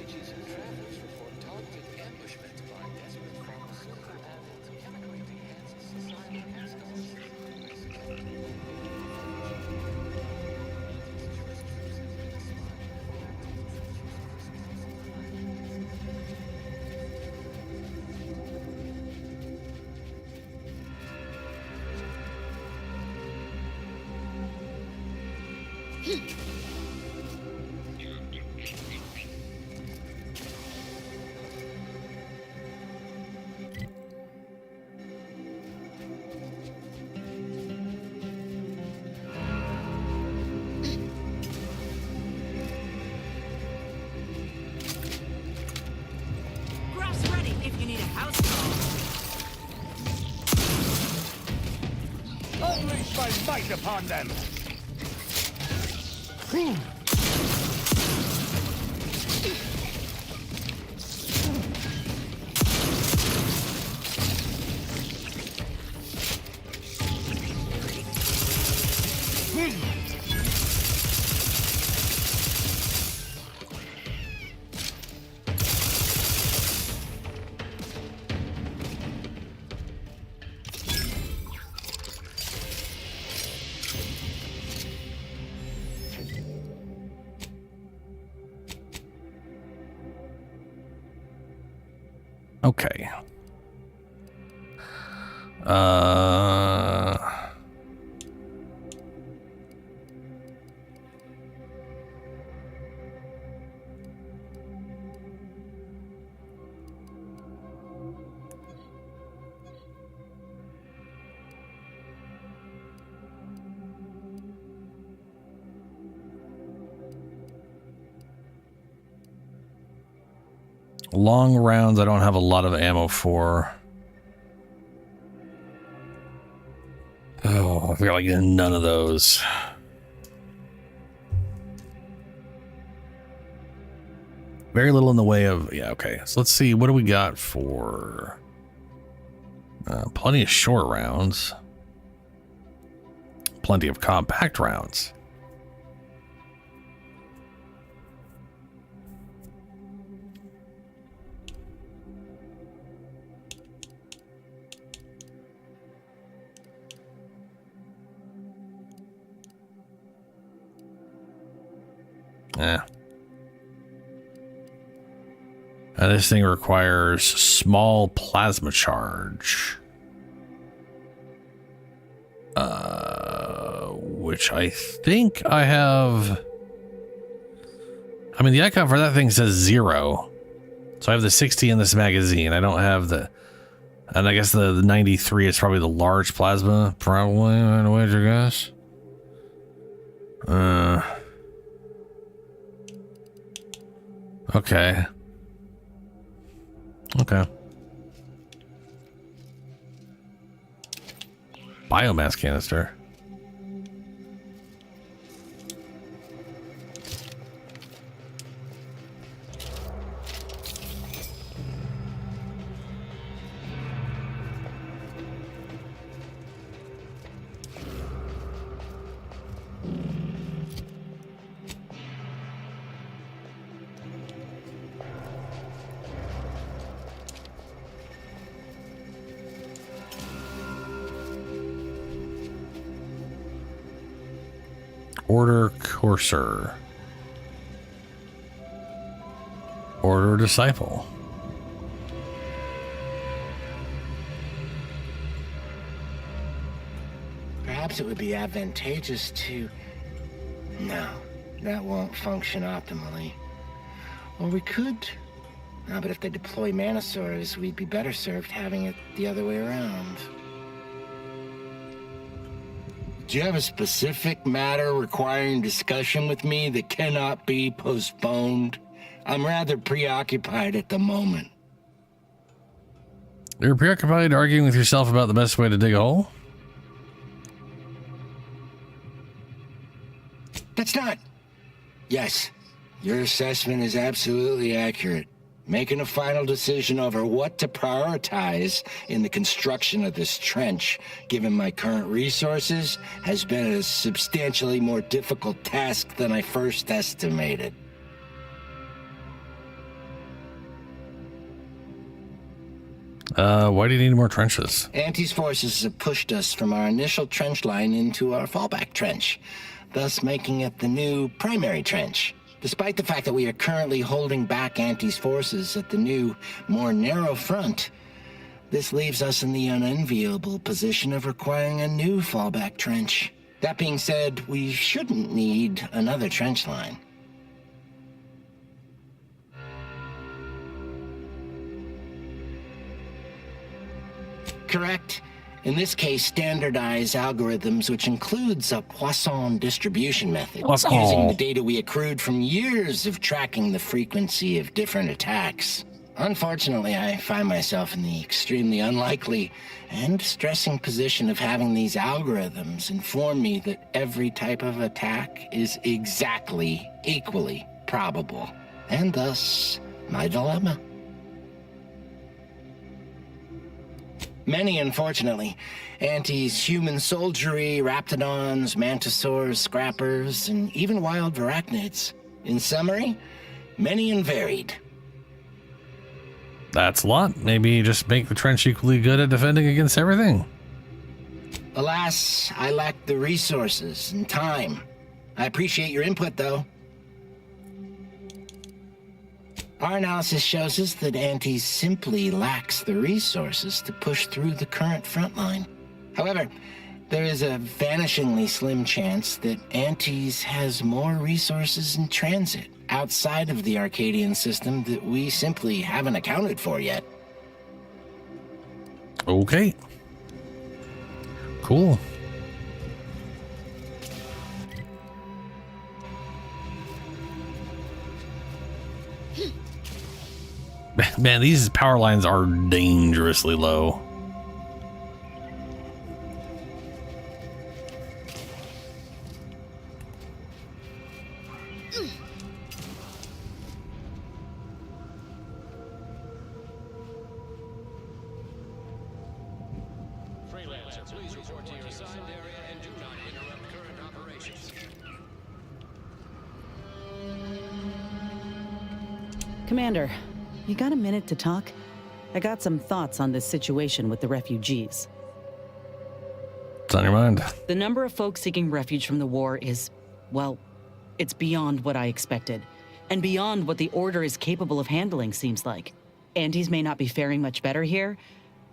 Gruff's ready if you need a house call. Unleash my might upon them! Okay. Long rounds, I don't have a lot of ammo for. Oh, I feel like none of those. Very little in the way of, yeah, okay. So let's see, what do we got for plenty of short rounds. Plenty of compact rounds. Yeah. This thing requires small plasma charge. Which I think I have. I mean, the icon for that thing says 0. So I have the 60 in this magazine. I don't have the. And I guess the 93 is probably the large plasma. Probably, I'd wager, guess. Okay. Okay. Biomass canister. Order Courser. Order Disciple. Perhaps it would be advantageous to... No, that won't function optimally. Or we could No, but if they deploy Manosaurs, we'd be better served having it the other way around. Do you have a specific matter requiring discussion with me that cannot be postponed? I'm rather preoccupied at the moment. You're preoccupied arguing with yourself about the best way to dig a hole? That's not... Yes, your assessment is absolutely accurate. Making a final decision over what to prioritize in the construction of this trench, given my current resources, has been a substantially more difficult task than I first estimated. Why do you need more trenches? Auntie's forces have pushed us from our initial trench line into our fallback trench, thus making it the new primary trench. Despite the fact that we are currently holding back Auntie's forces at the new, more narrow front, this leaves us in the unenviable position of requiring a new fallback trench. That being said, we shouldn't need another trench line. Correct. In this case, standardized algorithms, which includes a Poisson distribution method, using the data we accrued from years of tracking the frequency of different attacks. Unfortunately, I find myself in the extremely unlikely and stressing position of having these algorithms inform me that every type of attack is exactly equally probable, and thus my dilemma. Many, unfortunately. Auntie's human soldiery, raptidons, mantisaurs, scrappers, and even wild arachnids. In summary, many and varied. That's a lot. Maybe just make the trench equally good at defending against everything. Alas, I lack the resources and time. I appreciate your input, though. Our analysis shows us that Auntie simply lacks the resources to push through the current front line. However, there is a vanishingly slim chance that Auntie's has more resources in transit outside of the Arcadian system that we simply haven't accounted for yet. Okay. Cool. Man, these power lines are dangerously low. Freelancer, please report to your assigned area and do not interrupt current operations. Commander, you got a minute to talk? I got some thoughts on this situation with the refugees. What's on your mind? The number of folks seeking refuge from the war is, well, it's beyond what I expected. And beyond what the Order is capable of handling, seems like. Auntie's may not be faring much better here,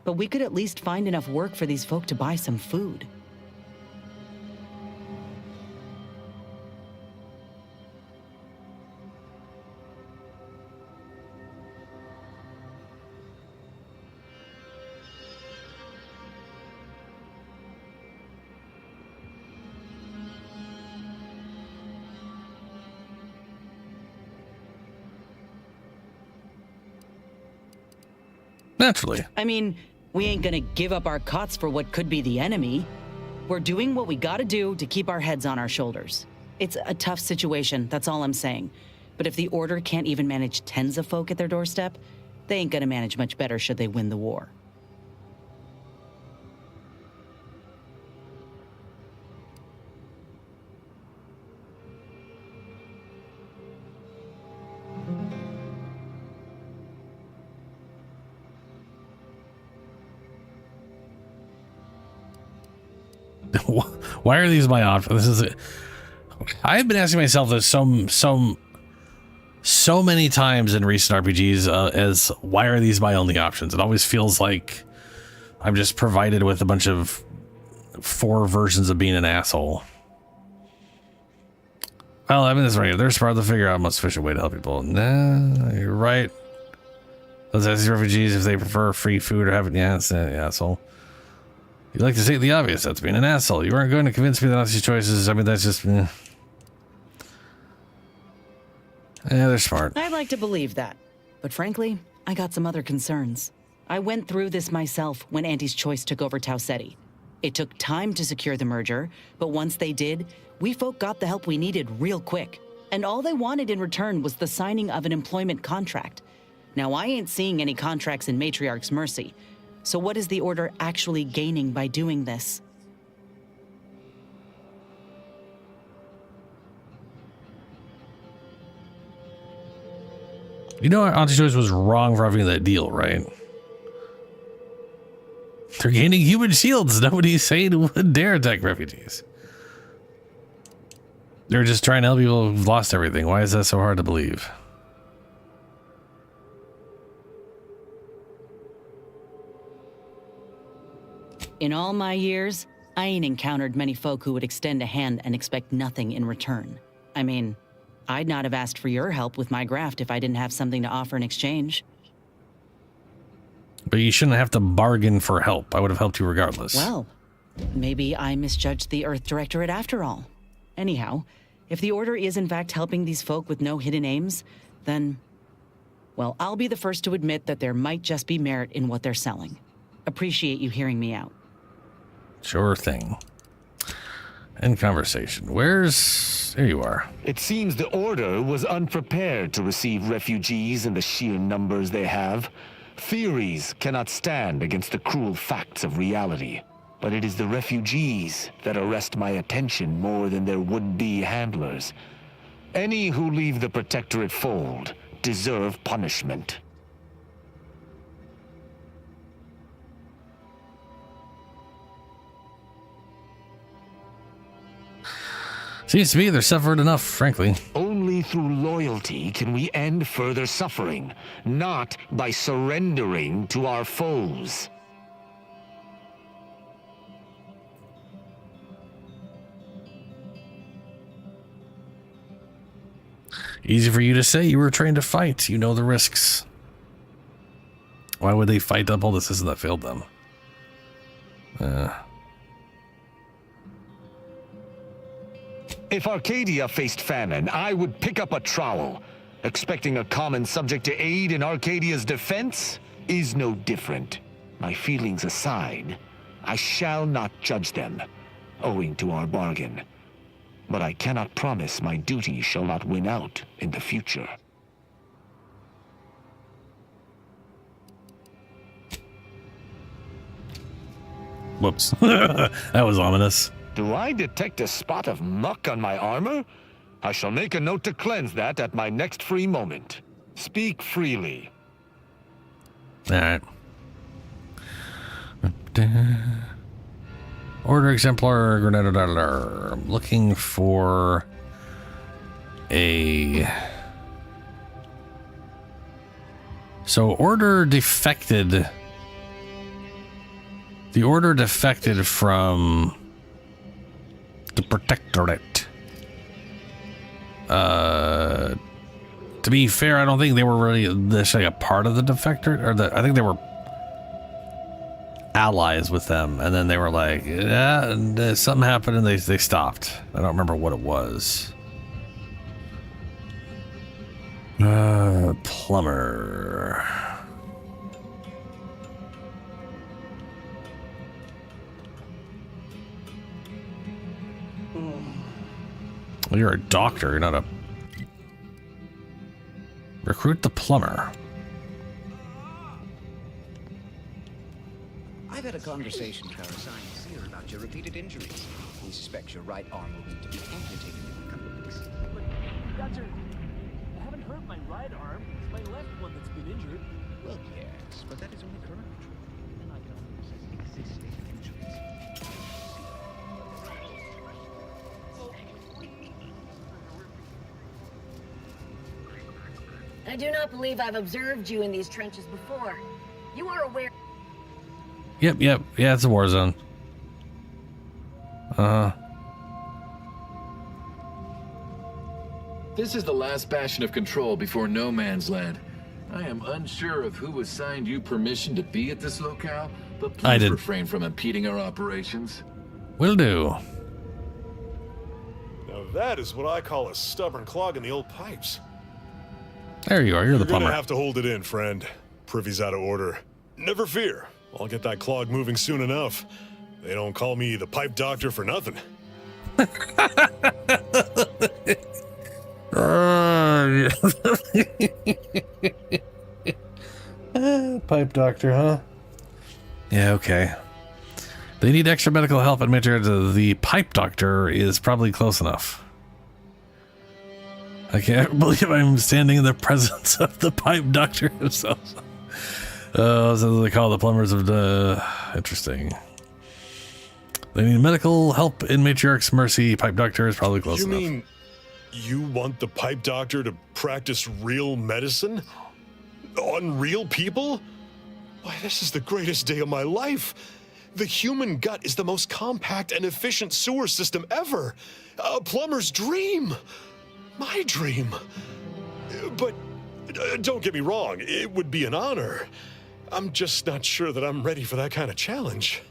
but we could at least find enough work for these folk to buy some food. Naturally. I mean, we ain't gonna give up our cots for what could be the enemy. We're doing what we gotta do to keep our heads on our shoulders. It's a tough situation, that's all I'm saying. But if the Order can't even manage tens of folk at their doorstep, they ain't gonna manage much better should they win the war. Why are these my options? This is I've been asking myself this so many times in recent RPGs as why are these my only options? It always feels like I'm just provided with a bunch of 4 versions of being an asshole. Well, I mean, this right here. There's part to figure out a most efficient way to help people. Nah, you're right. Let's ask these refugees if they prefer free food or having asshole. You like to state the obvious. That's being an asshole. You aren't going to convince me that Nazi choices. I mean, that's just. Yeah, they're smart. I'd like to believe that. But frankly, I got some other concerns. I went through this myself when Auntie's Choice took over Tau Ceti. It took time to secure the merger, but once they did, we folk got the help we needed real quick. And all they wanted in return was the signing of an employment contract. Now, I ain't seeing any contracts in Matriarch's Mercy. So what is the Order actually gaining by doing this? You know, Auntie's Choice was wrong for having that deal, right? They're gaining human shields. Nobody's saying would dare attack refugees. They're just trying to help people who've lost everything. Why is that so hard to believe? In all my years, I ain't encountered many folk who would extend a hand and expect nothing in return. I mean, I'd not have asked for your help with my graft if I didn't have something to offer in exchange. But you shouldn't have to bargain for help. I would have helped you regardless. Well, maybe I misjudged the Earth Directorate after all. Anyhow, if the Order is in fact helping these folk with no hidden aims, then, well, I'll be the first to admit that there might just be merit in what they're selling. Appreciate you hearing me out. Sure thing. End conversation. Here you are. It seems the Order was unprepared to receive refugees in the sheer numbers they have. Theories cannot stand against the cruel facts of reality. But it is the refugees that arrest my attention more than their would-be handlers. Any who leave the Protectorate fold deserve punishment. Seems to me they're suffered enough, frankly. Only through loyalty can we end further suffering, not by surrendering to our foes. Easy for you to say. You were trained to fight. You know the risks. Why would they fight up all the systems that failed them? If Arcadia faced famine, I would pick up a trowel. Expecting a common subject to aid in Arcadia's defense is no different. My feelings aside, I shall not judge them, owing to our bargain. But I cannot promise my duty shall not win out in the future. Whoops. That was ominous. Do I detect a spot of muck on my armor? I shall make a note to cleanse that at my next free moment. Speak freely. Alright. Order exemplar Grenada. I'm looking for a... So Order defected. The Order defected from the Protectorate. To be fair, I don't think they were really necessarily a part of the defector, or I think they were allies with them, and then they were like, yeah, and something happened and they stopped. I don't remember what it was. Plumber. Well, you're a doctor, you're not a... Recruit the plumber. I've had a conversation with our scientists here about your repeated injuries. We suspect your right arm will need to be amputated in a couple of weeks. Doctor, I haven't hurt my right arm. It's my left one that's been injured. Well, yes, but that is only current. And I can only assess existing injuries. I do not believe I've observed you in these trenches before. You are aware... Yep. Yeah, it's a war zone. This is the last bastion of control before no man's land. I am unsure of who assigned you permission to be at this locale, but I please did. refrain from impeding our operations. Will do. Now that is what I call a stubborn clog in the old pipes. There you are. You're the You're plumber. gonna have to hold it in, friend. Privy's out of order. Never fear. I'll get that clog moving soon enough. They don't call me the pipe doctor for nothing. Pipe doctor, huh? Yeah, okay. They need extra medical help, admit the pipe doctor is probably close enough. I can't believe I'm standing in the presence of the pipe doctor himself. Oh, so they call the plumbers of the... Interesting. They need medical help in Matriarch's mercy. Pipe doctor is probably close enough. You mean you want the pipe doctor to practice real medicine? On real people? Why, this is the greatest day of my life. The human gut is the most compact and efficient sewer system ever. A plumber's dream. My dream. But don't get me wrong, it would be an honor. I'm just not sure that I'm ready for that kind of challenge.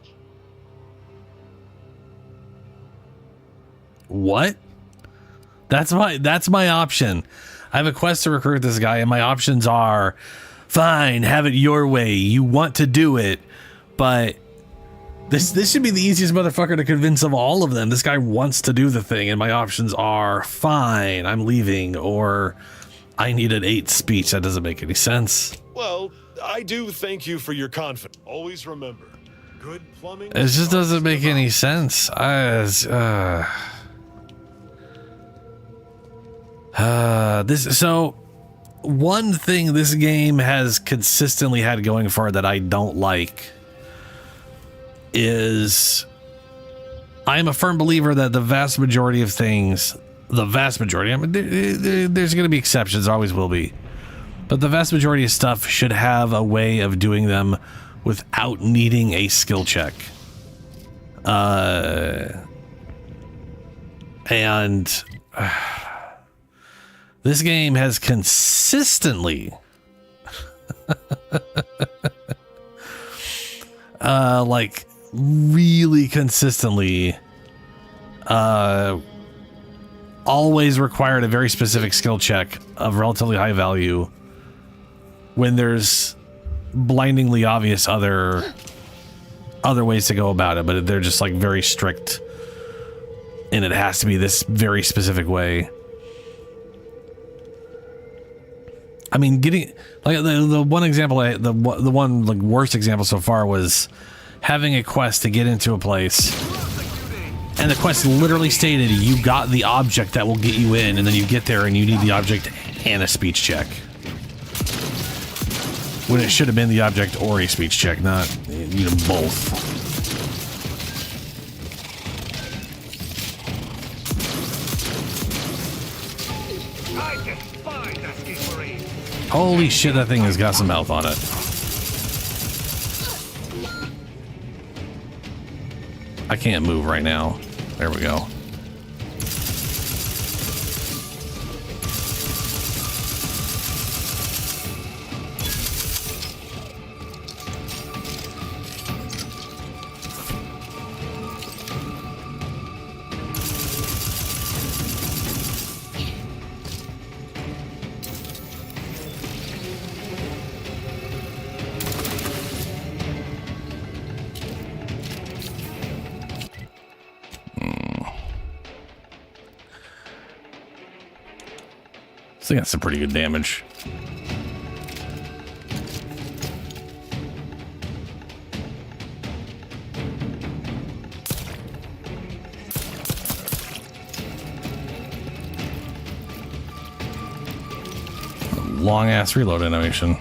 What? That's my option. I have a quest to recruit this guy, and my options are, fine, have it your way. You want to do it, but this should be the easiest motherfucker to convince of all of them. This guy wants to do the thing, and my options are, fine, I'm leaving, or I need an 8 speech. That doesn't make any sense. Well, I do thank you for your confidence. Always remember, good plumbing... It just doesn't make any sense. So one thing this game has consistently had going for it that I don't like is I'm a firm believer that the vast majority of things, I mean, there's going to be exceptions, there always will be, but the vast majority of stuff should have a way of doing them without needing a skill check. This game has consistently like really consistently always required a very specific skill check of relatively high value when there's blindingly obvious other ways to go about it, but they're just like very strict and it has to be this very specific way. I mean, getting like the one example, the one like worst example so far was having a quest to get into a place, and the quest literally stated you got the object that will get you in, and then you get there and you need the object and a speech check, when it should have been the object or a speech check, not both. Holy shit, that thing has got some health on it. I can't move right now. There we go. I think that's some pretty good damage. Long ass reload animation.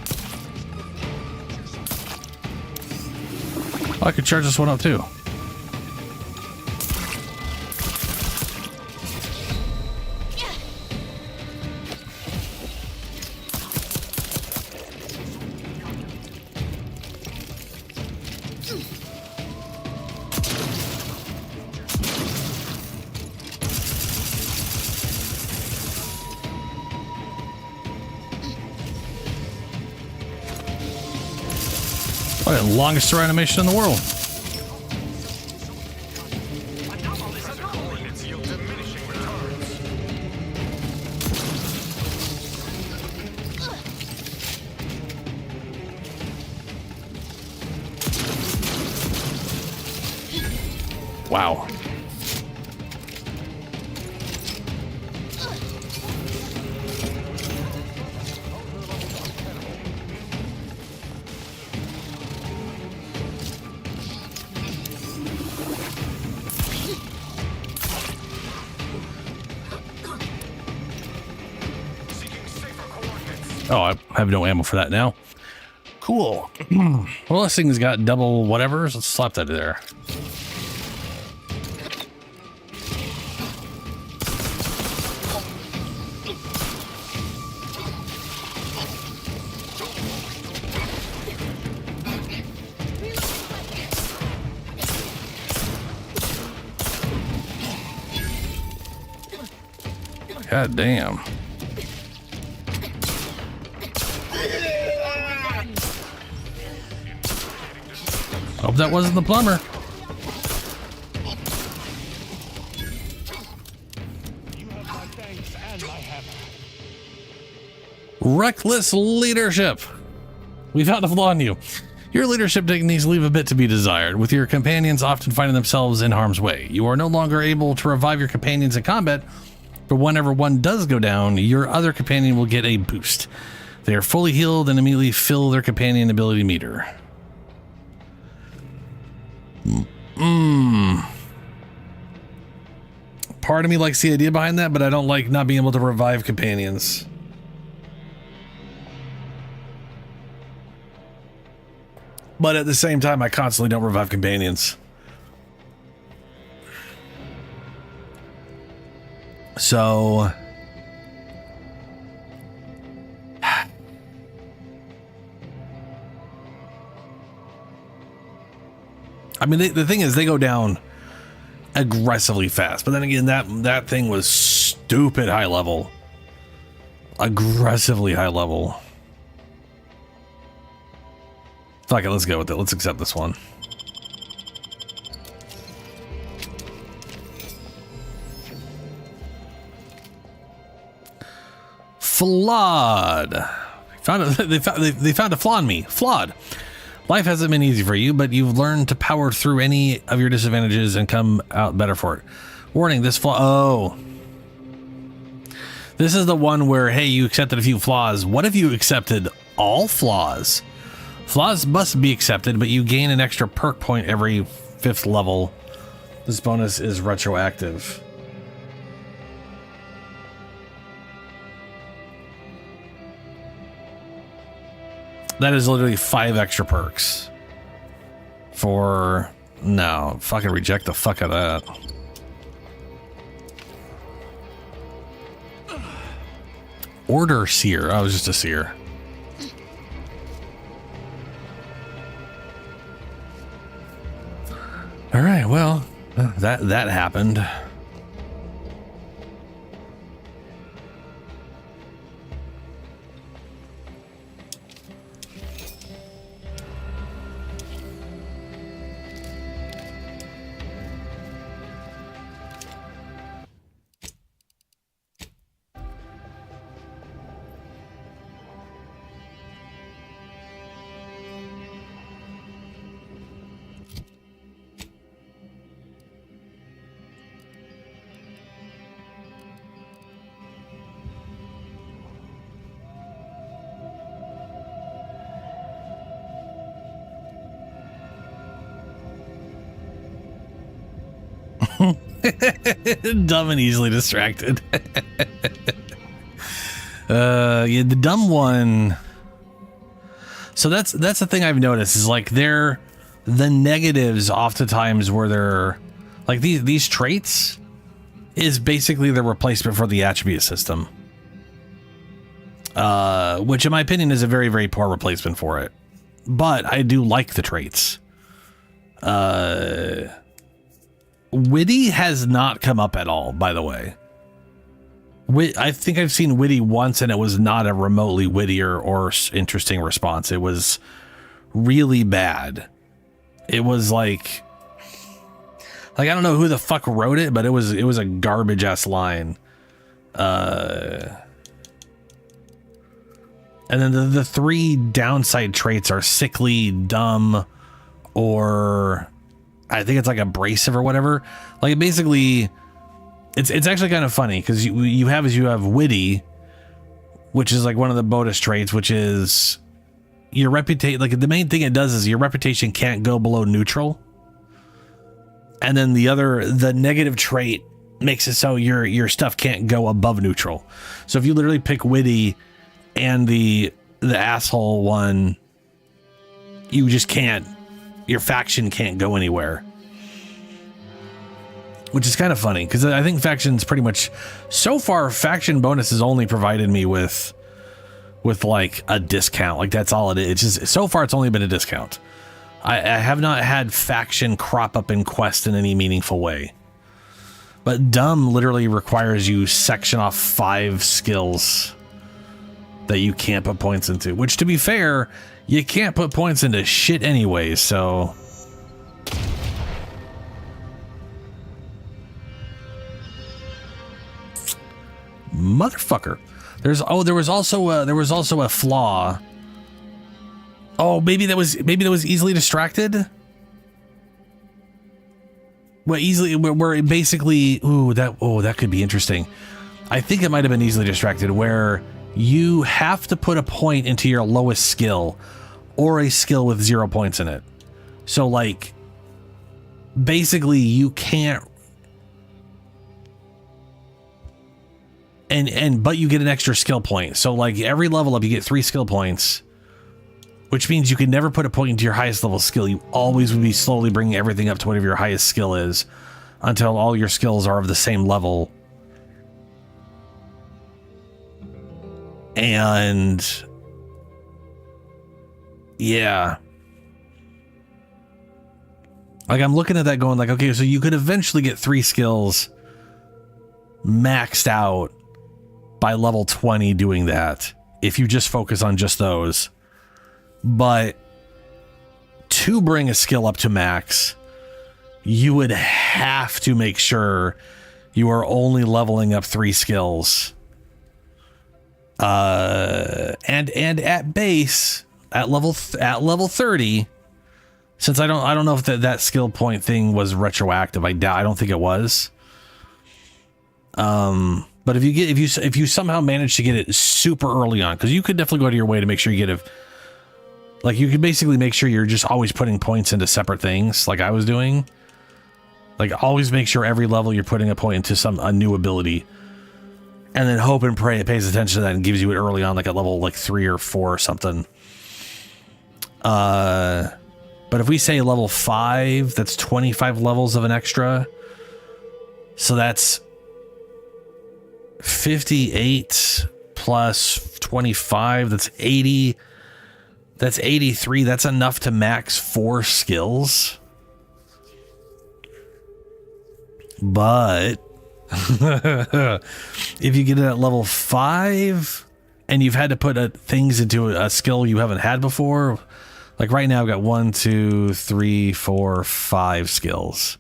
Oh, I could charge this one up too. Probably the longest story animation in the world. Wow. Oh, I have no ammo for that now. Cool. Well, this thing's got double whatevers. Let's slap that there. God damn. Hope that wasn't the plumber. Reckless leadership. We found a flaw in you. Your leadership techniques leave a bit to be desired, with your companions often finding themselves in harm's way. You are no longer able to revive your companions in combat, but whenever one does go down, your other companion will get a boost. They are fully healed and immediately fill their companion ability meter. Part of me likes the idea behind that, but I don't like not being able to revive companions. But at the same time, I constantly don't revive companions. So... I mean, the thing is, they go down aggressively fast. But then again, that thing was stupid high level. Aggressively high level. Fuck it, let's go with it. Let's accept this one. Flawed. They found a flaw in me. Flawed. Life hasn't been easy for you, but you've learned to power through any of your disadvantages and come out better for it. Warning, this flaw... Oh. This is the one where, hey, you accepted a few flaws. What if you accepted all flaws? Flaws must be accepted, but you gain an extra perk point every 5th level. This bonus is retroactive. That is literally 5 extra perks. For... No, fucking reject the fuck out of that. Order Seer. I was just a Seer. All right, well, that happened. Dumb and easily distracted. Yeah, the dumb one. So that's the thing I've noticed is like the negatives oftentimes where they're like these traits is basically the replacement for the attribute system. Which in my opinion is a very, very poor replacement for it. But I do like the traits. Witty has not come up at all, by the way. I think I've seen Witty once and it was not a remotely witty or interesting response. It was really bad. It was like I don't know who the fuck wrote it, but it was a garbage ass line. And then the three downside traits are sickly, dumb, or I think it's like abrasive or whatever. Like basically, it's actually kind of funny because you have witty, which is like one of the bonus traits, which is your reputation. Like the main thing it does is your reputation can't go below neutral. And then the negative trait makes it so your stuff can't go above neutral. So if you literally pick witty and the asshole one, you just can't, your faction can't go anywhere. Which is kind of funny because I think faction's pretty much, so far faction bonus has only provided me with like a discount. Like that's all it is. It's just, so far it's only been a discount. I have not had faction crop up in quest in any meaningful way. But dumb literally requires you section off 5 skills that you can't put points into, which to be fair, you can't put points into shit anyway, so motherfucker. There was also a flaw. Oh, maybe that was easily distracted. Where it basically, that could be interesting. I think it might have been easily distracted where you have to put a point into your lowest skill or a skill with 0 points in it. So like basically you can't, but you get an extra skill point. So like every level up you get 3 skill points, which means you can never put a point into your highest level skill. You always would be slowly bringing everything up to whatever your highest skill is until all your skills are of the same level. And yeah, like I'm looking at that going like, okay, so you could eventually get 3 skills maxed out by level 20 doing that if you just focus on just those. But to bring a skill up to max, you would have to make sure you are only leveling up 3 skills. And at base, at level 30, since I don't know if that skill point thing was retroactive. I don't think it was. But if you somehow manage to get it super early on, because you could definitely go out of your way to make sure you get like you could basically make sure you're just always putting points into separate things like I was doing. Like always make sure every level you're putting a point into a new ability. And then hope and pray it pays attention to that and gives you it early on, like at level like 3 or 4 or something. But if we say level 5, that's 25 levels of an extra. So that's 58 plus 25, that's 80. That's 83. That's enough to max 4 skills. But if you get it at level 5 and you've had to put things into a skill you haven't had before, like right now I've got 1, 2, 3, 4, 5 skills.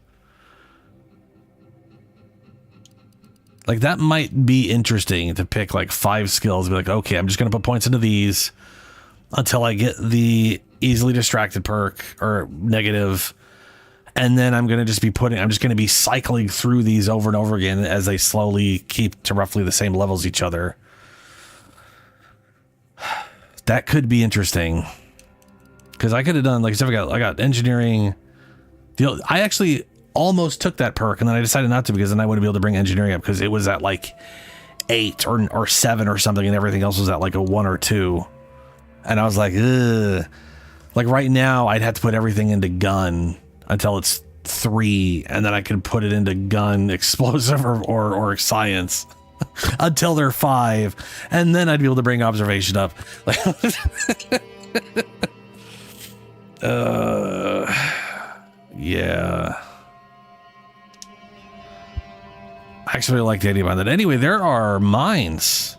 Like that might be interesting to pick like 5 skills and be like, okay, I'm just going to put points into these until I get the easily distracted perk or negative. And then I'm going to be cycling through these over and over again as they slowly keep to roughly the same levels each other. That could be interesting. Because I could have done, like I said, I got engineering. I actually almost took that perk and then I decided not to because then I wouldn't be able to bring engineering up because it was at like 8 or 7 or something and everything else was at like a 1 or 2. And I was like, ugh. Like right now I'd have to put everything into gun until it's 3, and then I could put it into gun, explosive, or science until they're 5, and then I'd be able to bring observation up. Yeah. I actually really like the idea behind that. Anyway, there are mines.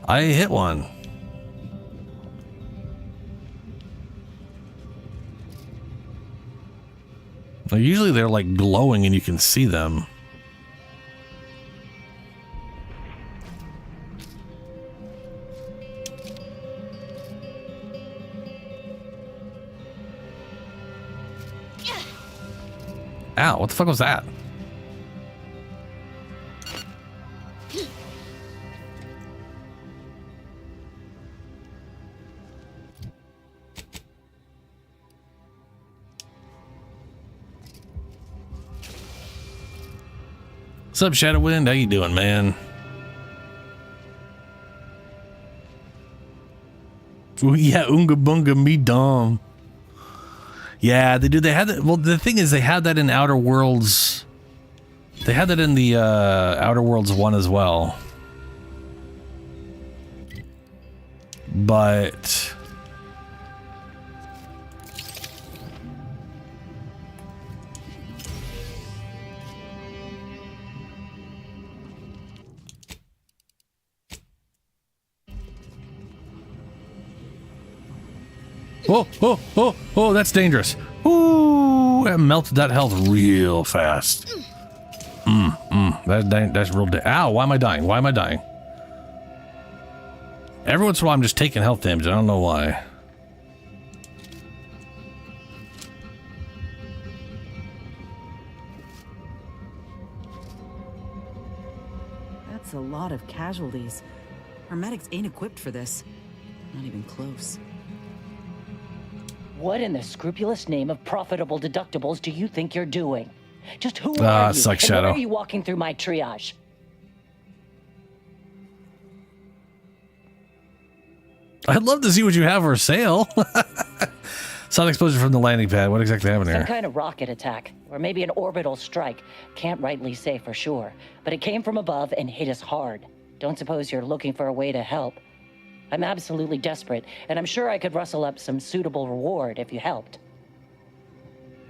I hit one. Well, usually they're like glowing and you can see them. Ow, what the fuck was that? What's up, Shadowwind? How you doing, man? Ooh, yeah, Unga Bunga me dumb. Yeah, they do. They had that. Well, the thing is, they had that in Outer Worlds. They had that in the Outer Worlds 1 as well. But oh, that's dangerous. Ooh, that melted that health real fast. That's real. Ow, why am I dying? Why am I dying? Every once in a while, I'm just taking health damage. I don't know why. That's a lot of casualties. Our medics ain't equipped for this. Not even close. What in the scrupulous name of profitable deductibles do you think you're doing? Just who are you? Sucks, and Shadow. why are you walking through my triage? I'd love to see what you have for sale. Solid explosion from the landing pad. What exactly happened Some here? kind of rocket attack, or maybe an orbital strike. Can't rightly say for sure, but it came from above and hit us hard. Don't suppose you're looking for a way to help? I'm absolutely desperate, and I'm sure I could rustle up some suitable reward if you helped.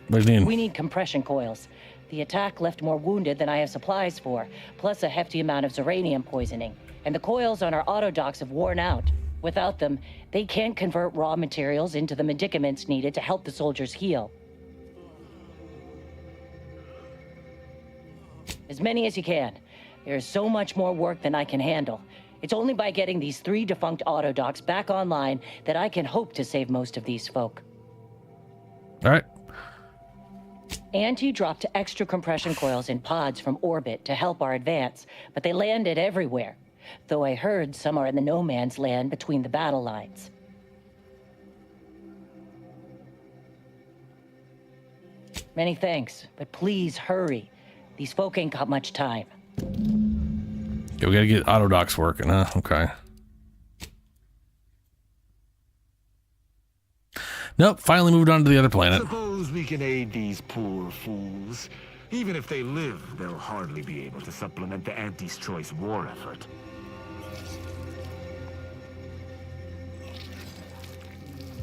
What do you mean? We need compression coils. The attack left more wounded than I have supplies for, plus a hefty amount of Zeranium poisoning. And the coils on our autodocs have worn out. Without them, they can't convert raw materials into the medicaments needed to help the soldiers heal. As many as you can. There is so much more work than I can handle. It's only by getting these 3 defunct autodocs back online that I can hope to save most of these folk. All right. Auntie dropped extra compression coils in pods from orbit to help our advance, but they landed everywhere. Though I heard some are in the no man's land between the battle lines. Many thanks, but please hurry. These folk ain't got much time. Okay, we gotta get autodocs working, huh? Okay. Nope, finally moved on to the other planet. Suppose we can aid these poor fools. Even if they live, they'll hardly be able to supplement the Auntie's Choice war effort.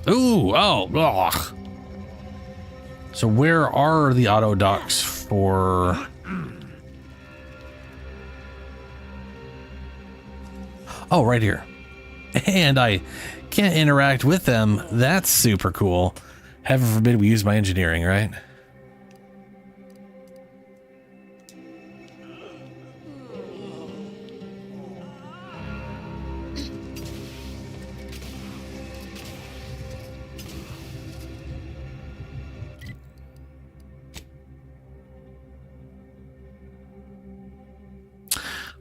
Ooh, oh, ugh. So where are the autodocs for... Oh, right here. And I can't interact with them. That's super cool. Heaven forbid we use my engineering, right?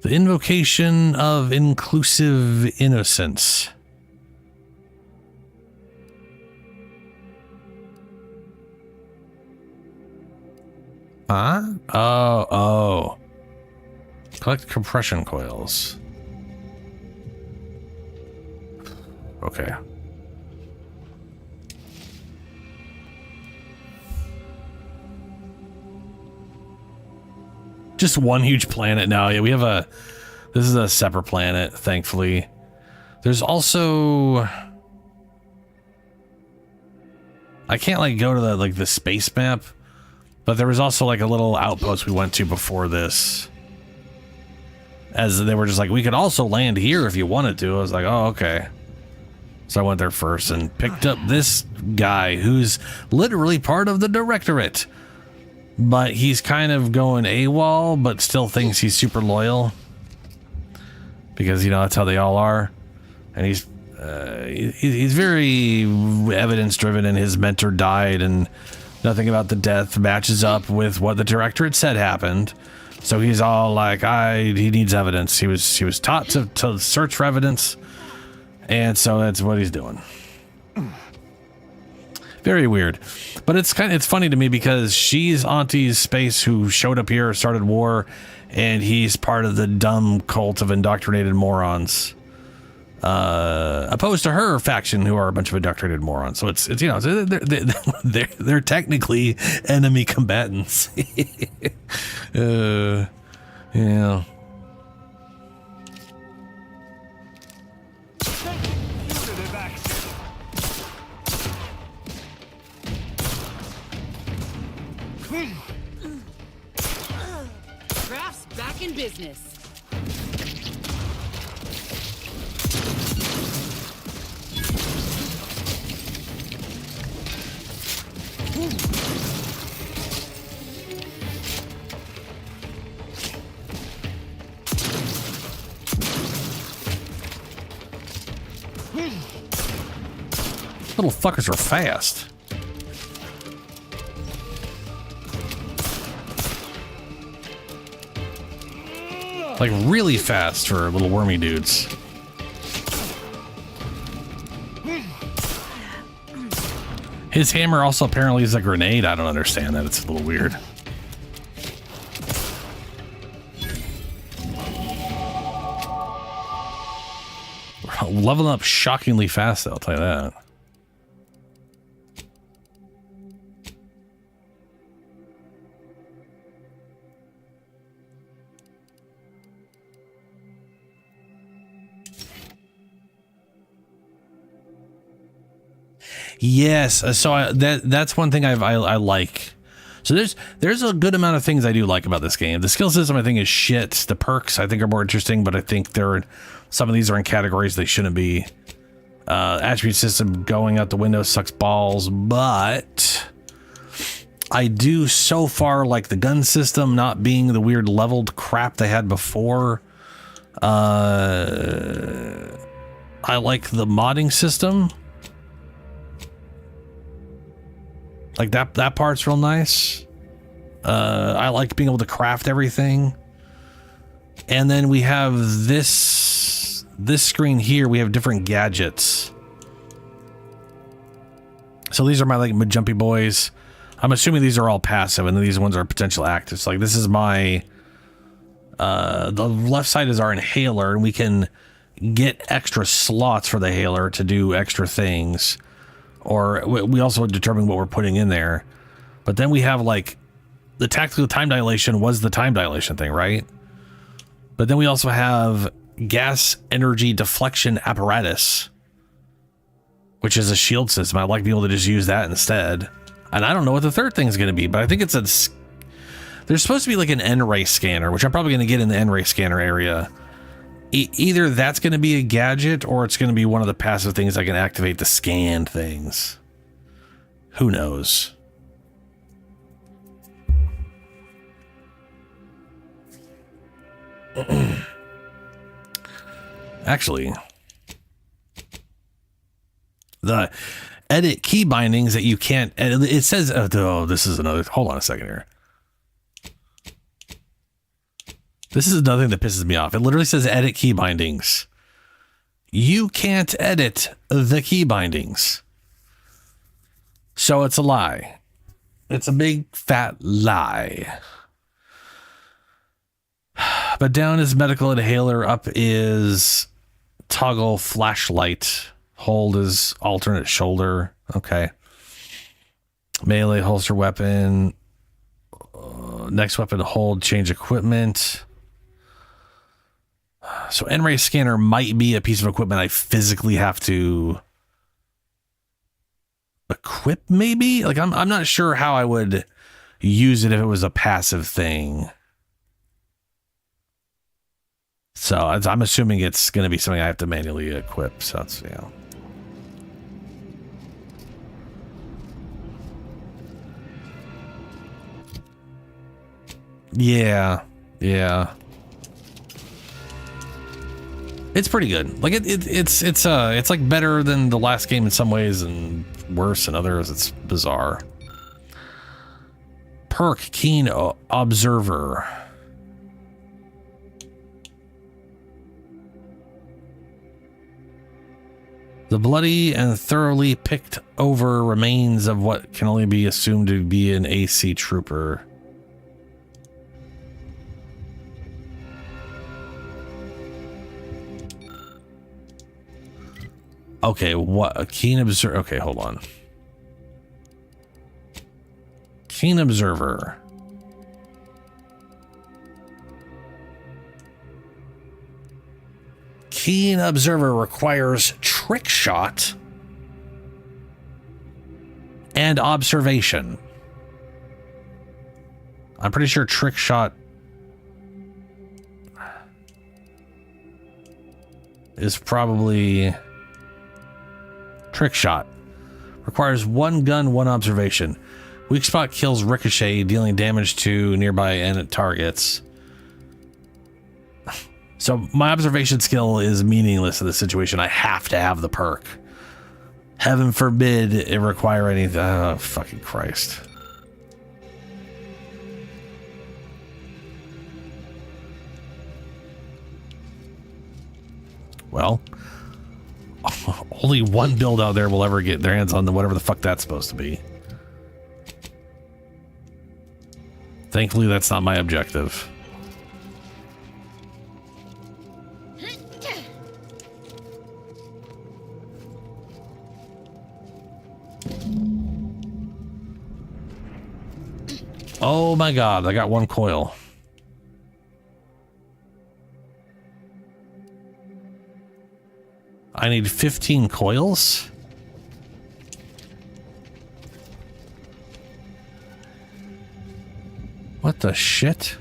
The invocation of inclusive innocence. Huh? Oh. Collect compression coils. Okay. Just one huge planet now. Yeah, we have a... This is a separate planet, thankfully. There's also... I can't, like, go to the, like, the space map. But there was also, like, a little outpost we went to before this. As they were just like, we could also land here if you wanted to. I was like, oh, okay. So I went there first and picked up this guy who's literally part of the Directorate. but he's kind of going AWOL, but still thinks he's super loyal because, you know, that's how they all are. And he's very evidence driven, and his mentor died, and nothing about the death matches up with what the director had said happened. So he's all like, he needs evidence. He was taught to search for evidence, and so that's what he's doing. Very weird, but it's funny to me because she's Auntie's space who showed up here, started war, and he's part of the dumb cult of indoctrinated morons, opposed to her faction who are a bunch of indoctrinated morons. So it's you know, they're technically enemy combatants. Yeah. Crafts back in business. Little fuckers are fast. Like really fast for little wormy dudes. His hammer also apparently is a grenade. I don't understand that. It's a little weird. Leveling up shockingly fast, I'll tell you that. Yes, so that's one thing I like. So there's a good amount of things I do like about this game. The skill system I think is shit. The perks I think are more interesting, but I think some of these are in categories they shouldn't be. Attribute system going out the window sucks balls, but I do so far like the gun system not being the weird leveled crap they had before. I like the modding system. Like that part's real nice. I like being able to craft everything. And then we have this screen here. We have different gadgets. So these are my like jumpy boys. I'm assuming these are all passive, and these ones are potential active. So like this is my the left side is our inhaler, and we can get extra slots for the inhaler to do extra things. Or we also determine what we're putting in there. But then we have like the tactical time dilation was the time dilation thing, right? But then we also have gas energy deflection apparatus, which is a shield system. I'd like to be able to just use that instead. And I don't know what the third thing is going to be, but I think it's there's supposed to be like an N-ray scanner, which I'm probably going to get in the N-ray scanner area. Either that's going to be a gadget or it's going to be one of the passive things I can activate to scan things. Who knows? Actually, the edit key bindings that you can't edit, it says, oh, this is another, hold on a second here. This is another thing that pisses me off. It literally says edit key bindings. You can't edit the key bindings. So it's a lie. It's a big fat lie. But down is medical inhaler, up is toggle flashlight, hold is alternate shoulder. Okay. Melee holster weapon. Next weapon hold, change equipment. So N-ray scanner might be a piece of equipment I physically have to equip, maybe? Like I'm not sure how I would use it if it was a passive thing. So I'm assuming it's going to be something I have to manually equip. So that's, you know. Yeah. Yeah. It's pretty good. Like it's like better than the last game in some ways and worse in others. It's bizarre. Perk, Keen Observer. The bloody and thoroughly picked over remains of what can only be assumed to be an AC trooper. Okay, what? A keen observer. Okay, hold on. Keen observer. Keen observer requires trick shot and observation. I'm pretty sure trick shot is probably trick shot. Requires one gun, one observation. Weak spot kills ricochet, dealing damage to nearby enemy targets. So my observation skill is meaningless in this situation. I have to have the perk. Heaven forbid it require anything. Oh, fucking Christ. Well, only one build out there will ever get their hands on whatever the fuck that's supposed to be. Thankfully, that's not my objective. Oh my god, I got one coil. I need 15 coils? What the shit?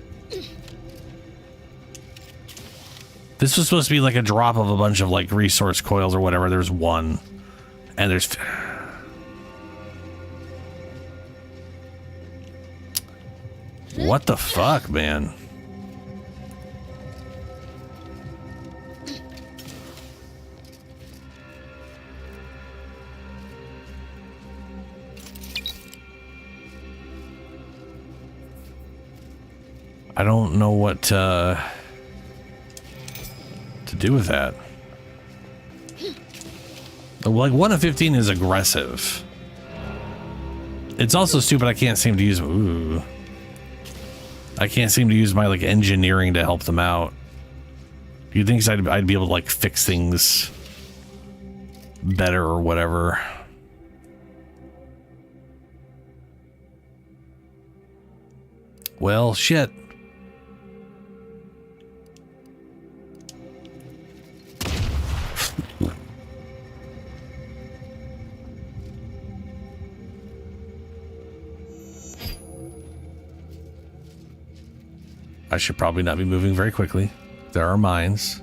This was supposed to be like a drop of a bunch of like resource coils or whatever. There's one. And there's... What the fuck, man? I don't know what to do with that. Like 1 of 15 is aggressive. It's also stupid. I can't seem to use. Ooh. I can't seem to use my like engineering to help them out. You'd think I'd be able to like fix things better or whatever. Well, shit. I should probably not be moving very quickly. There are mines.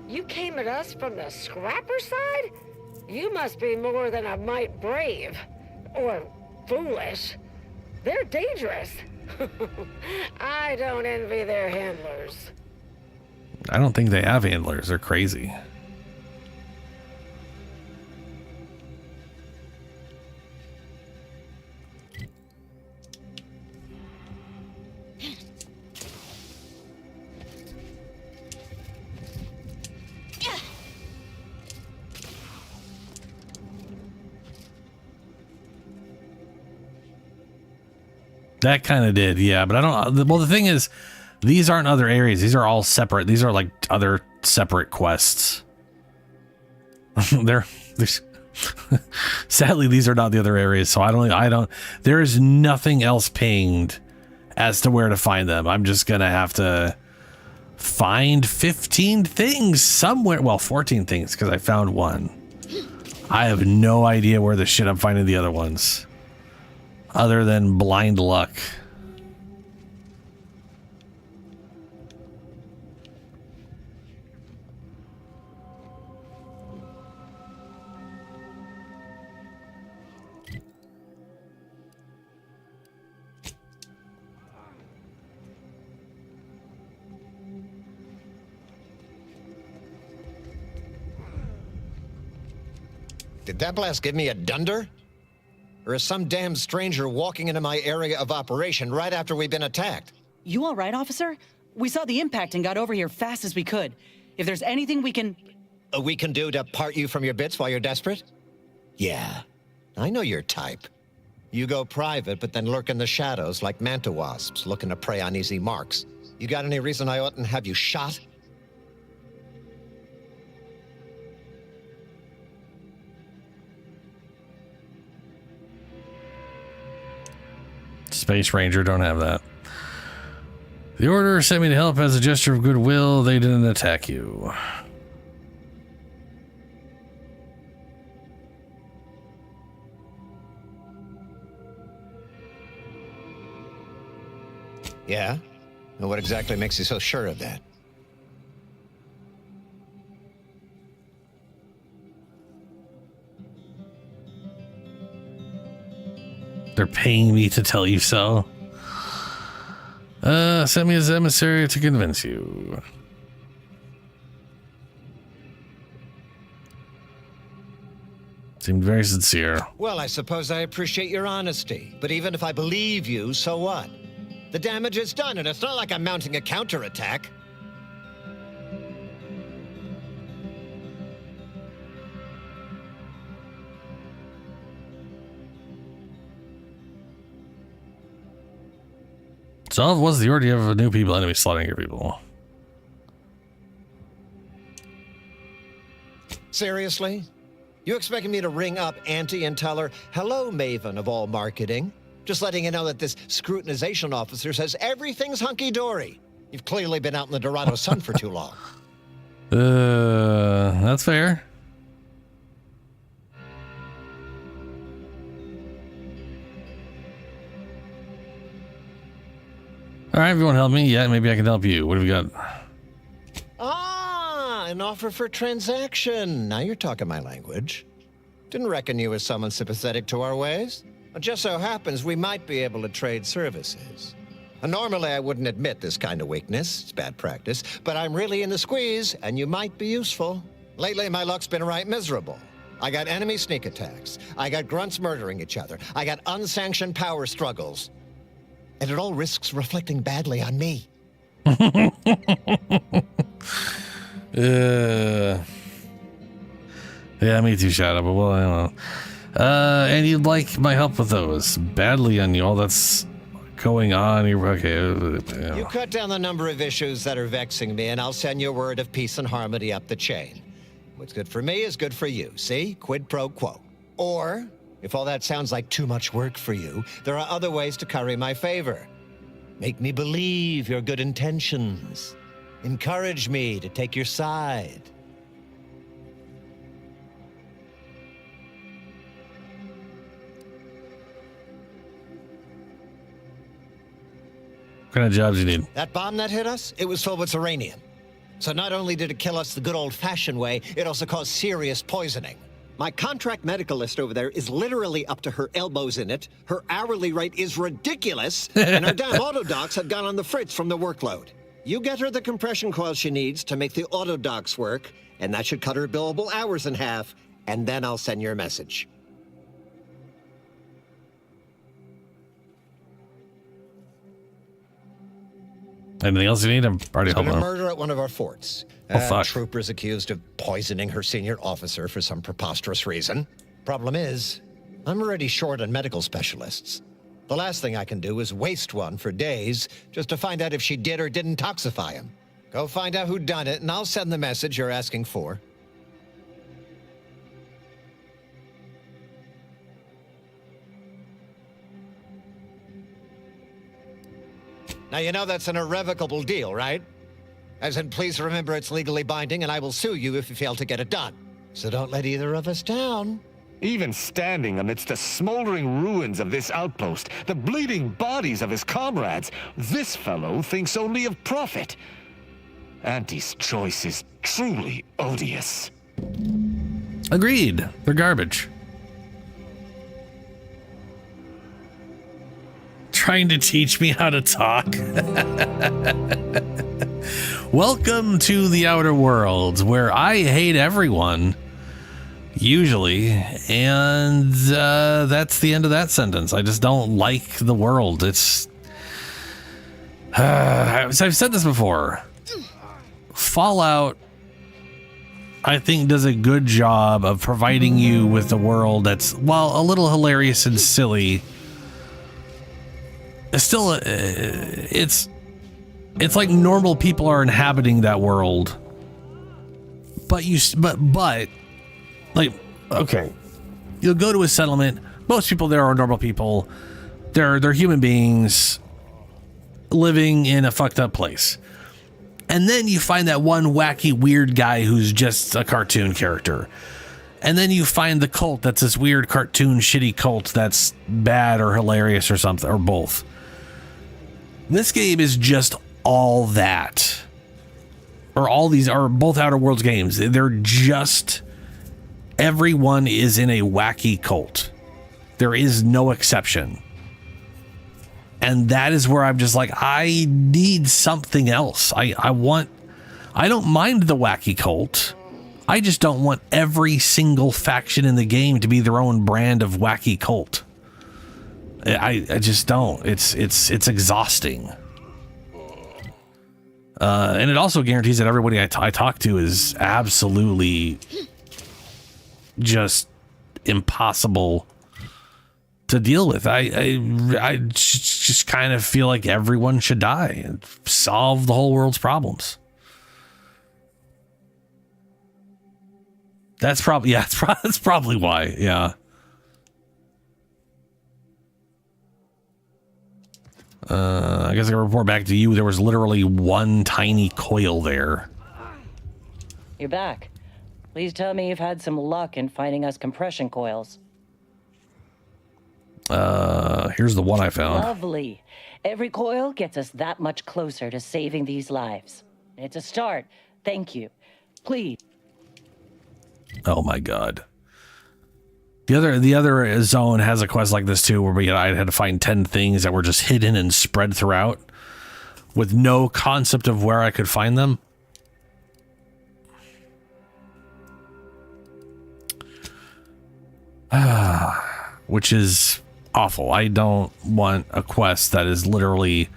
You came at us from the scrapper side? You must be more than a mite brave. Or foolish. They're dangerous. I don't envy their handlers. I don't think they have handlers. They're crazy. That kind of did, yeah, but I don't. Well, the thing is, these aren't other areas. These are all separate. These are like other separate quests. There's sadly, these are not the other areas. So I don't. There is nothing else pinged as to where to find them. I'm just gonna have to find 15 things somewhere. Well, 14 things because I found one. I have no idea where the shit I'm finding the other ones. Other than blind luck. Did that blast give me a dunder? Or is some damn stranger walking into my area of operation right after we've been attacked? You all right, officer? We saw the impact and got over here fast as we could. If there's anything we can... We can do to part you from your bits while you're desperate? Yeah, I know your type. You go private, but then lurk in the shadows like manta wasps looking to prey on easy marks. You got any reason I oughtn't have you shot? Space Ranger, don't have that. The Order sent me to help as a gesture of goodwill. They didn't attack you. Yeah? And what exactly makes you so sure of that? They're paying me to tell you so. Send me as emissary to convince you. Seemed very sincere. Well, I suppose I appreciate your honesty. But even if I believe you, so what? The damage is done, and it's not like I'm mounting a counterattack. So all it was the Order of new people, enemy slaughtering your people. Seriously? You expecting me to ring up Auntie and tell her, hello, Maven of all marketing? Just letting you know that this scrutinization officer says everything's hunky-dory. You've clearly been out in the Dorado sun for too long. That's fair. All right, everyone help me. Yeah, maybe I can help you. What have we got? Ah, an offer for transaction. Now you're talking my language. Didn't reckon you was someone sympathetic to our ways. It just so happens we might be able to trade services. Normally I wouldn't admit this kind of weakness. It's bad practice. But I'm really in the squeeze, and you might be useful. Lately my luck's been right miserable. I got enemy sneak attacks. I got grunts murdering each other. I got unsanctioned power struggles. And it all risks reflecting badly on me. Yeah, me too, Shadow, but well, I don't know. And you'd like my help with those. Badly on you, all that's going on. You're okay. You cut down the number of issues that are vexing me, and I'll send you a word of peace and harmony up the chain. What's good for me is good for you, see? Quid pro quo. Or, if all that sounds like too much work for you, there are other ways to curry my favor. Make me believe your good intentions. Encourage me to take your side. What kind of jobs you need? That bomb that hit us, it was filled with uranium. So not only did it kill us the good old-fashioned way, it also caused serious poisoning. My contract medicalist over there is literally up to her elbows in it. Her hourly rate is ridiculous, and her damn auto docs have gone on the fritz from the workload. You get her the compression coil she needs to make the auto docs work, and that should cut her billable hours in half, and then I'll send your a message. Anything else you need? I'm already There's been helping. a murder at one of our forts. Oh, fuck. Troopers accused of poisoning her senior officer for some preposterous reason. Problem is, I'm already short on medical specialists. The last thing I can do is waste one for days just to find out if she did or didn't toxify him. Go find out who done it, and I'll send the message you're asking for. Now, you know that's an irrevocable deal, right? As in, please remember it's legally binding, and I will sue you if you fail to get it done. So don't let either of us down. Even standing amidst the smoldering ruins of this outpost, the bleeding bodies of his comrades, this fellow thinks only of profit. Auntie's choice is truly odious. Agreed. They're garbage. Trying to teach me how to talk. Welcome to the Outer Worlds, where I hate everyone Usually, and that's the end of that sentence. I just don't like the world. It's I've said this before. Fallout, I think, does a good job of providing you with a world that's, while a little hilarious and silly, still it's like normal people are inhabiting that world. But like, okay, you'll go to a settlement. Most people there are normal people. They're human beings living in a fucked up place. And then you find that one wacky, weird guy who's just a cartoon character. And then you find the cult that's this weird cartoon, shitty cult that's bad or hilarious or something, or both. This game is just all that. Or all these are both Outer Worlds games. They're just, everyone is in a wacky cult. There is no exception. And that is where I'm just like, I need something else. I don't mind the wacky cult. I just don't want every single faction in the game to be their own brand of wacky cult. I just don't. It's exhausting. And it also guarantees that everybody I talk to is absolutely just impossible to deal with. I just kind of feel like everyone should die and solve the whole world's problems. That's probably, yeah, that's probably why. Yeah. I guess I can report back to you. There was literally one tiny coil there. You're back. Please tell me you've had some luck in finding us compression coils. Here's the one I found. Lovely. Every coil gets us that much closer to saving these lives. It's a start. Thank you. Please. Oh my god. The other zone has a quest like this too, where I had to find 10 things that were just hidden and spread throughout with no concept of where I could find them. Which is awful. I don't want a quest that is literally,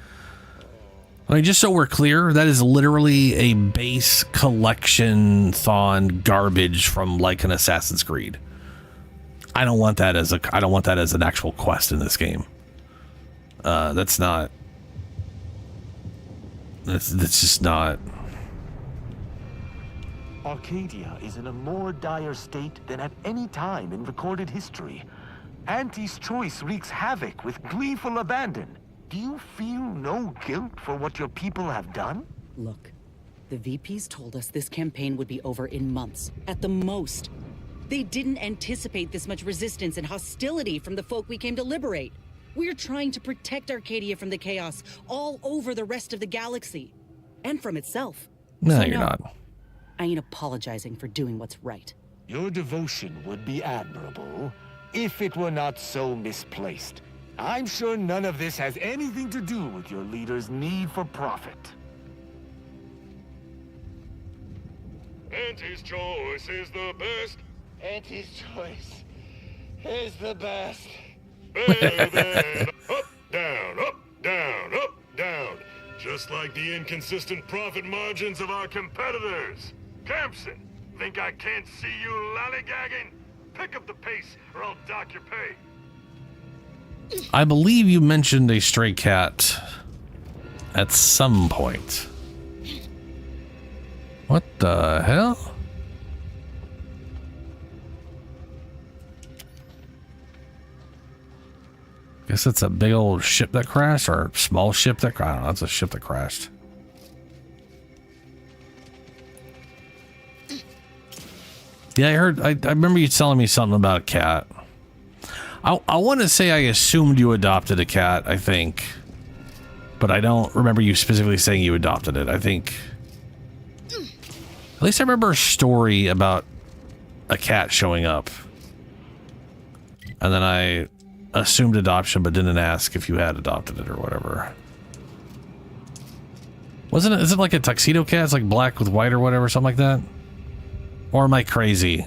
I mean, just so we're clear, that is literally a base collection-thon garbage from like an Assassin's Creed. I don't want that as an actual quest in this game. That's just not. Arcadia is in a more dire state than at any time in recorded history. Auntie's choice wreaks havoc with gleeful abandon. Do you feel no guilt for what your people have done? Look, the VPs told us this campaign would be over in months, at the most. They didn't anticipate this much resistance and hostility from the folk we came to liberate. We're trying to protect Arcadia from the chaos all over the rest of the galaxy. And from itself. No, you're not. I ain't apologizing for doing what's right. Your devotion would be admirable if it were not so misplaced. I'm sure none of this has anything to do with your leader's need for profit. Auntie's choice is the best. Auntie's choice is the best. Better than up, down, up, down, up, down. Just like the inconsistent profit margins of our competitors. Campson, think I can't see you lollygagging? Pick up the pace or I'll dock your pay. I believe you mentioned a stray cat at some point. What the hell? Guess it's a big old ship that crashed, or a small ship that crashed. I don't know, it's a ship that crashed. Yeah, I remember you telling me something about a cat. I want to say I assumed you adopted a cat, I think. But I don't remember you specifically saying you adopted it. I think... At least I remember a story about a cat showing up. And then I assumed adoption, but didn't ask if you had adopted it or whatever. Wasn't it? Is it like a tuxedo cat? It's like black with white or whatever, something like that? Or am I crazy?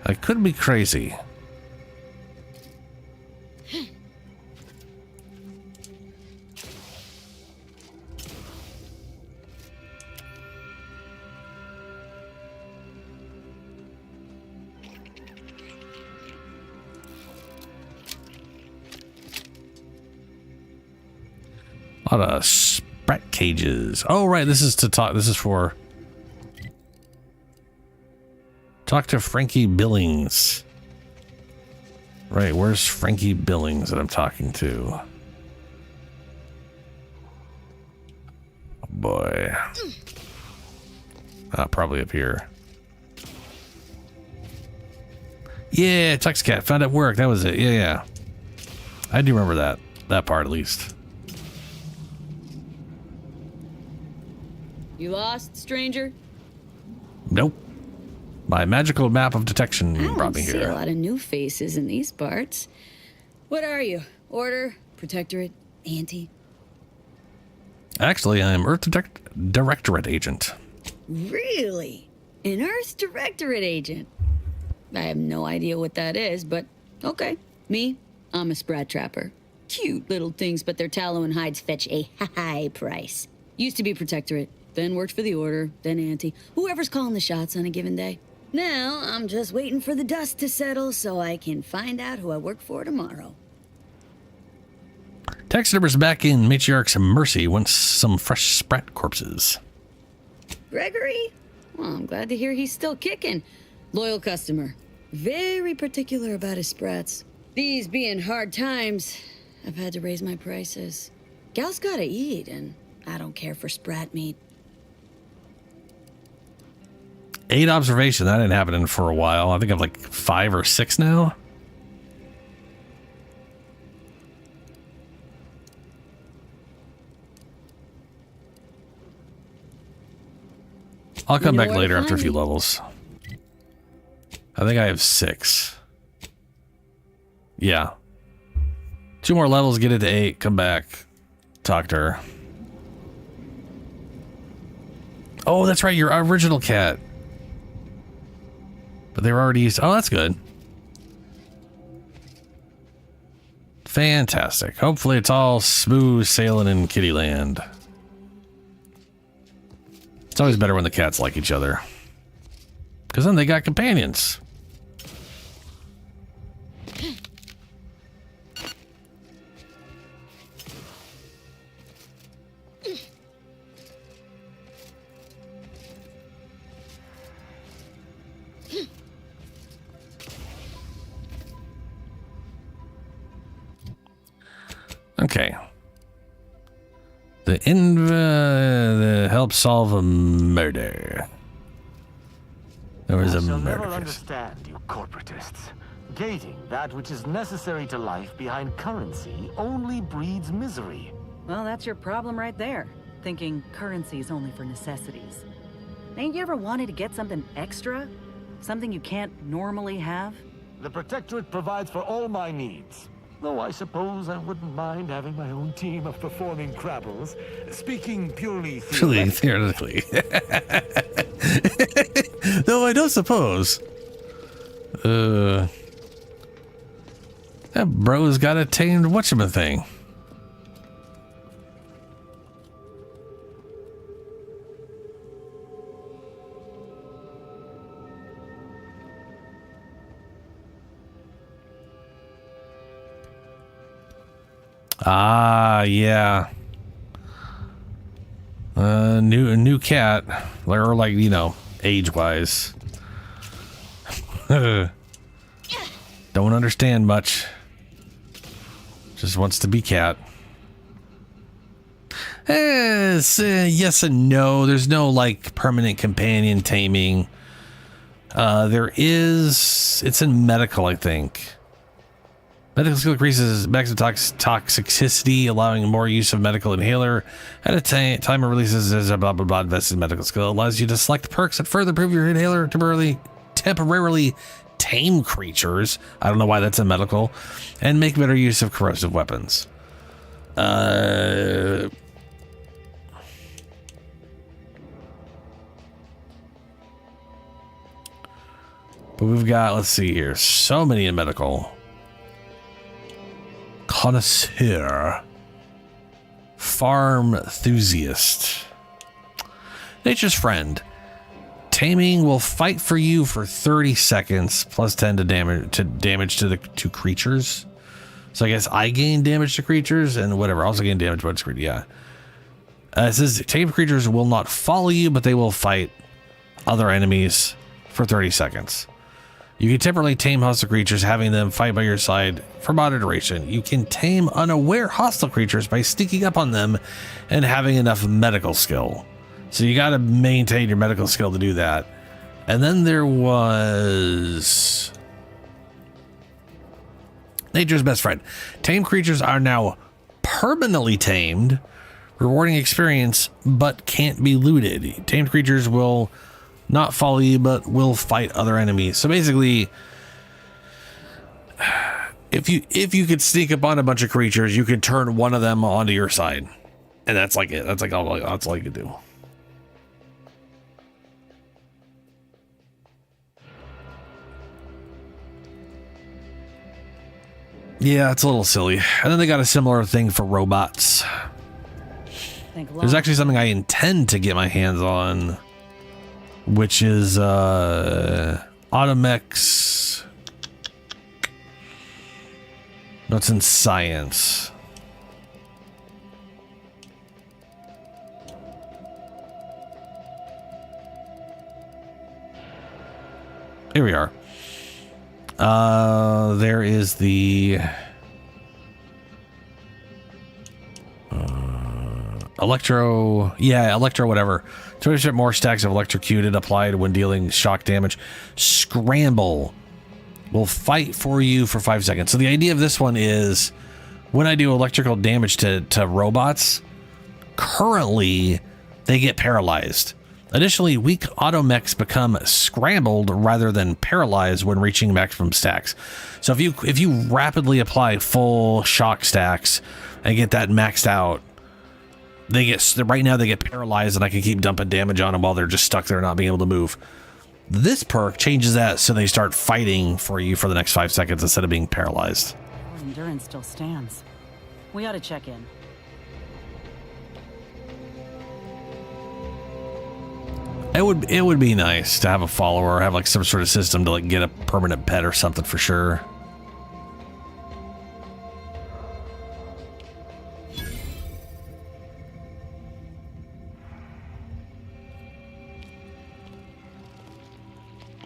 I could be crazy. A lot of sprat cages. Oh, right. This is to talk. This is for talk to Frankie Billings. Right. Where's Frankie Billings that I'm talking to? Oh, boy. Probably up here. Yeah, Tuxcat found at work. That was it. Yeah. I do remember that part at least. You lost, stranger? Nope. My magical map of detection brought me I see a here. lot of new faces in these parts. What are you? Order? Protectorate? Anti? Actually, I'm Earth Directorate agent. Really? An Earth Directorate agent? I have no idea what that is, but okay. Me, I'm a sprat trapper. Cute little things, but their tallow and hides fetch a high price. Used to be Protectorate, then worked for the Order, then Anti. Whoever's calling the shots on a given day. Now, I'm just waiting for the dust to settle so I can find out who I work for tomorrow. Taxidermist back in Matriarch's Mercy wants some fresh sprat corpses. Gregory? Well, I'm glad to hear he's still kicking. Loyal customer. Very particular about his sprats. These being hard times, I've had to raise my prices. Gal's gotta eat, and I don't care for sprat meat. 8 observation. That didn't happen for a while. I think I'm like 5 or 6 now. I'll come back later after a few levels. I think I have 6. Yeah. 2 more levels, get it to 8, come back. Talk to her. Oh, that's right, your original cat. But they were already used. Oh, that's good. Fantastic. Hopefully it's all smooth sailing in Kittyland. It's always better when the cats like each other. Because then they got companions. Okay. The help solve a murder. There was a I shall murder. never understand you corporatists. Gating that which is necessary to life behind currency only breeds misery. Well, that's your problem right there. Thinking currency's only for necessities. Ain't you ever wanted to get something extra? Something you can't normally have? The Protectorate provides for all my needs. Though I suppose I wouldn't mind having my own team of performing Crabbles. Speaking purely theoretically. Though I don't suppose. That bro's got a tamed whatchamething. Ah, yeah. New cat, or like, you know, age-wise. Don't understand much. Just wants to be cat. Yes and no. There's no like permanent companion taming. There is. It's in medical, I think. Medical skill increases maximum toxicity, allowing more use of medical inhaler. At a time it releases as a blah blah blah invested in medical skill. Allows you to select perks that further improve your inhaler temporarily tame creatures. I don't know why that's in medical. And make better use of corrosive weapons. But we've got, let's see here, so many in medical. Connoisseur. Farm enthusiast. Nature's friend. Taming will fight for you for 30 seconds, plus 10 to damage to creatures. So I guess I gain damage to creatures and whatever. I also gain damage to creatures. Yeah. It says tame creatures will not follow you, but they will fight other enemies for 30 seconds. You can temporarily tame hostile creatures, having them fight by your side for moderate duration. You can tame unaware hostile creatures by sneaking up on them and having enough medical skill. So you got to maintain your medical skill to do that. And then there was Nature's best friend. Tame creatures are now permanently tamed, rewarding experience, but can't be looted. Tamed creatures will not follow you, but will fight other enemies. So basically, if you could sneak up on a bunch of creatures, you could turn one of them onto your side, and that's like it. That's all you could do. Yeah, it's a little silly. And then they got a similar thing for robots. There's actually something I intend to get my hands on, which is Automex. No, it's in science. Here we are. There is the electro whatever. 20% more stacks of electrocuted applied when dealing shock damage. Scramble will fight for you for 5 seconds. So the idea of this one is when I do electrical damage to robots, currently they get paralyzed. Additionally, weak automechs become scrambled rather than paralyzed when reaching maximum stacks. So if you rapidly apply full shock stacks and get that maxed out, they get paralyzed, and I can keep dumping damage on them while they're just stuck there not being able to move. This perk changes that so they start fighting for you for the next 5 seconds instead of being paralyzed. Our endurance still stands. We ought to check in. It would be nice to have a follower or have like some sort of system to like get a permanent pet or something for sure.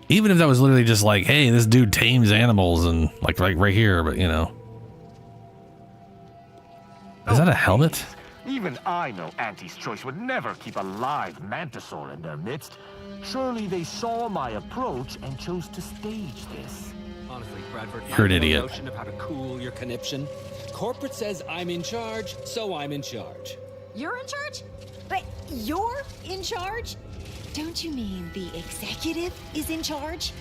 Even if that was literally just like, hey, this dude tames animals and like right here, but you know. Is that a helmet? Even I know Auntie's Choice would never keep a live Mantisaur in their midst. Surely they saw my approach and chose to stage this. Honestly, Bradford, you're an idiot. Notion of how to cool your conniption. Corporate says I'm in charge, so I'm in charge. You're in charge? But you're in charge? Don't you mean the executive is in charge?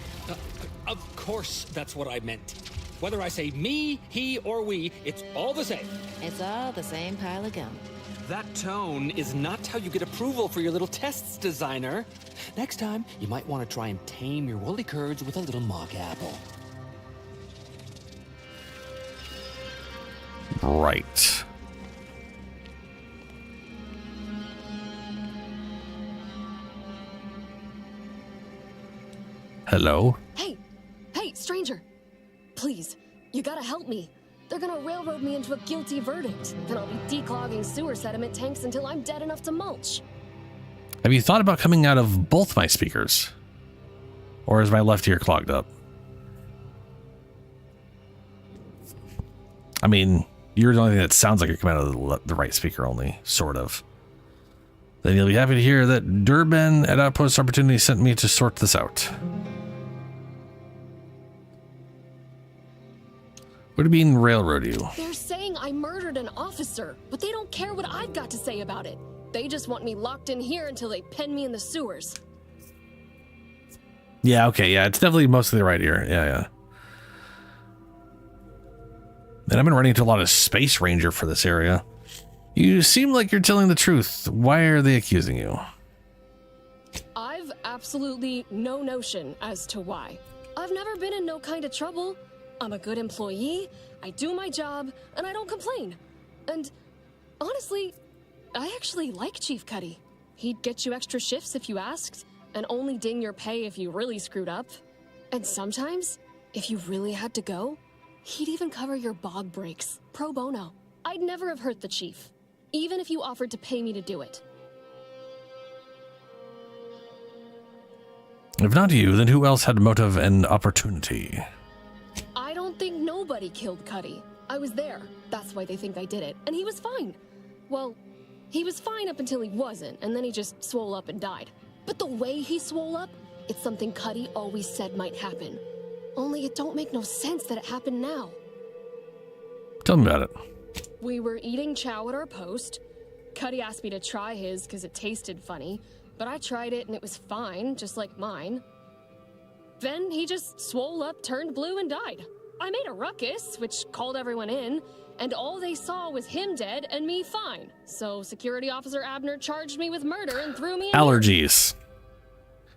Of course, that's what I meant. Whether I say me, he, or we, it's all the same. It's all the same pile of gum. That tone is not how you get approval for your little tests, designer. Next time, you might want to try and tame your woolly curds with a little mock apple. Right. Hello? Hey, stranger. Please, you gotta help me. They're gonna railroad me into a guilty verdict. Then I'll be declogging sewer sediment tanks until I'm dead enough to mulch. Have you thought about coming out of both my speakers? Or is my left ear clogged up? I mean, you're the only thing that sounds like you're coming out of the right speaker only, sort of. Then you'll be happy to hear that Durban at Outpost Opportunity sent me to sort this out. What do you mean railroad you? They're saying I murdered an officer, but they don't care what I've got to say about it. They just want me locked in here until they pen me in the sewers. Yeah, okay, yeah, it's definitely mostly the right ear. Yeah. And I've been running into a lot of Space Ranger for this area. You seem like you're telling the truth. Why are they accusing you? I've absolutely no notion as to why. I've never been in no kind of trouble. I'm a good employee, I do my job, and I don't complain. And honestly, I actually like Chief Cuddy. He'd get you extra shifts if you asked, and only ding your pay if you really screwed up. And sometimes, if you really had to go, he'd even cover your bog breaks, pro bono. I'd never have hurt the chief, even if you offered to pay me to do it. If not you, then who else had motive and opportunity? I don't think nobody killed Cuddy. I was there. That's why they think I did it. And he was fine. Well, he was fine up until he wasn't, and then he just swole up and died. But the way he swole up, it's something Cuddy always said might happen. Only it don't make no sense that it happened now. Tell me about it. We were eating chow at our post. Cuddy asked me to try his because it tasted funny, but I tried it and it was fine, just like mine. Then he just swole up, turned blue, and died. I made a ruckus, which called everyone in, and all they saw was him dead and me fine. So Security Officer Abner charged me with murder and threw me in Allergies.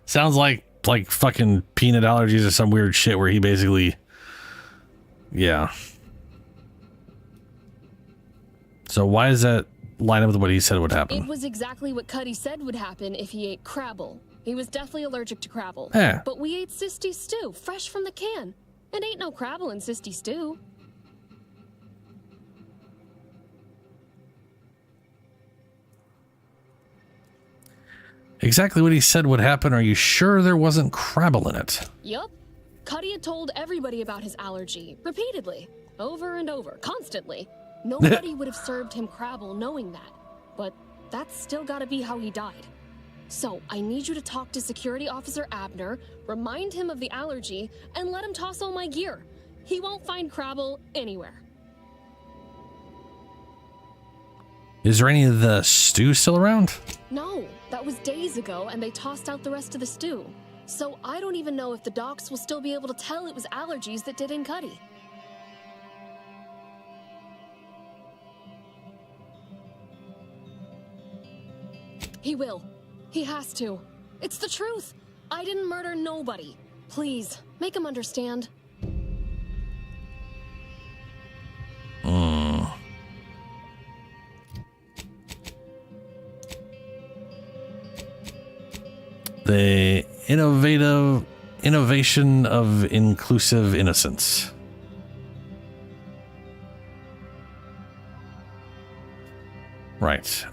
Sounds like fucking peanut allergies or some weird shit where he basically... Yeah. So why does that line up with what he said would happen? It was exactly what Cuddy said would happen if he ate Crabble. He was definitely allergic to Crabble. Yeah. But we ate Sisty stew, fresh from the can. And ain't no Crabble in Sisty stew. Exactly what he said would happen. Are you sure there wasn't Crabble in it? Yup. Cuddy had told everybody about his allergy, repeatedly, over and over, constantly. Nobody would have served him Crabble knowing that. But that's still gotta be how he died. So, I need you to talk to Security Officer Abner, remind him of the allergy, and let him toss all my gear. He won't find Crabble anywhere. Is there any of the stew still around? No, that was days ago, and they tossed out the rest of the stew. So I don't even know if the docs will still be able to tell it was allergies that did in Cuddy. He will. He has to. It's the truth. I didn't murder nobody. Please, make him understand. The innovation of inclusive innocence. Right.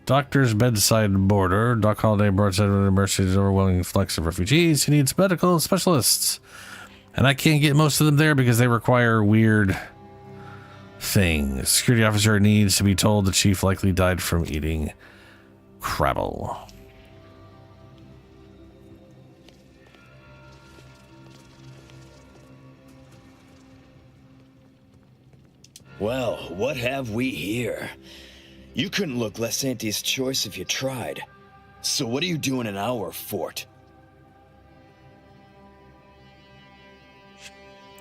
Doctor's bedside border. Doc Holiday broadside emergencies overwhelming flux of refugees. He needs medical specialists. And I can't get most of them there because they require weird things. Security officer needs to be told the chief likely died from eating Crabble. Well, what have we here? You couldn't look less Auntie's choice if you tried. So what are you doing in our fort?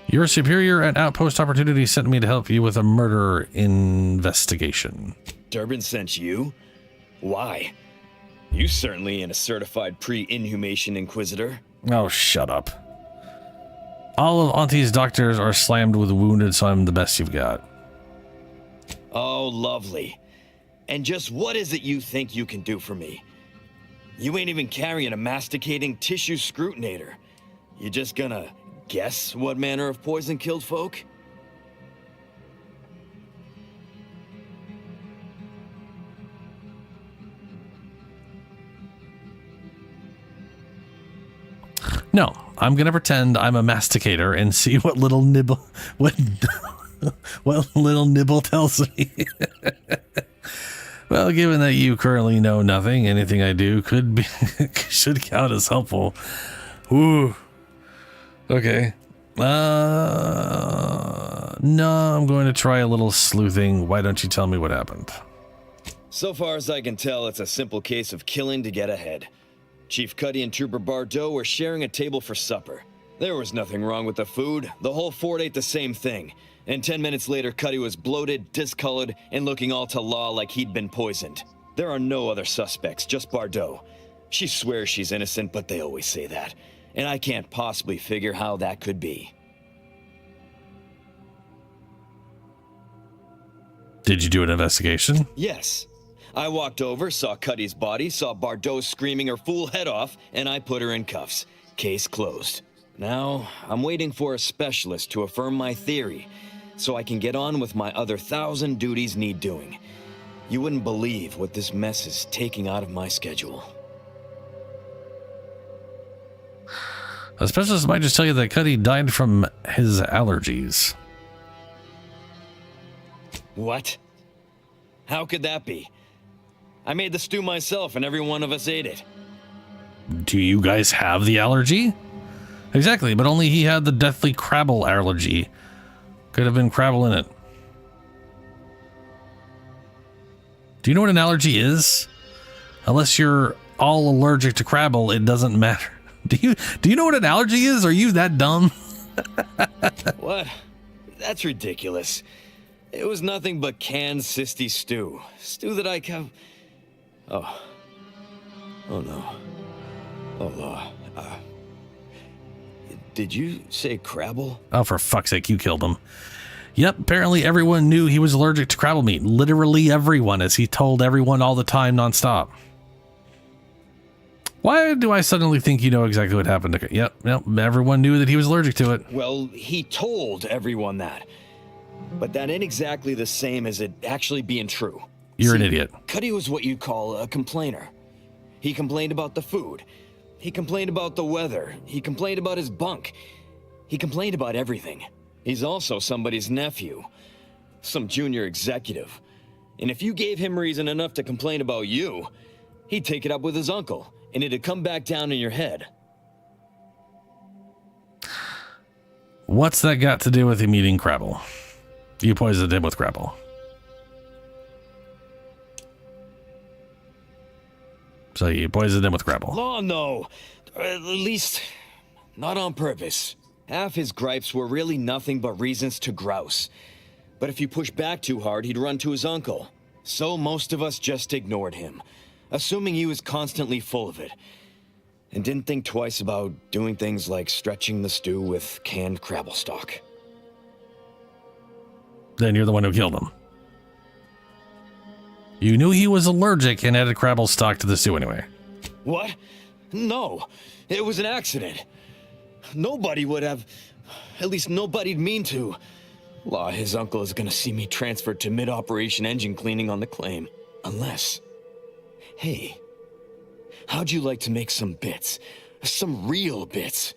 Your superior at Outpost Opportunity sent me to help you with a murder investigation. Durbin sent you? Why? You certainly ain't a certified pre-inhumation inquisitor. Oh, shut up. All of Auntie's doctors are slammed with wounded, so I'm the best you've got. Oh, lovely. And just what is it you think you can do for me? You ain't even carrying a masticating tissue scrutinator. You just gonna guess what manner of poison killed folk? No, I'm gonna pretend I'm a masticator and see what little nibble what little nibble tells me. Well, given that you currently know nothing, anything I do could be should count as helpful. Ooh. Okay. No, I'm going to try a little sleuthing. Why don't you tell me what happened? So far as I can tell, it's a simple case of killing to get ahead. Chief Cuddy and Trooper Bardot were sharing a table for supper. There was nothing wrong with the food. The whole fort ate the same thing. And 10 minutes later, Cuddy was bloated, discolored, and looking all to law like he'd been poisoned. There are no other suspects, just Bardot. She swears she's innocent, but they always say that. and I can't possibly figure how that could be. Did you do an investigation? Yes. I walked over, saw Cuddy's body, saw Bardot screaming her fool head off, and I put her in cuffs. Case closed. Now, I'm waiting for a specialist to affirm my theory, so I can get on with my other 1,000 duties need doing. You wouldn't believe what this mess is taking out of my schedule. A specialist might just tell you that Cuddy died from his allergies. What? How could that be? I made the stew myself and every one of us ate it. Do you guys have the allergy? Exactly, but only he had the deathly Crabble allergy. Could have been Crabble in it. Do you know what an allergy is? Unless you're all allergic to Crabble, it doesn't matter. Do you know what an allergy is? Are you that dumb? What? That's ridiculous. It was nothing but canned cysty stew. Stew that I have. Oh. Oh no. Oh, did you say Crabble? Oh, for fuck's sake, you killed him. Yep, apparently everyone knew he was allergic to Crabble meat. Literally everyone, as he told everyone all the time nonstop. Why do I suddenly think you know exactly what happened to... Yep, everyone knew that he was allergic to it. Well, he told everyone that. But that ain't exactly the same as it actually being true. You're an idiot. Cuddy was what you'd call a complainer. He complained about the food. He complained about the weather. He complained about his bunk. He complained about everything. He's also somebody's nephew. Some junior executive. And if you gave him reason enough to complain about you, he'd take it up with his uncle, and it'd come back down in your head. What's that got to do with him eating Crabble? You poisoned him with Crabble. So you poisoned him with Crabble. Oh, no. At least, not on purpose. Half his gripes were really nothing but reasons to grouse. But if you push back too hard, he'd run to his uncle. So most of us just ignored him, assuming he was constantly full of it. And didn't think twice about doing things like stretching the stew with canned Crabble stock. Then you're the one who killed him. You knew he was allergic and added Crabble stock to the stew anyway. What? No, it was an accident. Nobody would have, at least nobody'd mean to. Law, his uncle is gonna see me transferred to mid-operation engine cleaning on the claim. Unless, hey, how'd you like to make some bits? Some real bits.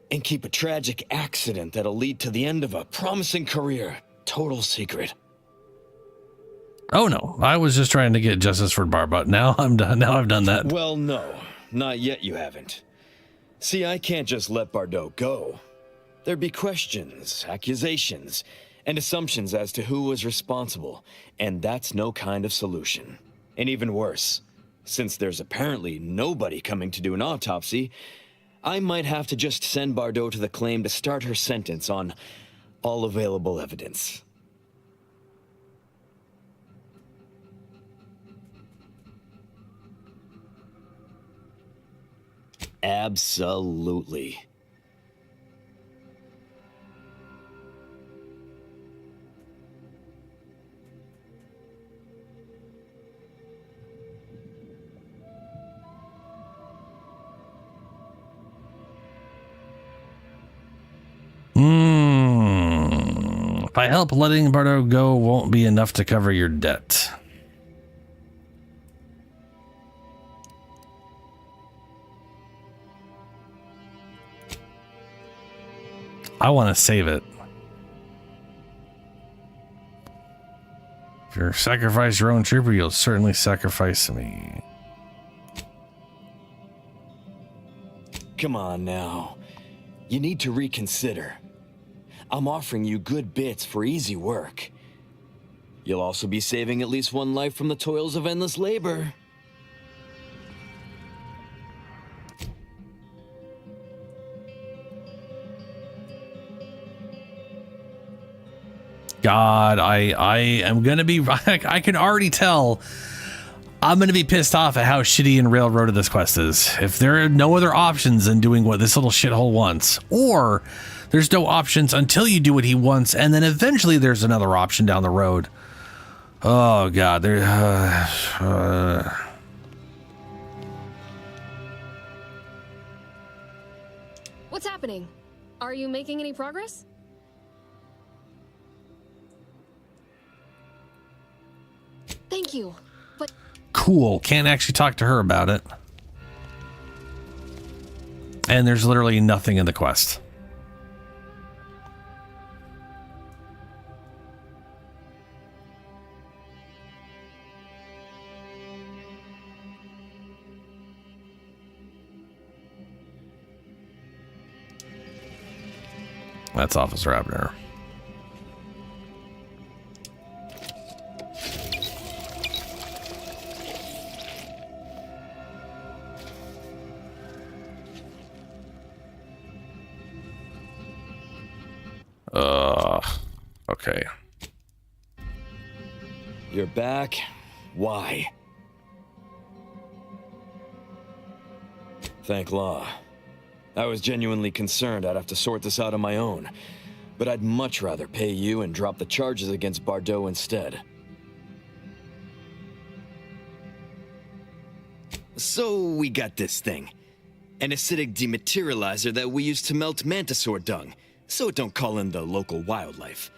And keep a tragic accident that'll lead to the end of a promising career. Total secret. Oh no, I was just trying to get justice for Bar, but now I'm done. Now I've done that. Well, no, not yet you haven't. See, I can't just let Bardot go. There'd be questions, accusations, and assumptions as to who was responsible, and that's no kind of solution. And even worse, since there's apparently nobody coming to do an autopsy, I might have to just send Bardot to the claim to start her sentence on all available evidence. Absolutely. If I help, letting Bardot go won't be enough to cover your debt. I want to save it. If you sacrifice your own trooper, you'll certainly sacrifice me. Come on now. You need to reconsider. I'm offering you good bits for easy work. You'll also be saving at least one life from the toils of endless labor. God, I am gonna be. I can already tell. I'm going to be pissed off at how shitty and railroaded this quest is. If there are no other options than doing what this little shithole wants, or there's no options until you do what he wants, and then eventually there's another option down the road. Oh, God. What's happening? Are you making any progress? Thank you, but... Cool. Can't actually talk to her about it. And there's literally nothing in the quest. That's Officer Abner. Okay. You're back? Why? Thank law. I was genuinely concerned I'd have to sort this out on my own, but I'd much rather pay you and drop the charges against Bardot instead. So we got this thing. An acidic dematerializer that we use to melt mantisaur dung, so it don't call in the local wildlife.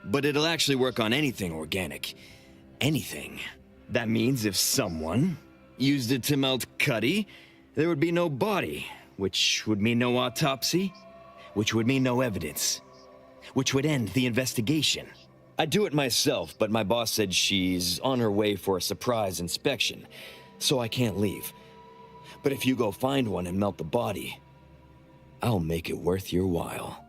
But it'll actually work on anything organic. Anything. That means if someone used it to melt Cuddy, there would be no body, which would mean no autopsy, which would mean no evidence, which would end the investigation. I'd do it myself, but my boss said she's on her way for a surprise inspection, so I can't leave. But if you go find one and melt the body, I'll make it worth your while.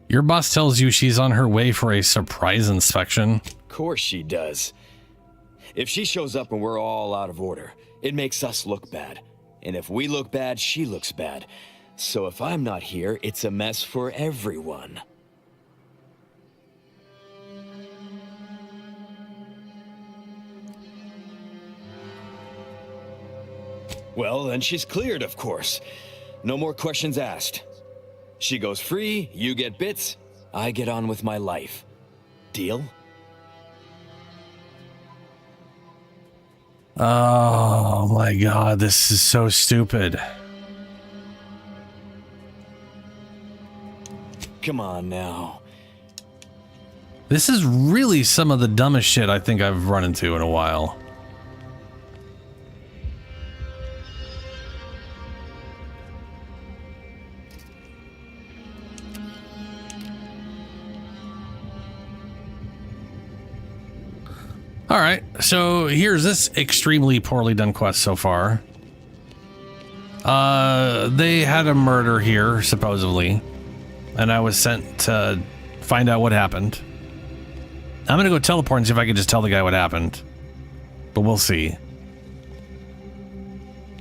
Your boss tells you she's on her way for a surprise inspection? Of course she does. If she shows up and we're all out of order, it makes us look bad. And if we look bad, she looks bad. So if I'm not here, it's a mess for everyone. Well, then she's cleared, of course. No more questions asked. She goes free, you get bits, I get on with my life. Deal? Oh my God, this is so stupid. Come on now. This is really some of the dumbest shit I think I've run into in a while. All right, so here's this extremely poorly done quest so far. They had a murder here, supposedly, and I was sent to find out what happened. I'm gonna go teleport and see if I can just tell the guy what happened, but we'll see.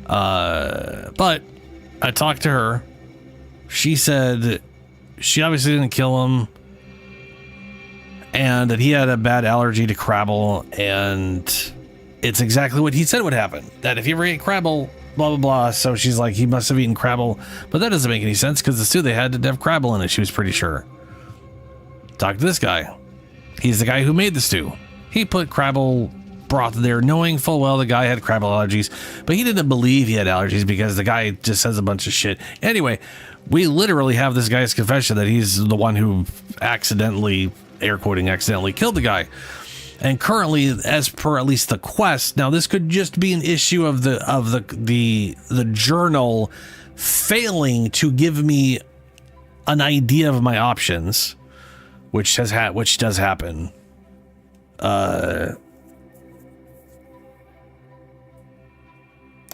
But I talked to her. She said she obviously didn't kill him, and that he had a bad allergy to Crabble, and it's exactly what he said would happen. That if he ever ate Crabble, blah, blah, blah. So she's like, he must have eaten Crabble. But that doesn't make any sense because the stew they had to have Crabble in it, she was pretty sure. Talk to this guy. He's the guy who made the stew. He put Crabble broth there, knowing full well the guy had Crabble allergies, but he didn't believe he had allergies because the guy just says a bunch of shit. Anyway, we literally have this guy's confession that he's the one who accidentally, air quoting, accidentally killed the guy. And currently, as per at least the quest, now this could just be an issue of the journal failing to give me an idea of my options, which does happen.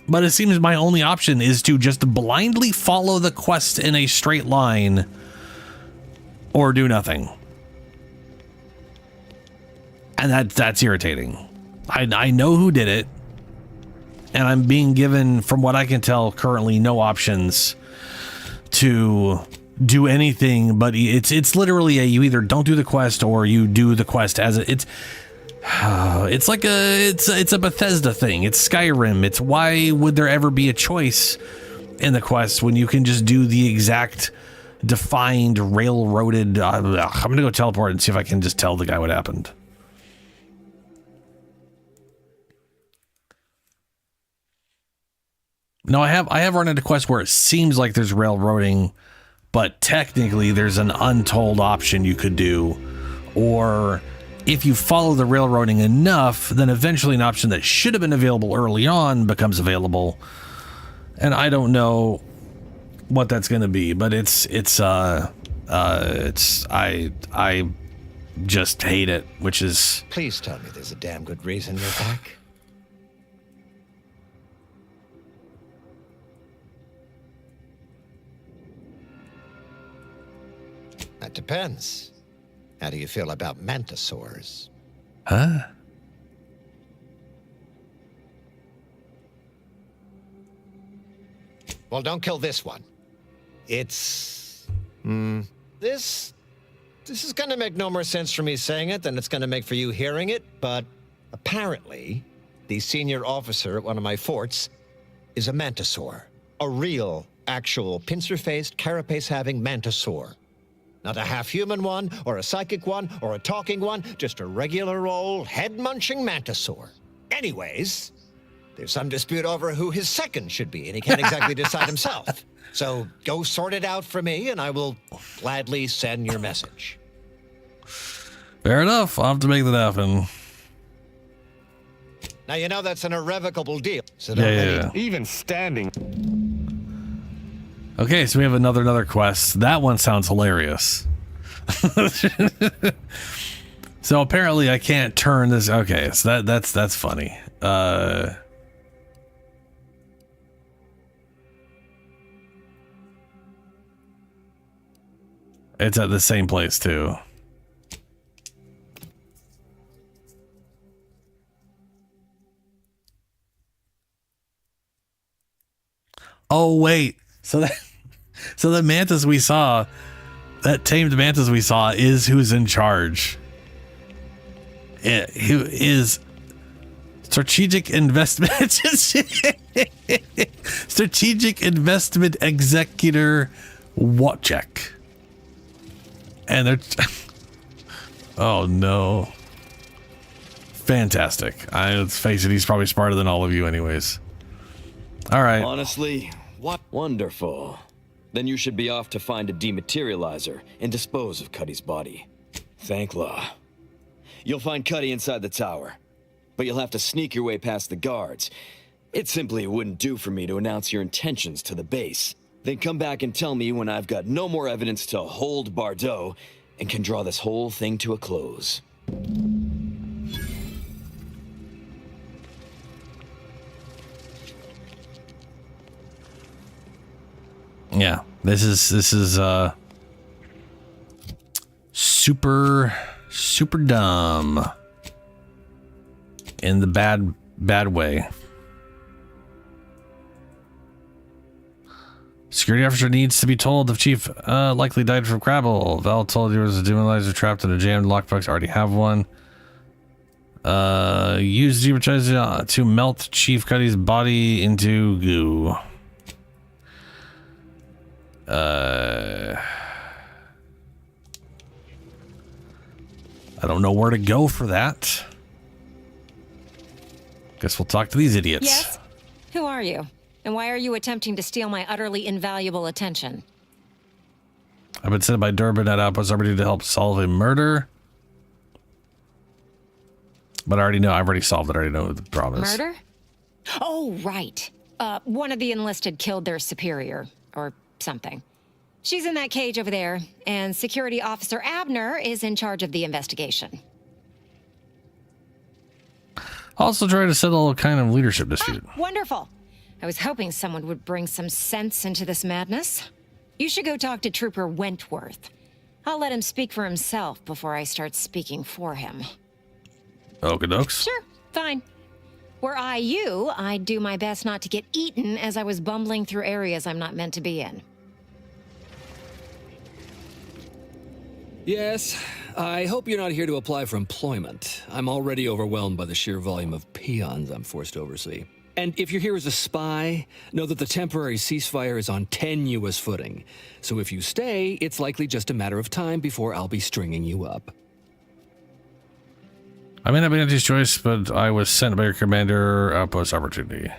But it seems my only option is to just blindly follow the quest in a straight line or do nothing. And that's irritating. I know who did it, and I'm being given, from what I can tell, currently no options to do anything, but it's literally you either don't do the quest or you do the quest as it's like it's a Bethesda thing. It's Skyrim. It's why would there ever be a choice in the quest when you can just do the exact defined railroaded I'm gonna go teleport and see if I can just tell the guy what happened. No, I have run into quests where it seems like there's railroading, but technically there's an untold option you could do, or if you follow the railroading enough, then eventually an option that should have been available early on becomes available. And I don't know what that's going to be, but I just hate it, which is... Please tell me there's a damn good reason you're back. That depends. How do you feel about mantisaurs? Huh? Well, don't kill this one. It's... This is going to make no more sense for me saying it than it's going to make for you hearing it, but apparently, the senior officer at one of my forts is a mantisaur. A real, actual, pincer-faced, carapace-having mantisaur. Not a half-human one, or a psychic one, or a talking one, just a regular old head-munching mantisaur. Anyways, there's some dispute over who his second should be, and he can't exactly decide himself. So go sort it out for me, and I will gladly send your message. Fair enough. I'll have to make that happen. Now, you know that's an irrevocable deal. So Yeah. Even standing. Okay, so we have another quest. That one sounds hilarious. So apparently I can't turn this. Okay, so that's funny. It's at the same place too. Oh wait, so the mantis we saw, that tamed mantis we saw, is who's in charge. Who is strategic investment strategic investment executor Wojciech. And they're oh no. Fantastic. Let's face it, he's probably smarter than all of you anyways. All right. Honestly, what wonderful. Then you should be off to find a dematerializer and dispose of Cuddy's body. Thank law. You'll find Cuddy inside the tower, but you'll have to sneak your way past the guards. It simply wouldn't do for me to announce your intentions to the base. Then come back and tell me when I've got no more evidence to hold Bardot and can draw this whole thing to a close. Yeah, this is super dumb in the bad way. Security officer needs to be told if Chief likely died from Crabble. Val told you there was a demolizer trapped in a jammed lockbox. Already have one. Use demolizer to melt Chief Cuddy's body into goo. I don't know where to go for that. Guess we'll talk to these idiots. Yes? Who are you? And why are you attempting to steal my utterly invaluable attention? I've been sent by Durbin at Outpost Liberty to help solve a murder. But I've already solved it. I already know what the problem is. Murder? Oh, right. One of the enlisted killed their superior, or something. She's in that cage over there, and Security Officer Abner is in charge of the investigation. Also trying to settle a kind of leadership dispute. Wonderful. I was hoping someone would bring some sense into this madness. You should go talk to Trooper Wentworth. I'll let him speak for himself before I start speaking for him. Okie dokes. Sure, fine. Were I you, I'd do my best not to get eaten as I was bumbling through areas I'm not meant to be in. Yes, I hope you're not here to apply for employment. I'm already overwhelmed by the sheer volume of peons I'm forced to oversee. And if you're here as a spy, know that the temporary ceasefire is on tenuous footing. So if you stay, it's likely just a matter of time before I'll be stringing you up. I may not be Auntie's choice, but I was sent by your commander. Outpost opportunity.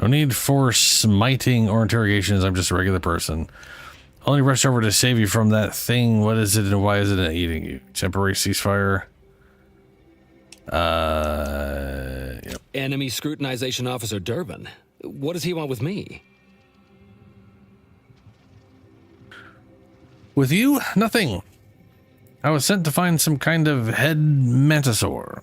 No need for smiting or interrogations. I'm just a regular person. Only rushed over to save you from that thing. What is it and why is it eating you? Temporary ceasefire. Yep. Enemy Scrutinization Officer Durbin. What does he want with me? With you? Nothing. I was sent to find some kind of head mantisaur.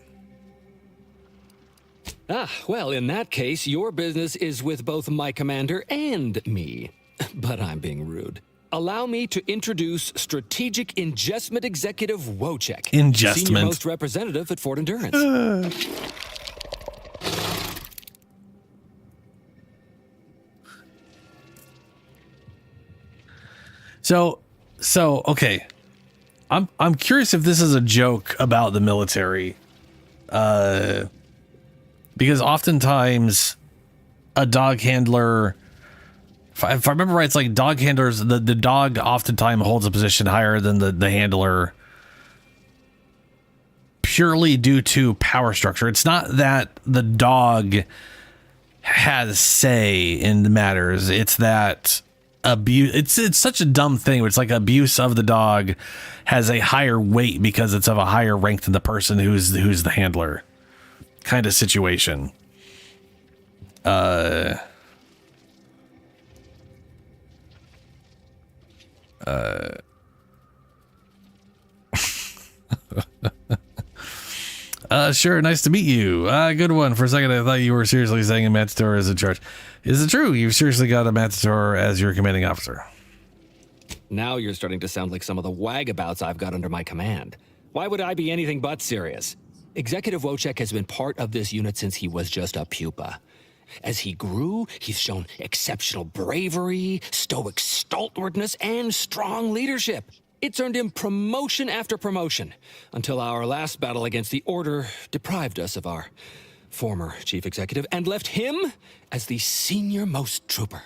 Ah, well, in that case, your business is with both my commander and me. But I'm being rude. Allow me to introduce Strategic Ingestment Executive Wojciech. Ingestment. Senior Most Representative at Fort Endurance. So okay. I'm curious if this is a joke about the military. Because oftentimes a dog handler, if I remember right, it's like dog handlers, the dog oftentimes holds a position higher than the handler purely due to power structure. It's not that the dog has say in the matters. It's that abuse. It's such a dumb thing. It's like abuse of the dog has a higher weight because it's of a higher rank than the person who's the handler kind of situation. Sure, nice to meet you. Good one. For a second, I thought you were seriously saying a Matador is in charge. Is it true? You've seriously got a Matador as your commanding officer? Now you're starting to sound like some of the wagabouts I've got under my command. Why would I be anything but serious? Executive Wojciech has been part of this unit since he was just a pupa. As he grew, he's shown exceptional bravery, stoic stalwartness, and strong leadership. It's earned him promotion after promotion, until our last battle against the Order deprived us of our former chief executive and left him as the senior-most trooper.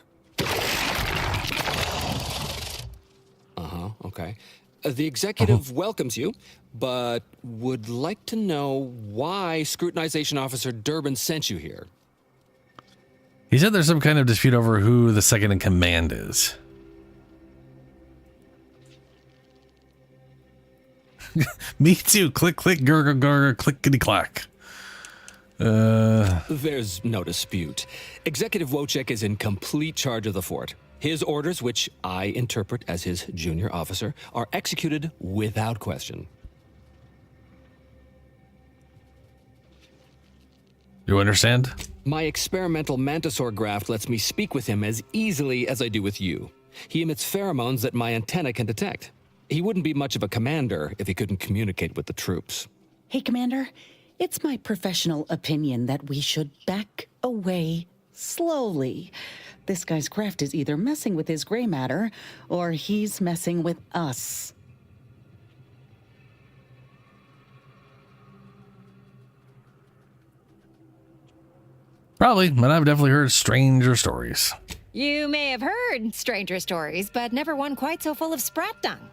Okay. The executive welcomes you, but would like to know why Scrutinization Officer Durbin sent you here. He said there's some kind of dispute over who the second in command is. Me too. Click, click, gurgle, gurgle, clickety clack. There's no dispute. Executive Wojciech is in complete charge of the fort. His orders, which I interpret as his junior officer, are executed without question. You understand? My experimental Mantisaur graft lets me speak with him as easily as I do with you. He emits pheromones that my antenna can detect. He wouldn't be much of a commander if he couldn't communicate with the troops. Hey, Commander, it's my professional opinion that we should back away slowly. This guy's craft is either messing with his gray matter, or he's messing with us. Probably, but I've definitely heard stranger stories. You may have heard stranger stories, but never one quite so full of sprat dung.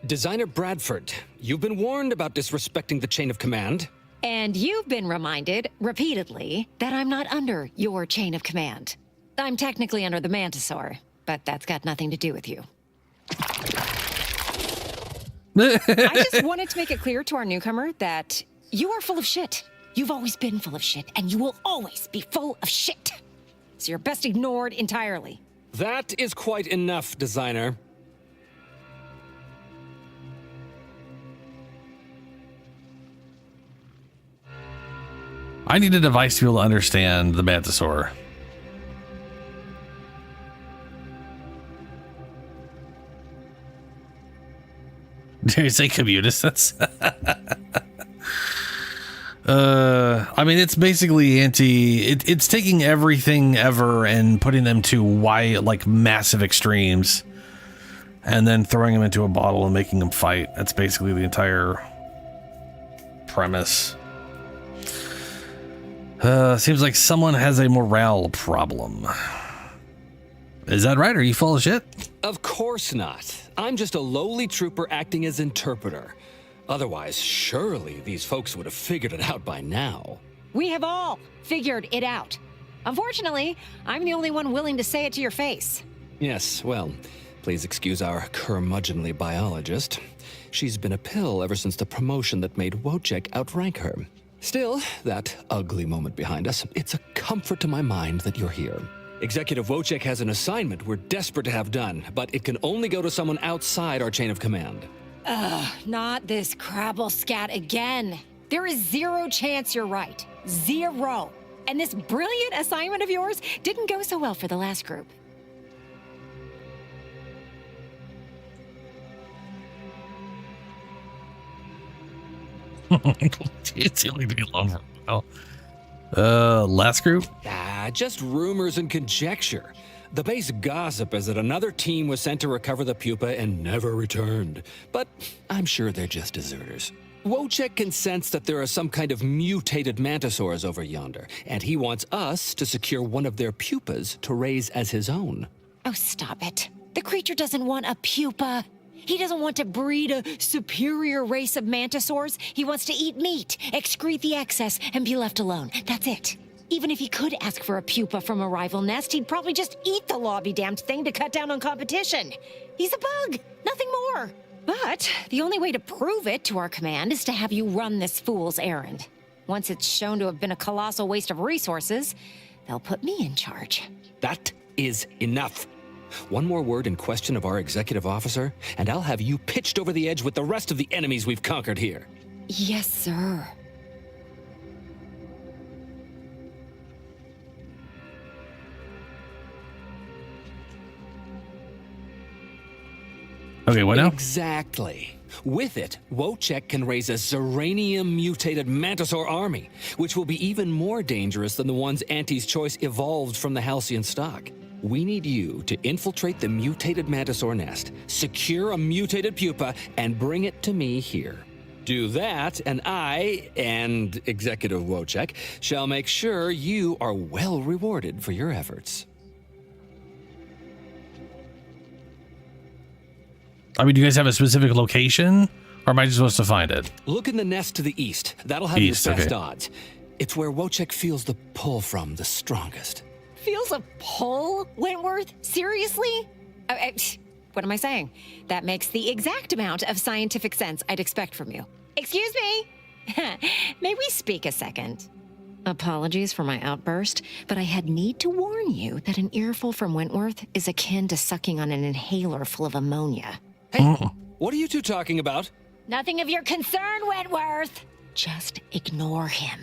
Designer Bradford, you've been warned about disrespecting the chain of command. And you've been reminded, repeatedly, that I'm not under your chain of command. I'm technically under the Mantisaur, but that's got nothing to do with you. I just wanted to make it clear to our newcomer that you are full of shit. You've always been full of shit, and you will always be full of shit. So you're best ignored entirely. That is quite enough, Designer. I need a device to be able to understand the Mantisaur. Did you say communist? That's I mean, it's basically it's taking everything ever and putting them to like massive extremes. and then throwing him into a bottle and making him fight. That's basically the entire premise. Seems like someone has a morale problem. Is that right? Are you full of shit? Of course not. I'm just a lowly trooper acting as interpreter. Otherwise, surely these folks would have figured it out by now. We have all figured it out. Unfortunately, I'm the only one willing to say it to your face. Yes, well, please excuse our curmudgeonly biologist. She's been a pill ever since the promotion that made Wojciech outrank her. Still, that ugly moment behind us, it's a comfort to my mind that you're here. Executive Wojciech has an assignment we're desperate to have done, but it can only go to someone outside our chain of command. Ugh, not this crabble scat again. There is zero chance you're right. Zero. And this brilliant assignment of yours didn't go so well for the last group. It's the only thing alone for a while. Last group? Just rumors and conjecture. The base gossip is that another team was sent to recover the pupa and never returned. But I'm sure they're just deserters. Wojciech can sense that there are some kind of mutated mantisaurs over yonder, and he wants us to secure one of their pupas to raise as his own. Oh, stop it. The creature doesn't want a pupa. He doesn't want to breed a superior race of mantisaurs. He wants to eat meat, excrete the excess, and be left alone. That's it. Even if he could ask for a pupa from a rival nest, he'd probably just eat the lobby-damned thing to cut down on competition. He's a bug, nothing more. But the only way to prove it to our command is to have you run this fool's errand. Once it's shown to have been a colossal waste of resources, they'll put me in charge. That is enough. One more word in question of our executive officer, and I'll have you pitched over the edge with the rest of the enemies we've conquered here. Yes, sir. Okay, what now? Exactly. With it, Wojciech can raise a Zeranium-mutated Mantisaur army, which will be even more dangerous than the ones Auntie's Choice evolved from the Halcyon stock. We need you to infiltrate the mutated Mantisaur nest, secure a mutated pupa, and bring it to me here. Do that, and I, and Executive Wojciech, shall make sure you are well rewarded for your efforts. I mean, do you guys have a specific location, or am I just supposed to find it? Look in the nest to the east. That'll have East, your best okay. odds. It's where Wojciech feels the pull from the strongest. Feels a pull, Wentworth? Seriously? What am I saying? That makes the exact amount of scientific sense I'd expect from you. Excuse me? May we speak a second? Apologies for my outburst, but I had need to warn you that an earful from Wentworth is akin to sucking on an inhaler full of ammonia. Hey, what are you two talking about? Nothing of your concern, Wentworth! Just ignore him.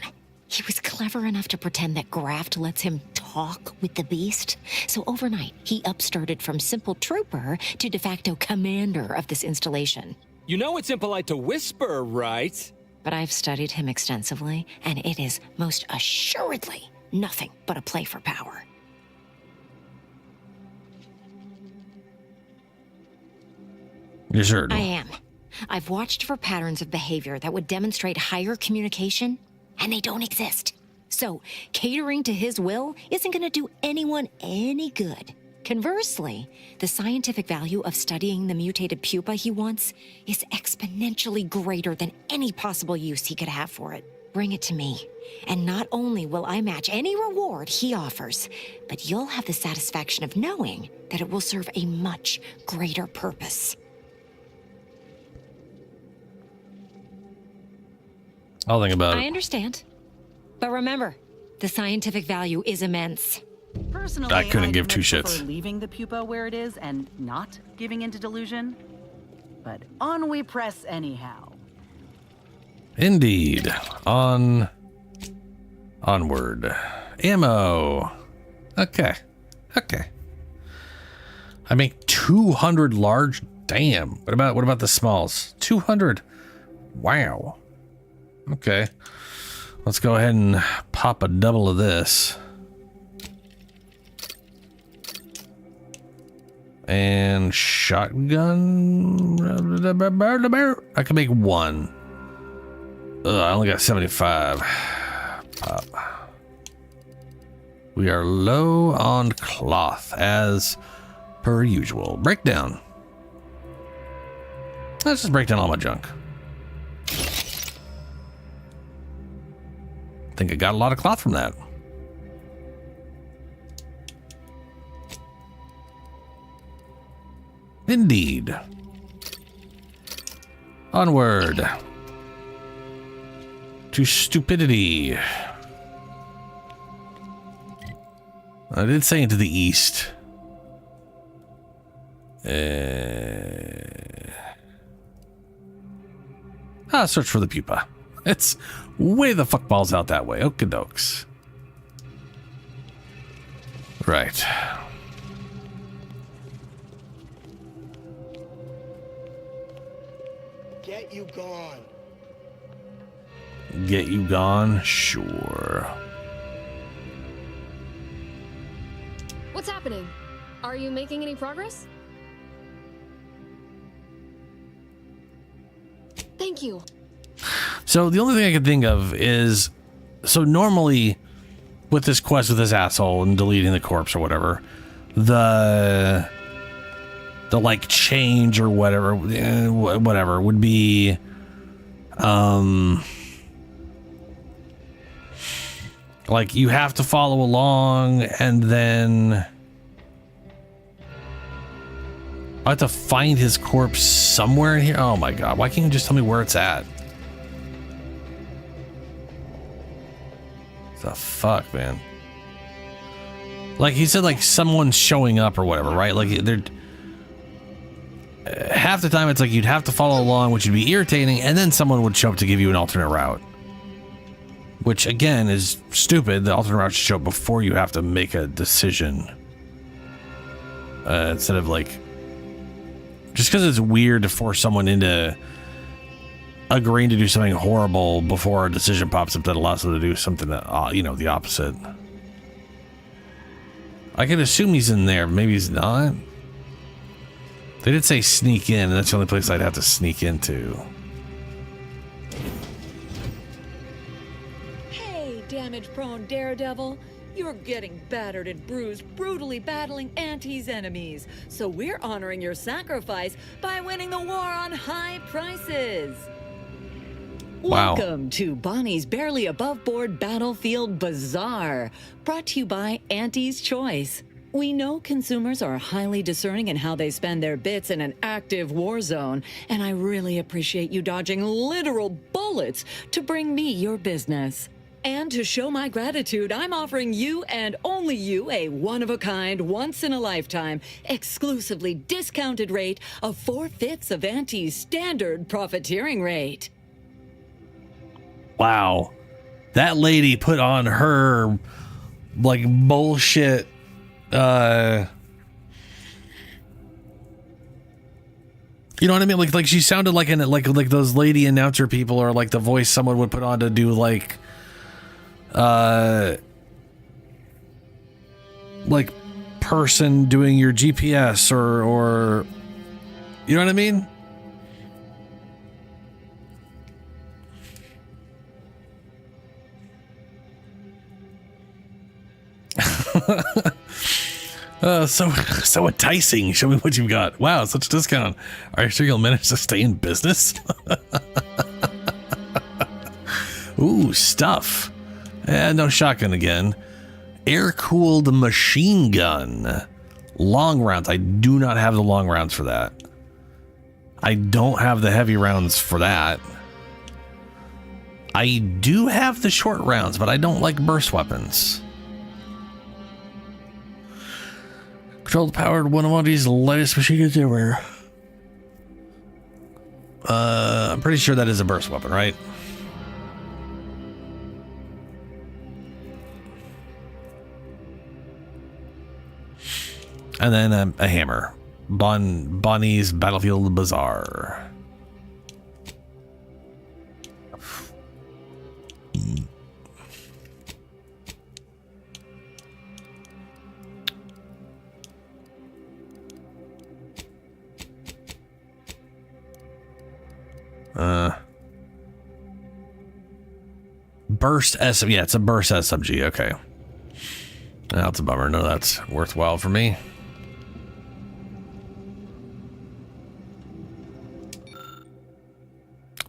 He was clever enough to pretend that Graft lets him talk with the beast. So overnight, he upstarted from simple trooper to de facto commander of this installation. You know it's impolite to whisper, right? But I've studied him extensively, and it is most assuredly nothing but a play for power. You sure? I am. I've watched for patterns of behavior that would demonstrate higher communication, and they don't exist. So, catering to his will isn't going to do anyone any good. Conversely, the scientific value of studying the mutated pupa he wants is exponentially greater than any possible use he could have for it. Bring it to me, and not only will I match any reward he offers, but you'll have the satisfaction of knowing that it will serve a much greater purpose. I'll think about I it. understand. But remember, the scientific value is immense. Personally, I couldn't give I'd two much shits. prefer leaving the pupa where it is and not giving into delusion. But on we press anyhow. Indeed. Onward. Ammo. Okay. I make 200 large. Damn. What about the smalls? 200. Wow. Okay. Let's go ahead and pop a double of this. And shotgun. I can make one. I only got 75. We are low on cloth as per usual. Breakdown. Let's just break down all my junk. I think I got a lot of cloth from that. Indeed. Onward. To stupidity. I did say into the east. Search for the pupa. It's way the fuck balls out that way. Okie dokes. Right. Get you gone. Get you gone? Sure. What's happening? Are you making any progress? Thank you. So the only thing I can think of is, so normally with this quest with this asshole and deleting the corpse or whatever, the like change or whatever would be like you have to follow along and then I have to find his corpse somewhere in here. Oh my god, why can't you just tell me where it's at? The fuck, man. Like he said, like someone's showing up or whatever, right? Like they're half the time it's like you'd have to follow along, which would be irritating, and then someone would show up to give you an alternate route, which again is stupid. The alternate route should show up before you have to make a decision, instead of like, just because it's weird to force someone into agreeing to do something horrible before a decision pops up that allows them to do something that, you know, the opposite. I can assume he's in there, but maybe he's not. They did say sneak in, and that's the only place I'd have to sneak into. Hey, damage-prone daredevil. You're getting battered and bruised, brutally battling Auntie's enemies. So we're honoring your sacrifice by winning the war on high prices. Wow. Welcome to Bonnie's Barely Above Board Battlefield Bazaar, brought to you by Auntie's Choice. We know consumers are highly discerning in how they spend their bits in an active war zone, and I really appreciate you dodging literal bullets to bring me your business. And to show my gratitude, I'm offering you and only you a one-of-a-kind, once-in-a-lifetime, exclusively discounted rate of 4/5 of Auntie's standard profiteering rate. Wow. That lady put on her like bullshit you know what I mean? Like she sounded like like those lady announcer people, or like the voice someone would put on to do like person doing your GPS or you know what I mean? So enticing. Show me what you've got. Wow, such a discount. Are you sure you'll manage to stay in business? Ooh, stuff. No shotgun again. Air-cooled machine gun. Long rounds. I do not have the long rounds for that. I don't have the heavy rounds for that. I do have the short rounds, but I don't like burst weapons. Controlled powered one of these lightest machine guns ever. I'm pretty sure that is a burst weapon, right? And then a hammer. Bonnie's Battlefield Bazaar. Burst S. Yeah, it's a burst SMG. Okay. That's a bummer. No, that's worthwhile for me.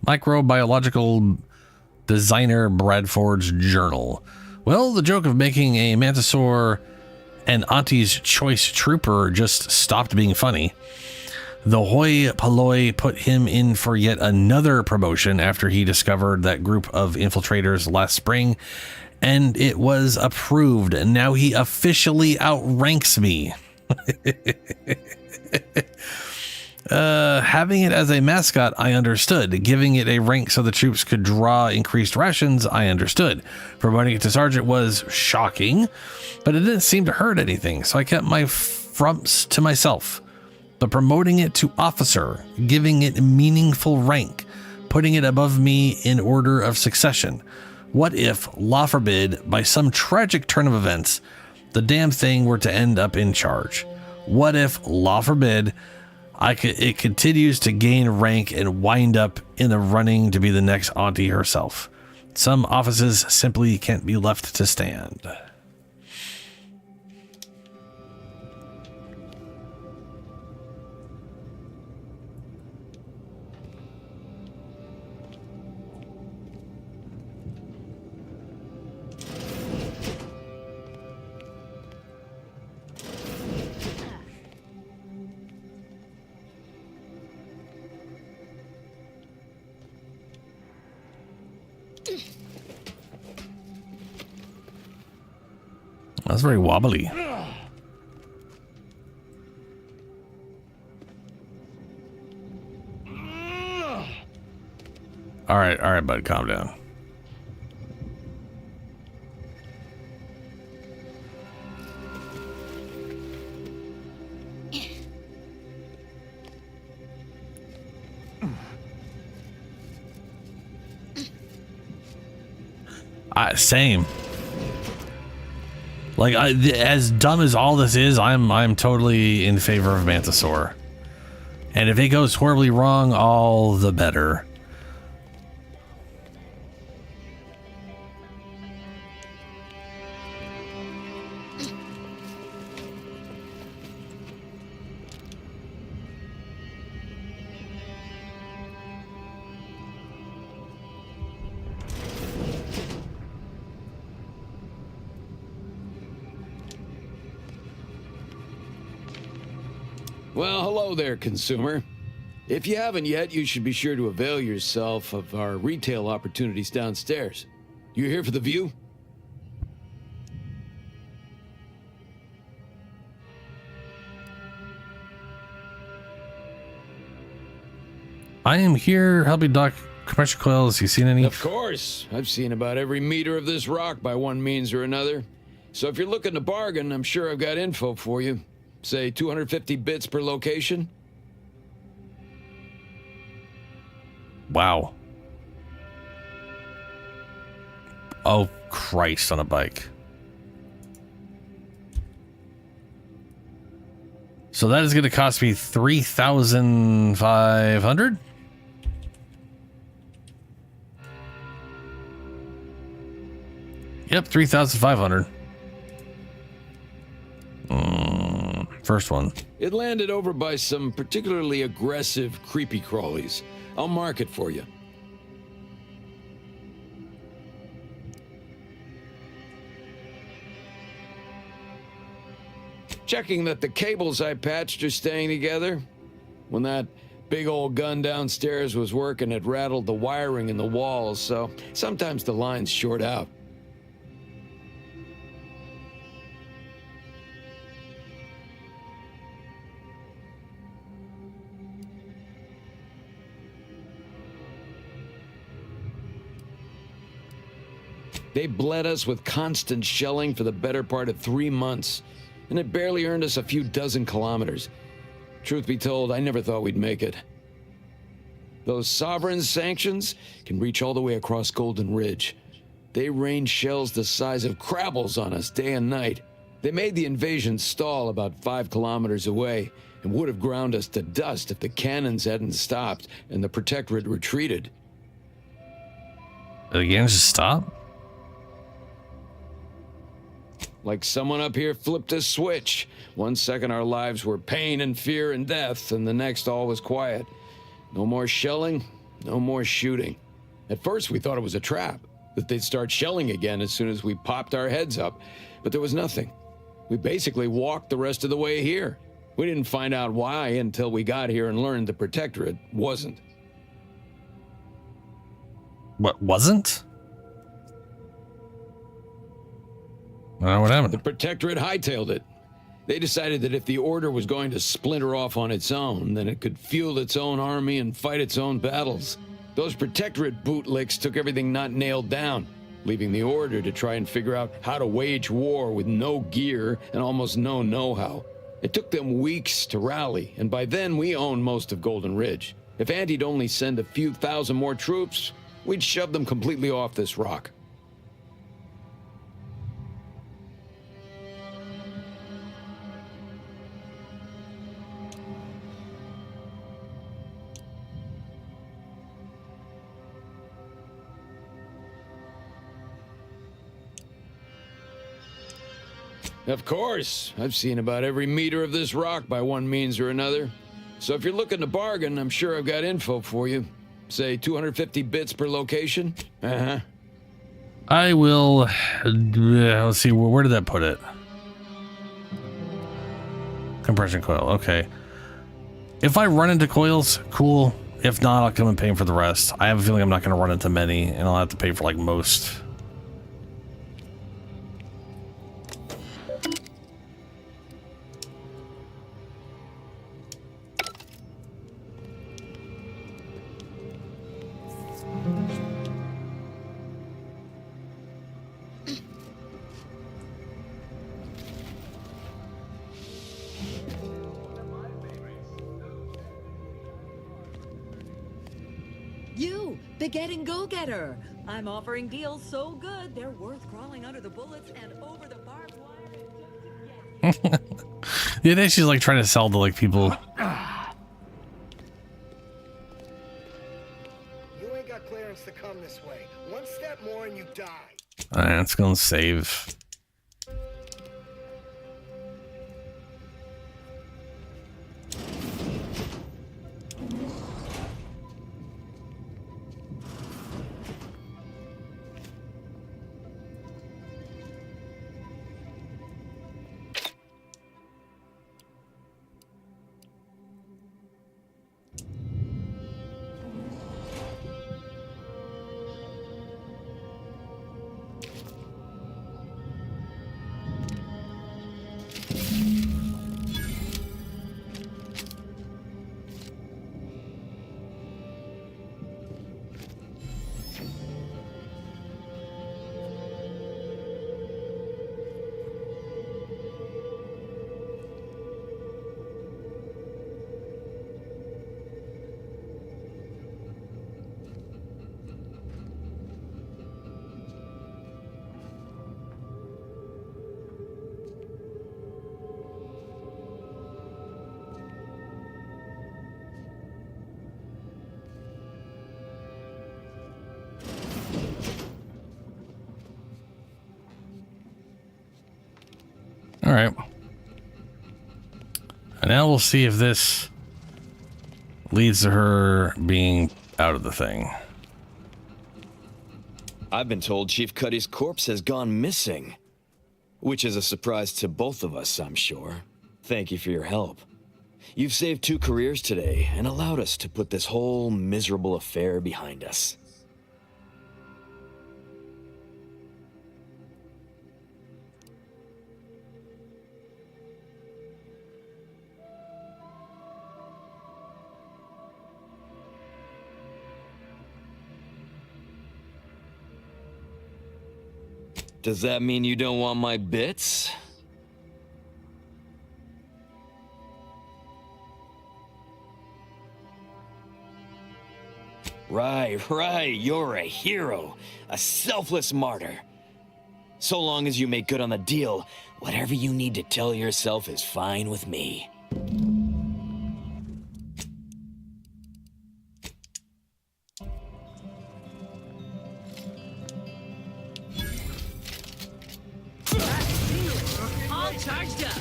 Microbiological designer Bradford's journal. Well, the joke of making a Mantisaur and Auntie's Choice Trooper just stopped being funny. The hoi polloi put him in for yet another promotion after he discovered that group of infiltrators last spring, and it was approved. And now he officially outranks me. Having it as a mascot, I understood. Giving it a rank so the troops could draw increased rations, I understood. Promoting it to sergeant was shocking, but it didn't seem to hurt anything, so I kept my frumps to myself. But promoting it to officer, giving it meaningful rank, putting it above me in order of succession. What if, law forbid, by some tragic turn of events, the damn thing were to end up in charge? What if, law forbid, it continues to gain rank and wind up in the running to be the next Auntie herself? Some offices simply can't be left to stand. That's very wobbly. All right, bud, calm down. Same. Like, as dumb as all this is, I'm totally in favor of Mantisaur. And if it goes horribly wrong, all the better. Well, hello there, consumer. If you haven't yet, you should be sure to avail yourself of our retail opportunities downstairs. You here for the view? I am here helping Doc Compression Coils. You seen any? Of course. I've seen about every meter of this rock by one means or another. So if you're looking to bargain, I'm sure I've got info for you. Say 250 bits per location. Wow. Oh, Christ on a bike. So that is going to cost me 3,500? Yep, 3,500. First one. It landed over by some particularly aggressive creepy crawlies. I'll mark it for you. Checking that the cables I patched are staying together. When that big old gun downstairs was working, it rattled the wiring in the walls, so sometimes the lines short out. They bled us with constant shelling for the better part of 3 months, and it barely earned us a few dozen kilometers. Truth be told, I never thought we'd make it. Those sovereign sanctions can reach all the way across Golden Ridge. They rain shells the size of crabbles on us day and night. They made the invasion stall about 5 kilometers away, It would have ground us to dust if the cannons hadn't stopped and the Protectorate retreated. Did the cannons just stop? Like someone up here flipped a switch. 1 second our lives were pain and fear and death, and the next all was quiet. No more shelling, no more shooting. At first we thought it was a trap, that they'd start shelling again as soon as we popped our heads up, but there was nothing. We basically walked the rest of the way here. We didn't find out why until we got here and learned the Protectorate wasn't. What, wasn't? What happened? The Protectorate hightailed it. They decided that if the Order was going to splinter off on its own, then it could fuel its own army and fight its own battles. Those Protectorate bootlicks took everything not nailed down, leaving the Order to try and figure out how to wage war with no gear and almost no know-how. It took them weeks to rally, and by then we owned most of Golden Ridge. If Anti'd only send a few thousand more troops, we'd shove them completely off this rock. Of course, I've seen about every meter of this rock by one means or another. So if you're looking to bargain, I'm sure I've got info for you. Say 250 bits per location? Uh-huh. I will... let's see, where did that put it? Compression coil, okay. If I run into coils, cool. If not, I'll come and pay for the rest. I have a feeling I'm not going to run into many, and I'll have to pay for, like, most. You, the getting go-getter. I'm offering deals so good, they're worth crawling under the bullets and over the barbed wire. The other day she's like trying to sell to like people. You ain't got clearance to come this way. One step more and you die. Alright, let's go and save. All right. And now we'll see if this leads to her being out of the thing. I've been told Chief Cuddy's corpse has gone missing. Which is a surprise to both of us, I'm sure. Thank you for your help. You've saved 2 careers today and allowed us to put this whole miserable affair behind us. Does that mean you don't want my bits? Right, you're a hero. A selfless martyr. So long as you make good on the deal, whatever you need to tell yourself is fine with me. all charged up.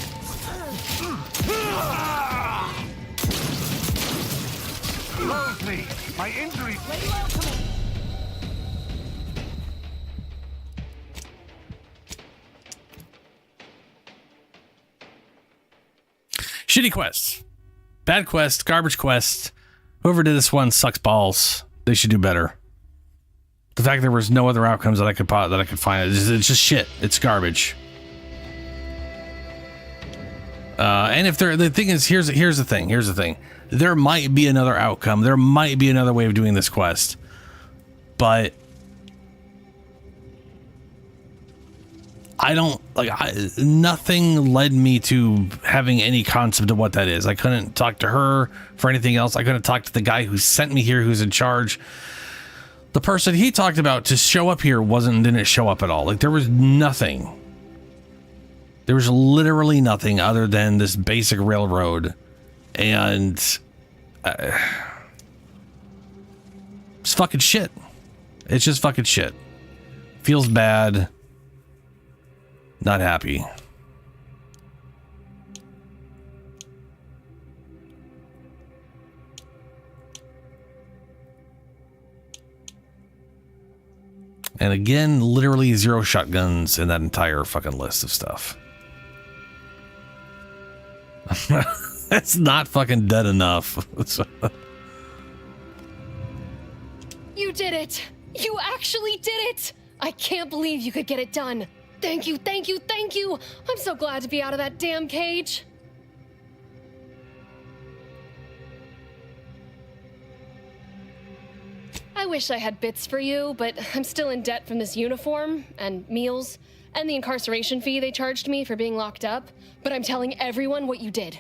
Closely! My injury... Lay low, come on. Shitty quests. Bad quests, garbage quests. Whoever did this one sucks balls. They should do better. The fact there was no other outcomes that I could find, it's just shit. It's garbage. And if the thing is, here's the thing. There might be another outcome. There might be another way of doing this quest, but nothing led me to having any concept of what that is. I couldn't talk to her for anything else. I couldn't talk to the guy who sent me here, who's in charge. The person he talked about to show up here didn't show up at all. Like, there was nothing. There was literally nothing other than this basic railroad, and it's fucking shit. It's just fucking shit. Feels bad. Not happy. And again, literally 0 shotguns in that entire fucking list of stuff. That's not fucking dead enough. You did it! You actually did it! I can't believe you could get it done. Thank you, thank you, thank you! I'm so glad to be out of that damn cage. I wish I had bits for you, but I'm still in debt from this uniform, and meals, and the incarceration fee they charged me for being locked up. But I'm telling everyone what you did.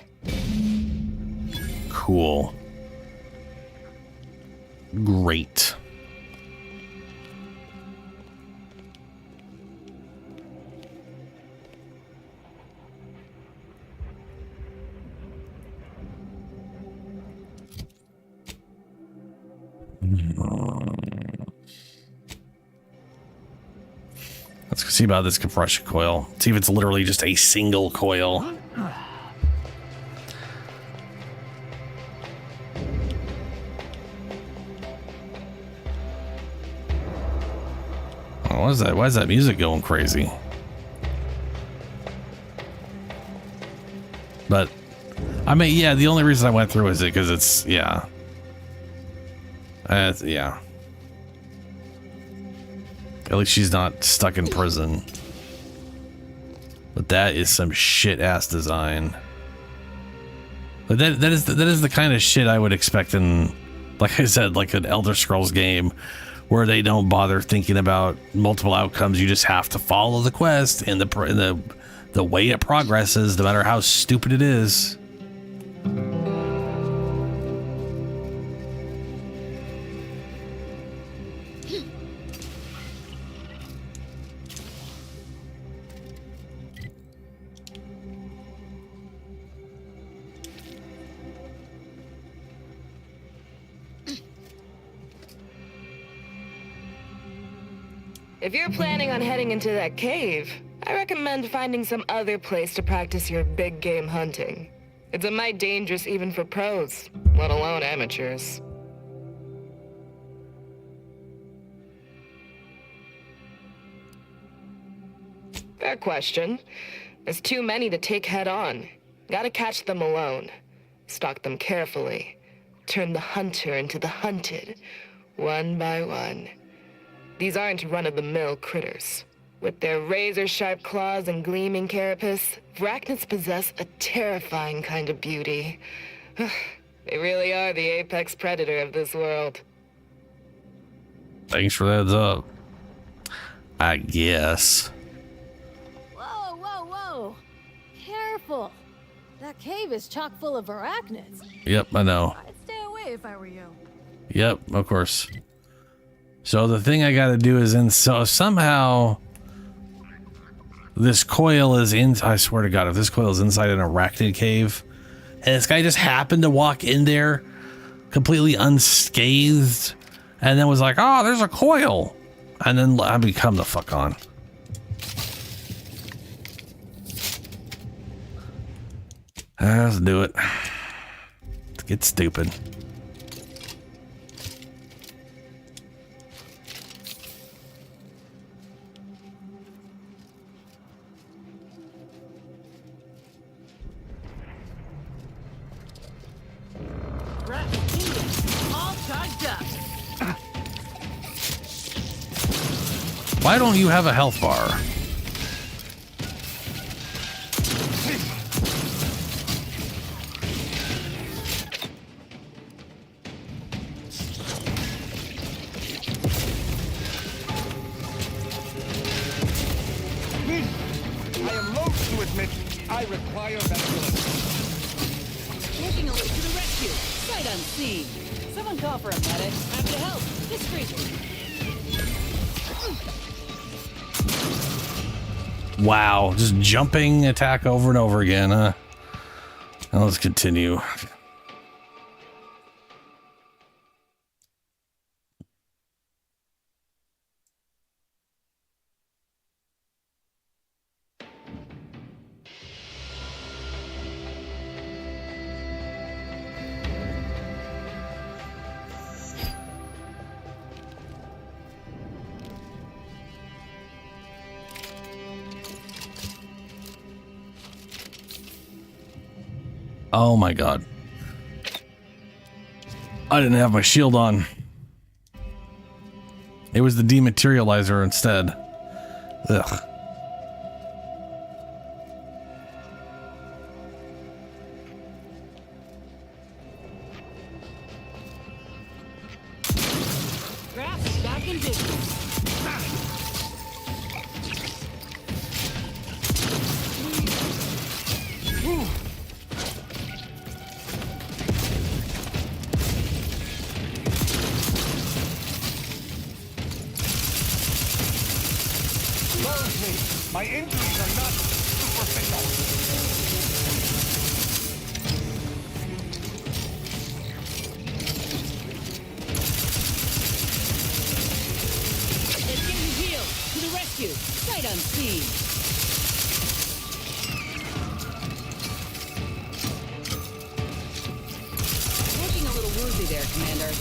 Cool. Great. Let's see about this compression coil. See if it's literally just a single coil. Oh, what is that? Why is that music going crazy? But I mean, yeah, the only reason I went through is because it's, yeah. Yeah. At least she's not stuck in prison. But that is some shit ass design. But that is the kind of shit I would expect in, like I said, like an Elder Scrolls game where they don't bother thinking about multiple outcomes. You just have to follow the quest and the way it progresses, no matter how stupid it is. If you're planning on heading into that cave, I recommend finding some other place to practice your big game hunting. It's a mite dangerous even for pros, let alone amateurs. Fair question. There's too many to take head on. Gotta catch them alone. Stalk them carefully. Turn the hunter into the hunted, one by one. These aren't run-of-the-mill critters. With their razor-sharp claws and gleaming carapace, Vracnids possess a terrifying kind of beauty. They really are the apex predator of this world. Thanks for the heads up. I guess. Whoa, whoa, whoa! Careful! That cave is chock full of arachnids. Yep, I know. I'd stay away if I were you. Yep, of course. So the thing I gotta do is somehow this coil is in, I swear to God, if this coil is inside an arachnid cave, and this guy just happened to walk in there completely unscathed, and then was like, oh, there's a coil. And then I become the fuck on. Let's do it. Let's get stupid. All charged up. Why don't you have a health bar? I am loath to admit I require medical assistance. Working a way to the rescue. Sight unseen. Someone call for a medic. Have to help. Discreetly. Wow, just jumping attack over and over again, huh? Now let's continue. Oh my god. I didn't have my shield on. It was the dematerializer instead. Ugh. Graph's back in business. Serve me. My injuries are not superficial. Let's get you healed. To the rescue. Sight unseen. Looking a little woozy there, Commander.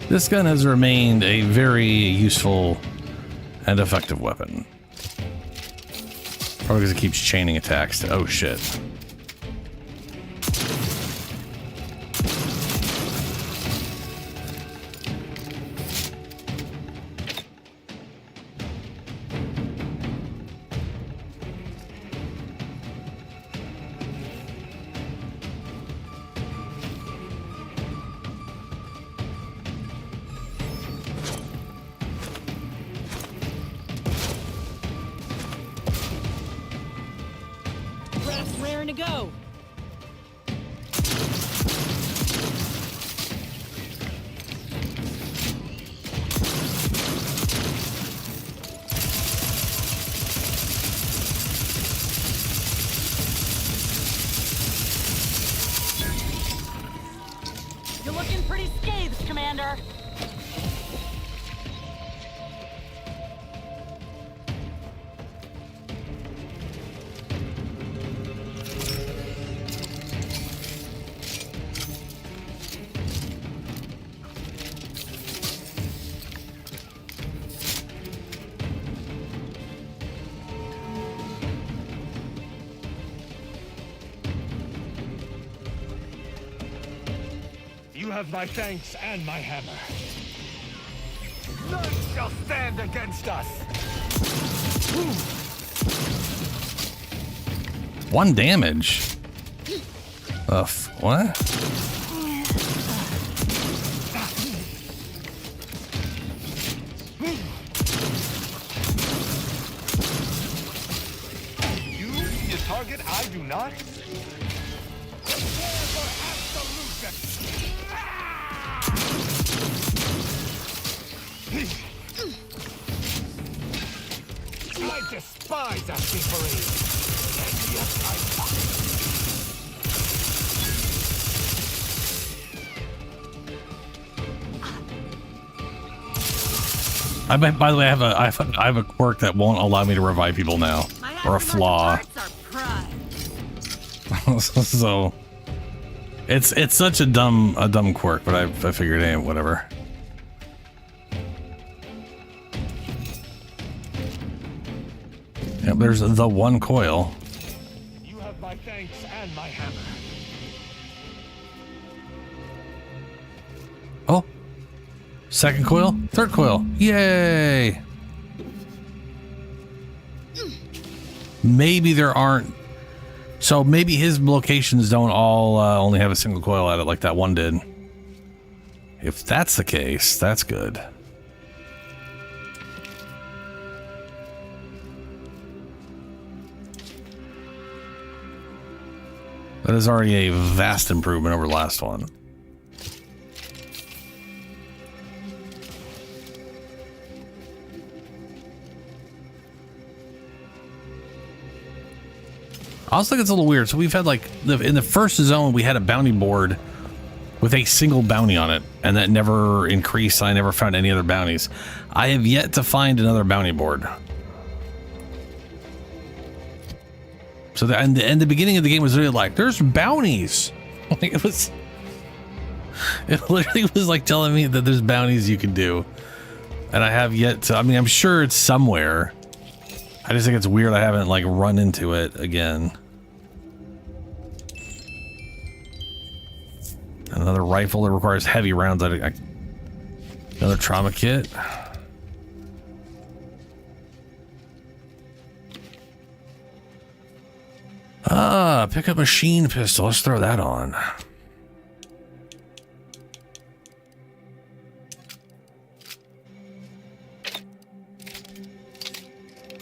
This gun has remained a very useful and effective weapon. Probably because it keeps chaining attacks to, oh shit. Graph's raring to go. You're looking pretty scathed, Commander. You have my thanks and my hammer. None shall stand against us. One damage. What? You see a target I do not? Prepare for absolution! I despise thievery. And yet I By the way, I have a quirk that won't allow me to revive people now, or a flaw. So it's such a dumb quirk, but I figured, hey, whatever. Yep, there's the one coil. You have my thanks and my hammer. Oh, second coil, third coil, yay! Maybe there aren't. So maybe his locations don't all only have a single coil at it like that one did. If that's the case, that's good. That is already a vast improvement over the last one. I also think it's a little weird. So we've had like in the first zone, we had a bounty board with a single bounty on it, and that never increased. I never found any other bounties. I have yet to find another bounty board. So the beginning of the game was really like, there's bounties. Like it literally was like telling me that there's bounties you can do, and I have yet to. I mean, I'm sure it's somewhere. I just think it's weird I haven't like run into it again. Another rifle that requires heavy rounds. Another trauma kit. Pick up machine pistol. Let's throw that on.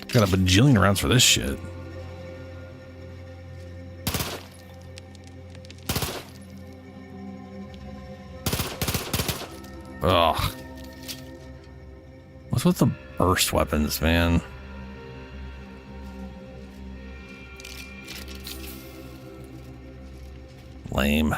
Got a bajillion rounds for this shit. Ugh. What's with the burst weapons, man? Lame.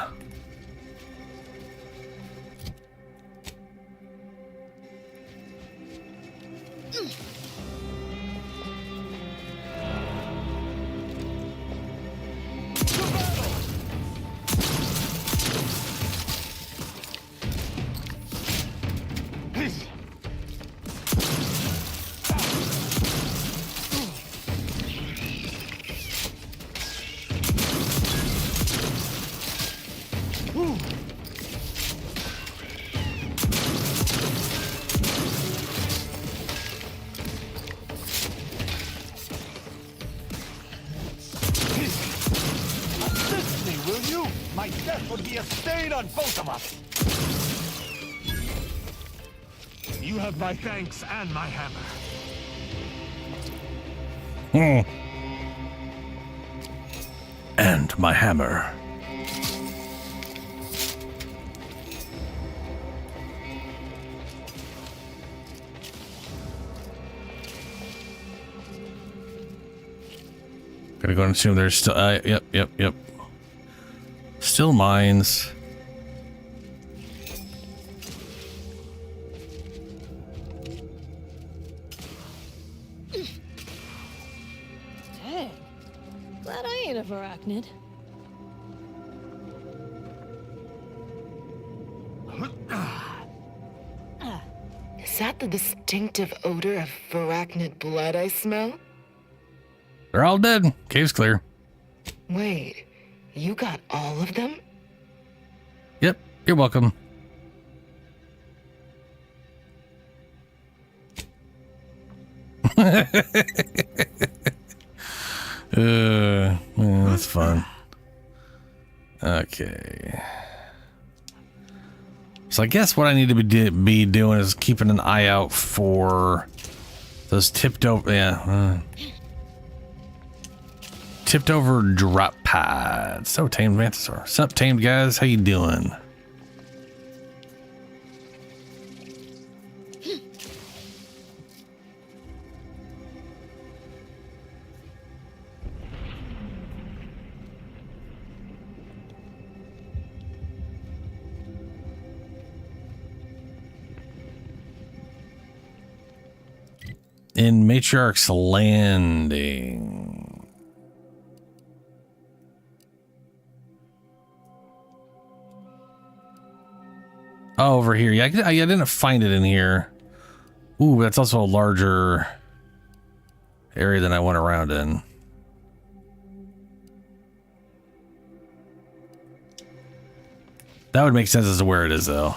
My thanks and my hammer. And my hammer. Gonna go and assume there's still yep. Still mines. Arachnid. Is that the distinctive odor of arachnid blood I smell? They're all dead. Cave's clear. Wait, you got all of them? Yep, you're welcome. Yeah, that's fun. Okay. So I guess what I need to be doing is keeping an eye out for those tipped over, tipped over drop pods. So tamed Mantisaur. Sup, tamed guys? How you doing? In Matriarch's Landing. Oh, over here. Yeah, I didn't find it in here. Ooh, that's also a larger area than I went around in. That would make sense as to where it is, though.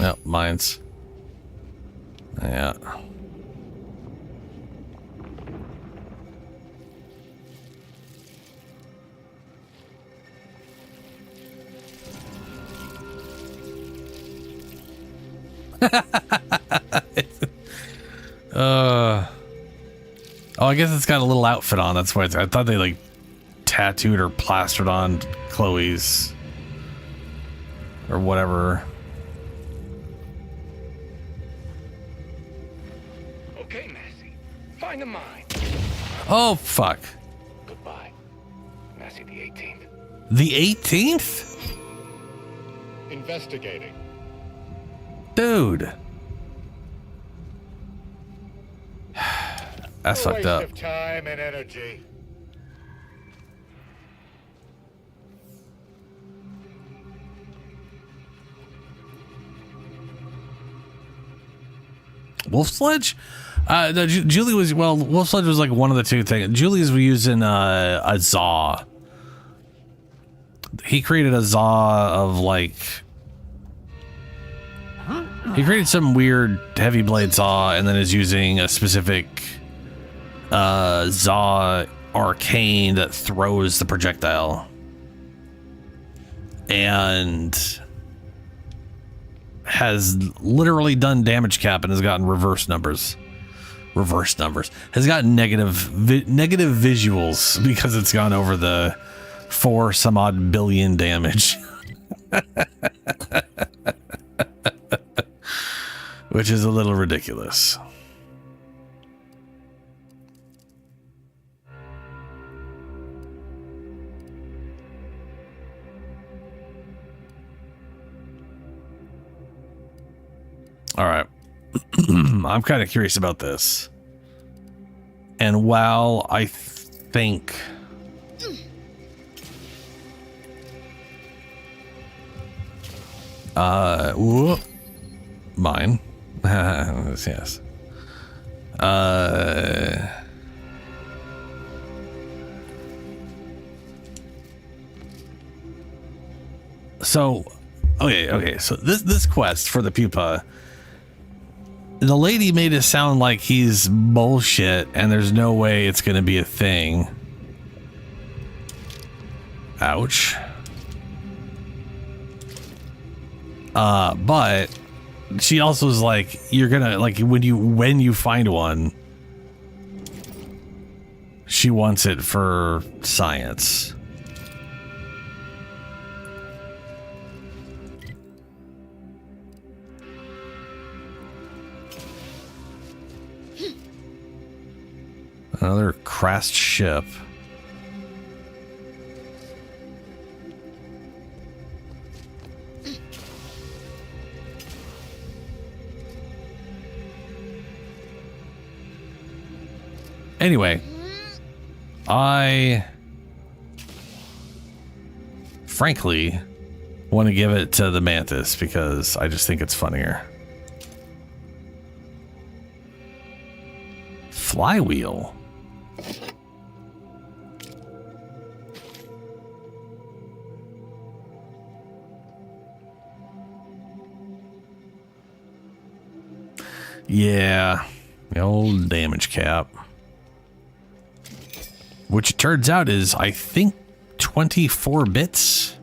No, mine's. Yeah. Oh, I guess it's got a little outfit on. That's why I thought they like tattooed or plastered on Chloe's or whatever. Okay, Massey. Find the mine. Oh, fuck. Goodbye. Massey the 18th. The 18th? Investigating. Dude. That's fucked up. Waste of time and energy. Wolf Sledge? No, Julie was, well, Wolf Sledge was like one of the two things. Julie's using a Zaw. He created a Zaw of like, he created some weird heavy blade Zaw and then is using a specific Zaw arcane that throws the projectile. And has literally done damage cap and has gotten reverse numbers. Has gotten negative visuals because it's gone over the 4 some odd billion damage. Which is a little ridiculous. All right. I'm kind of curious about this. And while I think mine. Yes. So okay, so this quest for the pupa, the lady made it sound like he's bullshit and there's no way it's gonna be a thing. Ouch. But she also is like, you're gonna, like, when you find one, she wants it for science. Another crashed ship. Anyway, I frankly want to give it to the Mantis because I just think it's funnier. Flywheel. Yeah, the old damage cap. Which it turns out is, I think, 24 bits?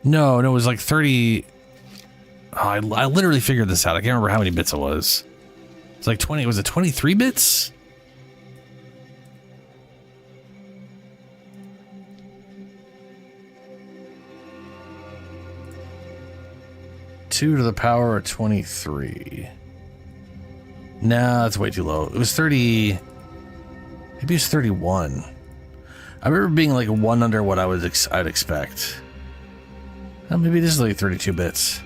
No, it was like 30... Oh, I literally figured this out. I can't remember how many bits it was. It's like 20... Was it 23 bits? Two to the power of 23. Nah, that's way too low. It was 30... Maybe it's 31. I remember being like one under what I'd expect. Maybe this is like 32 bits.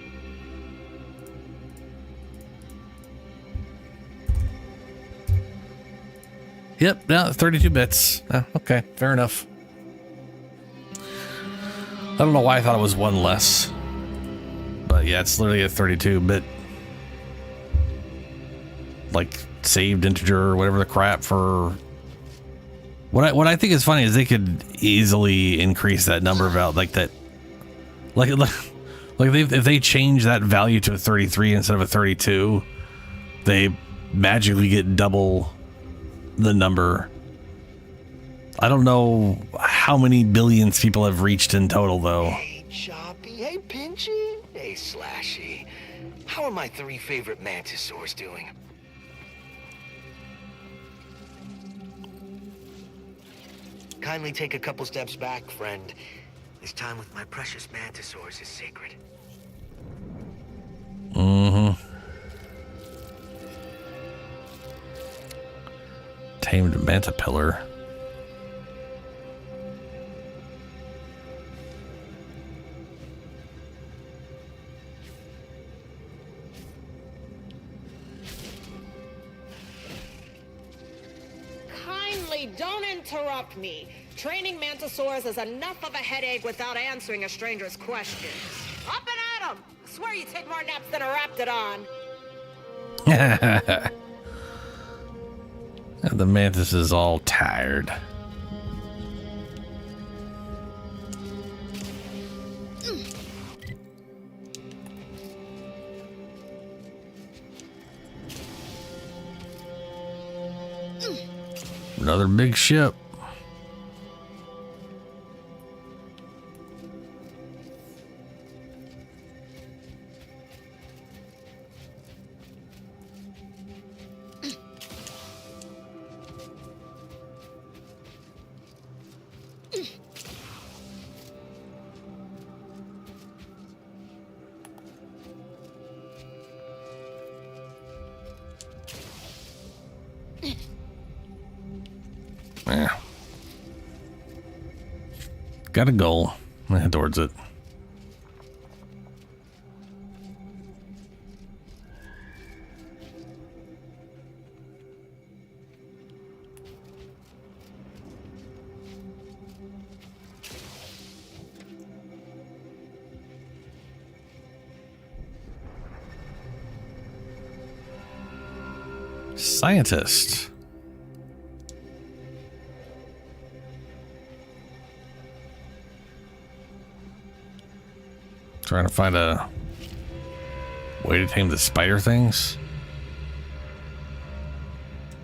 Yep, no, 32 bits. Okay, fair enough. I don't know why I thought it was one less. But yeah, it's literally a 32-bit, like, saved integer or whatever the crap for... What I think is funny is they could easily increase that number about like that, if they change that value to a 33 instead of a 32, they magically get double the number. I don't know how many billions people have reached in total though. Hey, Choppy. Hey, Pinchy. Hey, Slashy. How are my 3 favorite mantisaurs doing? Kindly take a couple steps back, friend. This time with my precious mantisaurs is sacred. Mm-hmm. Tamed mantapillar. Kindly don't interrupt me. Training mantisaurs is enough of a headache without answering a stranger's questions. Up and at 'em! I swear you take more naps than a raptidon. The mantis is all tired. Another big ship. Got a goal. I'm gonna head towards it. Scientist. Trying to find a way to tame the spider things.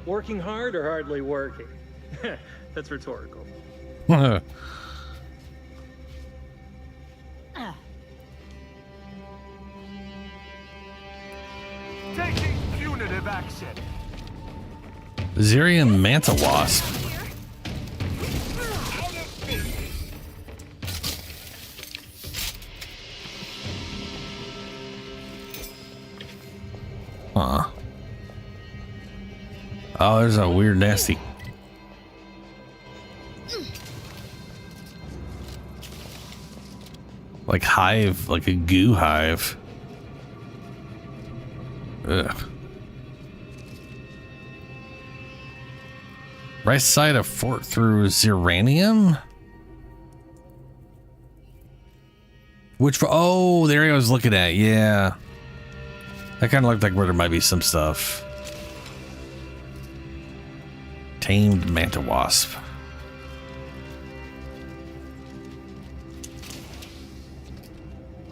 Working hard or hardly working? That's rhetorical. Taking punitive action. Zerium manta wasp. Huh. Oh, there's a weird, nasty. Like hive, like a goo hive. Ugh. Right side of fort through Zeranium? Which, oh, the area I was looking at, yeah. That kind of looked like where there might be some stuff. Tamed manta wasp.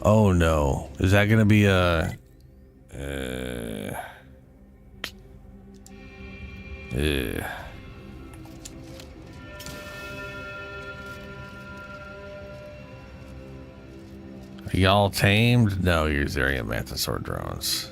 Oh no. Is that gonna be a... Y'all tamed? No, you're Zerium Mantisaur drones.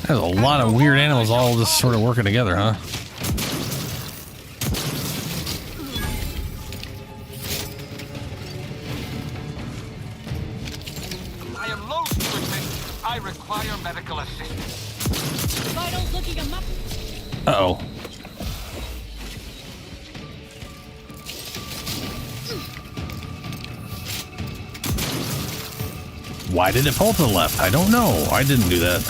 There's a lot of weird animals all just sort of working together, huh? I am loath to admit I require medical assistance. Vitals looking a muck. Uh-oh. Why did it pull to the left? I don't know. I didn't do that.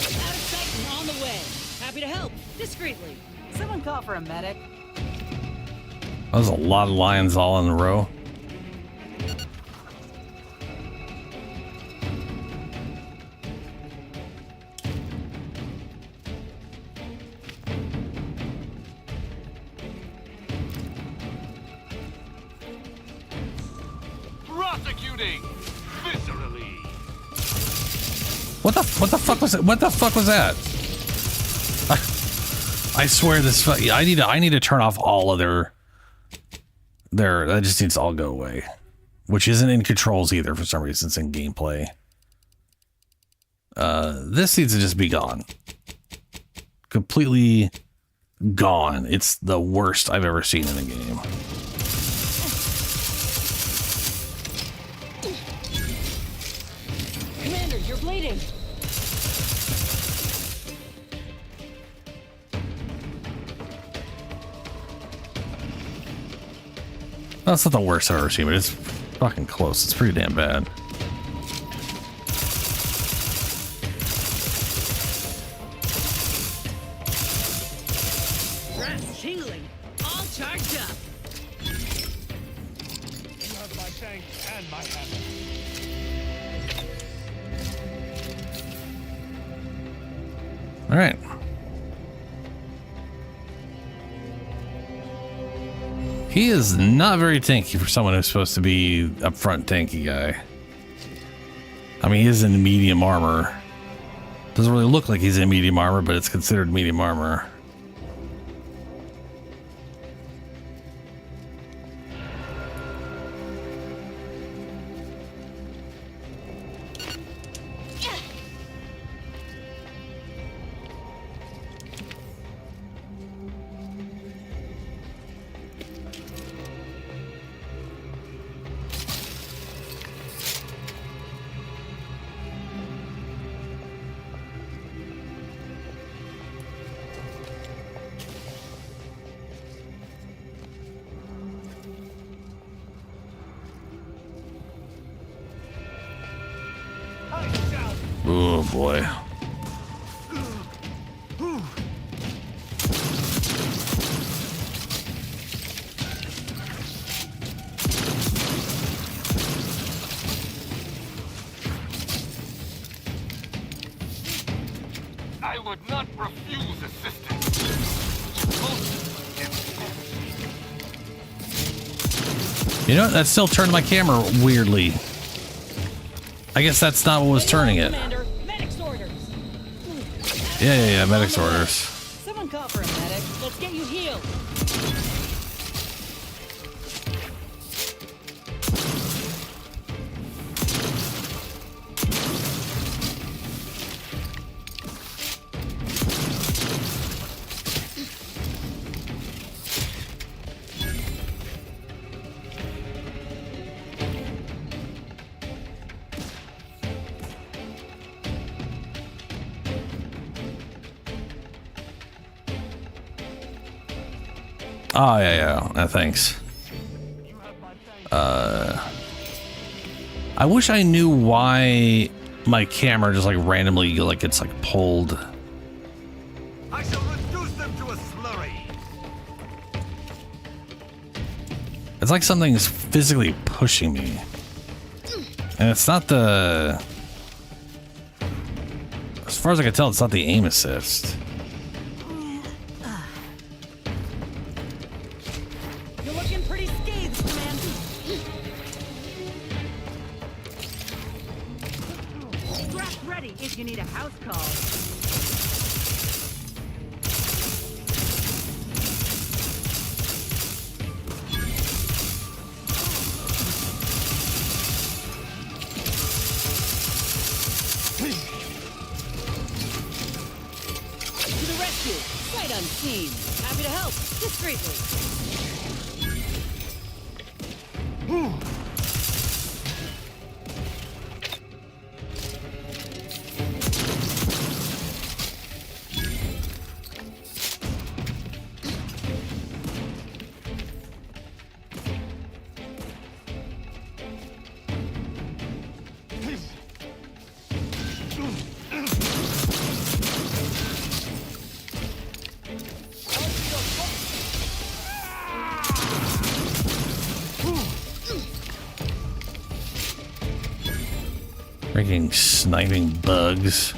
Out of sight and on the way. Happy to help. Discreetly. Someone call for a medic. That was a lot of lions all in a row. Prosecuting viscerally. What the fuck was it? What the fuck was that? I swear this. I need to turn off all of their. That just needs to all go away, which isn't in controls either for some reason. It's in gameplay. This needs to just be gone. Completely gone. It's the worst I've ever seen in a game. Commander, you're bleeding. That's not the worst I've ever seen, but it's fucking close. It's pretty damn bad. Brass jingling. All charged up. You have my thanks and my hammer. All right. He is not very tanky for someone who's supposed to be a front tanky guy. I mean, he is in medium armor. Doesn't really look like he's in medium armor, but it's considered medium armor. Oh boy. I would not refuse assistance. You know, that still turned my camera weirdly. I guess that's not what was turning it. Commander, medic's orders. Yeah, medic's orders. Someone call for a medic. Let's get you healed. Oh, yeah. Thanks. I wish I knew why my camera just like randomly like gets like pulled. I shall reduce them to a slurry. It's like something's physically pushing me. And it's not the... As far as I can tell, it's not the aim assist. You're looking pretty scathed, Commander. Strap ready if you need a house call. To the rescue! Sight unseen! Happy to help, discreetly. Freaking sniping bugs.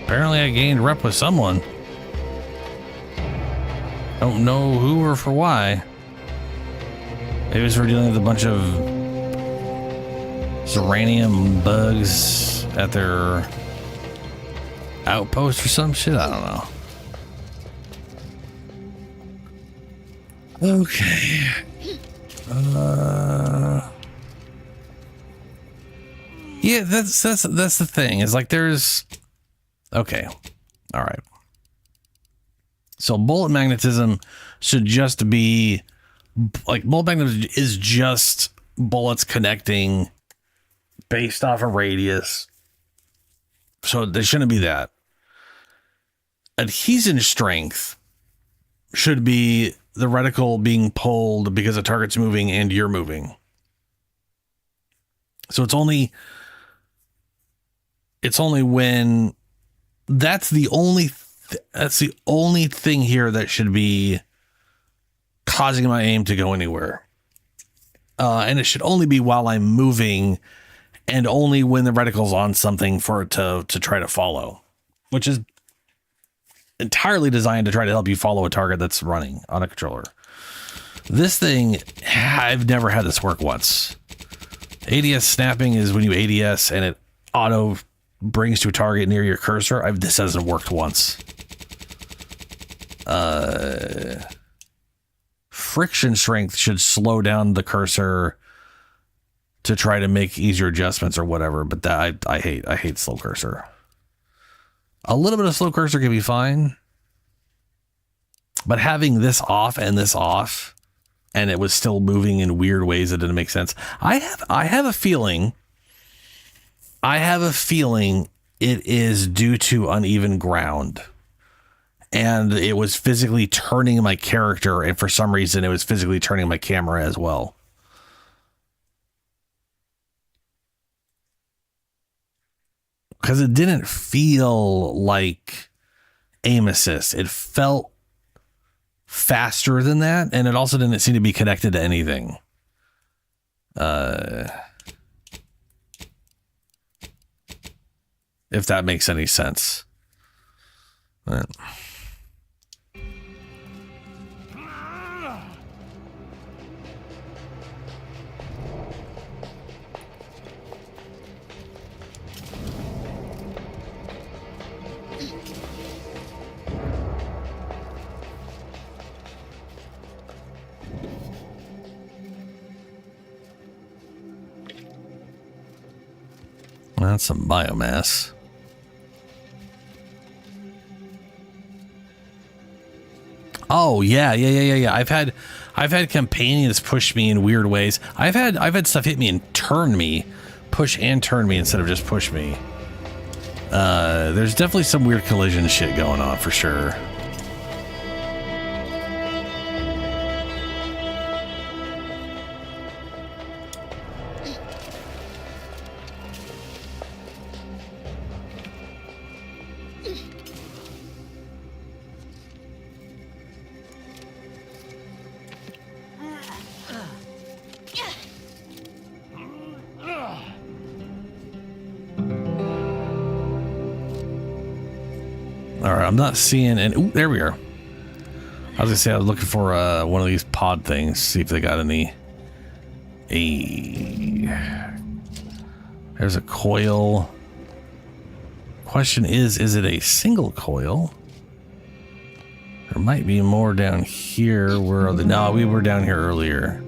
Apparently I gained rep with someone. Don't know who or for why. Maybe it was for dealing with a bunch of Zeranium bugs at their outpost or some shit. I don't know. Okay. Yeah, that's the thing. Is like there's okay. All right. So bullet magnetism should just be like bullet magnetism is just bullets connecting based off a radius. So there shouldn't be that. Adhesion strength should be the reticle being pulled because the target's moving and you're moving. So it's only when that's the only thing here that should be causing my aim to go anywhere. And it should only be while I'm moving and only when the reticle's on something for it to try to follow, which is entirely designed to try to help you follow a target that's running on a controller. This thing, I've never had this work once. ADS snapping is when you ADS and it auto brings to a target near your cursor. This hasn't worked once. Friction strength should slow down the cursor to try to make easier adjustments or whatever, but that I hate slow cursor. A little bit of slow cursor can be fine, but having this off and this off, and it was still moving in weird ways that didn't make sense. I have a feeling it is due to uneven ground. And it was physically turning my character, and for some reason it was physically turning my camera as well. Because it didn't feel like aim assist. It felt faster than that, and it also didn't seem to be connected to anything. If that makes any sense. But. That's some biomass. Oh yeah. I've had companions push me in weird ways. I've had stuff hit me and turn me, push and turn me instead of just push me. There's definitely some weird collision shit going on for sure. I'm not seeing, and ooh, there we are. I was gonna say I was looking for one of these pod things, see if they got any There's a coil. Question is it a single coil? There might be more down here. Where are the... No, we were down here earlier.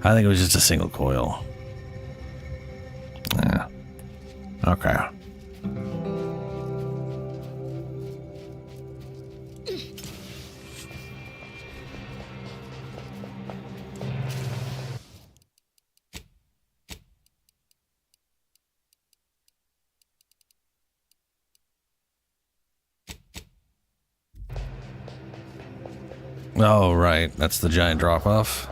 I think it was just a single coil. Yeah. Okay. Oh, right. That's the giant drop-off.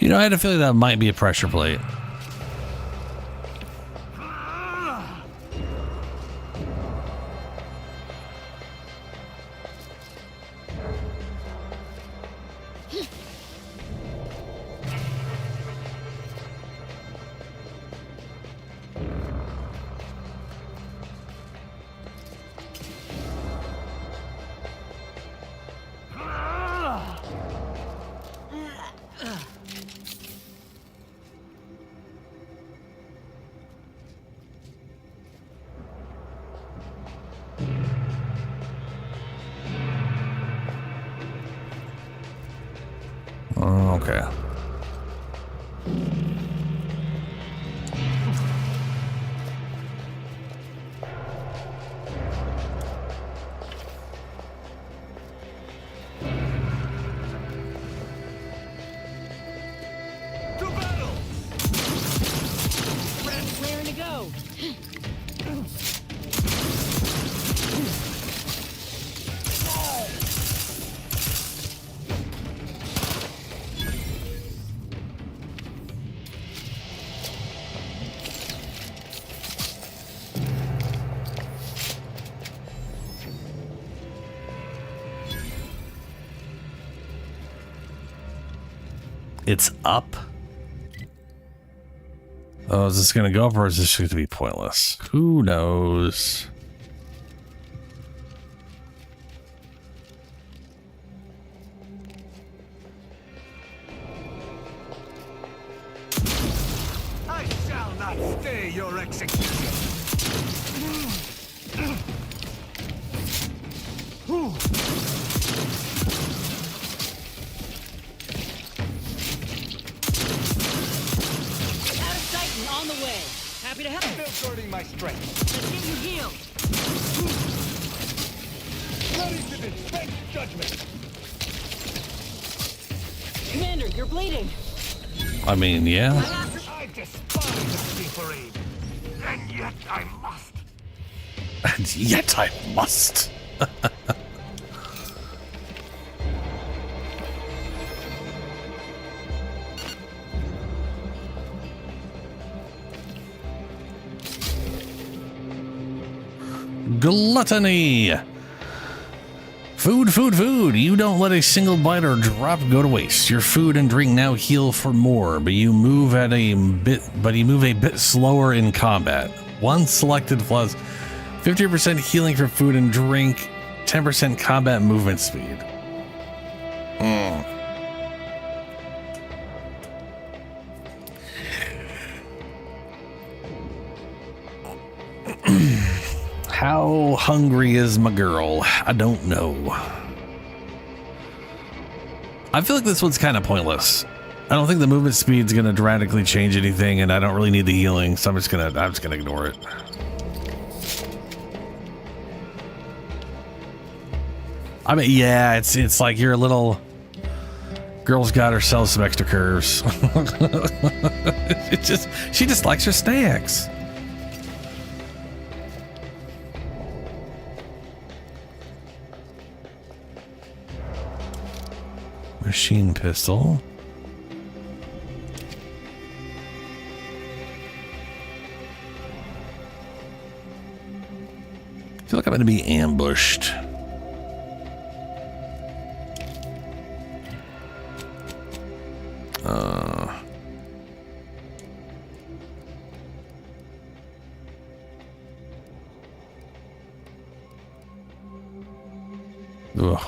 You know, I had a feeling that might be a pressure plate. Okay. Raring to go. It's up. Oh, is this going to go up or is this going to be pointless? Who knows? I shall not stay your execution. On the way. Happy to help. Still guarding my strength. Let's get you healed. Ready to dispense judgment. Commander, you're bleeding. I mean, yeah. I despise asking for aid. And yet I must. And yet I must. Gluttony. Food, food, food. You don't let a single bite or drop go to waste. Your food and drink now heal for more, but you move a bit slower in combat. One selected plus 50% healing for food and drink, 10% combat movement speed. How hungry is my girl? I don't know. I feel like this one's kind of pointless. I don't think the movement speed's gonna dramatically change anything, and I don't really need the healing, so I'm just gonna ignore it. I mean, yeah, it's like you're a little girl's got herself some extra curves. She just likes her snacks. Machine pistol. I feel like I'm going to be ambushed.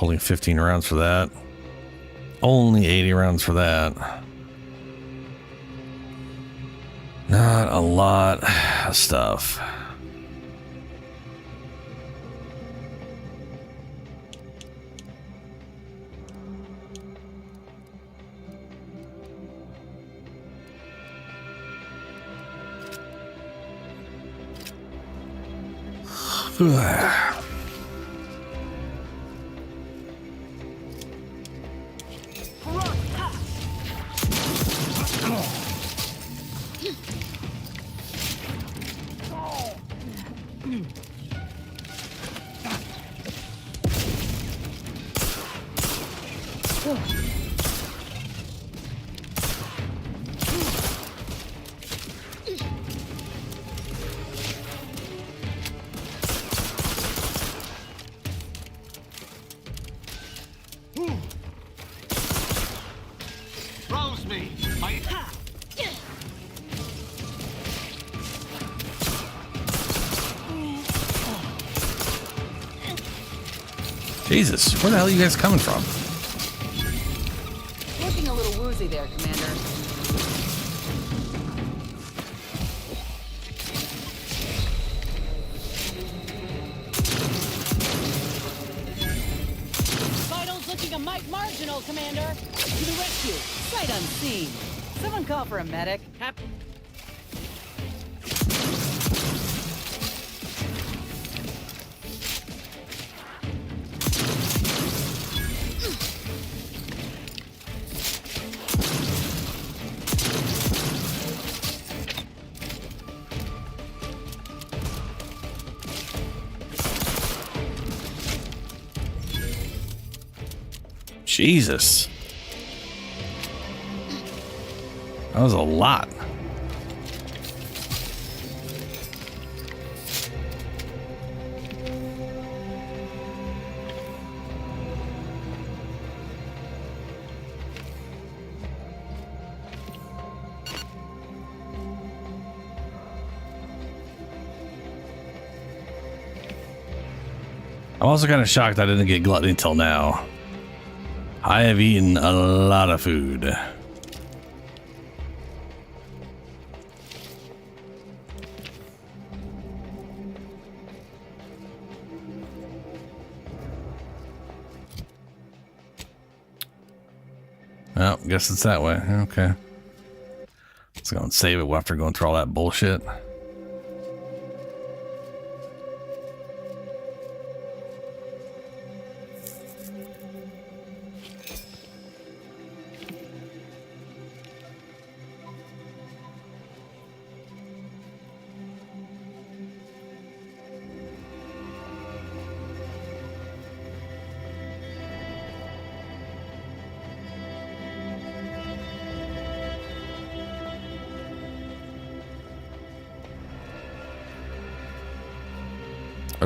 Only 15 rounds for that. Only 80 rounds for that. Not a lot of stuff. Rose me! Jesus, where the hell are you guys coming from? Looking a little woozy there, Commander. Vitals looking a mite marginal, Commander. To the rescue. Sight unseen. Someone call for a medic. Jesus. That was a lot. I'm also kind of shocked I didn't get gluttony until now. I have eaten a lot of food. Oh, guess it's that way. Okay. Let's go and save it after going through all that bullshit.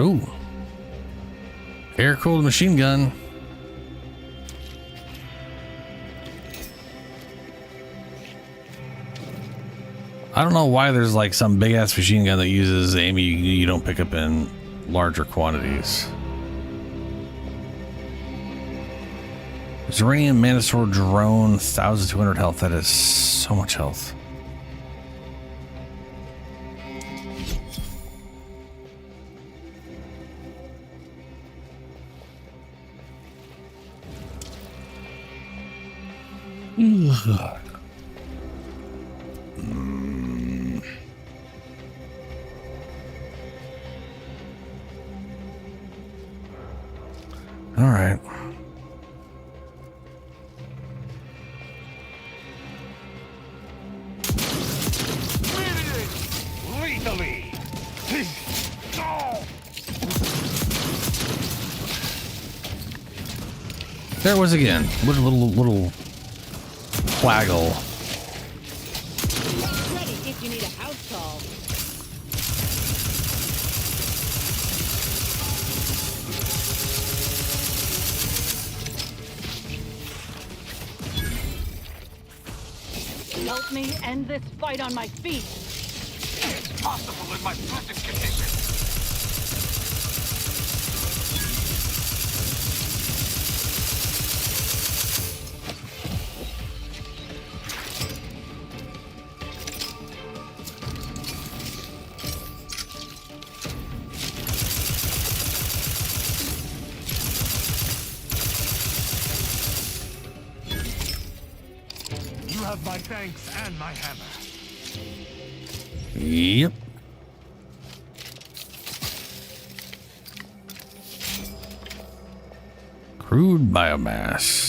Oh, air-cooled machine gun. I don't know why there's like some big-ass machine gun that uses ammo you don't pick up in larger quantities. Zeranium Manosaur drone, 1,200 health. That is so much health. All right. Lethally. There it was again. Little waggle. Ready if you need a house call. Help me end this fight on my feet. It's possible in my present condition. You have my thanks and my hammer. Yep. Crude biomass.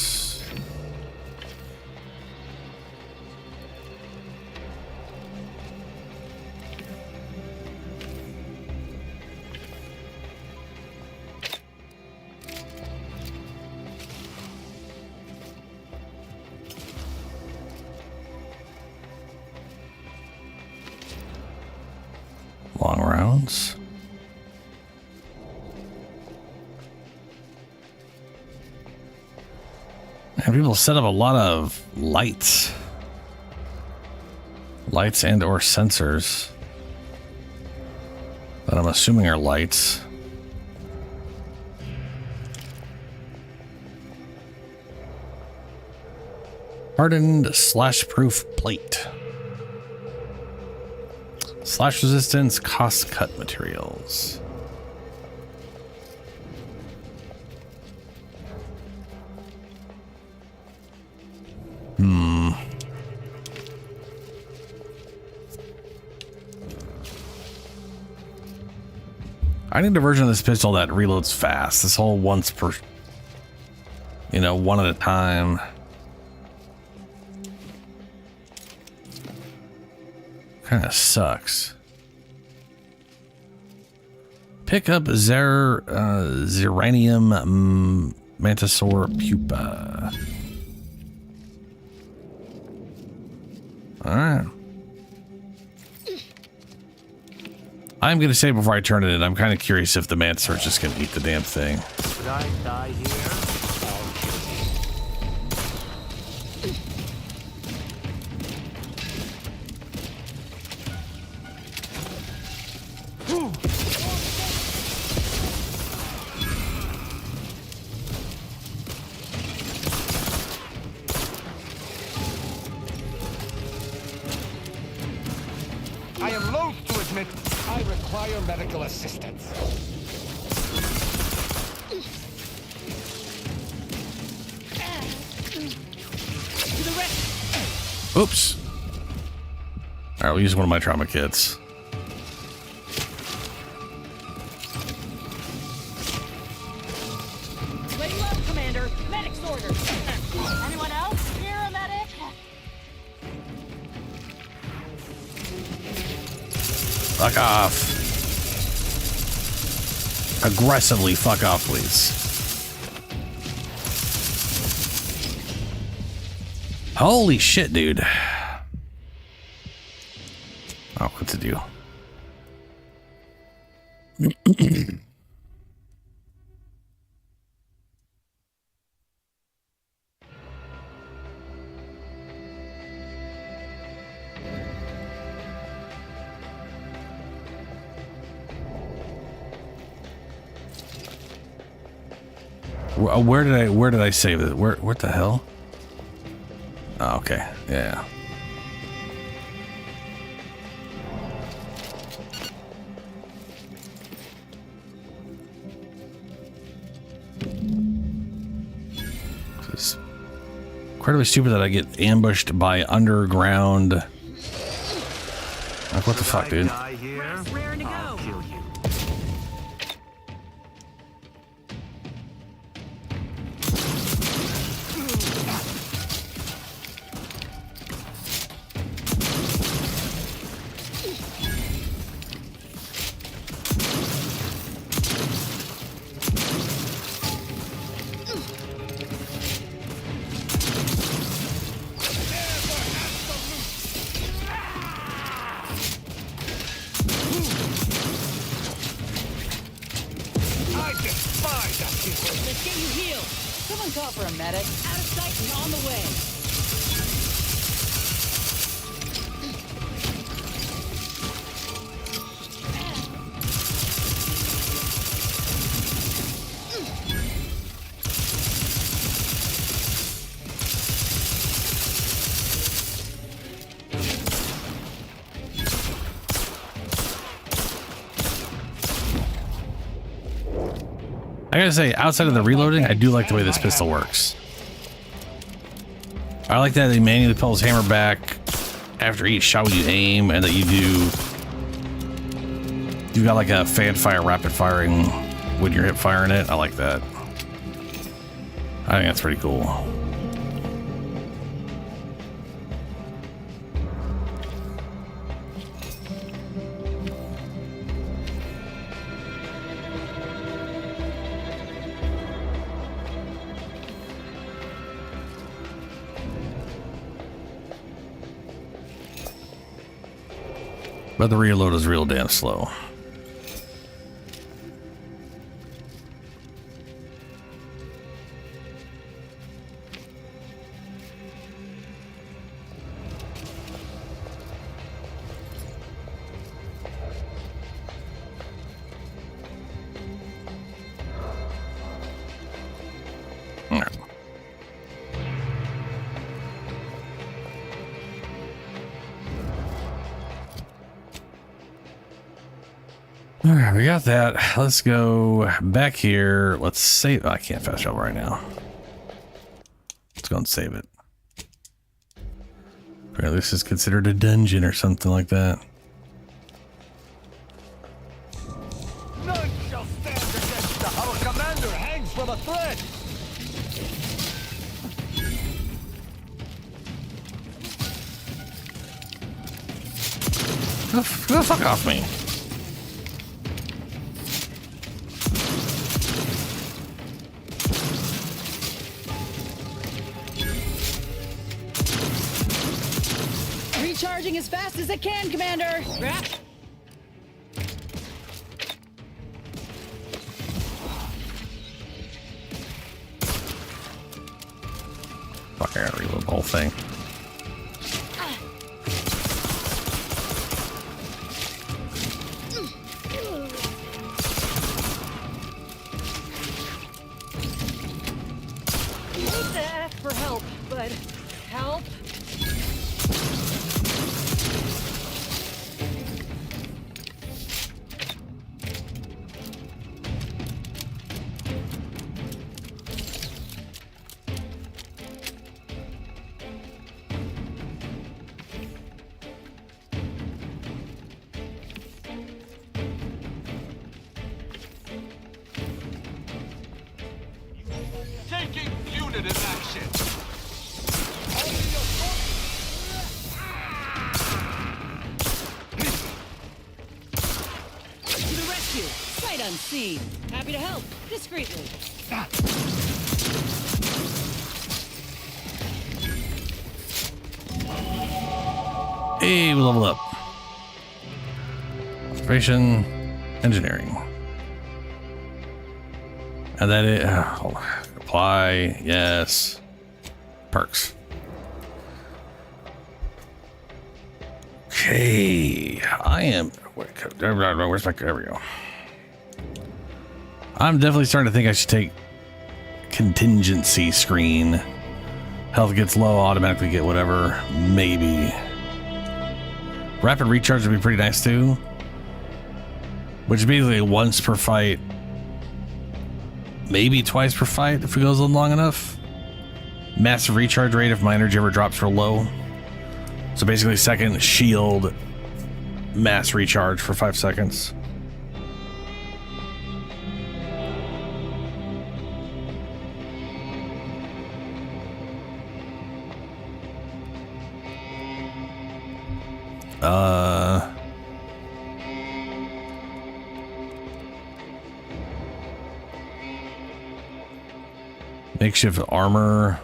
Long rounds. And people set up a lot of lights. Lights and or sensors. That I'm assuming are lights. Hardened slash-proof plate. Slash resistance, cost cut materials. I need a version of this pistol that reloads fast. This whole once per, one at a time. Kind of sucks. Pick up Zeranium Mantisaur pupa. Alright. I'm going to say before I turn it in, I'm kind of curious if the Mantisaur is just going to eat the damn thing. Should I die here? I am loath to admit I require medical assistance. Oops. Alright, we'll use one of my trauma kits. Lay low, Commander. Medic's ordered. Anyone else? Here, a medic? Fuck off. Aggressively fuck off, please. Holy shit, dude. Oh, what to do? Where did I save it? What the hell? Oh, okay. Yeah. It's incredibly stupid that I get ambushed by underground. Like, what the fuck, dude? Raring to go. Let's get you healed. Someone call for a medic. Out of sight and on the way. I gotta say, outside of the reloading, I do like the way this pistol works. I like that he manually pulls hammer back after each shot when you aim, and that you've got like a fan fire rapid firing when you're hip firing it. I like that. I think that's pretty cool. But the reload is real damn slow. All right, we got that. Let's go back here. Let's save. I can't fast travel right now. Let's go and save it. Apparently this is considered a dungeon or something like that. None shall stand against us. Our commander hangs from a thread. Go fuck off me. Recharging as fast as it can, Commander. Wrap. Fuck, I gotta reload the whole thing. I hate to ask for help, but help? Taking unit in action. To the rescue. Sight unseen. Happy to help. Discreetly. Hey, we leveled up. Observation, engineering. And then it, apply, yes. Perks. Okay, I am, where's my, there we go. I'm definitely starting to think I should take contingency screen. Health gets low, automatically get whatever, maybe. Rapid recharge would be pretty nice too. Which is basically once per fight. Maybe twice per fight if it goes on long enough. Massive recharge rate if my energy ever drops real low. So basically second shield mass recharge for 5 seconds. Makeshift armor.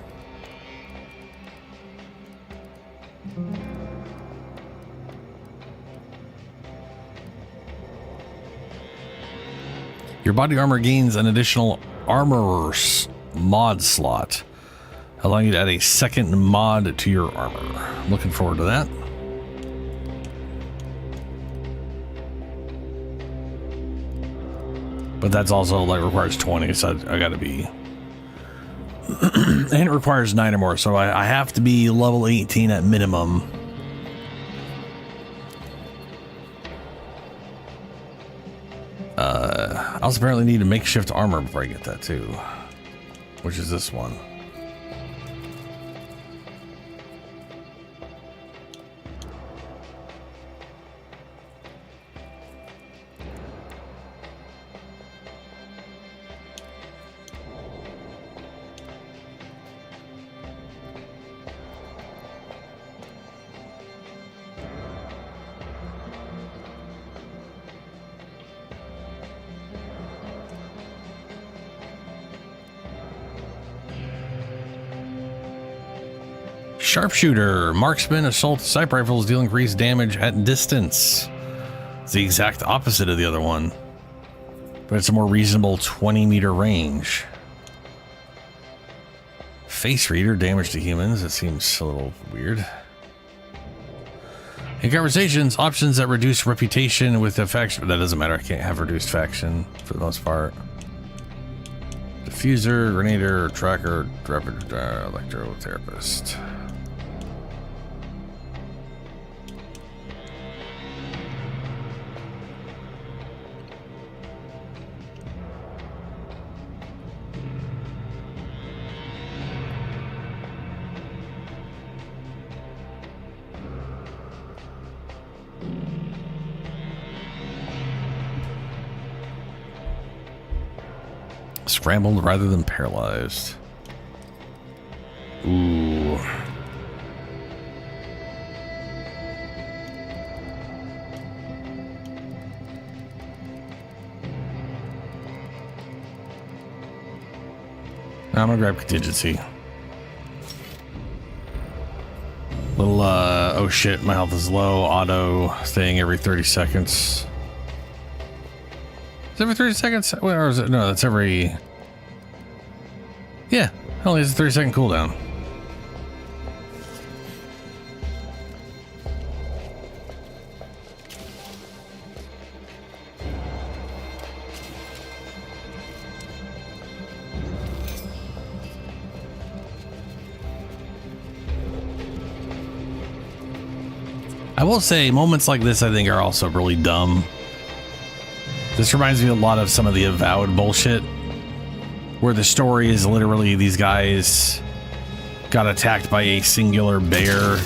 Your body armor gains an additional Armorer's mod slot, allowing you to add a second mod to your armor. I'm looking forward to that. But that's also like requires 20, so I gotta be. And it requires 9 or more, so I have to be level 18 at minimum. I also apparently need a makeshift armor before I get that too, which is this one. Sharpshooter, marksman, assault, sniper rifles deal increased damage at distance. It's the exact opposite of the other one, but it's a more reasonable 20-meter range. Face reader, damage to humans. It seems a little weird. In conversations, options that reduce reputation with a faction. That doesn't matter. I can't have reduced faction for the most part. Diffuser, grenader, tracker, electrotherapist. Scrambled rather than paralyzed. Ooh. I'm gonna grab contingency. Little oh shit, my health is low auto thing every 30 seconds. Is it every 30 seconds? Or is it? No, that's every. Yeah, only has a 30-second cooldown. I will say, moments like this, I think, are also really dumb. This reminds me a lot of some of the Avowed bullshit, where the story is literally these guys got attacked by a singular bear,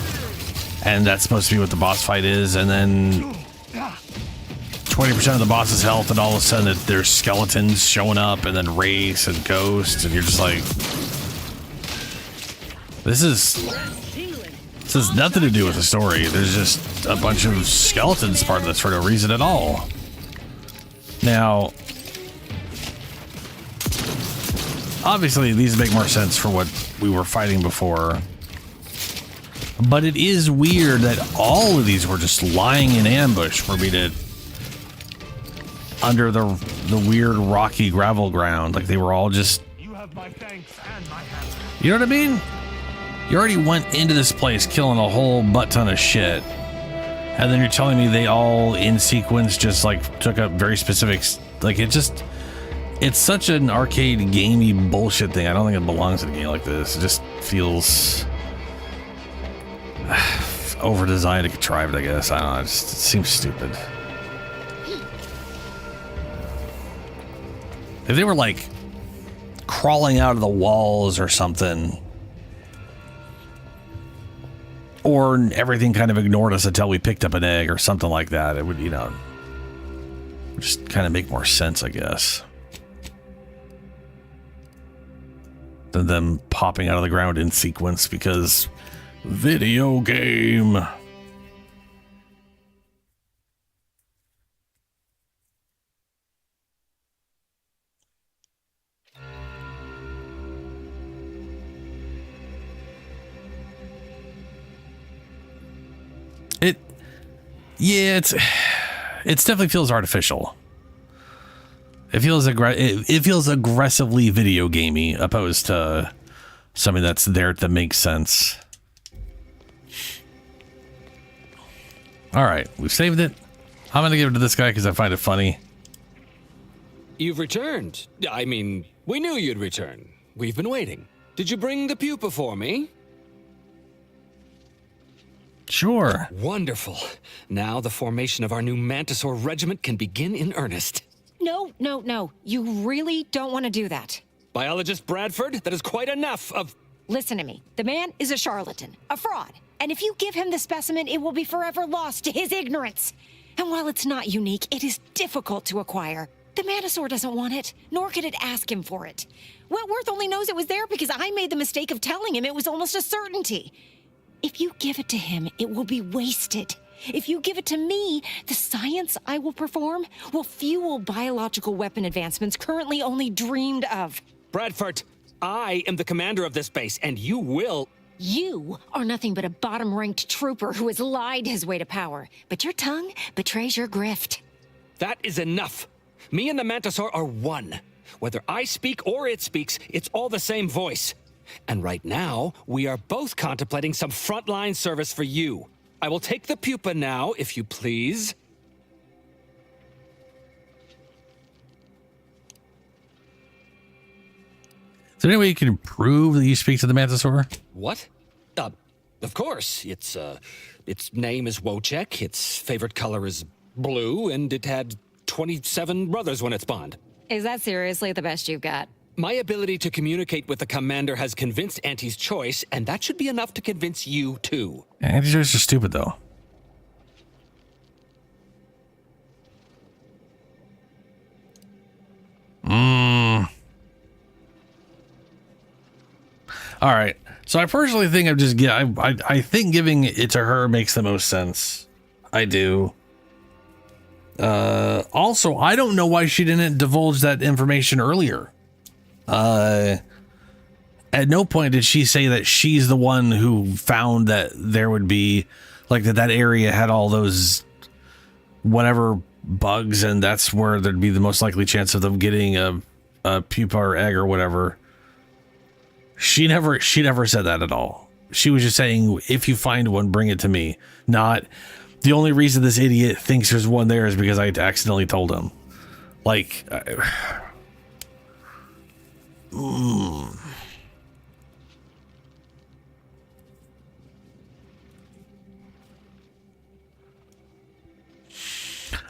and that's supposed to be what the boss fight is, and then 20% of the boss's health, and all of a sudden there's skeletons showing up, and then Wraiths and ghosts, and you're just like, this has nothing to do with the story. There's just a bunch of skeletons part of this for no reason at all. Now, obviously these make more sense for what we were fighting before, but it is weird that all of these were just lying in ambush for me to under the weird rocky gravel ground. Like they were all just, you know what I mean? You already went into this place killing a whole butt ton of shit, and then you're telling me they all in sequence just like took up very specific, like it just, it's such an arcade gamey bullshit thing. I don't think it belongs in a game like this. It just feels over designed and contrived, I guess. I don't know, it seems stupid. If they were like crawling out of the walls or something, or everything kind of ignored us until we picked up an egg or something like that, it would, you know, just kind of make more sense, I guess, than them popping out of the ground in sequence because video game. Yeah, it's definitely feels artificial. It feels it feels aggressively video gamey opposed to something that's there that makes sense. All right, we've saved it. I'm gonna give it to this guy because I find it funny. You've returned. I mean, we knew you'd return. We've been waiting. Did you bring the pupa for me? Sure. Wonderful. Now the formation of our new Mantisaur regiment can begin in earnest. No, no, no. You really don't want to do that. Biologist Bradford, that is quite enough of... Listen to me. The man is a charlatan, a fraud. And if you give him the specimen, it will be forever lost to his ignorance. And while it's not unique, it is difficult to acquire. The Mantisaur doesn't want it, nor could it ask him for it. Wentworth only knows it was there because I made the mistake of telling him it was almost a certainty. If you give it to him, it will be wasted. If you give it to me, the science I will perform will fuel biological weapon advancements currently only dreamed of. Bradford, I am the commander of this base, and you will... You are nothing but a bottom-ranked trooper who has lied his way to power, but your tongue betrays your grift. That is enough. Me and the Mantisaur are one. Whether I speak or it speaks, it's all the same voice. And right now, we are both contemplating some frontline service for you. I will take the pupa now, if you please. Is there any way you can prove that you speak to the Mantisaur? What? Of course. Its name is Wojciech, its favorite color is blue, and it had 27 brothers when it spawned. Is that seriously the best you've got? My ability to communicate with the commander has convinced Auntie's Choice, and that should be enough to convince you, too. Auntie's Choice is stupid, though. All right. So I personally think I think giving it to her makes the most sense. I do. Also, I don't know why she didn't divulge that information earlier. At no point did she say that she's the one who found that there would be, like, that area had all those whatever bugs, and that's where there'd be the most likely chance of them getting a pupa or egg or whatever. She never said that at all. She was just saying, if you find one, bring it to me. Not, the only reason this idiot thinks there's one there is because I accidentally told him. Like, I'm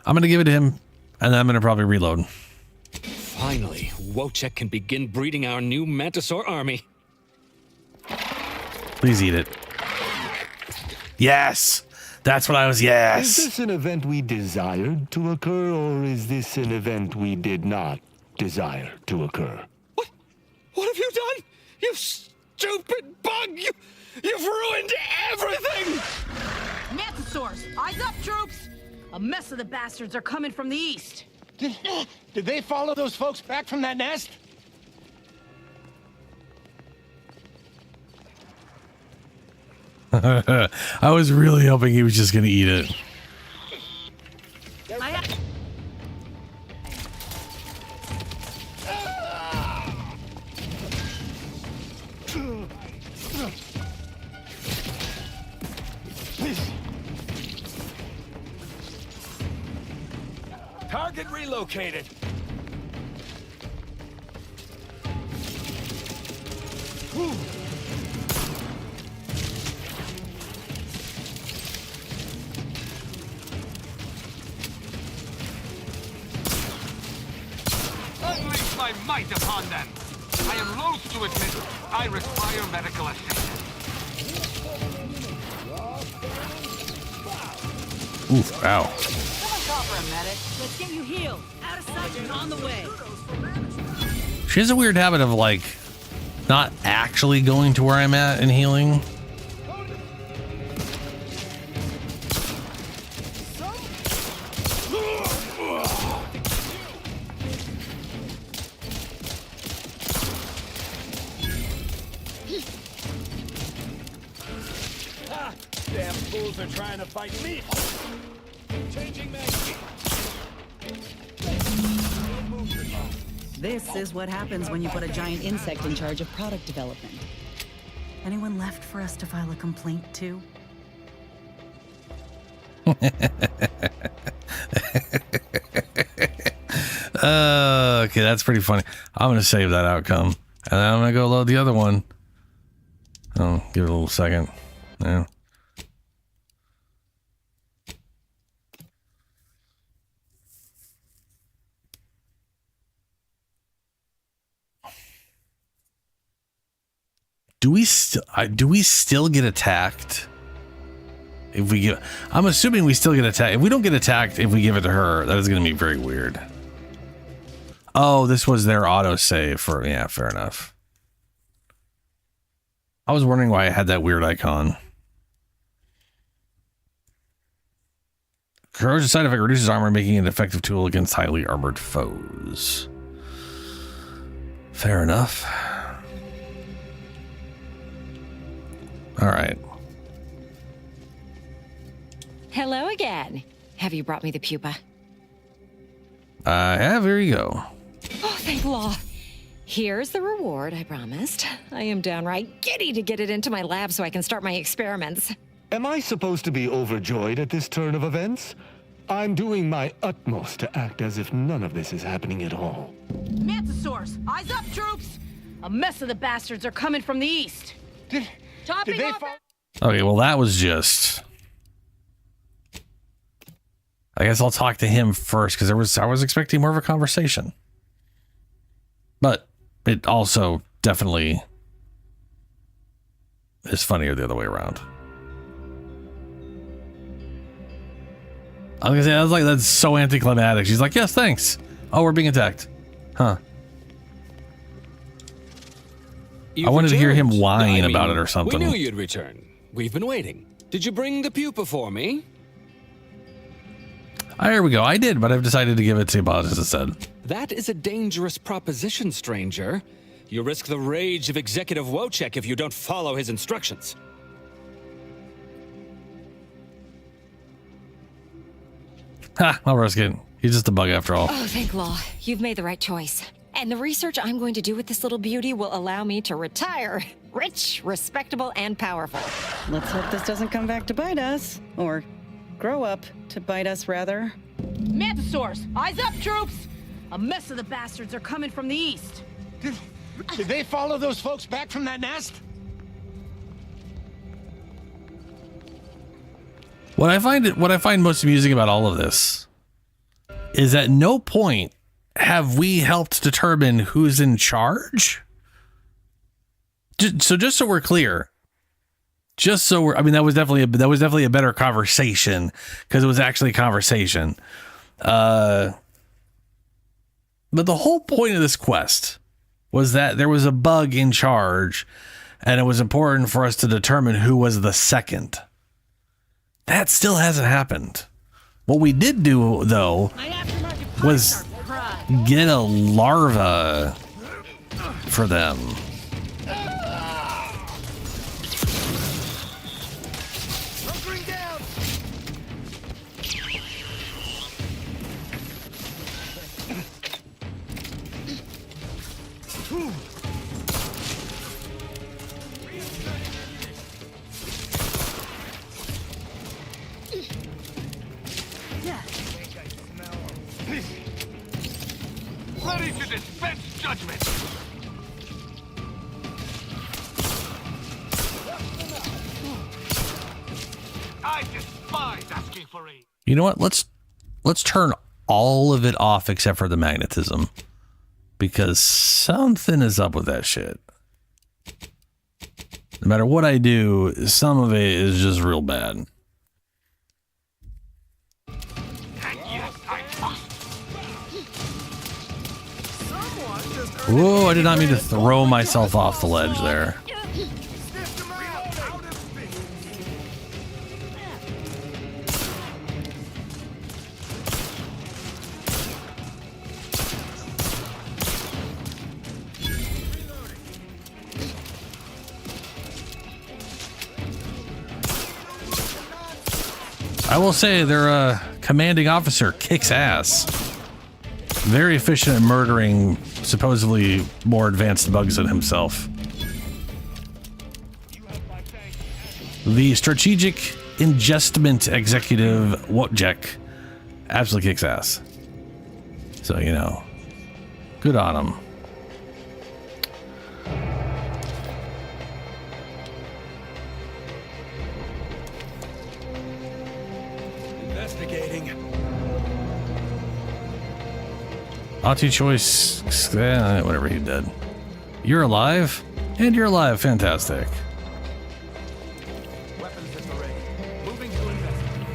going to give it to him, and then I'm going to probably reload. Finally, Wojciech can begin breeding our new Mantisaur army. Please eat it. Yes! That's what I was, yes! Is this an event we desired to occur, or is this an event we did not desire to occur? What have you done? You stupid bug! You've ruined everything! Mantisaurs, eyes up, troops! A mess of the bastards are coming from the east. Did they follow those folks back from that nest? I was really hoping he was just going to eat it. Target relocated. Unleash my might upon them. I am loath to admit I require medical assistance. Oof, ow. Someone call for a medic. Let's get you healed. Out of sight and on the way. She has a weird habit of, like, not actually going to where I'm at and healing. Damn fools are trying to fight me. Changing magazine. This is what happens when you put a giant insect in charge of product development. Anyone left for us to file a complaint to? Okay, that's pretty funny. I'm gonna save that outcome, and then I'm gonna go load the other one. Oh, give it a little second. Yeah. Do we still get attacked if we give? I'm assuming we still get attacked. If we don't get attacked, if we give it to her, that is going to be very weird. Oh, this was their autosave for, yeah, fair enough. I was wondering why I had that weird icon. Corrosion side effect reduces armor, making it an effective tool against highly armored foes. Fair enough. All right. Hello again. Have you brought me the pupa? I have. Here you go. Oh, thank law. Here's the reward I promised. I am downright giddy to get it into my lab so I can start my experiments. Am I supposed to be overjoyed at this turn of events? I'm doing my utmost to act as if none of this is happening at all. Mantisaurus, eyes up, troops! A mess of the bastards are coming from the east. Chopping off. Okay, well, that was just... I guess I'll talk to him first, because I was expecting more of a conversation. But it also definitely is funnier the other way around. I was gonna say, that's so anticlimactic. She's like, yes, thanks. Oh, we're being attacked. Huh. I wanted to hear him whine about it or something. We knew you'd return. We've been waiting. Did you bring the pupa for me? There we go. I did, but I've decided to give it to Bozz instead. That is a dangerous proposition, stranger. You risk the rage of Executive Wojciech if you don't follow his instructions. Ha, I'll risk it. He's just a bug after all. Oh, thank law. You've made the right choice. And the research I'm going to do with this little beauty will allow me to retire. Rich, respectable, and powerful. Let's hope this doesn't come back to bite us. Or grow up to bite us, rather. Mantisaurus, eyes up, troops! A mess of the bastards are coming from the east. Did they follow those folks back from that nest? What I find most amusing about all of this is at no point have we helped determine who's in charge. Just so we're clear, I mean, that was definitely a better conversation because it was actually a conversation. But the whole point of this quest was that there was a bug in charge, and it was important for us to determine who was the second. That still hasn't happened. What we did do, though, was get a larva for them. Ready to dispense judgment. I despise asking for aid. You know what? Let's turn all of it off except for the magnetism, because something is up with that shit. No matter what I do, some of it is just real bad. Whoa, I did not mean to throw myself off the ledge there. I will say their commanding officer kicks ass. Very efficient at murdering supposedly more advanced bugs than himself. The strategic ingestment executive Wojciech absolutely kicks ass. So, you know, good on him. Investigating. Anti-choice, whatever, he did. You're alive, and you're alive. Fantastic. Weapons at the ready. Moving to investigate.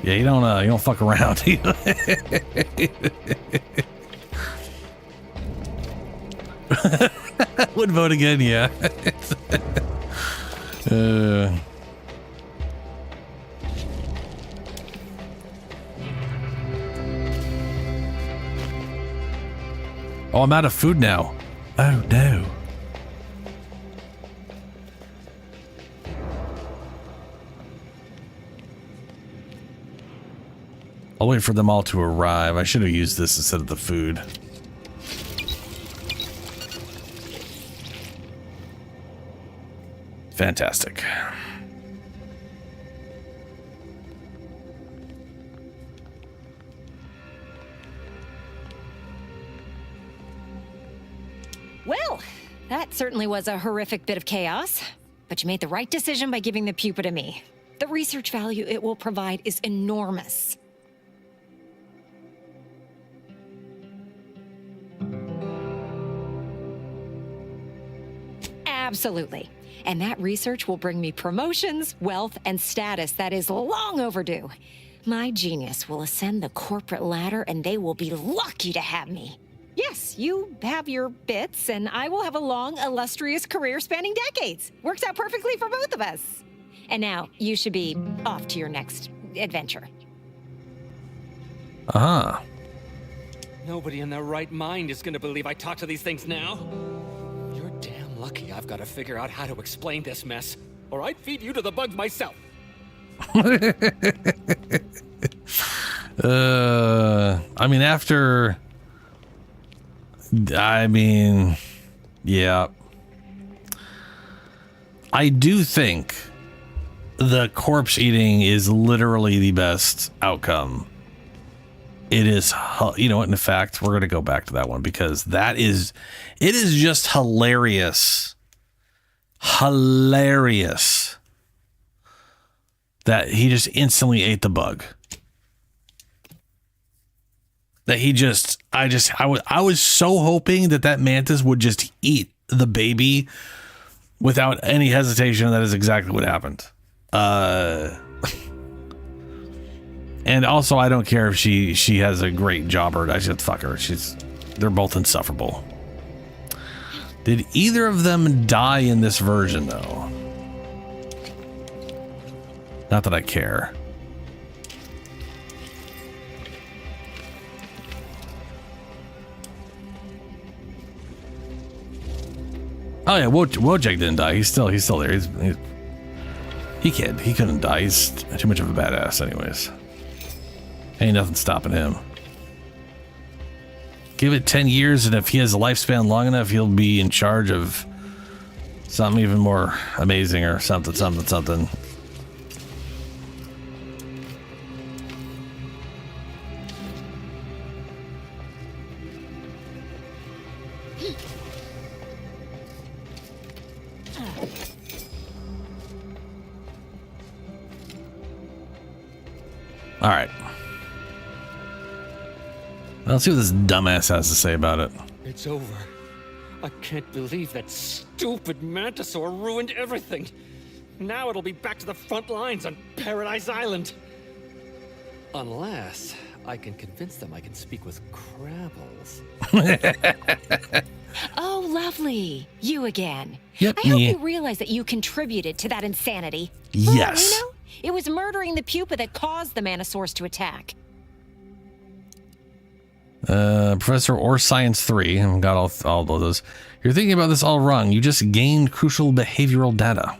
Yeah, you don't fuck around. Would vote again, yeah. Oh, I'm out of food now. Oh no. I'll wait for them all to arrive. I should have used this instead of the food. Fantastic. Well, that certainly was a horrific bit of chaos. But you made the right decision by giving the pupa to me. The research value it will provide is enormous. Absolutely. And that research will bring me promotions, wealth, and status that is long overdue. My genius will ascend the corporate ladder, and they will be lucky to have me. Yes, you have your bits, and I will have a long, illustrious career spanning decades. Works out perfectly for both of us. And now, you should be off to your next adventure. Uh-huh. Nobody in their right mind is gonna believe I talk to these things now. You're damn lucky I've got to figure out how to explain this mess, or I'd feed you to the bugs myself. I mean, yeah. I do think the corpse eating is literally the best outcome. It is, you know what, in fact, we're going to go back to that one because it is just hilarious. Hilarious. That he just instantly ate the bug. That he just, I was so hoping that mantis would just eat the baby without any hesitation. That is exactly what happened. And also, I don't care if she has a great job or I should fuck her. They're both insufferable. Did either of them die in this version though? Not that I care. Oh yeah, Wojciech didn't die. He's still there. He couldn't die. He's too much of a badass anyways. Ain't nothing stopping him. Give it 10 years and if he has a lifespan long enough, he'll be in charge of something even more amazing or something. All right. Let's see what this dumbass has to say about it. It's over. I can't believe that stupid Mantisaur ruined everything. Now it'll be back to the front lines on Paradise Island. Unless I can convince them I can speak with Crabbles. Oh, lovely. You again. Yep, I hope me. you realize that you contributed to that insanity. Yes. You know, it was murdering the pupa that caused the Manosaurs to attack. Professor or Science 3, I've got all of those. You're thinking about this all wrong. You just gained crucial behavioral data.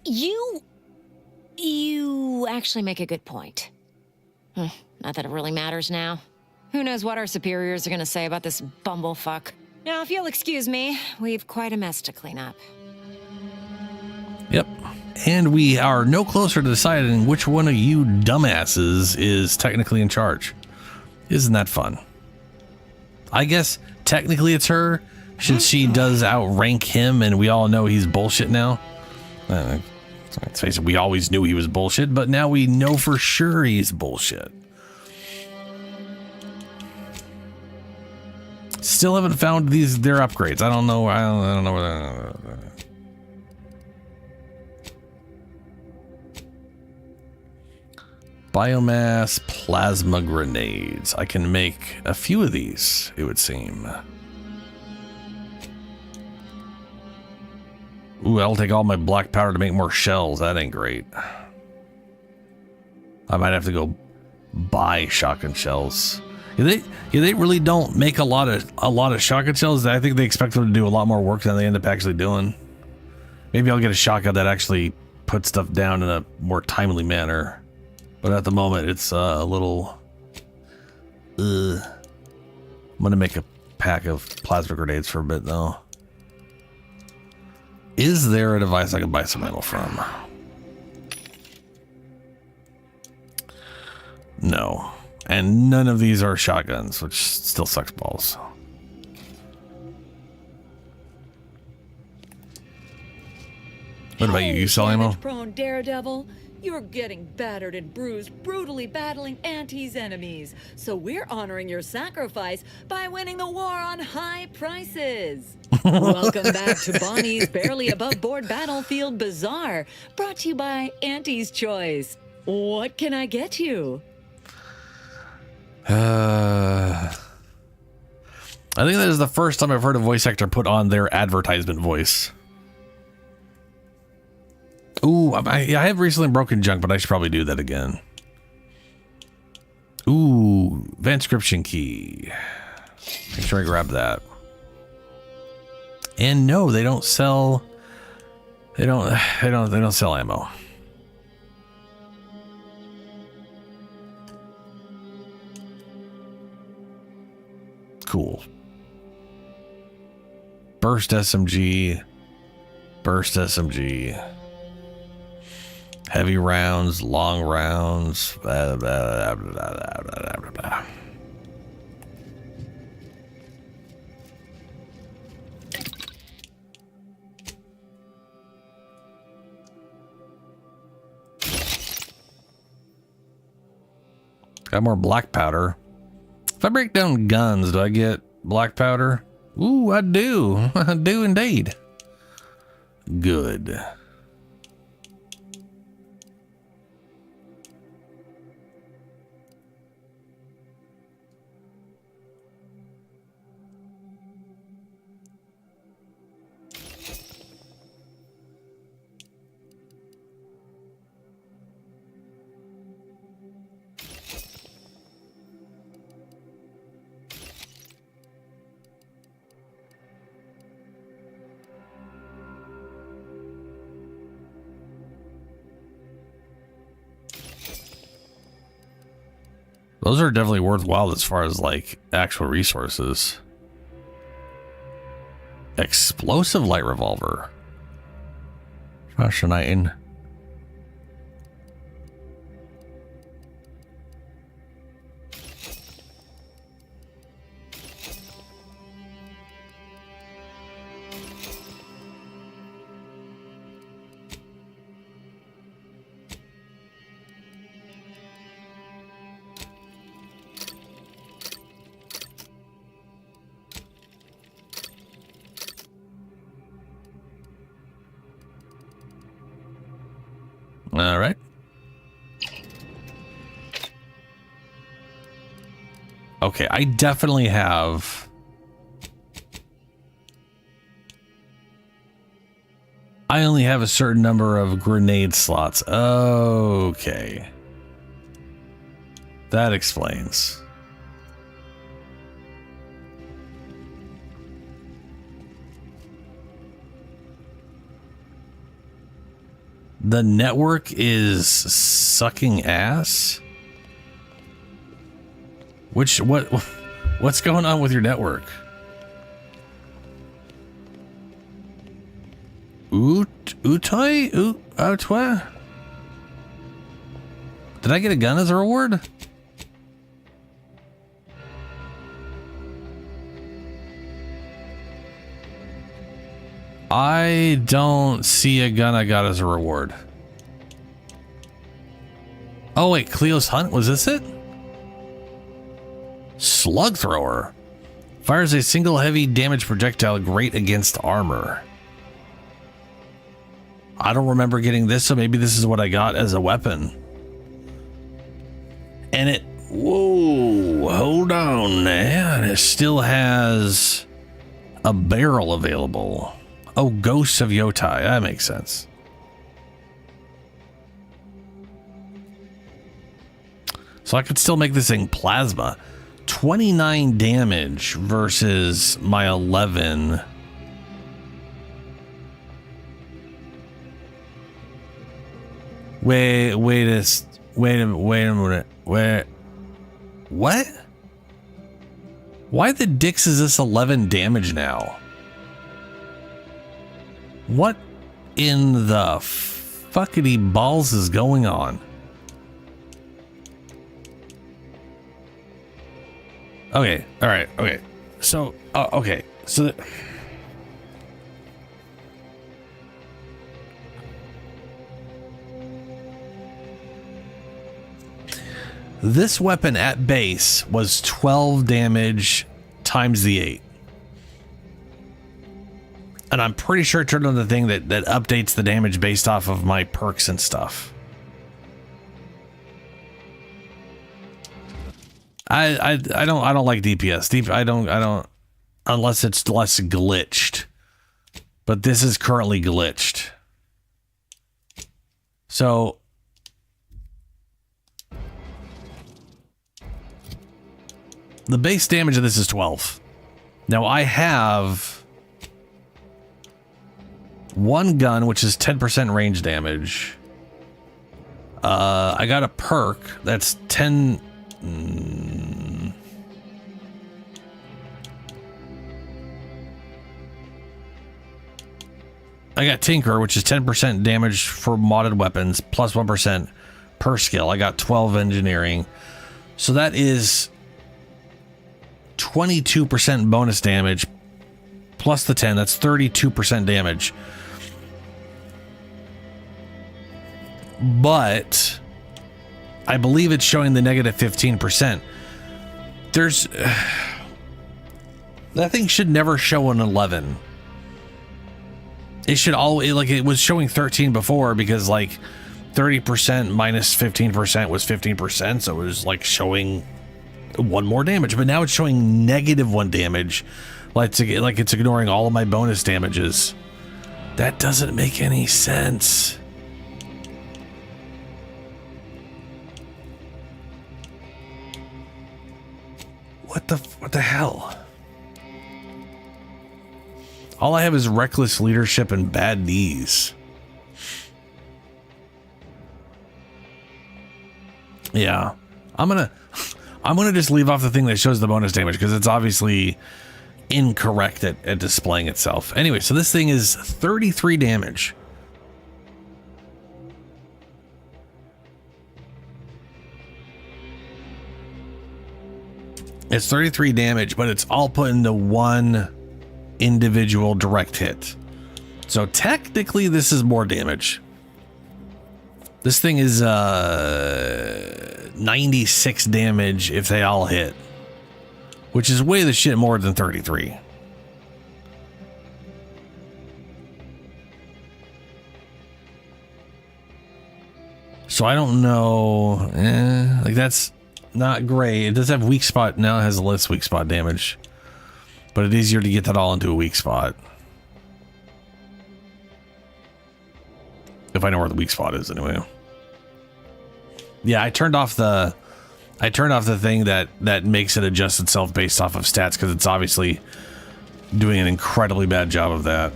You You actually make a good point. Not that it really matters now. Who knows what our superiors are gonna say about this bumblefuck. Now, if you'll excuse me, we've quite a mess to clean up. Yep. And we are no closer to deciding which one of you dumbasses is technically in charge. Isn't that fun? I guess technically it's her, since she does outrank him and we all know he's bullshit now. Let's face it, we always knew he was bullshit, but now we know for sure he's bullshit. Still haven't found their upgrades. I don't know. I don't know where. Biomass plasma grenades. I can make a few of these, it would seem. Ooh, I'll take all my black powder to make more shells. That ain't great. I might have to go buy shotgun shells. They really don't make a lot of shotgun shells. I think they expect them to do a lot more work than they end up actually doing. Maybe I'll get a shotgun that actually puts stuff down in a more timely manner. But at the moment, it's a little... I'm gonna make a pack of plasma grenades for a bit, though. Is there a device I can buy some ammo from? No. And none of these are shotguns, which still sucks balls. What about you? You sell ammo? Prone daredevil. You're getting battered and bruised, brutally battling Auntie's enemies. So we're honoring your sacrifice by winning the war on high prices. Welcome back to Bonnie's Barely Above Board Battlefield Bazaar, brought to you by Auntie's Choice. What can I get you? I think that is the first time I've heard a voice actor put on their advertisement voice. Ooh, I have recently broken junk, but I should probably do that again. Ooh, Vanscription key. Make sure I grab that. And no, they don't sell. They don't sell ammo. Cool. Burst SMG. Burst SMG. Heavy rounds, long rounds. Blah, blah, blah, blah, blah, blah, blah. Got more black powder. If I break down guns, do I get black powder? Ooh, I do. I do indeed. Good. Those are definitely worthwhile as far as like actual resources. Explosive light revolver. Fascinating. All right. Okay, I definitely have. I only have a certain number of grenade slots. Okay. That explains. The network is sucking ass? What's going on with your network? Utoi? Did I get a gun as a reward? I don't see a gun I got as a reward. Oh wait, Cleo's Hunt, was this it? Slug Thrower. Fires a single heavy damage projectile great against armor. I don't remember getting this, so maybe this is what I got as a weapon. And it, whoa, hold on, man. It still has a barrel available. Oh, Ghosts of Yotai. That makes sense. So I could still make this thing plasma. 29 damage versus my 11. Wait a minute. What? Why the dicks is this 11 damage now? What in the fuckity balls is going on? Okay, all right, okay. So, okay, so this weapon at base was 12 damage times the 8. And I'm pretty sure it turned on the thing that updates the damage based off of my perks and stuff. I don't like DPS. I don't unless it's less glitched. But this is currently glitched. So the base damage of this is 12. Now I have one gun, which is 10% range damage. I got a perk that's 10. I got Tinker, which is 10% damage for modded weapons, plus 1% per skill. I got 12 engineering. So that is 22% bonus damage, plus the 10. That's 32% damage. But I believe it's showing the negative 15%. There's that thing should never show an 11. It should always, like, it was showing 13 before because like 30% minus 15% was 15%, so it was like showing one more damage. But now it's showing negative 1 damage, like it's ignoring all of my bonus damages. That doesn't make any sense. What the hell? All I have is reckless leadership and bad knees. Yeah, I'm gonna just leave off the thing that shows the bonus damage because it's obviously incorrect at displaying itself. Anyway, so this thing is 33 damage. It's 33 damage, but it's all put into one individual direct hit. So technically this is more damage. This thing is 96 damage if they all hit, which is way the shit more than 33. So I don't know, like that's not great. It does have weak spot now. It has less weak spot damage, but it's easier to get that all into a weak spot. If I know where the weak spot is anyway. Yeah, I turned off the thing that makes it adjust itself based off of stats because it's obviously doing an incredibly bad job of that.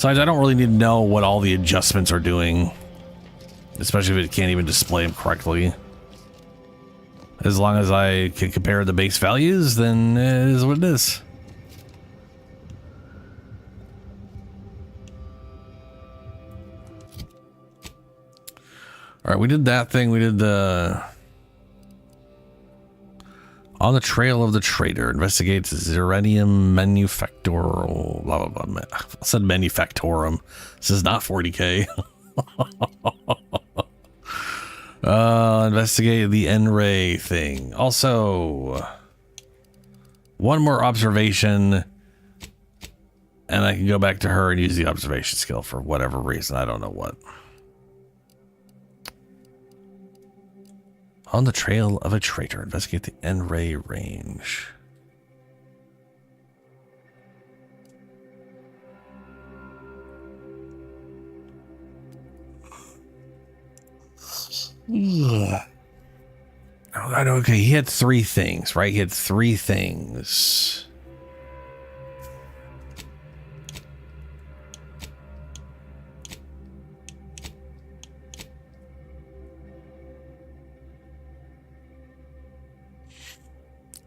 Besides, I don't really need to know what all the adjustments are doing, especially if it can't even display them correctly. As long as I can compare the base values, then it is what it is. All right, we did that thing. We did the on the trail of the traitor. Investigates Zeranium Manufactorum. Blah blah blah. I said Manufactorum. This is not 40K. Investigate the N-Ray thing. Also, one more observation, and I can go back to her and use the observation skill for whatever reason. I don't know what. On the trail of a traitor, investigate the N-Ray range. Okay, he had 3 things, right? He had 3 things.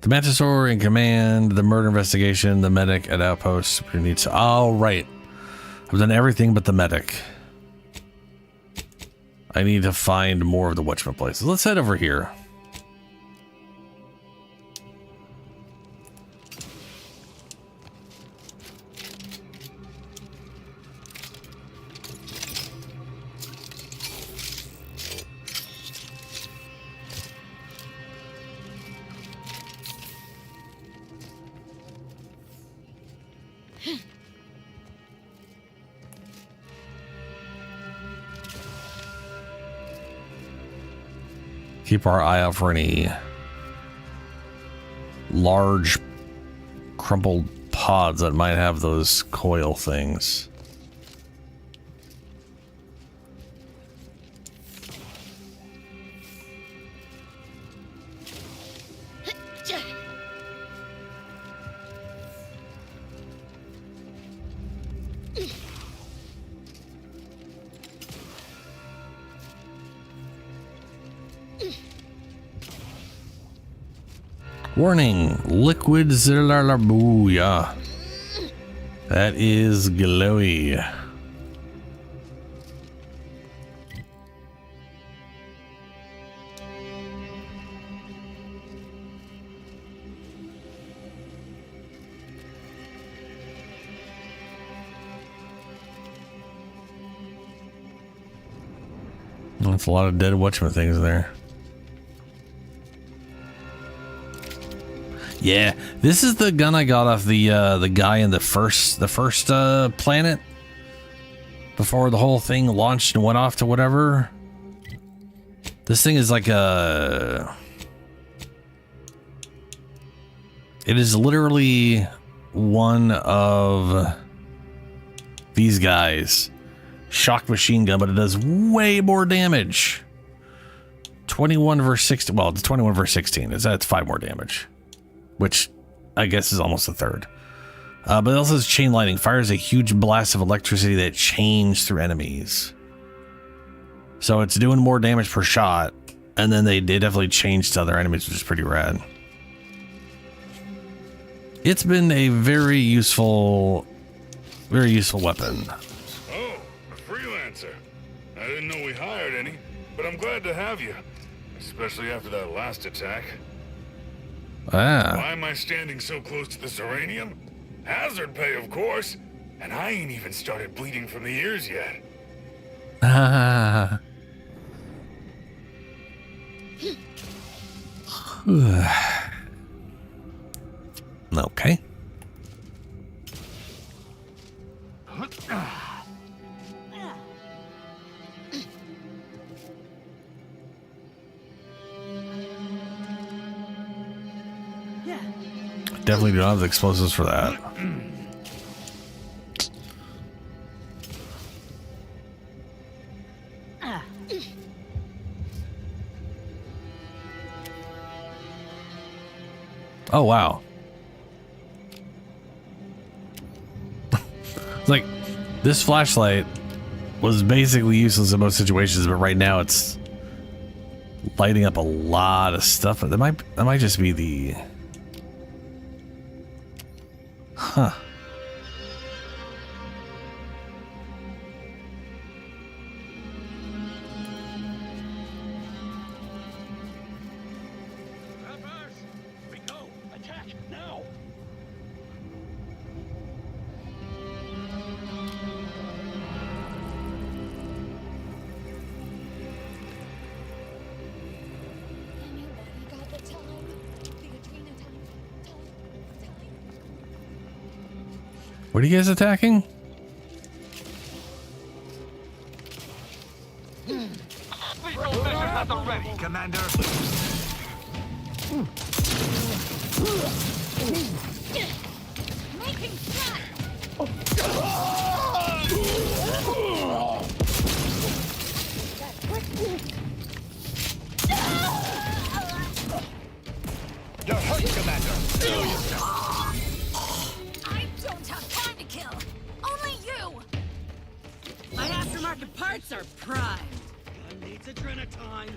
The Mantisaur in command, the murder investigation, the medic at outpost. Who needs? Oh, right. I've done everything but the medic. I need to find more of the Watchman places. Let's head over here. Keep our eye out for any large crumpled pods that might have those coil things. Warning, liquid booyah. That is glowy. That's a lot of dead Watchman things there. Yeah, this is the gun I got off the guy in the first planet before the whole thing launched and went off to whatever. This thing is like it is literally one of these guys. Shock machine gun, but it does way more damage. 21 versus 16. Well, it's 21 versus 16. That's 5 more damage, which I guess is almost a third. But it also has chain lightning. Fires a huge blast of electricity that chains through enemies. So it's doing more damage per shot, and then they definitely changed to other enemies, which is pretty rad. It's been a very useful weapon. Oh, a freelancer. I didn't know we hired any, but I'm glad to have you, especially after that last attack. Ah. Why am I standing so close to the Zeranium? Hazard pay, of course. And I ain't even started bleeding from the ears yet. Ah. Okay. Definitely do not have the explosives for that. Oh, wow. Like, This flashlight was basically useless in most situations, but right now it's lighting up a lot of stuff. That might just be the... Huh. What are you guys attacking? Lethal measures at the ready, Commander. Making flat. You're hurt, Commander. Kill yourself. I don't have time to kill. Only you. My aftermarket parts are primed. Gun needs adrenatine.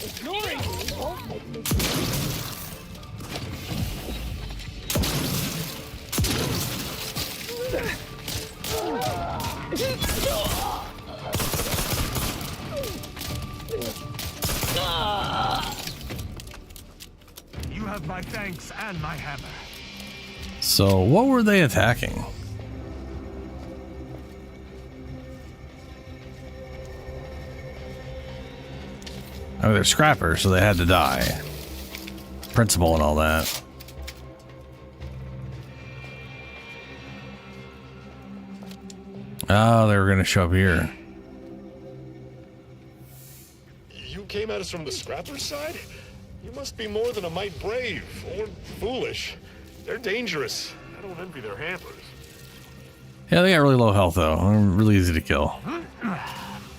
Ignoring you won't make me. You have my thanks and my hammer. So what were they attacking? Oh, they're scrappers, so they had to die. Principal and all that. Oh, they were going to show up here. You came at us from the scrappers side? You must be more than a mite brave, or foolish. They're dangerous. I don't envy their handlers. Yeah, they got really low health, though. They're really easy to kill.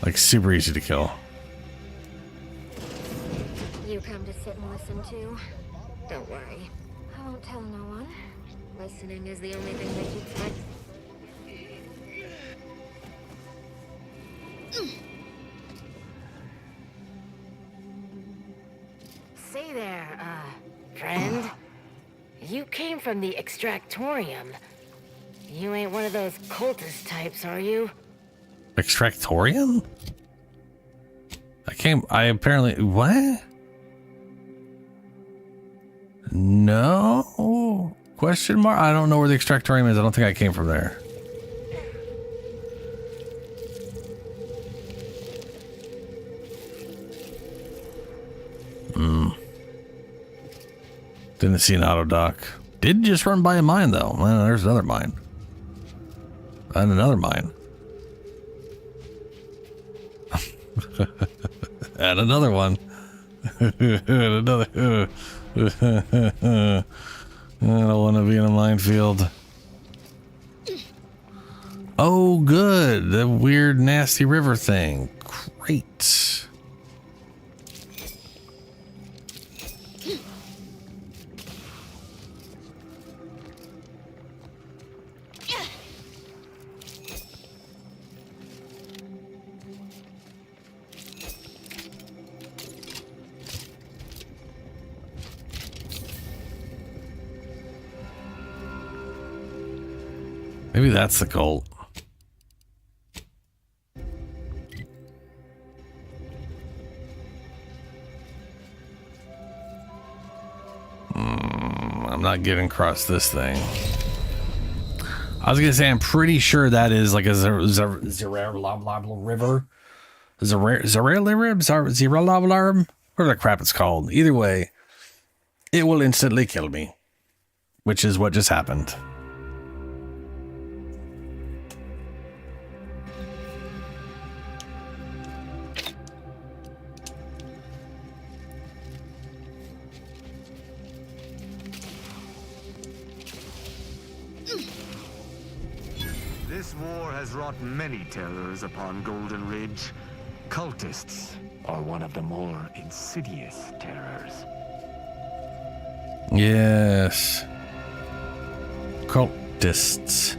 Like, super easy to kill. You come to sit and listen too? Don't worry. I won't tell no one. Listening is the only thing that keeps my... Say there, friend. You came from the Extractorium. You ain't one of those cultist types, are you? Extractorium? I apparently... What? No? Question mark? I don't know where the Extractorium is. I don't think I came from there. Didn't see an auto dock. Did just run by a mine, though. Well, there's another mine. And another mine. And another one. And another. I don't want to be in a minefield. Oh, good. The weird, nasty river thing. Great. Maybe that's the cult. I'm not getting across this thing. I was gonna say I'm pretty sure that is like a Zeralabla river. Zeralabla, whatever the crap it's called. Either way, it will instantly kill me, which is what just happened. This war has wrought many terrors upon Golden Ridge. Cultists are one of the more insidious terrors. Yes. cultists.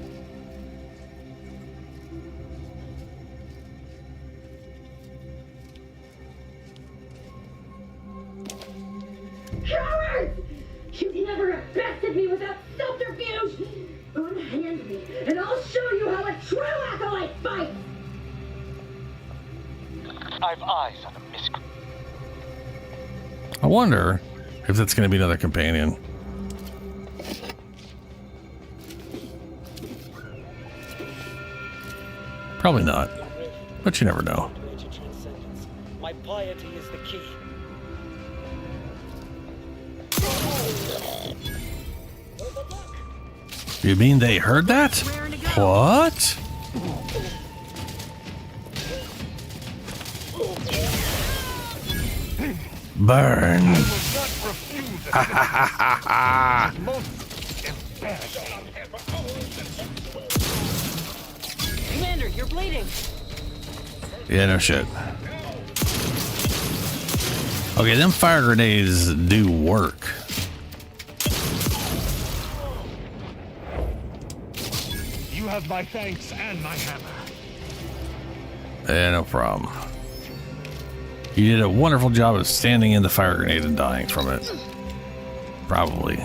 Cowards! You never have bested me without subterfuge! Unhand me, and I'll show you how a true acolyte fights! I've eyes on a miscreant. I wonder if that's going to be another companion. Probably not, but you never know. My piety is the key. You mean they heard that? What? Burn. Ha ha ha ha ha. Commander, you're bleeding. Yeah, no shit. Okay, them fire grenades do work. You have my thanks and my hammer. Yeah, no problem. You did a wonderful job of standing in the fire grenade and dying from it. Probably.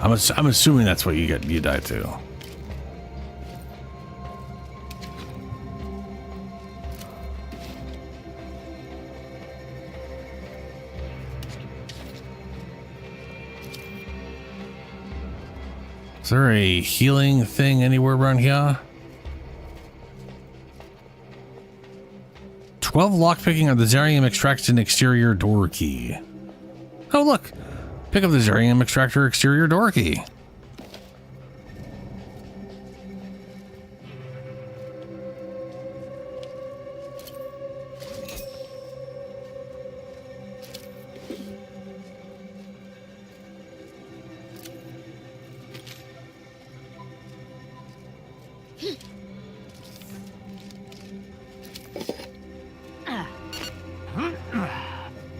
I'm assuming that's what you died to. Is there a healing thing anywhere around here? 12 lockpicking on the Zarium extraction exterior door key. Oh, look. Pick up the Zarium extractor exterior door key.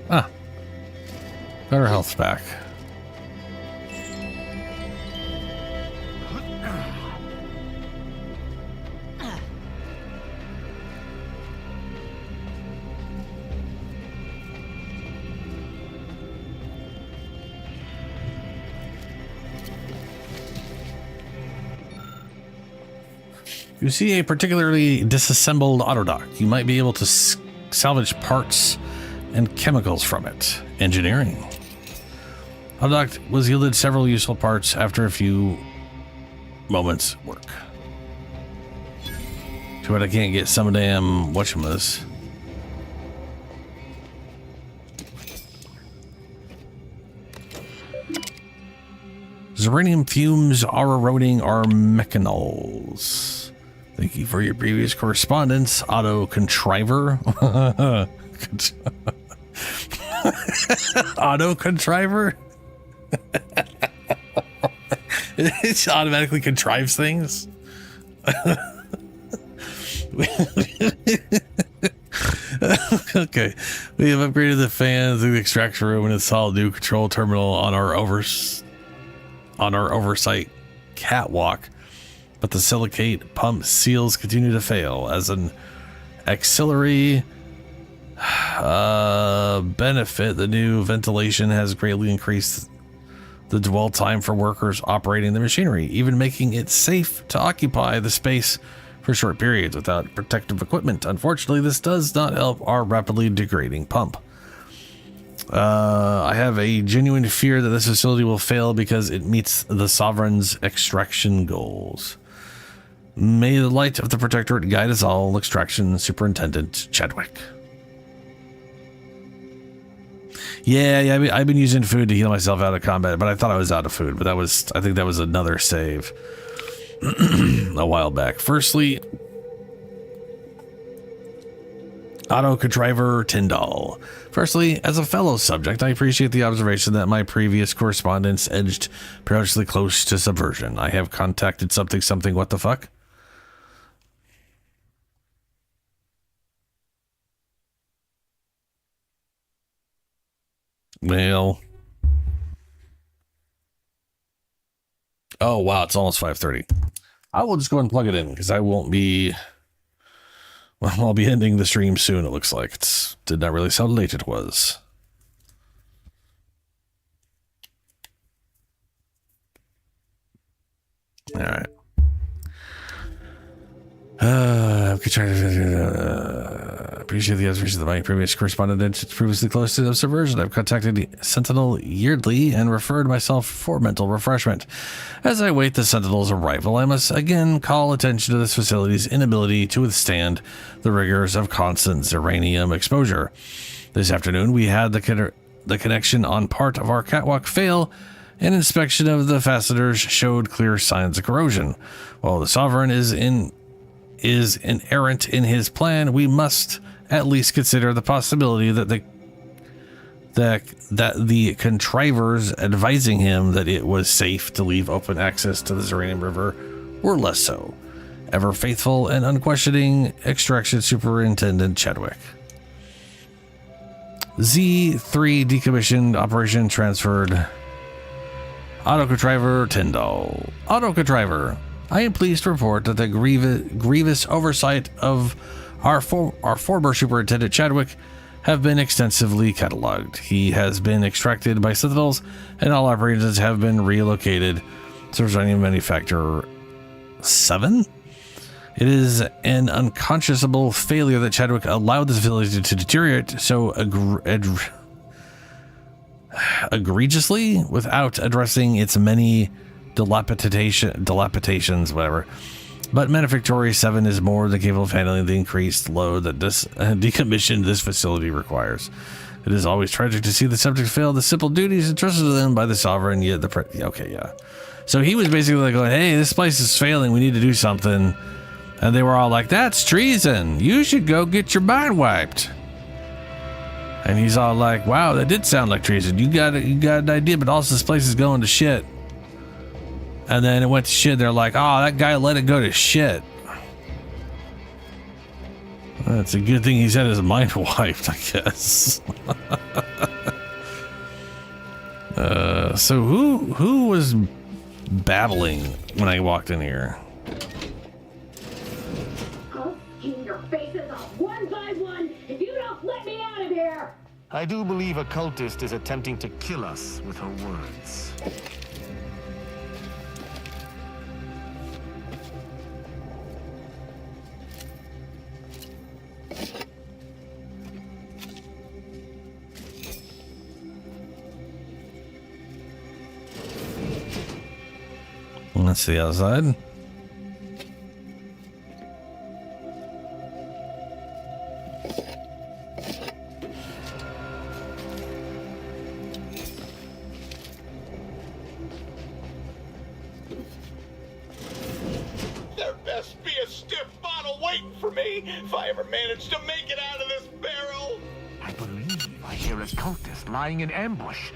Ah. Better health's back. You see a particularly disassembled autodock. You might be able to salvage parts and chemicals from it. Engineering. Autodock was yielded several useful parts after a few moments work. Too bad I can't get some damn whatchamas. Zeranium fumes are eroding our mechanols. Thank you for your previous correspondence, Auto Contriver. Auto Contriver? It automatically contrives things. Okay, we have upgraded the fans in the extraction room and installed a new control terminal on our oversight catwalk, but the silicate pump seals continue to fail. As an auxiliary benefit, the new ventilation has greatly increased the dwell time for workers operating the machinery, even making it safe to occupy the space for short periods without protective equipment. Unfortunately, this does not help our rapidly degrading pump. I have a genuine fear that this facility will fail because it meets the Sovereign's extraction goals. May the light of the Protectorate guide us all. Extraction Superintendent Chadwick. Yeah, I've been using food to heal myself out of combat, but I thought I was out of food, but I think that was another save a while back. Firstly, Auto Contriver Tyndall. Firstly, as a fellow subject, I appreciate the observation that my previous correspondence edged perilously close to subversion. I have contacted something what the fuck? Well, Oh, wow. It's almost 5:30. I will just go ahead and plug it in because I won't be... Well, I'll be ending the stream soon, it looks like. It did not realize how late it was. All right. Appreciate the observation that my previous correspondent previously close to the subversion. I've contacted Sentinel yearly and referred myself for mental refreshment. As I wait the Sentinel's arrival, I must again call attention to this facility's inability to withstand the rigors of constant Zeranium exposure. This afternoon, we had the connection on part of our catwalk fail. An inspection of the fasteners showed clear signs of corrosion. While the Sovereign is inerrant in his plan, we must at least consider the possibility that the contrivers advising him that it was safe to leave open access to the Zeranium River were less so. Ever faithful and unquestioning Extraction Superintendent Chadwick. Z3 decommissioned, operation transferred. Auto-contriver Tyndall. Auto-contriver. I am pleased to report that the grievous oversight of our former Superintendent Chadwick have been extensively catalogued. He has been extracted by Sentinels, and all operations have been relocated to Zeranium Manufacturer 7. It is an unconscionable failure that Chadwick allowed this facility to deteriorate so egregiously without addressing its many dilapidations, whatever. But Manufactory 7 is more than capable of handling the increased load that this decommissioned this facility requires. It is always tragic to see the subjects fail the simple duties entrusted to them by the Sovereign, yet So he was basically like going, hey, this place is failing, we need to do something. And they were all like, that's treason. You should go get your mind wiped. And he's all like, wow, that did sound like treason. You got an idea, but also this place is going to shit. And then it went to shit. They're like, oh, that guy let it go to shit. That's a good thing he's had his mind wiped, I guess. So who was babbling when I walked in here? I'll skin your faces off one by one if you don't let me out of here. I do believe a cultist is attempting to kill us with her words. Let's see the other side. There best be a stiff bottle waiting for me if I ever manage to make it out of this barrel. I believe I hear a cultist lying in ambush.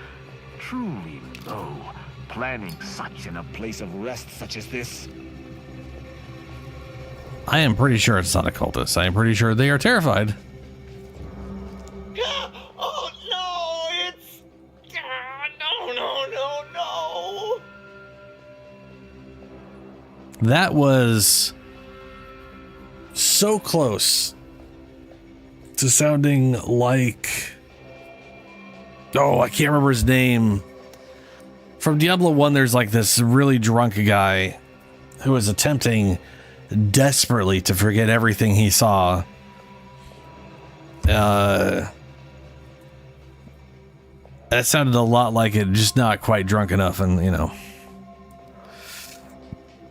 Truly low, planning such in a place of rest such as this. I am pretty sure it's not a cultist. I am pretty sure they are terrified. Oh no, it's no. That was so close to sounding like, oh, I can't remember his name. From Diablo 1, there's like this really drunk guy who is attempting desperately to forget everything he saw. That sounded a lot like it, just not quite drunk enough, and you know.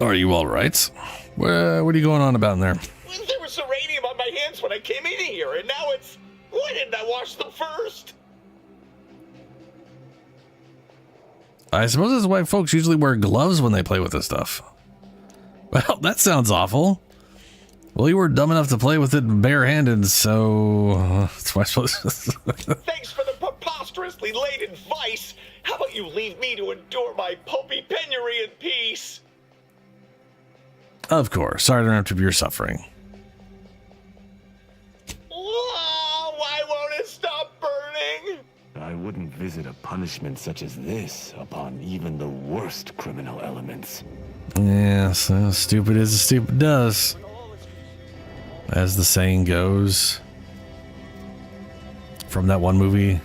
Are you all right? What are you going on about in there? There was uranium on my hands when I came in here, and now it's... Why didn't I wash them first? I suppose that's why folks usually wear gloves when they play with this stuff. Well, that sounds awful. Well, you were dumb enough to play with it barehanded, so... that's why I suppose... Thanks for the preposterously late advice. How about you leave me to endure my pulpy penury in peace? Of course. Sorry to interrupt your suffering. Oh, why won't it stop burning? I wouldn't visit a punishment such as this upon even the worst criminal elements. Yeah, so stupid as the stupid does, as the saying goes from that one movie.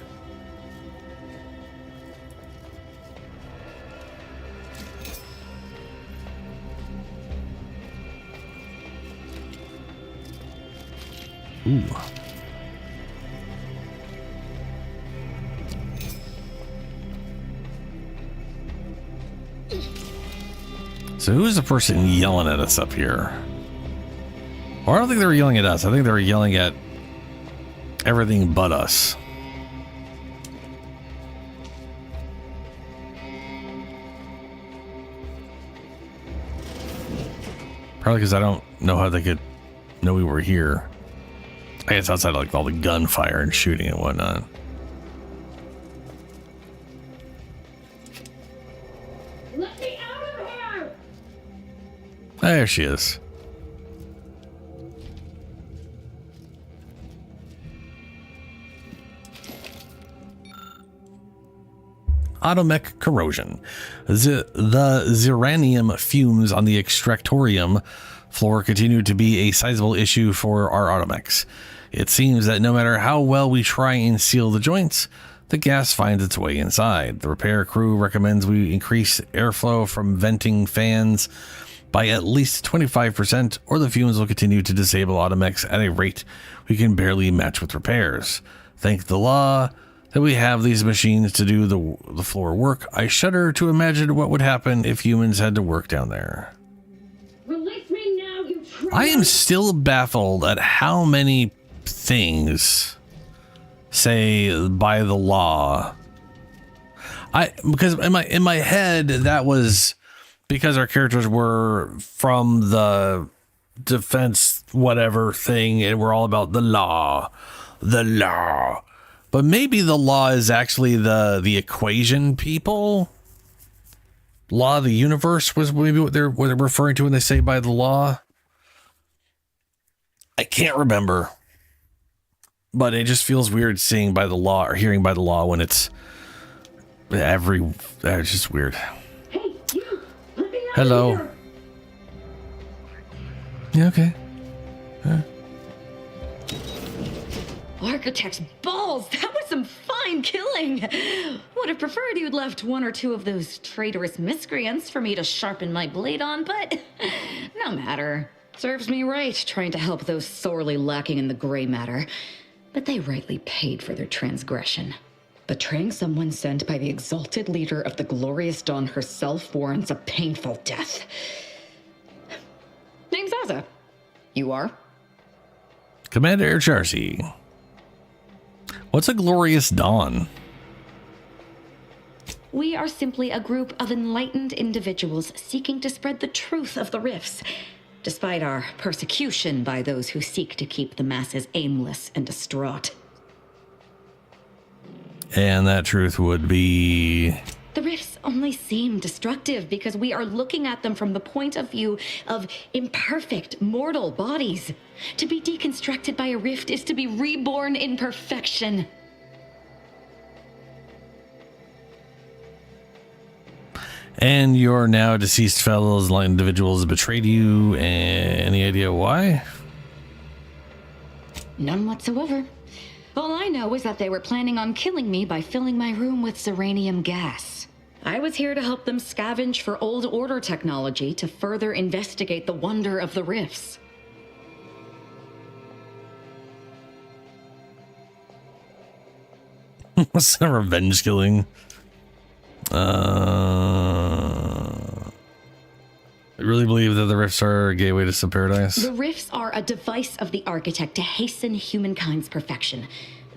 Ooh. So who's the person yelling at us up here? Or I don't think they were yelling at us. I think they were yelling at everything but us. Probably because I don't know how they could know we were here. I guess outside of like all the gunfire and shooting and whatnot. Let me out of here! There she is. Automech corrosion. The ziranium fumes on the extractorium floor continue to be a sizable issue for our automechs. It seems that no matter how well we try and seal the joints, the gas finds its way inside. The repair crew recommends we increase airflow from venting fans by at least 25%, or the fumes will continue to disable automechs at a rate we can barely match with repairs. Thank the law that we have these machines to do the floor work. I shudder to imagine what would happen if humans had to work down there. Release me now, you traitor! I am still baffled at how many things say by the law. Because in my head that was because our characters were from the defense whatever thing and we're all about the law. But maybe the law is actually the equation people. Law of the universe was maybe what they're referring to when they say by the law. I can't remember. But it just feels weird seeing by the law or hearing by the law when it's just weird. Hey, you! Let me out Hello. of here! Yeah, okay. Architect's balls! That was some fine killing! Would have preferred you'd left one or two of those traitorous miscreants for me to sharpen my blade on, but no matter. Serves me right trying to help those sorely lacking in the gray matter. But they rightly paid for their transgression. Betraying someone sent by the exalted leader of the glorious dawn herself warrants a painful death. Name's Azza. You are? Commander Charcy. What's a glorious dawn? We are simply a group of enlightened individuals seeking to spread the truth of the rifts, despite our persecution by those who seek to keep the masses aimless and distraught. And that truth would be... The rifts only seem destructive because we are looking at them from the point of view of imperfect mortal bodies. To be deconstructed by a rift is to be reborn in perfection. And your now deceased fellows, like individuals, betrayed you. Any idea why? None whatsoever. All I know is that they were planning on killing me by filling my room with ziranium gas. I was here to help them scavenge for old order technology to further investigate the wonder of the rifts. What's a revenge killing? I really believe that the rifts are a gateway to some paradise. The rifts are a device of the architect to hasten humankind's perfection.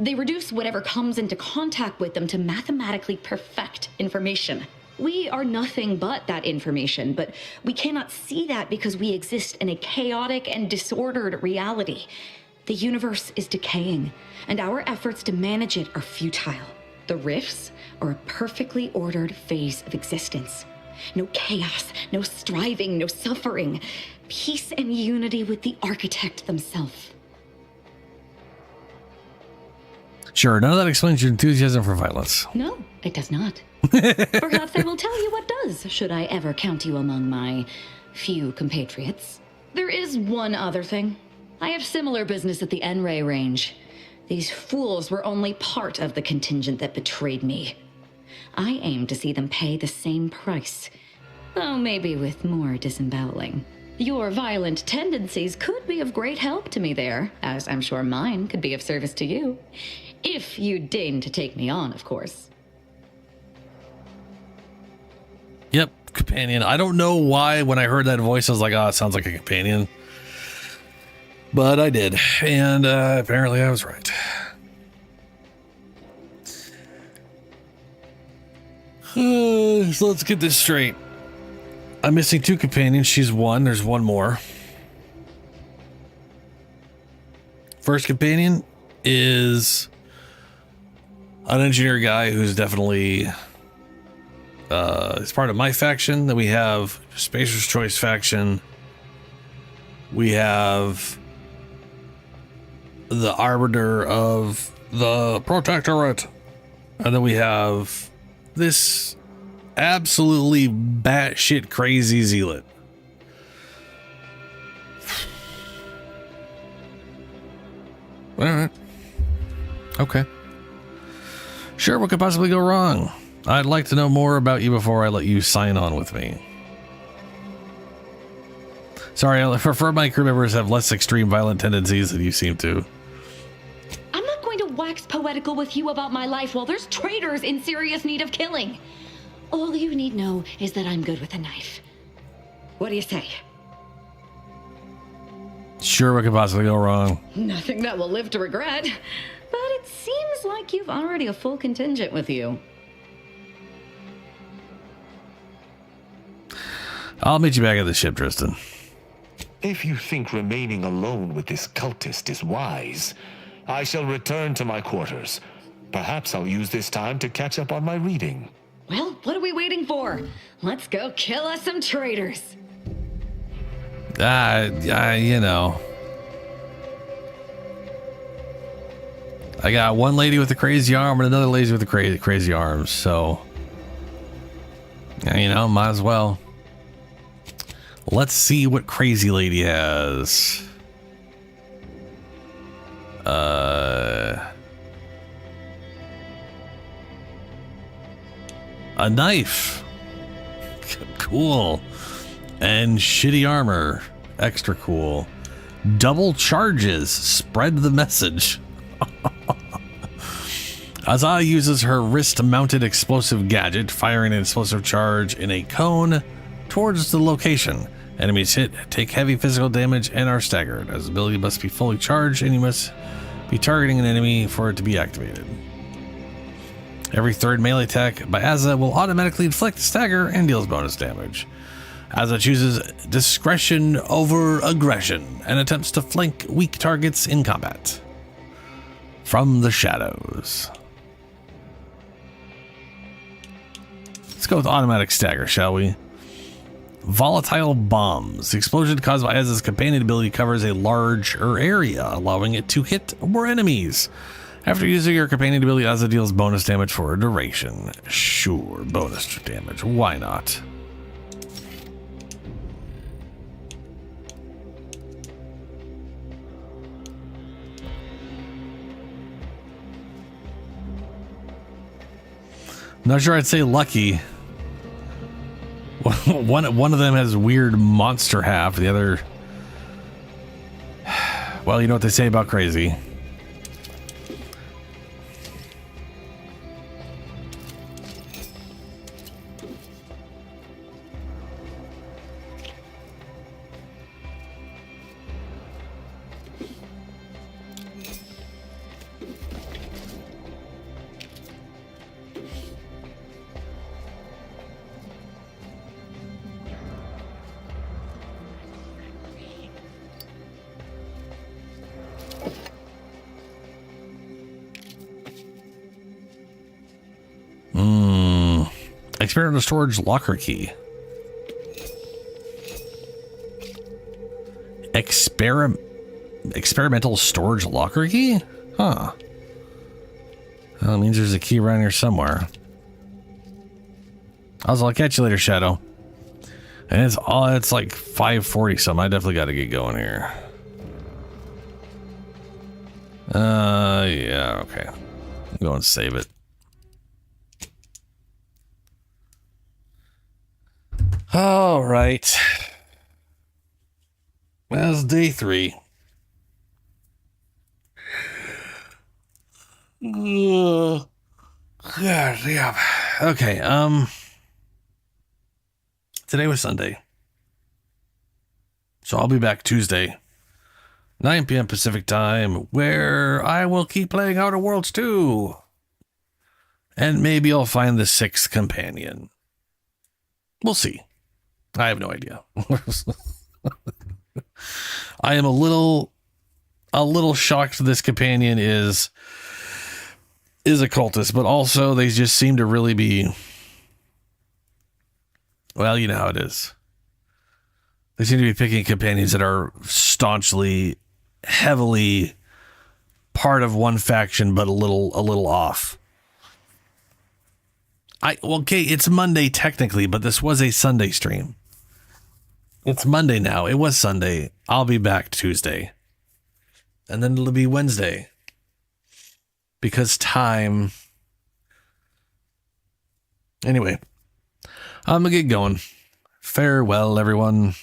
They reduce whatever comes into contact with them to mathematically perfect information. We are nothing but that information, but we cannot see that because we exist in a chaotic and disordered reality. The universe is decaying, and our efforts to manage it are futile. The rifts are a perfectly ordered phase of existence. No chaos, no striving, no suffering. Peace and unity with the architect themselves. Sure, none of that explains your enthusiasm for violence. No, it does not. Perhaps I will tell you what does, should I ever count you among my few compatriots. There is one other thing. I have similar business at the N-Ray range. These fools were only part of the contingent that betrayed me. I aim to see them pay the same price, though maybe with more disemboweling. Your violent tendencies could be of great help to me there, as I'm sure mine could be of service to you. If you deign to take me on, of course. Yep, companion. I don't know why when I heard that voice, I was like, oh, it sounds like a companion. But I did, and apparently I was right. So let's get this straight. I'm missing 2 companions. She's 1. There's 1 more. First companion is an engineer guy who's definitely is part of my faction. Then we have Spacer's Choice faction. We have the Arbiter of the Protectorate. And then we have this absolutely batshit crazy zealot. All right. Okay. Sure, what could possibly go wrong? I'd like to know more about you before I let you sign on with me. Sorry, I prefer my crew members have less extreme violent tendencies than you seem to. I'm not going to wax poetical with you about my life while there's traitors in serious need of killing. All you need know is that I'm good with a knife. What do you say? Sure, what could possibly go wrong? Nothing that will live to regret. But it seems like you've already a full contingent with you. I'll meet you back at the ship, Tristan. If you think remaining alone with this cultist is wise, I shall return to my quarters. Perhaps I'll use this time to catch up on my reading. Well, what are we waiting for? Let's go kill us some traitors. You know. I got one lady with a crazy arm and another lady with a crazy arms, so you know, might as well. Let's see what crazy lady has. A knife. Cool. And shitty armor. Extra cool. Double charges. Spread the message. Azah uses her wrist-mounted explosive gadget, firing an explosive charge in a cone towards the location. Enemies hit, take heavy physical damage, and are staggered. As the ability must be fully charged, and you must be targeting an enemy for it to be activated. Every third melee attack by Azah will automatically inflict stagger and deals bonus damage. Azah chooses discretion over aggression and attempts to flank weak targets in combat. From the shadows. Let's go with automatic stagger, shall we? Volatile bombs. The explosion caused by Azah's companion ability covers a larger area, allowing it to hit more enemies. After using your companion ability, Azah deals bonus damage for a duration. Sure, bonus damage. Why not? Not sure I'd say lucky. One of them has weird monster half. The other, well, you know what they say about crazy. Experimental storage locker key. Experimental storage locker key? Huh. Well, it means there's a key around here somewhere. I'll catch you later, Shadow. And it's like 5:40 something. I definitely got to get going here. Yeah, okay. Go and save it. All right. That's day 3. God, yeah. Okay, today was Sunday. So I'll be back Tuesday, 9 p.m. Pacific time, where I will keep playing Outer Worlds 2. And maybe I'll find the 6th companion. We'll see. I have no idea. I am a little shocked this companion is a cultist, but also they just seem to really be, well, you know how it is. They seem to be picking companions that are staunchly, heavily part of one faction, but a little off. Okay, it's Monday technically, but this was a Sunday stream. It's Monday now. It was Sunday. I'll be back Tuesday. And then it'll be Wednesday. Because time. Anyway, I'm gonna get going. Farewell, everyone.